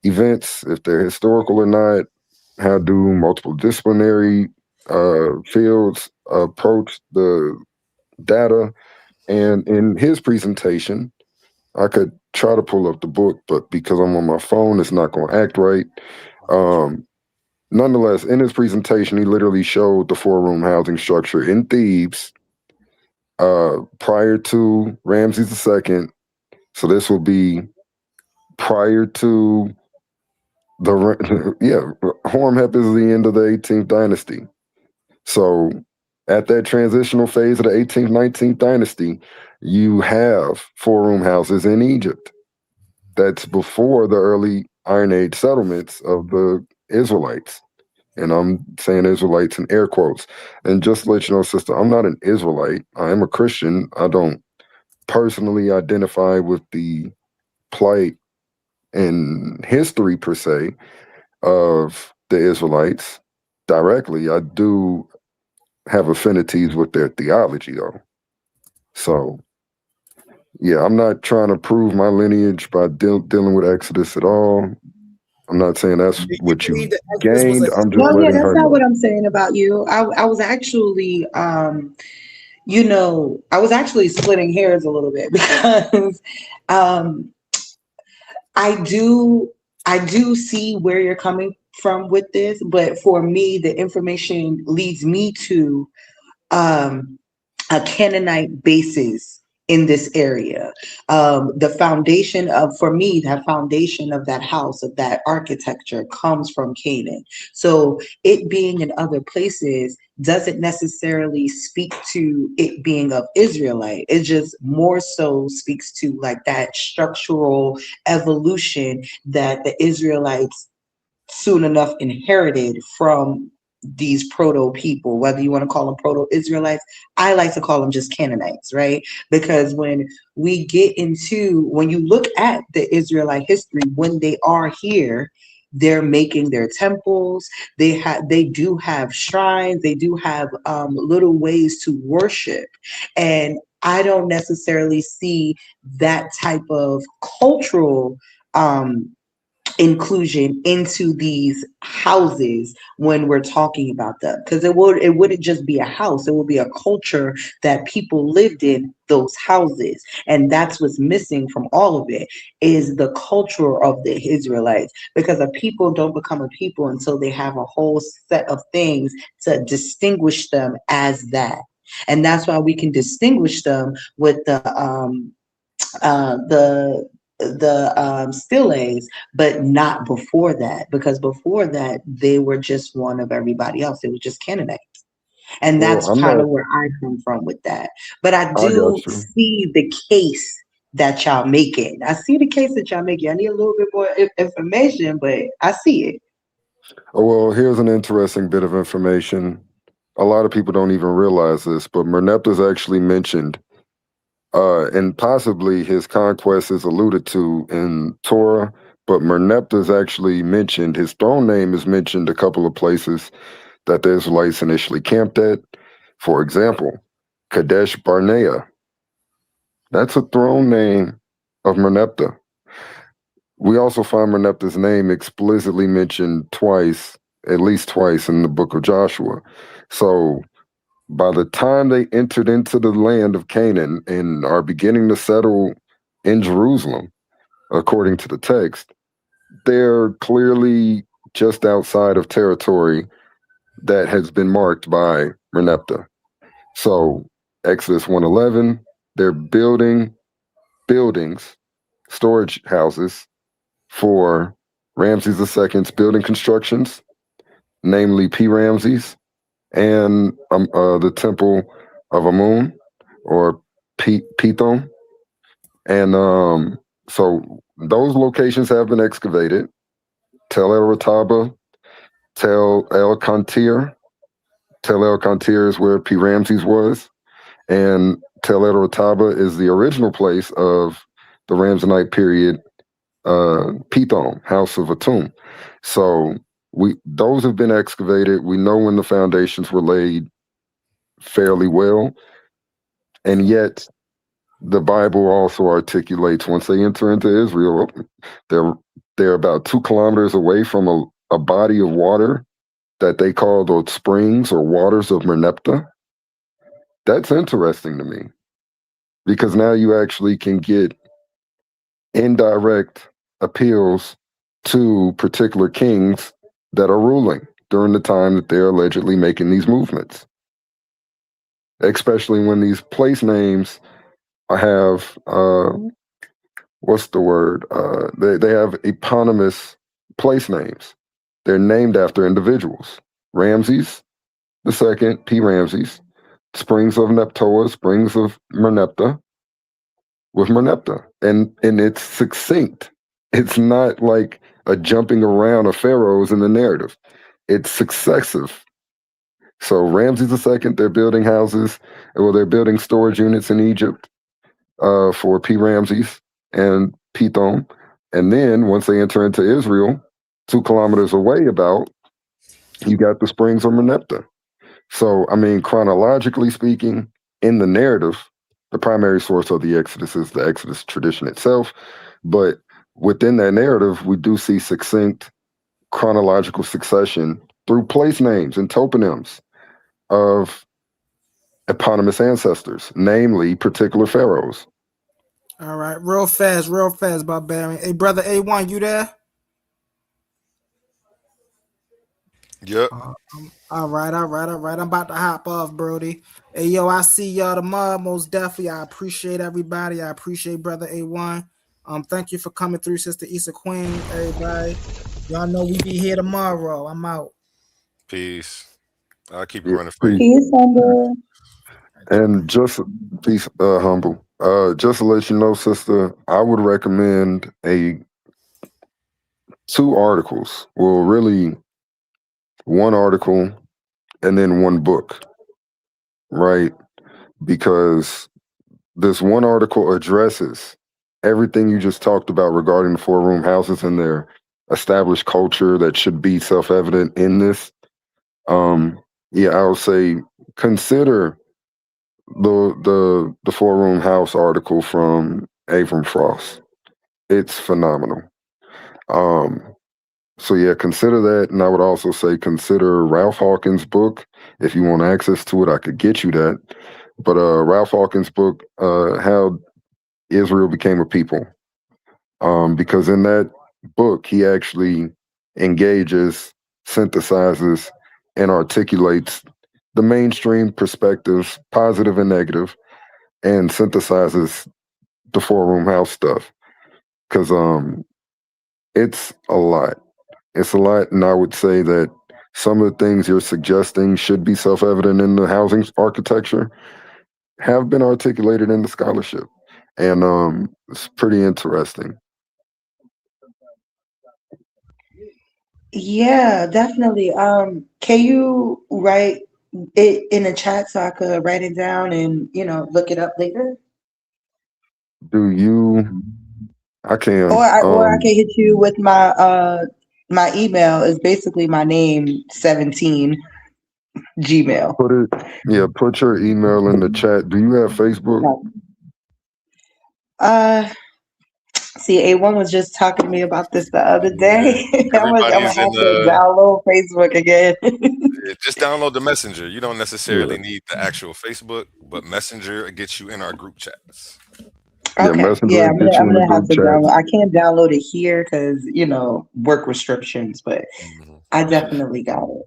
events, if they're historical or not. How do multiple disciplinary fields approach the data? And in his presentation, I could try to pull up the book, but because I'm on my phone, it's not going to act right. Nonetheless, in his presentation, he literally showed the 4-room housing structure in Thebes prior to Ramses II. So this will be prior to Horemheb is the end of the 18th dynasty. So at that transitional phase of the 18th, 19th dynasty, you have 4-room houses in Egypt. That's before the early Iron Age settlements of the Israelites. And I'm saying Israelites in air quotes. And just to let you know, sister, I'm not an Israelite. I am a Christian. I don't personally identify with the plight and history, per se, of the Israelites directly. I do have affinities with their theology, though. So, yeah, I'm not trying to prove my lineage by dealing with Exodus at all. I'm not saying that's what you gained. I'm just letting that's her not know. what I'm saying about you. I was actually, I was actually splitting hairs a little bit because I do see where you're coming from with this, but for me, the information leads me to a Canaanite basis in this area. The foundation of, for me, that foundation of that house, of that architecture comes from Canaan. So it being in other places doesn't necessarily speak to it being of Israelite. It just more so speaks to like that structural evolution that the Israelites soon enough inherited from these proto people, whether you want to call them proto Israelites. I like to call them just Canaanites, right? Because when you look at the Israelite history, when they are here, they're making their temples. They do have shrines. They do have little ways to worship. And I don't necessarily see that type of cultural inclusion into these houses when we're talking about them, because it wouldn't just be a house, it would be a culture that people lived in those houses. And that's what's missing from all of it, is the culture of the Israelites, because a people don't become a people until they have a whole set of things to distinguish them as that. And that's why we can distinguish them with the steles, but not before that, because before that they were just one of everybody else. It was just Canaanites. And that's kind of where I come from with that. But I do see the case that y'all making. I see the case that y'all making. I need a little bit more information, but I see it. Well, here's an interesting bit of information. A lot of people don't even realize this, but Merneptah is actually mentioned, and possibly his conquest is alluded to in Torah, but Merneptah is actually mentioned. His throne name is mentioned a couple of places that the Israelites initially camped at. For example, Kadesh Barnea. That's a throne name of Merneptah. We also find Merneptah's name explicitly mentioned twice, at least twice, in the book of Joshua. So by the time they entered into the land of Canaan and are beginning to settle in Jerusalem, according to the text, they're clearly just outside of territory that has been marked by Merneptah. So Exodus 1:11, they're building buildings, storage houses for Ramses II's building constructions, namely P. Ramses and the Temple of Amun or Pithom. And so those locations have been excavated. Tel El Rataba, Tel El Kantir. Tel El Kantir is where P. Ramses was. And Tel El Rataba is the original place of the Ramsonite period Pithom, House of Atum. So those have been excavated. We know when the foundations were laid fairly well. And yet the Bible also articulates once they enter into Israel, they're about 2 kilometers away from a body of water that they call the springs or waters of Merneptah. That's interesting to me because now you actually can get indirect appeals to particular kings that are ruling during the time that they're allegedly making these movements, especially when these place names have what's the word? They have eponymous place names. They're named after individuals. Ramses II, P. Ramses, Springs of Neptoah, Springs of Merneptah, with Merneptah. And it's succinct. It's not like a jumping around of pharaohs in the narrative. It's successive. So Ramses II, they're building houses, well, they're building storage units in Egypt for P. Ramses and Pithom. And then once they enter into Israel, 2 kilometers away about, you got the Springs of Merneptah. So, I mean, chronologically speaking, in the narrative, the primary source of the Exodus is the Exodus tradition itself. But within that narrative, we do see succinct chronological succession through place names and toponyms of eponymous ancestors, namely particular pharaohs. All right, real fast, Barbarian. Hey, brother A1, you there? Yep. All right. I'm about to hop off, Brody. Hey, yo, I see y'all tomorrow. Most definitely. I appreciate everybody. I appreciate brother A1. Thank you for coming through, Sister Issa Queen. Everybody, y'all know we be here tomorrow. I'm out. Peace. I'll keep it running for you. Peace, Humble. And just peace, Humble. Just to let you know, sister, I would recommend 2 articles. Well, really 1 article and then 1 book, right? Because this 1 article addresses everything you just talked about regarding the 4-room houses and their established culture that should be self-evident in this. I would say consider the 4-room house article from Avram Frost. It's phenomenal. So yeah, consider that. And I would also say consider Ralph Hawkins' book. If you want access to it, I could get you that. But Ralph Hawkins' book, How Israel Became a People. Because in that book, he actually engages, synthesizes, and articulates the mainstream perspectives, positive and negative, and synthesizes the 4-room house stuff. Because it's a lot. It's a lot, and I would say that some of the things you're suggesting should be self-evident in the housing architecture have been articulated in the scholarship. And it's pretty interesting. Yeah, definitely. Can you write it in the chat so I could write it down and, look it up later? Do you? I can. Or I can hit you with my email is basically my name 17 Gmail. Put your email in the chat. Do you have Facebook? See, A1 was just talking to me about this the other day. I'm gonna have to download Facebook again. Just download the Messenger. You don't necessarily need the actual Facebook, but Messenger gets you in our group chats. Okay. Messenger Yeah, will get you I'm in the gonna have group to chats. download. I can't download it here because work restrictions, but I definitely got it.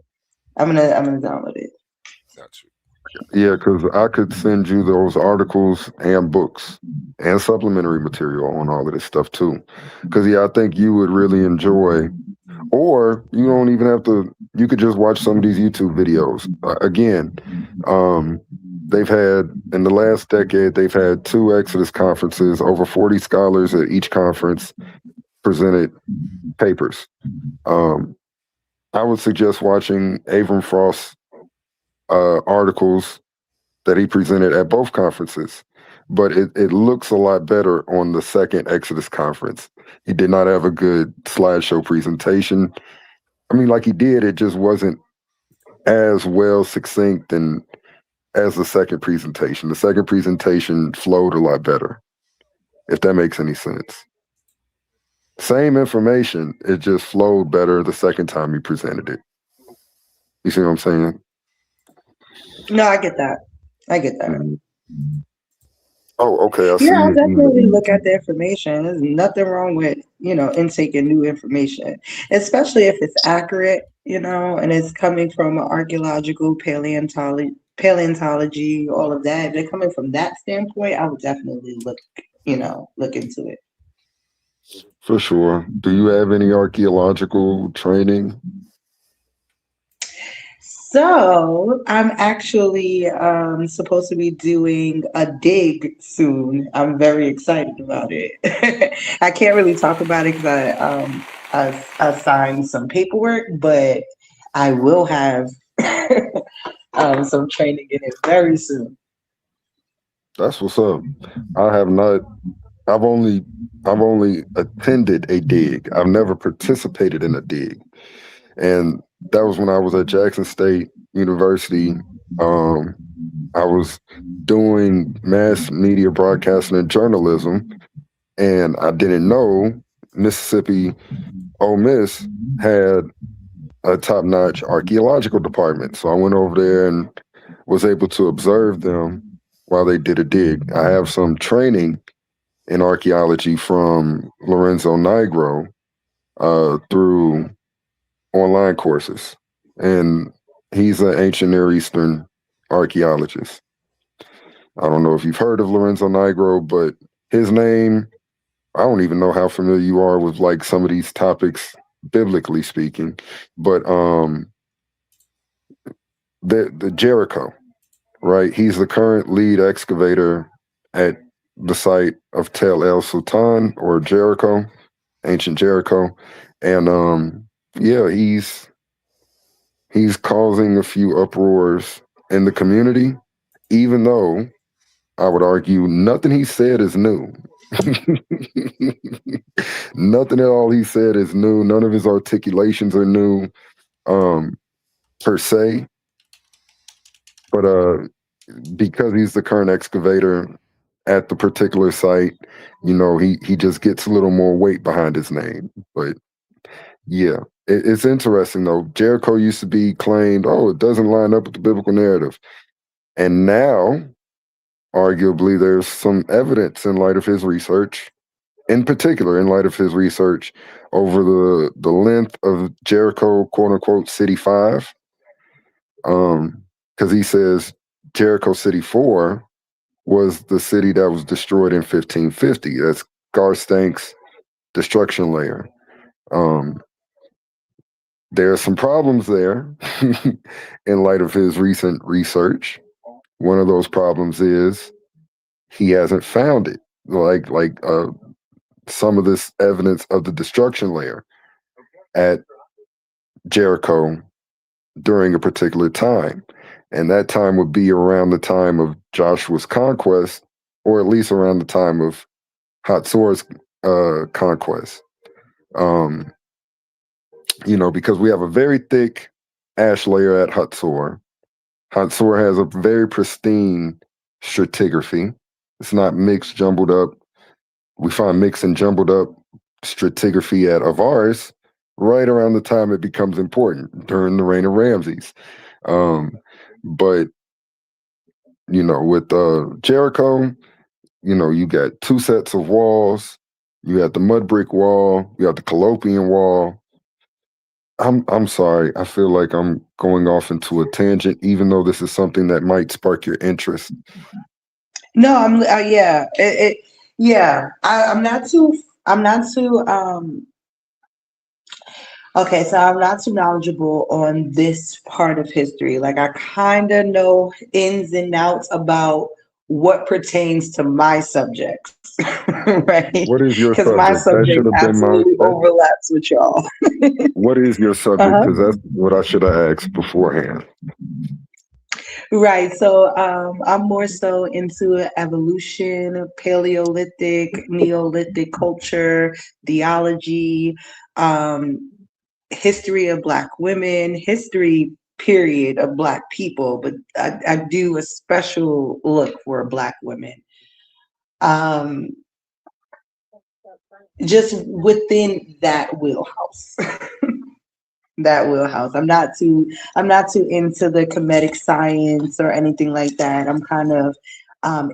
I'm gonna download it. Yeah, because I could send you those articles and books and supplementary material on all of this stuff too. Because I think you would really enjoy, or you don't even have to. You could just watch some of these YouTube videos. Again, they've had in the last decade they've had 2 Exodus conferences. Over 40 scholars at each conference presented papers. I would suggest watching Avram Frost's articles that he presented at both conferences, but it looks a lot better on the second Exodus conference. He did not have a good slideshow presentation. I mean, like he did, it just wasn't as well succinct and as the second presentation. The second presentation flowed a lot better, if that makes any sense. Same information, it just flowed better the second time he presented it. You see what I'm saying? No, I get that. I get that. Oh, okay. I see Yeah, I'll it. definitely look at the information. There's nothing wrong with, intaking new information, especially if it's accurate, and it's coming from archaeological, paleontology, all of that. If they're coming from that standpoint, I would definitely look into it. For sure. Do you have any archaeological training? So I'm actually supposed to be doing a dig soon. I'm very excited about it. I can't really talk about it because I signed some paperwork, but I will have some training in it very soon. That's what's up. I have not. I've only attended a dig. I've never participated in a dig, and that was when I was at Jackson State University. I was doing mass media broadcasting and journalism, and I didn't know Mississippi Ole Miss had a top-notch archaeological department. So I went over there and was able to observe them while they did a dig. I have some training in archaeology from Lorenzo Nigro through online courses, and he's an ancient Near Eastern archaeologist. I don't know if you've heard of Lorenzo Nigro, but his name, I don't even know how familiar you are with like some of these topics, biblically speaking, but the Jericho, right? He's the current lead excavator at the site of Tel El Sultan, or Jericho, ancient Jericho, and yeah, he's causing a few uproars in the community, even though I would argue nothing he said is new. Nothing at all he said is new. None of his articulations are new, per se. But because he's the current excavator at the particular site, he just gets a little more weight behind his name. But yeah, it's interesting though. Jericho used to be claimed, oh, it doesn't line up with the biblical narrative. And now, arguably, there's some evidence in light of his research, in particular, in light of his research over the length of Jericho, quote unquote, City 5. Because he says Jericho City 4 was the city that was destroyed in 1550. That's Garstank's destruction layer. There are some problems there in light of his recent research. One of those problems is he hasn't found it, like some of this evidence of the destruction layer at Jericho during a particular time. And that time would be around the time of Joshua's conquest, or at least around the time of Hatzor's conquest. Because we have a very thick ash layer at Hatzor. Hatzor has a very pristine stratigraphy. It's not mixed, jumbled up. We find mixed and jumbled up stratigraphy at Avaris right around the time it becomes important, during the reign of Ramses. But with Jericho, you got two sets of walls. You got the mud brick wall. You got the Colopian wall. I'm sorry. I feel like I'm going off into a tangent, even though this is something that might spark your interest. No, I'm yeah, yeah. I'm not too. Okay, so I'm not too knowledgeable on this part of history. Like I kind of know ins and outs about what pertains to my subjects, right? What is your Because my subject? That should subject have been my. absolutely overlaps with y'all. What is your subject? Uh-huh. Because that's what I should have asked beforehand. Right. So I'm more so into evolution, Paleolithic, Neolithic culture, theology, history of Black women, history period of Black people, but I do a special look for Black women. Just within that wheelhouse. That wheelhouse. I'm not too into the Kemetic science or anything like that. I'm kind of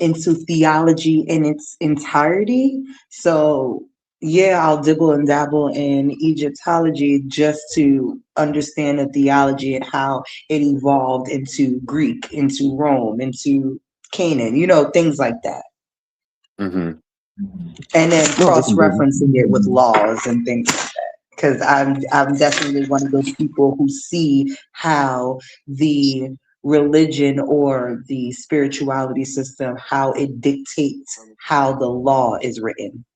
into theology in its entirety. So yeah, I'll dibble and dabble in Egyptology just to understand the theology and how it evolved into Greek, into Rome, into Canaan, things like that. Mm-hmm. And then cross-referencing it with laws and things like that. Because I'm definitely one of those people who see how the religion or the spirituality system, how it dictates how the law is written.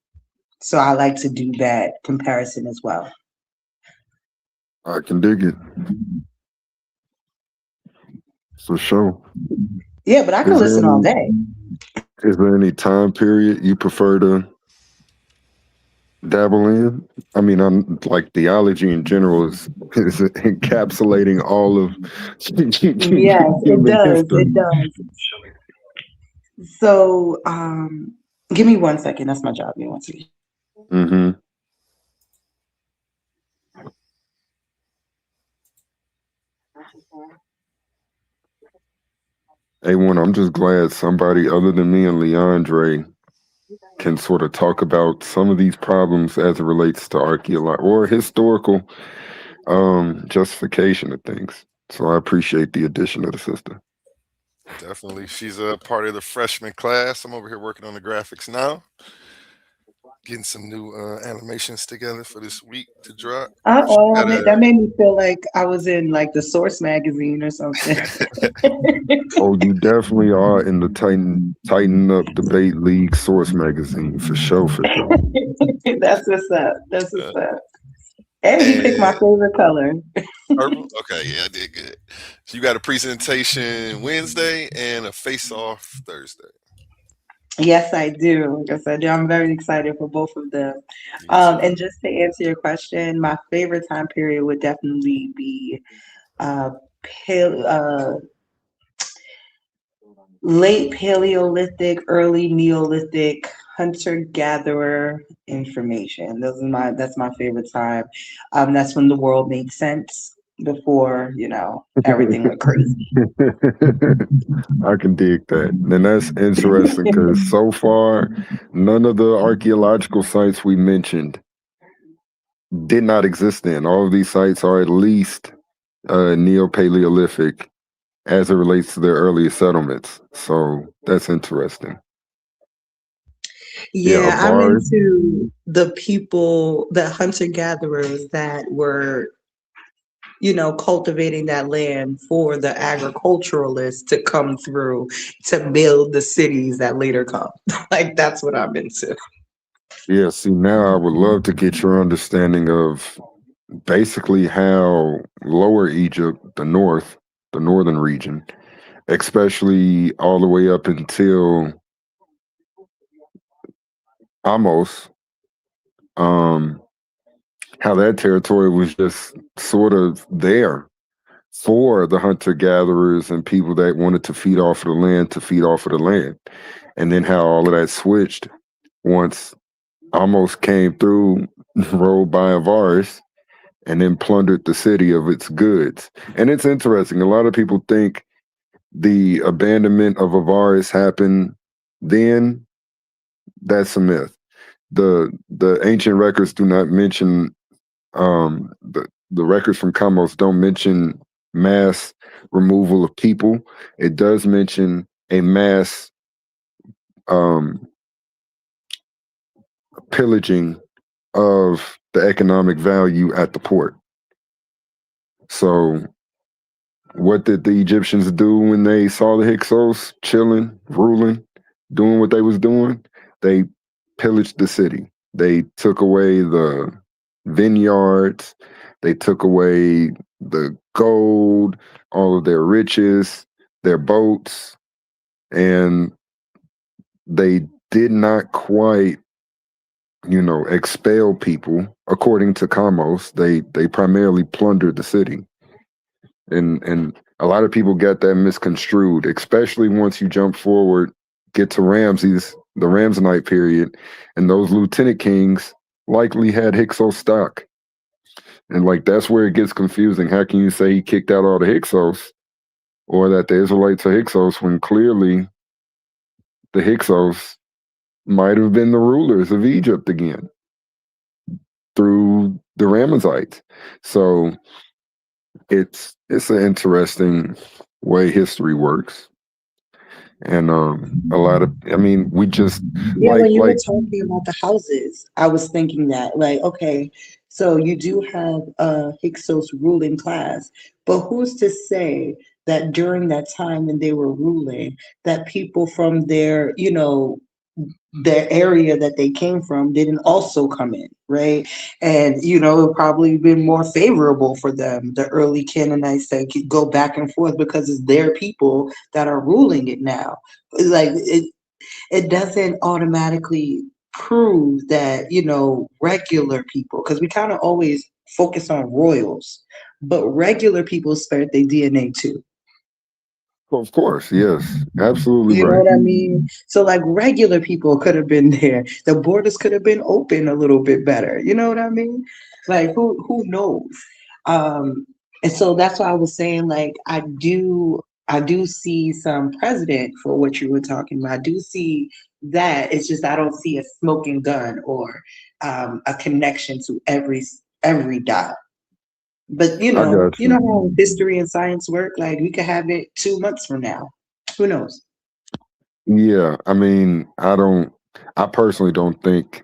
So I like to do that comparison as well. I can dig it. For sure. Yeah, but I can listen all day. Is there any time period you prefer to dabble in? I mean, I'm like theology in general is encapsulating all of Yes, it does. history. It does. So give me 1 second. That's my job. Give me 1 second. Mm-hmm. A1, I'm just glad somebody other than me and Leandre can sort of talk about some of these problems as it relates to archaeological or historical justification of things. So I appreciate the addition of the sister. Definitely. She's a part of the freshman class. I'm over here working on the graphics now. Getting some new animations together for this week to drop. That made me feel like I was in like the Source magazine or something. Oh, you definitely are in the Tighten Up Debate League Source magazine for sure. That's what's up. That's what's up. And you picked my favorite color. Purple? Okay, yeah, I did good. So you got a presentation Wednesday and a face-off Thursday. Yes, I do. Yes, I do. I'm very excited for both of them. And just to answer your question, my favorite time period would definitely be late Paleolithic, early Neolithic, hunter-gatherer information. That's my favorite time. That's when the world made sense before, everything went crazy. I can dig that. And that's interesting because so far, none of the archaeological sites we mentioned did not exist then. All of these sites are at least Neo-Paleolithic as it relates to their earliest settlements. So that's interesting. Yeah, I'm into the people, the hunter-gatherers that were cultivating that land for the agriculturalists to come through to build the cities that later come. Like, that's what I'm into. Yeah, see, now I would love to get your understanding of basically how Lower Egypt, the northern region, especially all the way up until Amos, how that territory was just sort of there for the hunter-gatherers and people that wanted to feed off of the land, and then how all of that switched once Amos came through, rode by Avaris, and then plundered the city of its goods. And it's interesting. A lot of people think the abandonment of Avaris happened then, that's a myth. The ancient records do not mention the records from Kamos don't mention mass removal of people. It does mention a mass pillaging of the economic value at the port. So what did the Egyptians do when they saw the Hyksos chilling, ruling, doing what they was doing? They pillaged the city. They took away the vineyards. They took away the gold, all of their riches, their boats, and they did not quite, expel people. According to Kamos, they primarily plundered the city. And a lot of people get that misconstrued, especially once you jump forward, get to Ramses, the Ramsonite period, and those lieutenant kings likely had Hyksos stock. And that's where it gets confusing. How can you say he kicked out all the Hyksos, or that the Israelites are Hyksos, when clearly the Hyksos might have been the rulers of Egypt again through the Ramessites? So it's an interesting way history works. And a lot of, we just when you were talking about the houses, I was thinking that, okay, so you do have a Hyksos ruling class, but who's to say that during that time when they were ruling, that people from their, the area that they came from didn't also come in, right? And it would probably been more favorable for them, the early Canaanites, that could go back and forth because it's their people that are ruling it now. It doesn't automatically prove that, regular people, because we kind of always focus on royals, but regular people spread their DNA too. Of course, yes, absolutely. You know what I mean? So regular people could have been there. The borders could have been open a little bit better. You know what I mean? Who knows? And so that's why I was saying, I do see some precedent for what you were talking about. I do see that. It's just I don't see a smoking gun or a connection to every dot. But you know how history and science work. We could have it 2 months from now. Who knows? Yeah, I personally don't think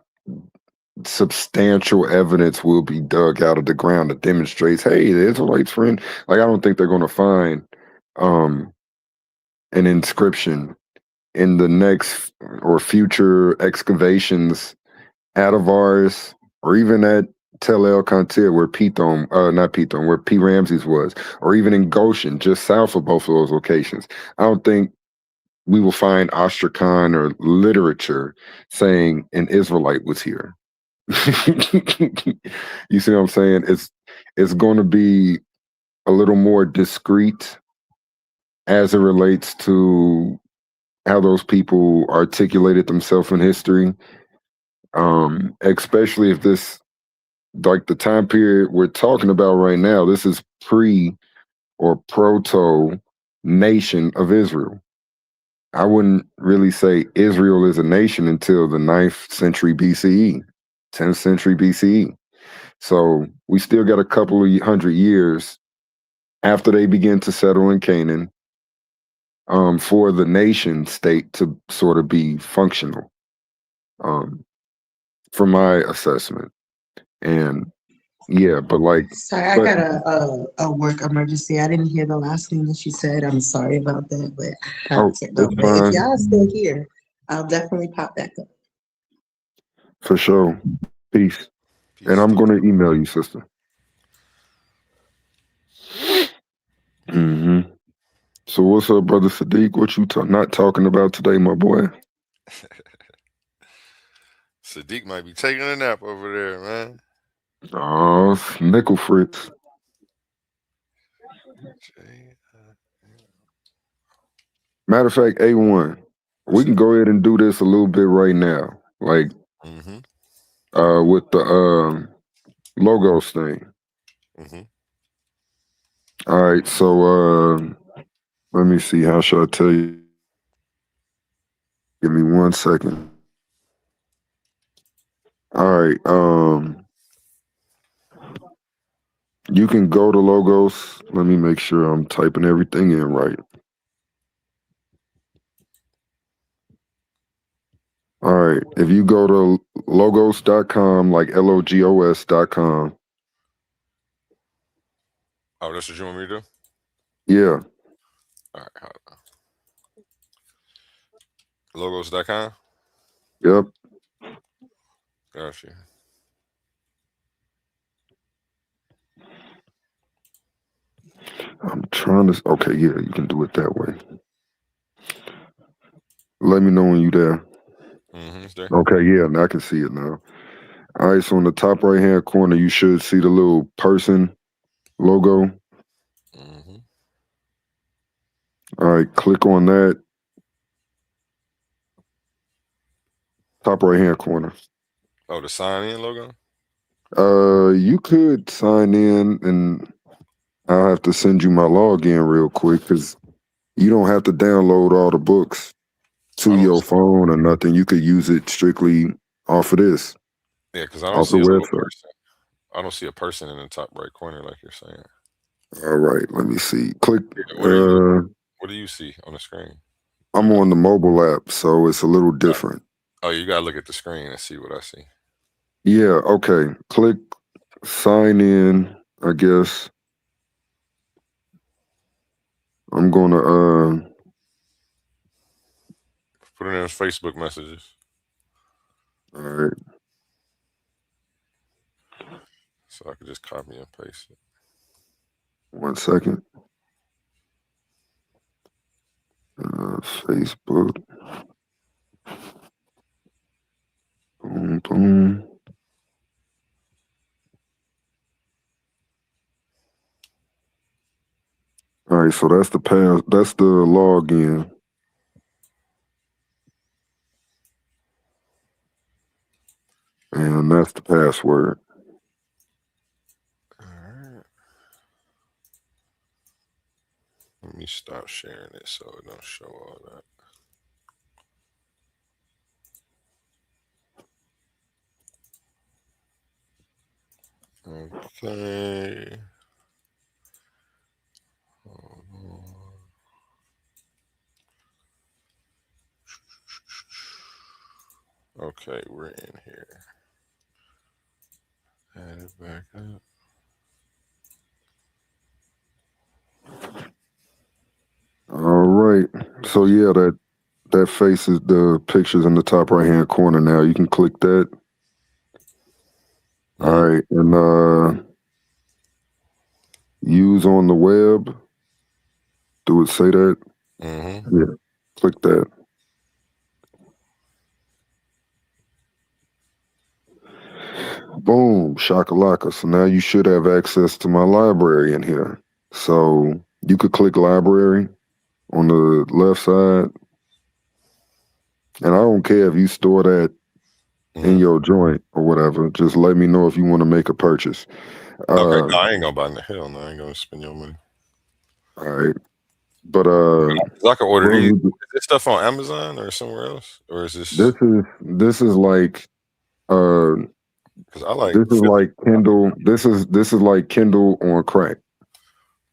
substantial evidence will be dug out of the ground that demonstrates, hey, the Israelites, friend. I don't think they're going to find an inscription in the next or future excavations at Avaris or even at Tel El Kantir, where where P. Ramses was, or even in Goshen, just south of both of those locations. I don't think we will find Astrakhan or literature saying an Israelite was here. You see what I'm saying? It's going to be a little more discreet as it relates to how those people articulated themselves in history, especially if this, the time period we're talking about right now, this is pre or proto nation of Israel. I wouldn't really say Israel is a nation until the 9th century BCE, 10th century BCE. So we still got a couple of hundred years after they begin to settle in Canaan for the nation state to sort of be functional, from my assessment. And yeah, but sorry, I got a work emergency. I didn't hear the last thing that you said. I'm sorry about that, but I have to go. But if y'all still here, I'll definitely pop back up. For sure. Peace. And I'm going to email you, sister. So what's up, brother Sadiq? What you not talking about today, my boy? Sadiq might be taking a nap over there, man. Oh, nickel fritz. Matter of fact, A1, we can go ahead and do this a little bit right now, with the logos thing. All right, so let me see. How should I tell you? Give me 1 second. All right. You can go to Logos. Let me make sure I'm typing everything in right. All right. If you go to logos.com, like logos.com. Oh, that's what you want me to do? Yeah. All right, hold on. Logos.com? Yep. Gotcha. I'm trying to. Okay, yeah, you can do it that way. Let me know when you're there. It's there. Okay, yeah, now I can see it now. All right, so in the top right hand corner, you should see the little person logo. All right, click on that. Top right hand corner. Oh, the sign in logo? You could sign in, and I'll have to send you my login real quick because you don't have to download all the books to your phone or nothing. You could use it strictly off of this. Yeah, because I don't Off see the a little website. person. I don't see a person in the top right corner like you're saying. All right, let me see. Click. What do you see on the screen? I'm on the mobile app, so it's a little different. Oh, you gotta look at the screen and see what I see. Yeah, okay. Click sign in, I guess. I'm gonna Put it in Facebook messages. all right. So I could just copy and paste it. 1 second. Facebook. Boom, boom. All right, so that's the pass. That's the login. And that's the password. Let me stop sharing it so it don't show all that. Okay. Hold on. Okay, we're in here. Add it back up. All right. So yeah, that faces the pictures in the top right hand corner now. You can click that. All right, and use on the web. Do it say that? Yeah. Click that. Boom, shakalaka. So now you should have access to my library in here. So you could click library on the left side. And I don't care if you store that in your joint or whatever. Just let me know if you want to make a purchase. Okay, no, I ain't gonna buy the hell no. I ain't gonna spend your money. All right. But I can order these. Is this stuff on Amazon or somewhere else? Or is this this is like because I like this is like Kindle. This is like Kindle on crack.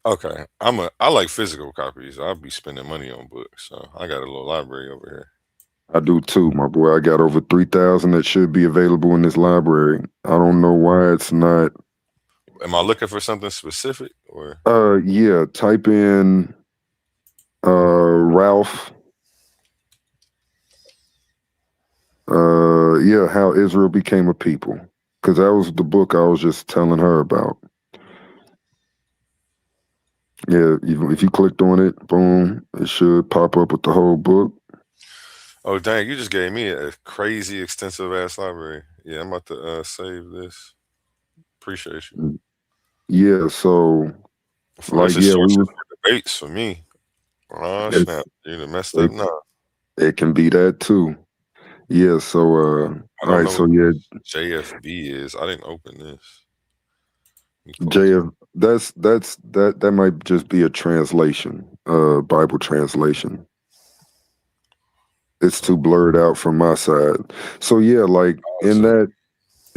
Okay. I like physical copies. I'll be spending money on books. So I got a little library over here. I do too, my boy. I got over 3,000 that should be available in this library. I don't know why it's not. Am I looking for something specific or? Yeah. Type in Ralph. Yeah, How Israel Became a People, because that was the book I was just telling her about. Yeah, if you clicked on it, boom, it should pop up with the whole book. Oh dang! You just gave me a crazy extensive ass library. Yeah, I'm about to save this. Appreciate you. Yeah, so Like yeah, we were debates for me. Oh snap! You done messed up now. It can be that too. Yeah, so all right, so yeah, JFB is. I didn't open this. JF. That might just be a translation, Bible translation. It's too blurred out from my side. So yeah, like in that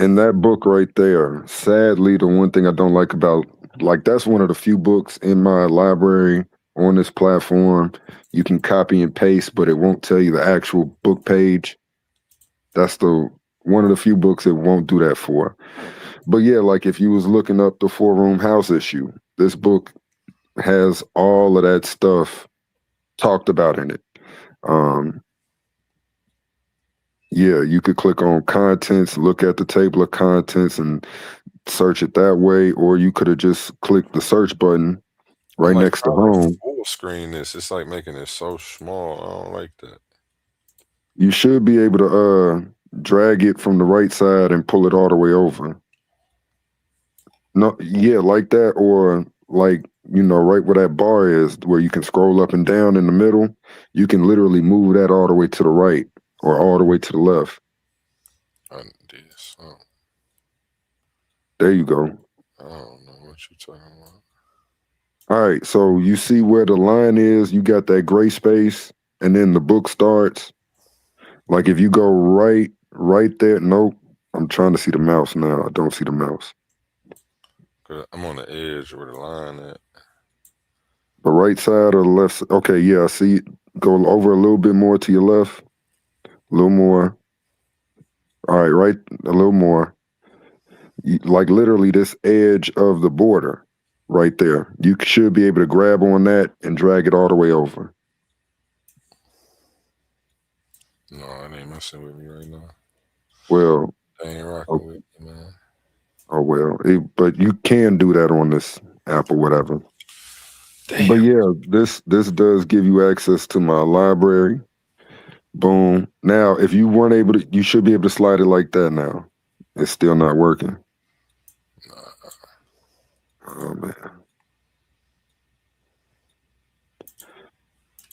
in that book right there, sadly, the one thing I don't like about, like, that's one of the few books in my library on this platform you can copy and paste, but it won't tell you the actual book page. That's the one of the few books it won't do that for. But yeah, like if you was looking up the 4-room house issue, this book has all of that stuff talked about in it. Yeah, you could click on contents, look at the table of contents and search it that way, or you could have just clicked the search button right Like, next to how they home. full screen this? It's like making it so small. I don't like that. You should be able to drag it from the right side and pull it all the way over. No, yeah, like that, or like, you know, right where that bar is, where you can scroll up and down in the middle, you can literally move that all the way to the right or all the way to the left. There you go. I don't know what you're talking about. All right, so you see where the line is, you got that gray space, and then the book starts. Like if you go right there, nope, I'm trying to see the mouse now. I don't see the mouse. I'm on the edge where the line at. The right side or the left? Okay, yeah, I see it. Go over a little bit more to your left. A little more. All right, right, a little more. Like literally this edge of the border right there. You should be able to grab on that and drag it all the way over. No, it ain't messing with me right now. Well, They ain't rocking with me, man. oh well, but you can do that on this app or whatever. Damn. But yeah, this does give you access to my library. Boom. Now, if you weren't able to, you should be able to slide it like that now. It's still not working. Oh man.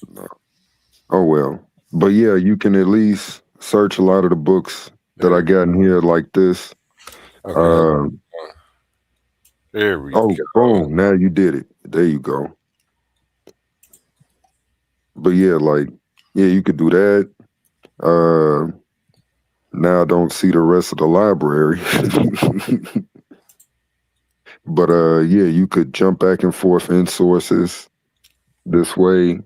No. Oh well. But yeah, you can at least search a lot of the books that I got in here like this. Okay. There we go. Boom. Now you did it. There you go. But yeah, like, yeah, you could do that. Now I don't see the rest of the library. But yeah, you could jump back and forth in sources this way.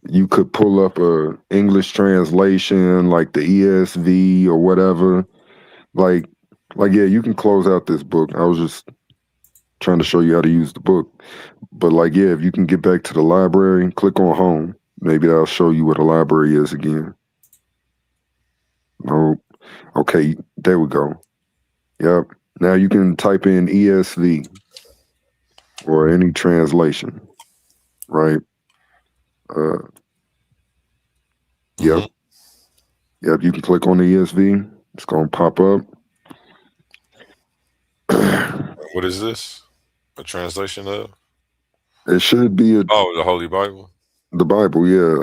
You could pull up a English translation like the ESV or whatever. Like yeah, you can close out this book. I was just trying to show you how to use the book. But like, yeah, if you can get back to the library, click on home. Maybe that'll show you where the library is again. Oh, okay, there we go. Yep. Now you can type in ESV or any translation, right? Yep. Yep, you can click on the ESV. It's going to pop up. What is this? A translation of? It should be the Holy Bible. The Bible, yeah.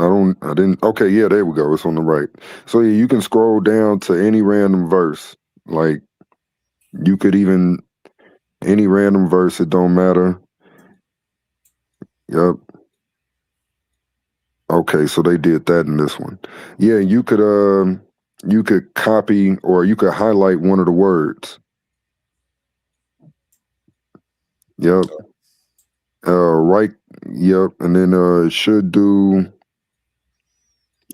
I didn't. Okay, yeah, there we go. It's on the right. So yeah, you can scroll down to any random verse. Like you could even any random verse. It don't matter. Yep. Okay, so they did that in this one. Yeah, you could copy or you could highlight one of the words. Yep. Right. Yep. And then it should do.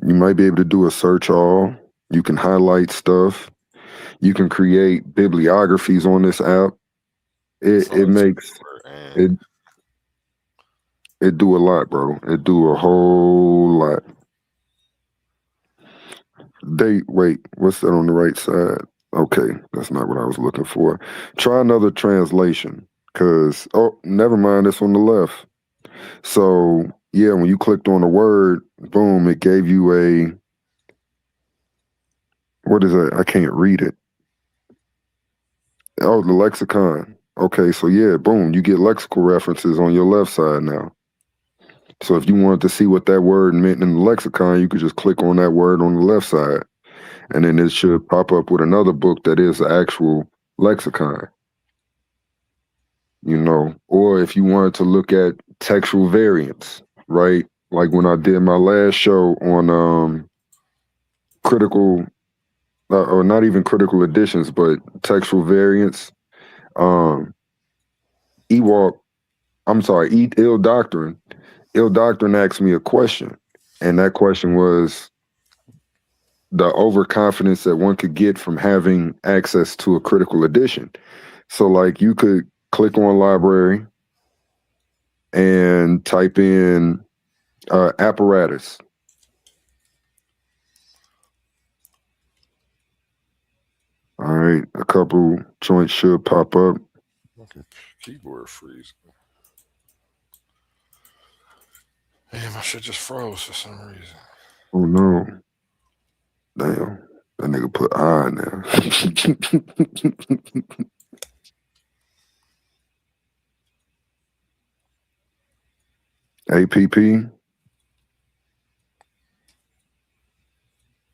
You might be able to do a search all. You can highlight stuff. You can create bibliographies on this app. It makes it. It do a lot, bro. It do a whole lot. Wait, what's that on the right side? Okay, that's not what I was looking for. Try another translation, cause never mind, it's on the left. So yeah, when you clicked on the word, boom, it gave you a, what is that? I can't read it. Oh, the lexicon. Okay, so yeah, boom, you get lexical references on your left side now. So if you wanted to see what that word meant in the lexicon, you could just click on that word on the left side. And then it should pop up with another book that is the actual lexicon. You know, or if you wanted to look at textual variants, right? Like when I did my last show on critical or not even critical editions, but textual variants. Ill Doctrine. Ill Doctrine asked me a question, and that question was the overconfidence that one could get from having access to a critical edition. So, like, you could click on library and type in apparatus. All right, a couple joints should pop up. Keyboard freeze. Damn, my shit just froze for some reason. Oh no. Damn. That nigga put I in there. APP.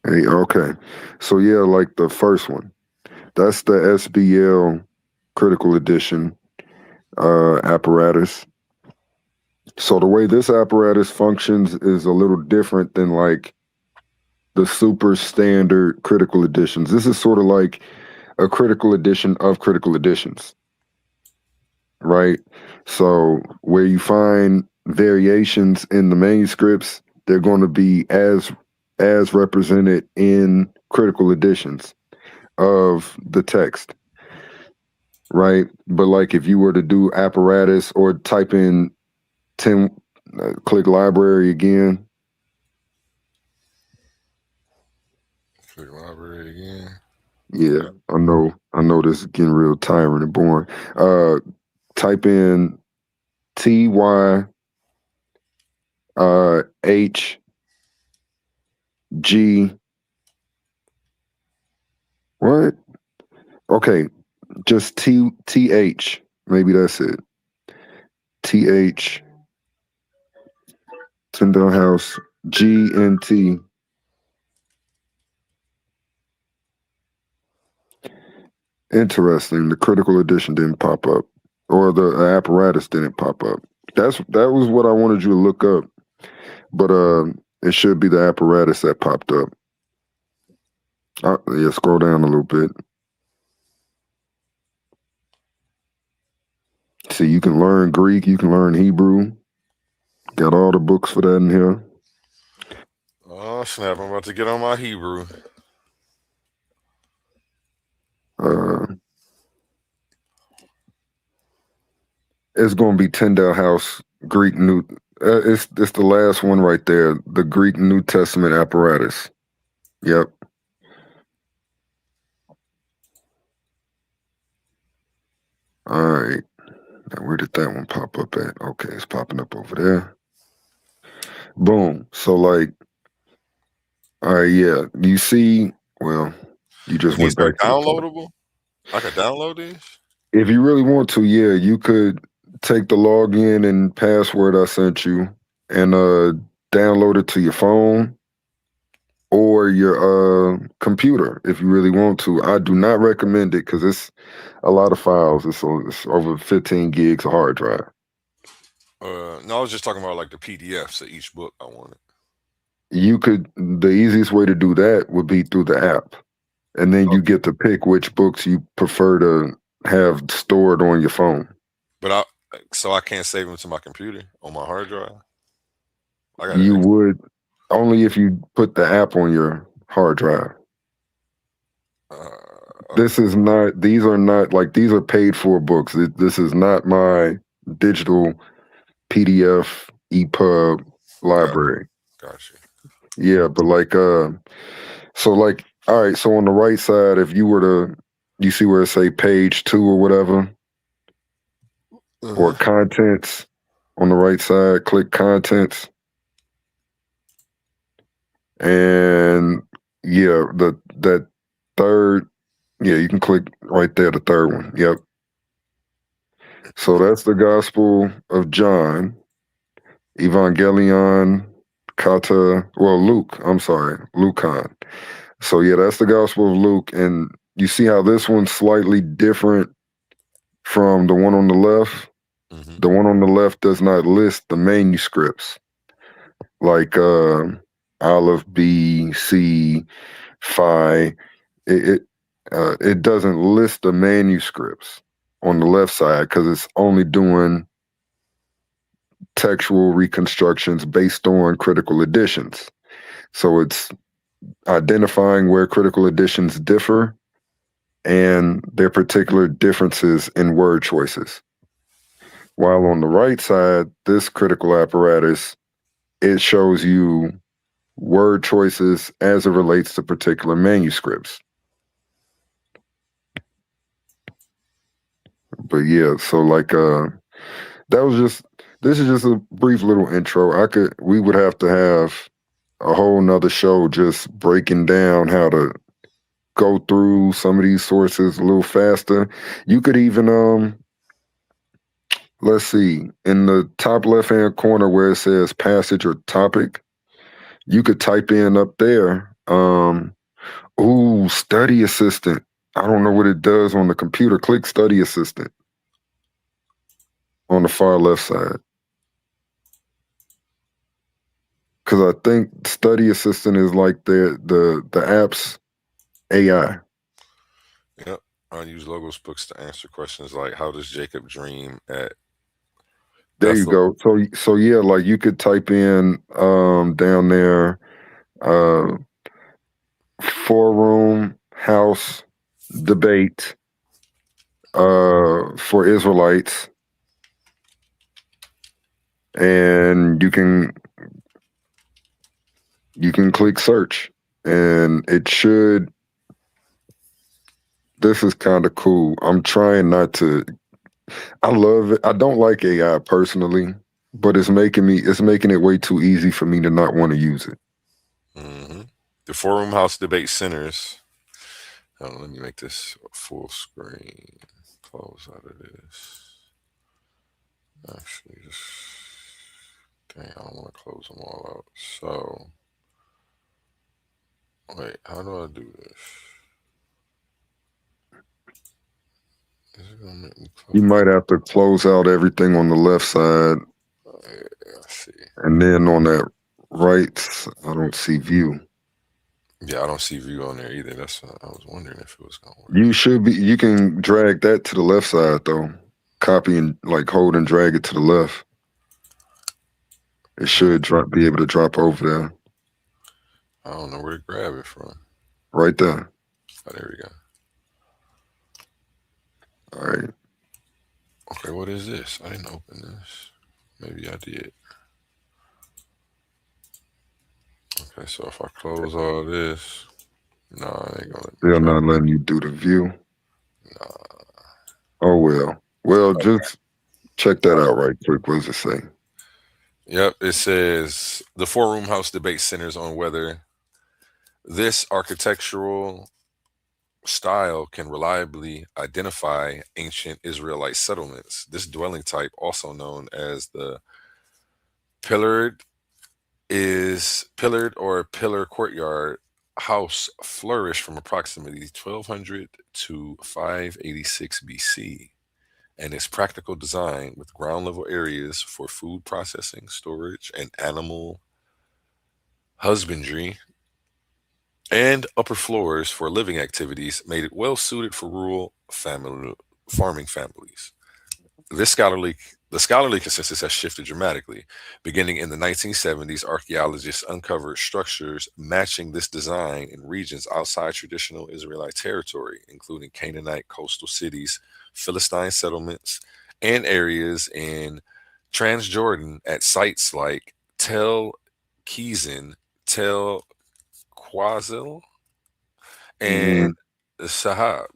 Hey, okay. So yeah, like the first one. That's the SBL critical edition apparatus. So the way this apparatus functions is a little different than like the super standard critical editions. This is sort of like a critical edition of critical editions, right? So where you find variations in the manuscripts, they're going to be as represented in critical editions of the text, right? But like if you were to do apparatus or type in 10, click library again. Click library again. Yeah, I know this is getting real tiring and boring. Type in TY H G. What? Okay, just TH. Maybe that's it. TH. Tyndale House. GNT. Interesting. The critical edition didn't pop up, or the apparatus didn't pop up. That was what I wanted you to look up, but it should be the apparatus that popped up. Yeah, scroll down a little bit. See, you can learn Greek, you can learn Hebrew. Got all the books for that in here. Oh snap! I'm about to get on my Hebrew. It's going to be Tyndale House Greek New. It's the last one right there. The Greek New Testament apparatus. Yep. All right. Now where did that one pop up at? Okay, it's popping up over there. Boom. So like, all right, yeah. You see, well, you just went back to downloadable. I could download this. If you really want to, yeah, you could take the login and password I sent you and download it to your phone or your computer if you really want to. I do not recommend it because it's a lot of files. It's over 15 gigs of hard drive. No, I was just talking about like the PDFs of each book I wanted. The easiest way to do that would be through the app. And then you get to pick which books you prefer to have stored on your phone. But I can't save them to my computer on my hard drive. You would only if you put the app on your hard drive. These are paid for books. This is not my digital PDF EPUB library. Gotcha. Yeah, but all right, so on the right side, if you were to, you see where it say page 2 or whatever, or contents on the right side, click contents. And yeah, that third, yeah, you can click right there, the third one. Yep. So that's the Gospel of John, Evangelion, Lucan. So yeah, that's the Gospel of Luke. And you see how this one's slightly different from the one on the left? Mm-hmm. The one on the left does not list the manuscripts. Like Aleph, B, C, Phi. it doesn't list the manuscripts on the left side because it's only doing textual reconstructions based on critical editions. So it's identifying where critical editions differ and their particular differences in word choices. While on the right side, this critical apparatus, it shows you word choices as it relates to particular manuscripts. But yeah, so like this is just a brief little intro. We would have to have a whole nother show just breaking down how to go through some of these sources a little faster. You could even let's see, in the top left hand corner where it says passage or topic, you could type in up there study assistant. I don't know what it does on the computer. Click study assistant on the far left side. Because I think study assistant is like the app's AI. Yep. I use Logos books to answer questions like, how does Jacob dream at? There you go. So yeah, like you could type in down there 4-room house debate for Israelites, and you can click search, and it should. This is kind of cool. I'm trying not to. I love it. I don't like AI personally, but it's making it way too easy for me to not want to use it. Mm-hmm. The 4-room house debate centers. Hold on, let me make this full screen. Close out of this. Actually, just dang, I don't want to close them all out. So, wait, how do I do this? Is it gonna make me close? You might have to close out everything on the left side. I see. And then on that right, I don't see view. Yeah, I don't see view on there either. That's I was wondering if it was gonna work. You can drag that to the left side though. Copy and like hold and drag it to the left. It should be able to drop over there. I don't know where to grab it from. Right there. Oh, there we go. All right. Okay, what is this? I didn't open this. Maybe I did. Okay, so if I close all this, no, I ain't gonna. They're not letting you do the view. Nah. Oh well. Well, just check that out right quick. What does it say? Yep, it says the 4-room house debate centers on whether this architectural style can reliably identify ancient Israelite settlements. This dwelling type, also known as the pillared or pillar courtyard house, flourished from approximately 1200 to 586 BC. And its practical design with ground level areas for food processing, storage, and animal husbandry, and upper floors for living activities made it well suited for rural farming families. The scholarly consensus has shifted dramatically. Beginning in the 1970s, archaeologists uncovered structures matching this design in regions outside traditional Israelite territory, including Canaanite coastal cities, Philistine settlements, and areas in Transjordan at sites like Tel Kizin, Tel Quazil, and Sahab.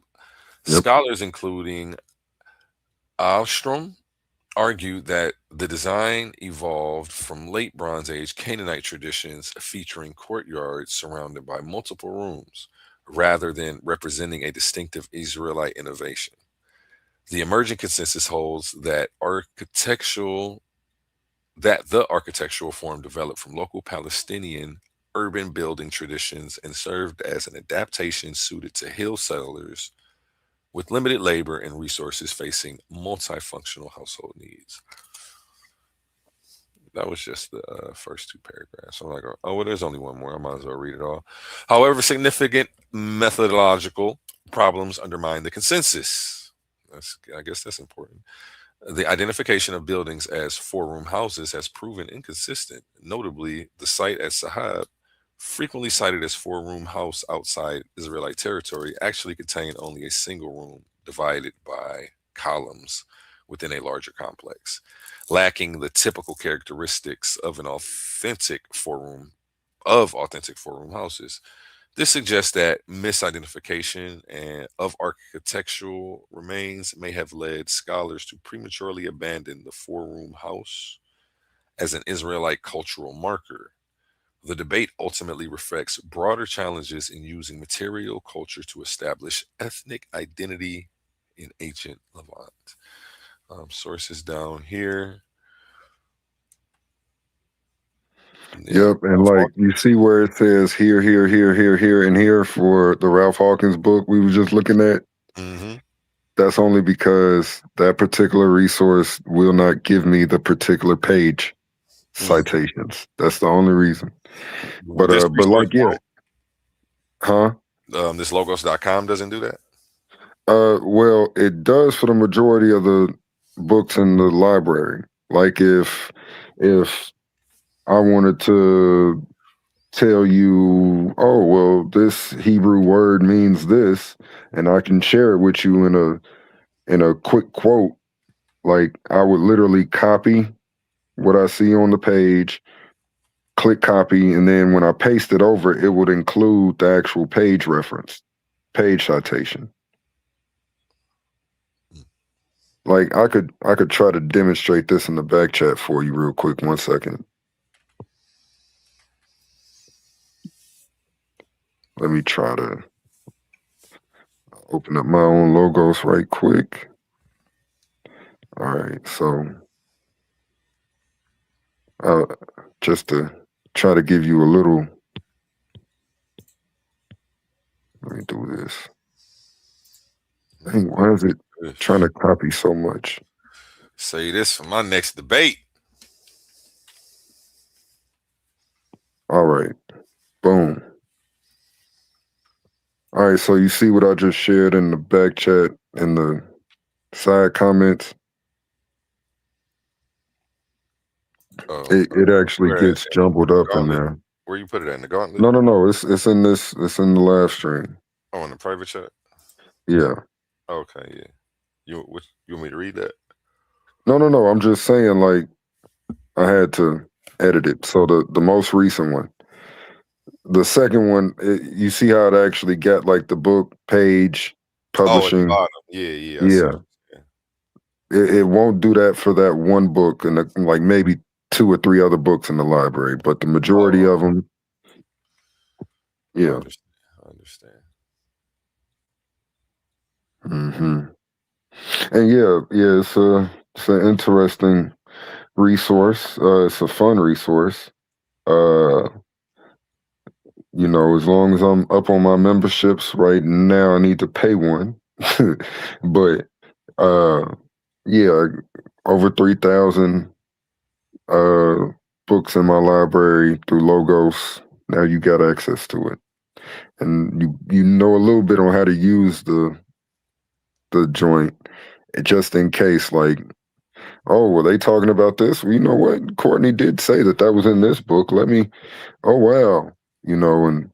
Yep. Scholars including Alstrom argued that the design evolved from late Bronze Age Canaanite traditions featuring courtyards surrounded by multiple rooms, rather than representing a distinctive Israelite innovation. The emerging consensus holds that the architectural form developed from local Palestinian urban building traditions and served as an adaptation suited to hill settlers with limited labor and resources facing multifunctional household needs. That was just the first two paragraphs. I'm like, oh, well, there's only one more. I might as well read it all. However, significant methodological problems undermine the consensus. I guess that's important. The identification of buildings as four-room houses has proven inconsistent. Notably, the site at Sahab, frequently cited as four-room house outside Israelite territory, actually contained only a single room divided by columns within a larger complex, lacking the typical characteristics of an authentic four-room houses. This suggests that misidentification of architectural remains may have led scholars to prematurely abandon the four-room house as an Israelite cultural marker. The debate ultimately reflects broader challenges in using material culture to establish ethnic identity in ancient Levant. Sources down here. Yep, and like you see where it says here, and here for the Ralph Hawkins book we were just looking at. Mm-hmm. That's only because that particular resource will not give me the particular page citations. That's the only reason. But like, yeah. Huh? This logos.com doesn't do that? Well, it does for the majority of the books in the library. Like if I wanted to tell you, oh, well, this Hebrew word means this, and I can share it with you in a quick quote, like I would literally copy what I see on the page, click copy, and then when I paste it over, it would include the actual page reference, page citation. Like I could try to demonstrate this in the back chat for you real quick. 1 second. Let me try to open up my own logos right quick. All right, so just to try to give you a little, let me do this. Dang, why is it trying to copy so much? Say this for my next debate. All right, boom. All right, so you see what I just shared in the back chat in the side comments? It actually gets jumbled up in there. Where you put it at, in the gauntlet? No. It's in the live stream. Oh, in the private chat? Yeah. Okay, yeah. You want me to read that? No. I'm just saying, like, I had to edit it. So the most recent one. The second one, you see how it actually got like the book page publishing. Oh, yeah. It won't do that for that one book and like maybe 2 or 3 other books in the library, but the majority of them, yeah. I understand. Mm-hmm. And yeah, it's an interesting resource. It's a fun resource. You know, as long as I'm up on my memberships right now, I need to pay one. But yeah, over 3,000 books in my library through Logos. Now you got access to it, and you know a little bit on how to use the joint, just in case. Like, oh, were they talking about this? Well, you know what? Courtney did say that was in this book. Oh wow, you know. And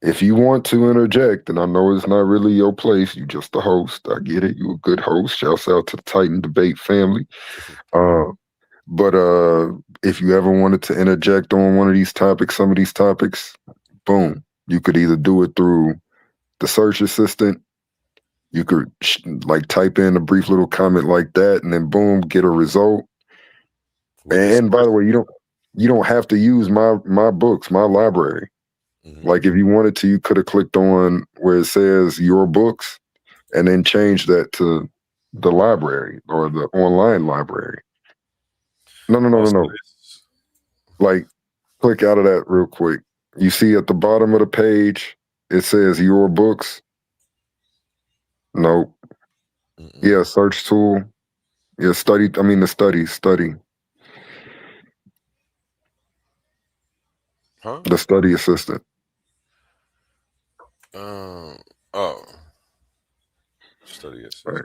if you want to interject, and I know it's not really your place, you just the host. I get it. You a good host. Shouts out to the Titan Debate family. But if you ever wanted to interject on one of these topics, some of these topics, boom, you could either do it through the search assistant. You could like type in a brief little comment like that, and then boom, get a result. And by the way, you don't have to use my books, my library. Mm-hmm. Like if you wanted to, you could have clicked on where it says your books, and then change that to the library or the online library. No. Like, click out of that real quick. You see at the bottom of the page, it says your books. Nope. Yeah, search tool. Yeah, study. Huh? The study assistant. Study assistant. Right.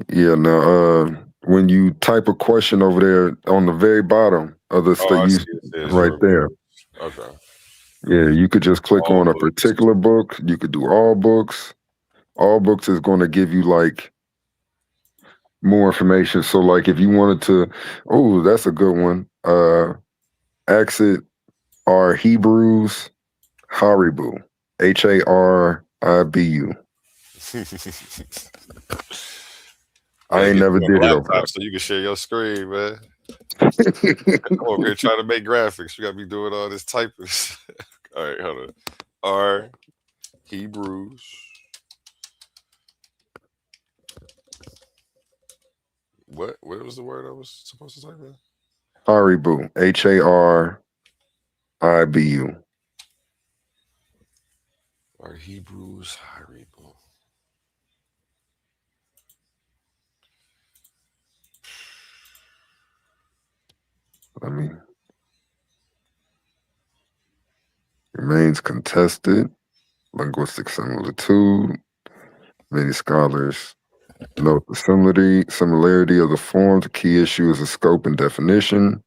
Yeah. Now, when you type a question over there on the very bottom of the I see it. right there. Okay. Yeah, you could just click All on a books. particular book. You could do all books. All books is going to give you like more information. So like if you wanted to, oh, that's a good one. Exit are Hebrews Haribu. Haribu. I ain't never did it over there. So you can share your screen, man. Come over here trying to make graphics. You gotta be doing all this typing. All right, hold on. R Hebrews. What was the word I was supposed to type in? Haribu. Haribu. Or Hebrews Haribu. I mean, remains contested. Linguistic similitude. Many scholars note the similarity of the forms. The key issue is the scope and definition.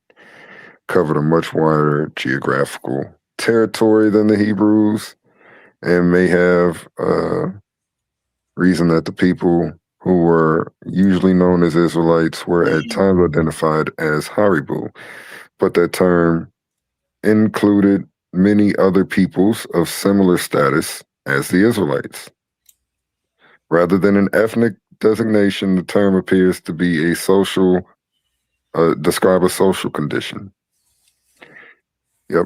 Covered a much wider geographical territory than the Hebrews, and may have reason that the people who were usually known as Israelites were at times identified as Haribu, but that term included many other peoples of similar status as the Israelites. Rather than an ethnic designation, the term appears to be a social, describe a social condition. Yep.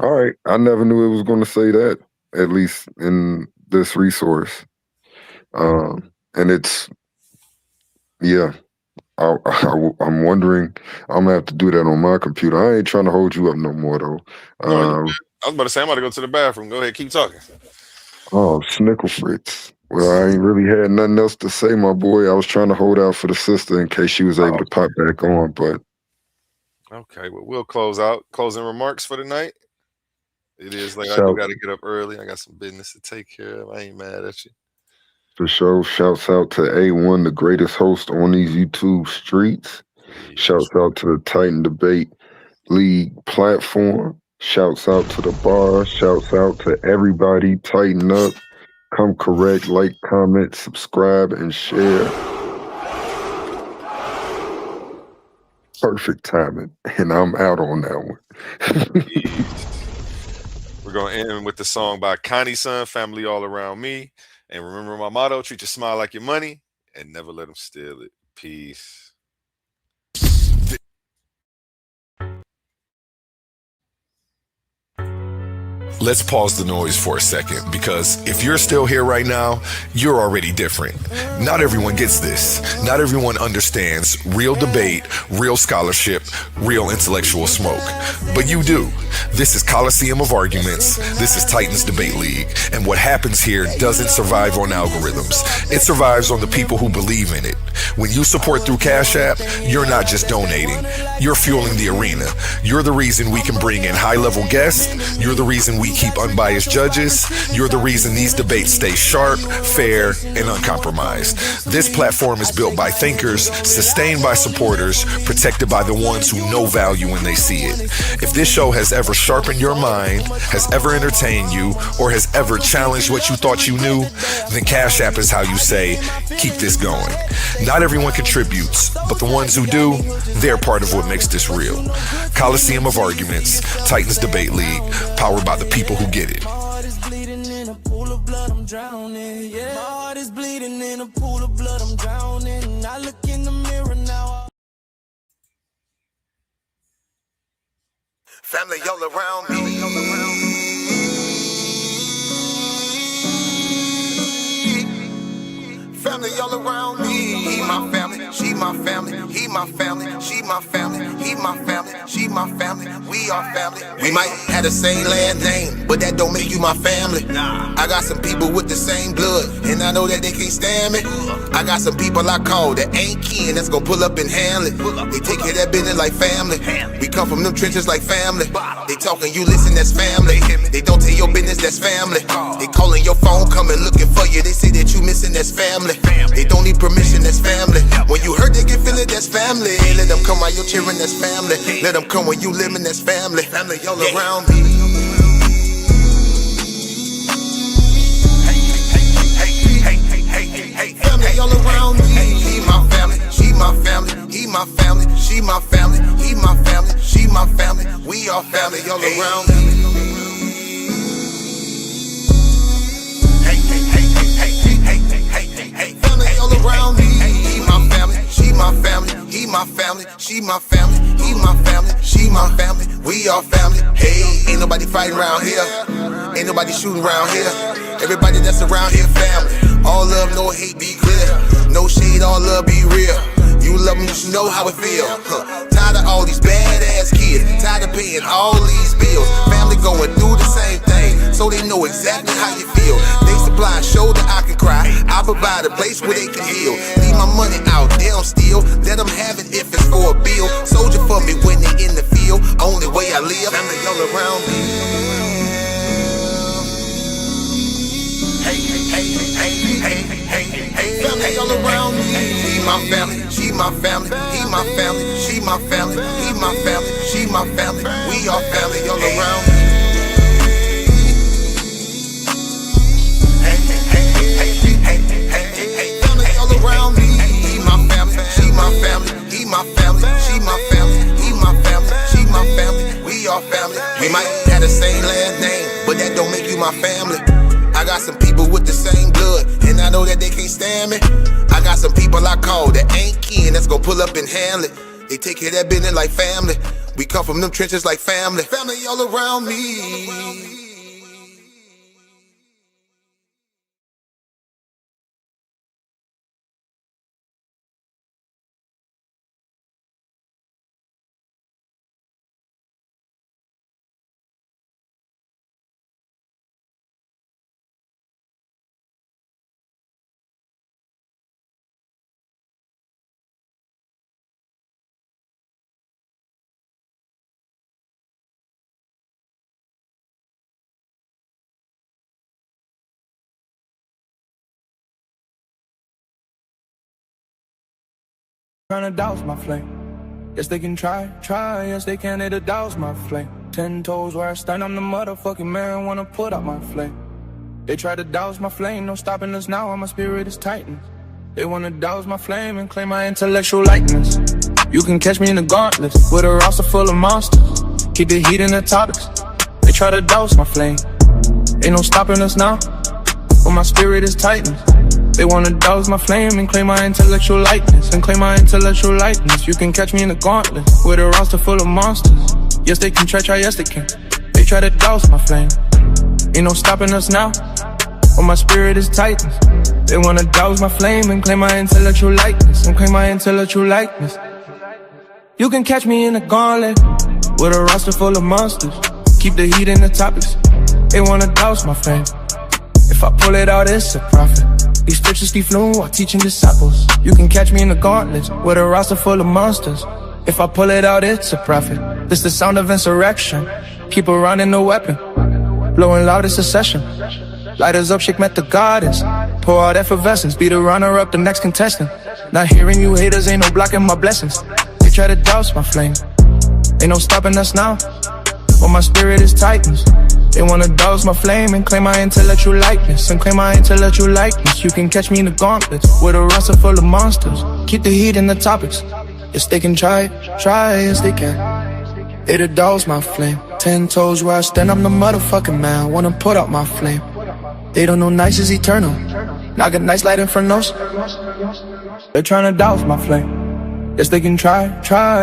All right. I never knew it was going to say that, at least in this resource. And it's, yeah, I'm wondering, I'm going to have to do that on my computer. I ain't trying to hold you up no more, though. I was about to say, I'm about to go to the bathroom. Go ahead, keep talking. Oh, Snickle Fritz. Well, I ain't really had nothing else to say, my boy. I was trying to hold out for the sister in case she was able to pop back on, but. Okay, well, we'll close out. Closing remarks for the night. It is like I do got to get up early. I got some business to take care of. I ain't mad at you. For sure. Shouts out to A1, the greatest host on these YouTube streets. Shouts out to the Titan Debate League platform. Shouts out to the bar. Shouts out to everybody. Tighten up. Come correct. Like, comment, subscribe, and share. Perfect timing. And I'm out on that one. We're going to end with the song by Connie Son, Family All Around Me. And remember my motto, treat your smile like your money and never let them steal it. Peace. Let's pause the noise for a second, because if you're still here right now, you're already different. Not everyone gets this. Not everyone understands real debate, real scholarship, real intellectual smoke. But you do. This is Coliseum of Arguments. This is Titans Debate League. And what happens here doesn't survive on algorithms. It survives on the people who believe in it. When you support through Cash App, you're not just donating. You're fueling the arena. You're the reason we can bring in high-level guests. You're the reason we keep unbiased judges. You're the reason these debates stay sharp, fair, and uncompromised. This platform is built by thinkers, sustained by supporters, protected by the ones who know value when they see it. If this show has ever sharpened your mind, has ever entertained you, or has ever challenged what you thought you knew, then Cash App is how you say, keep this going. Not everyone contributes, but the ones who do, they're part of what makes this real. Coliseum of Arguments, Titans Debate League, powered by the people who get it. My heart is bleeding in a pool of blood, I'm drowning. Yeah, my heart is bleeding in a pool of blood, I'm drowning. I look in the mirror now. Family all around me. Family all around me. My family, she my family, he my family, she my family, he my family, she my family, we are family. We might have the same last name, but that don't make you my family. I got some people with the same blood, and I know that they can't stand me. I got some people I call that ain't kin, that's gonna pull up and handle it. They take care of that business like family. We come from them trenches like family. They talking, you listen, that's family. They don't tell your business, that's family. They calling your phone, coming looking for you. They say that you missing, that's family. They don't need permission, that's family. When you hurt, they can feel it, that's family. Let them come while you're cheering, that's family. Let them come when you living, that's family. Family all around me. Family all around me. He my family, she my family, he my family, she my family, he my family, she my family. We are family all around me. Family all around me. He my family, she my family, he my family, she my family, he my family, she my family. We are family. Hey, ain't nobody fighting around here. Ain't nobody shooting around here. Everybody that's around here, family. All love, no hate, be clear. No shade, all love, be real. You love me, you should know how it feel. Tired of all these badass kids. Tired of paying all these bills. Family going through the same thing, so they know exactly how you feel. They supply a shoulder I can cry. I provide a place where they can heal. Leave my money out, they don't steal. Let them have it if it's for a bill. Soldier for me when they in the field. Only way I live, family all around me. Family all around me. He my family, she my family, he my family, she my family, he my family, she my family. We are family all around me. Family all around me. He my family, she my family, he my family, she my family, he my family, she my family. We are family. We might have the same last name, but that don't make you my family. I got some people with the same blood, and I know that they can't stand me. I got some people I call that ain't kin, that's gonna pull up and handle it. They take care of that business like family. We come from them trenches like family. Family all around me. Trying to douse my flame. Yes, they can try, yes, they can, it'll douse my flame. 10 toes where I stand, I'm the motherfucking man, wanna put out my flame. They try to douse my flame, no stopping us now, my spirit is tightened. They wanna douse my flame and claim my intellectual likeness. You can catch me in the gauntlet, with a roster full of monsters. Keep the heat in the topics. They try to douse my flame. Ain't no stopping us now, but my spirit is tightened. They wanna douse my flame and claim my intellectual likeness. And claim my intellectual likeness. You can catch me in the gauntlet, with a roster full of monsters. Yes, they can try, yes, they can. They try to douse my flame. Ain't no stopping us now, but my spirit is tightened. They wanna douse my flame and claim my intellectual likeness. And claim my intellectual likeness. You can catch me in the gauntlet, with a roster full of monsters. Keep the heat in the topics. They wanna douse my flame. If I pull it out, it's a profit. These scriptures keep flowing while teaching disciples. You can catch me in the gauntlets, with a roster full of monsters. If I pull it out, it's a profit. This the sound of insurrection. Keep around in the weapon. Blowing loud, it's a session. Lighters up, shake met the goddess. Pour out effervescence, be the runner-up, the next contestant. Not hearing you haters, ain't no blocking my blessings. They try to douse my flame. Ain't no stopping us now, but my spirit is tightened. They wanna douse my flame and claim my intellectual likeness. And claim my intellectual likeness. You can catch me in the gauntlets, with a roster full of monsters. Keep the heat in the topics. Yes, they can try, yes, they can. It'll douse my flame. 10 toes where I stand, I'm the motherfucking man. Wanna put out my flame. They don't know nice is eternal. Knock a nice light infernos. They're trying to douse my flame. Yes, they can try,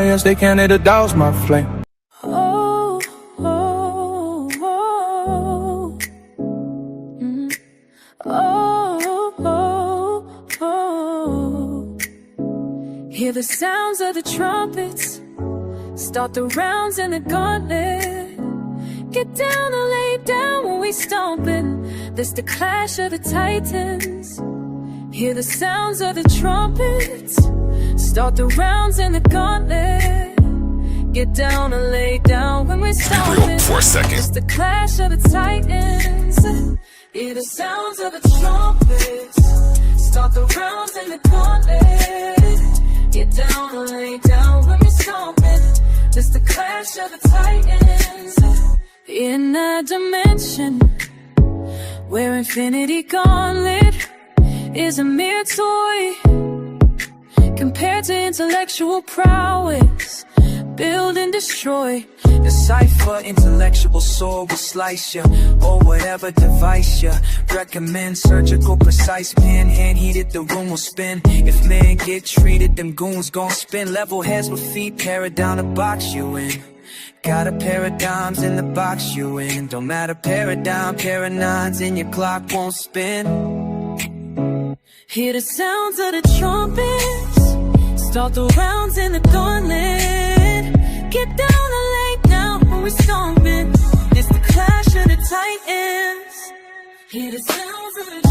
yes, they can. It'll douse my flame. the sounds of the trumpets. Start the rounds in the gauntlet. Get down or lay down when we stomping. This the clash of the titans. Hear the sounds of the trumpets. Start the rounds in the gauntlet. Get down or lay down when we stomping. Real for a second. It's the clash of the titans. Hear the sounds of the trumpets. Start the rounds in the gauntlet. Get down or lay down when we stomping. It's the clash of the titans. In that dimension where infinity gauntlet is a mere toy compared to intellectual prowess. Build and destroy. Decipher, intellectual sword will slice ya, or whatever device ya. Recommend surgical, precise pen, hand heated, the room will spin. If men get treated, them goons gon' spin. Level heads with feet, paradigm to box you in. Got a pair of dimes in the box you in. Don't matter paradigm, pair of nines, and your clock won't spin. Hear the sounds of the trumpets. Start the rounds in the gauntlet. Get down and lay down when we're stomping. It's the clash of the titans. Hear the sounds of the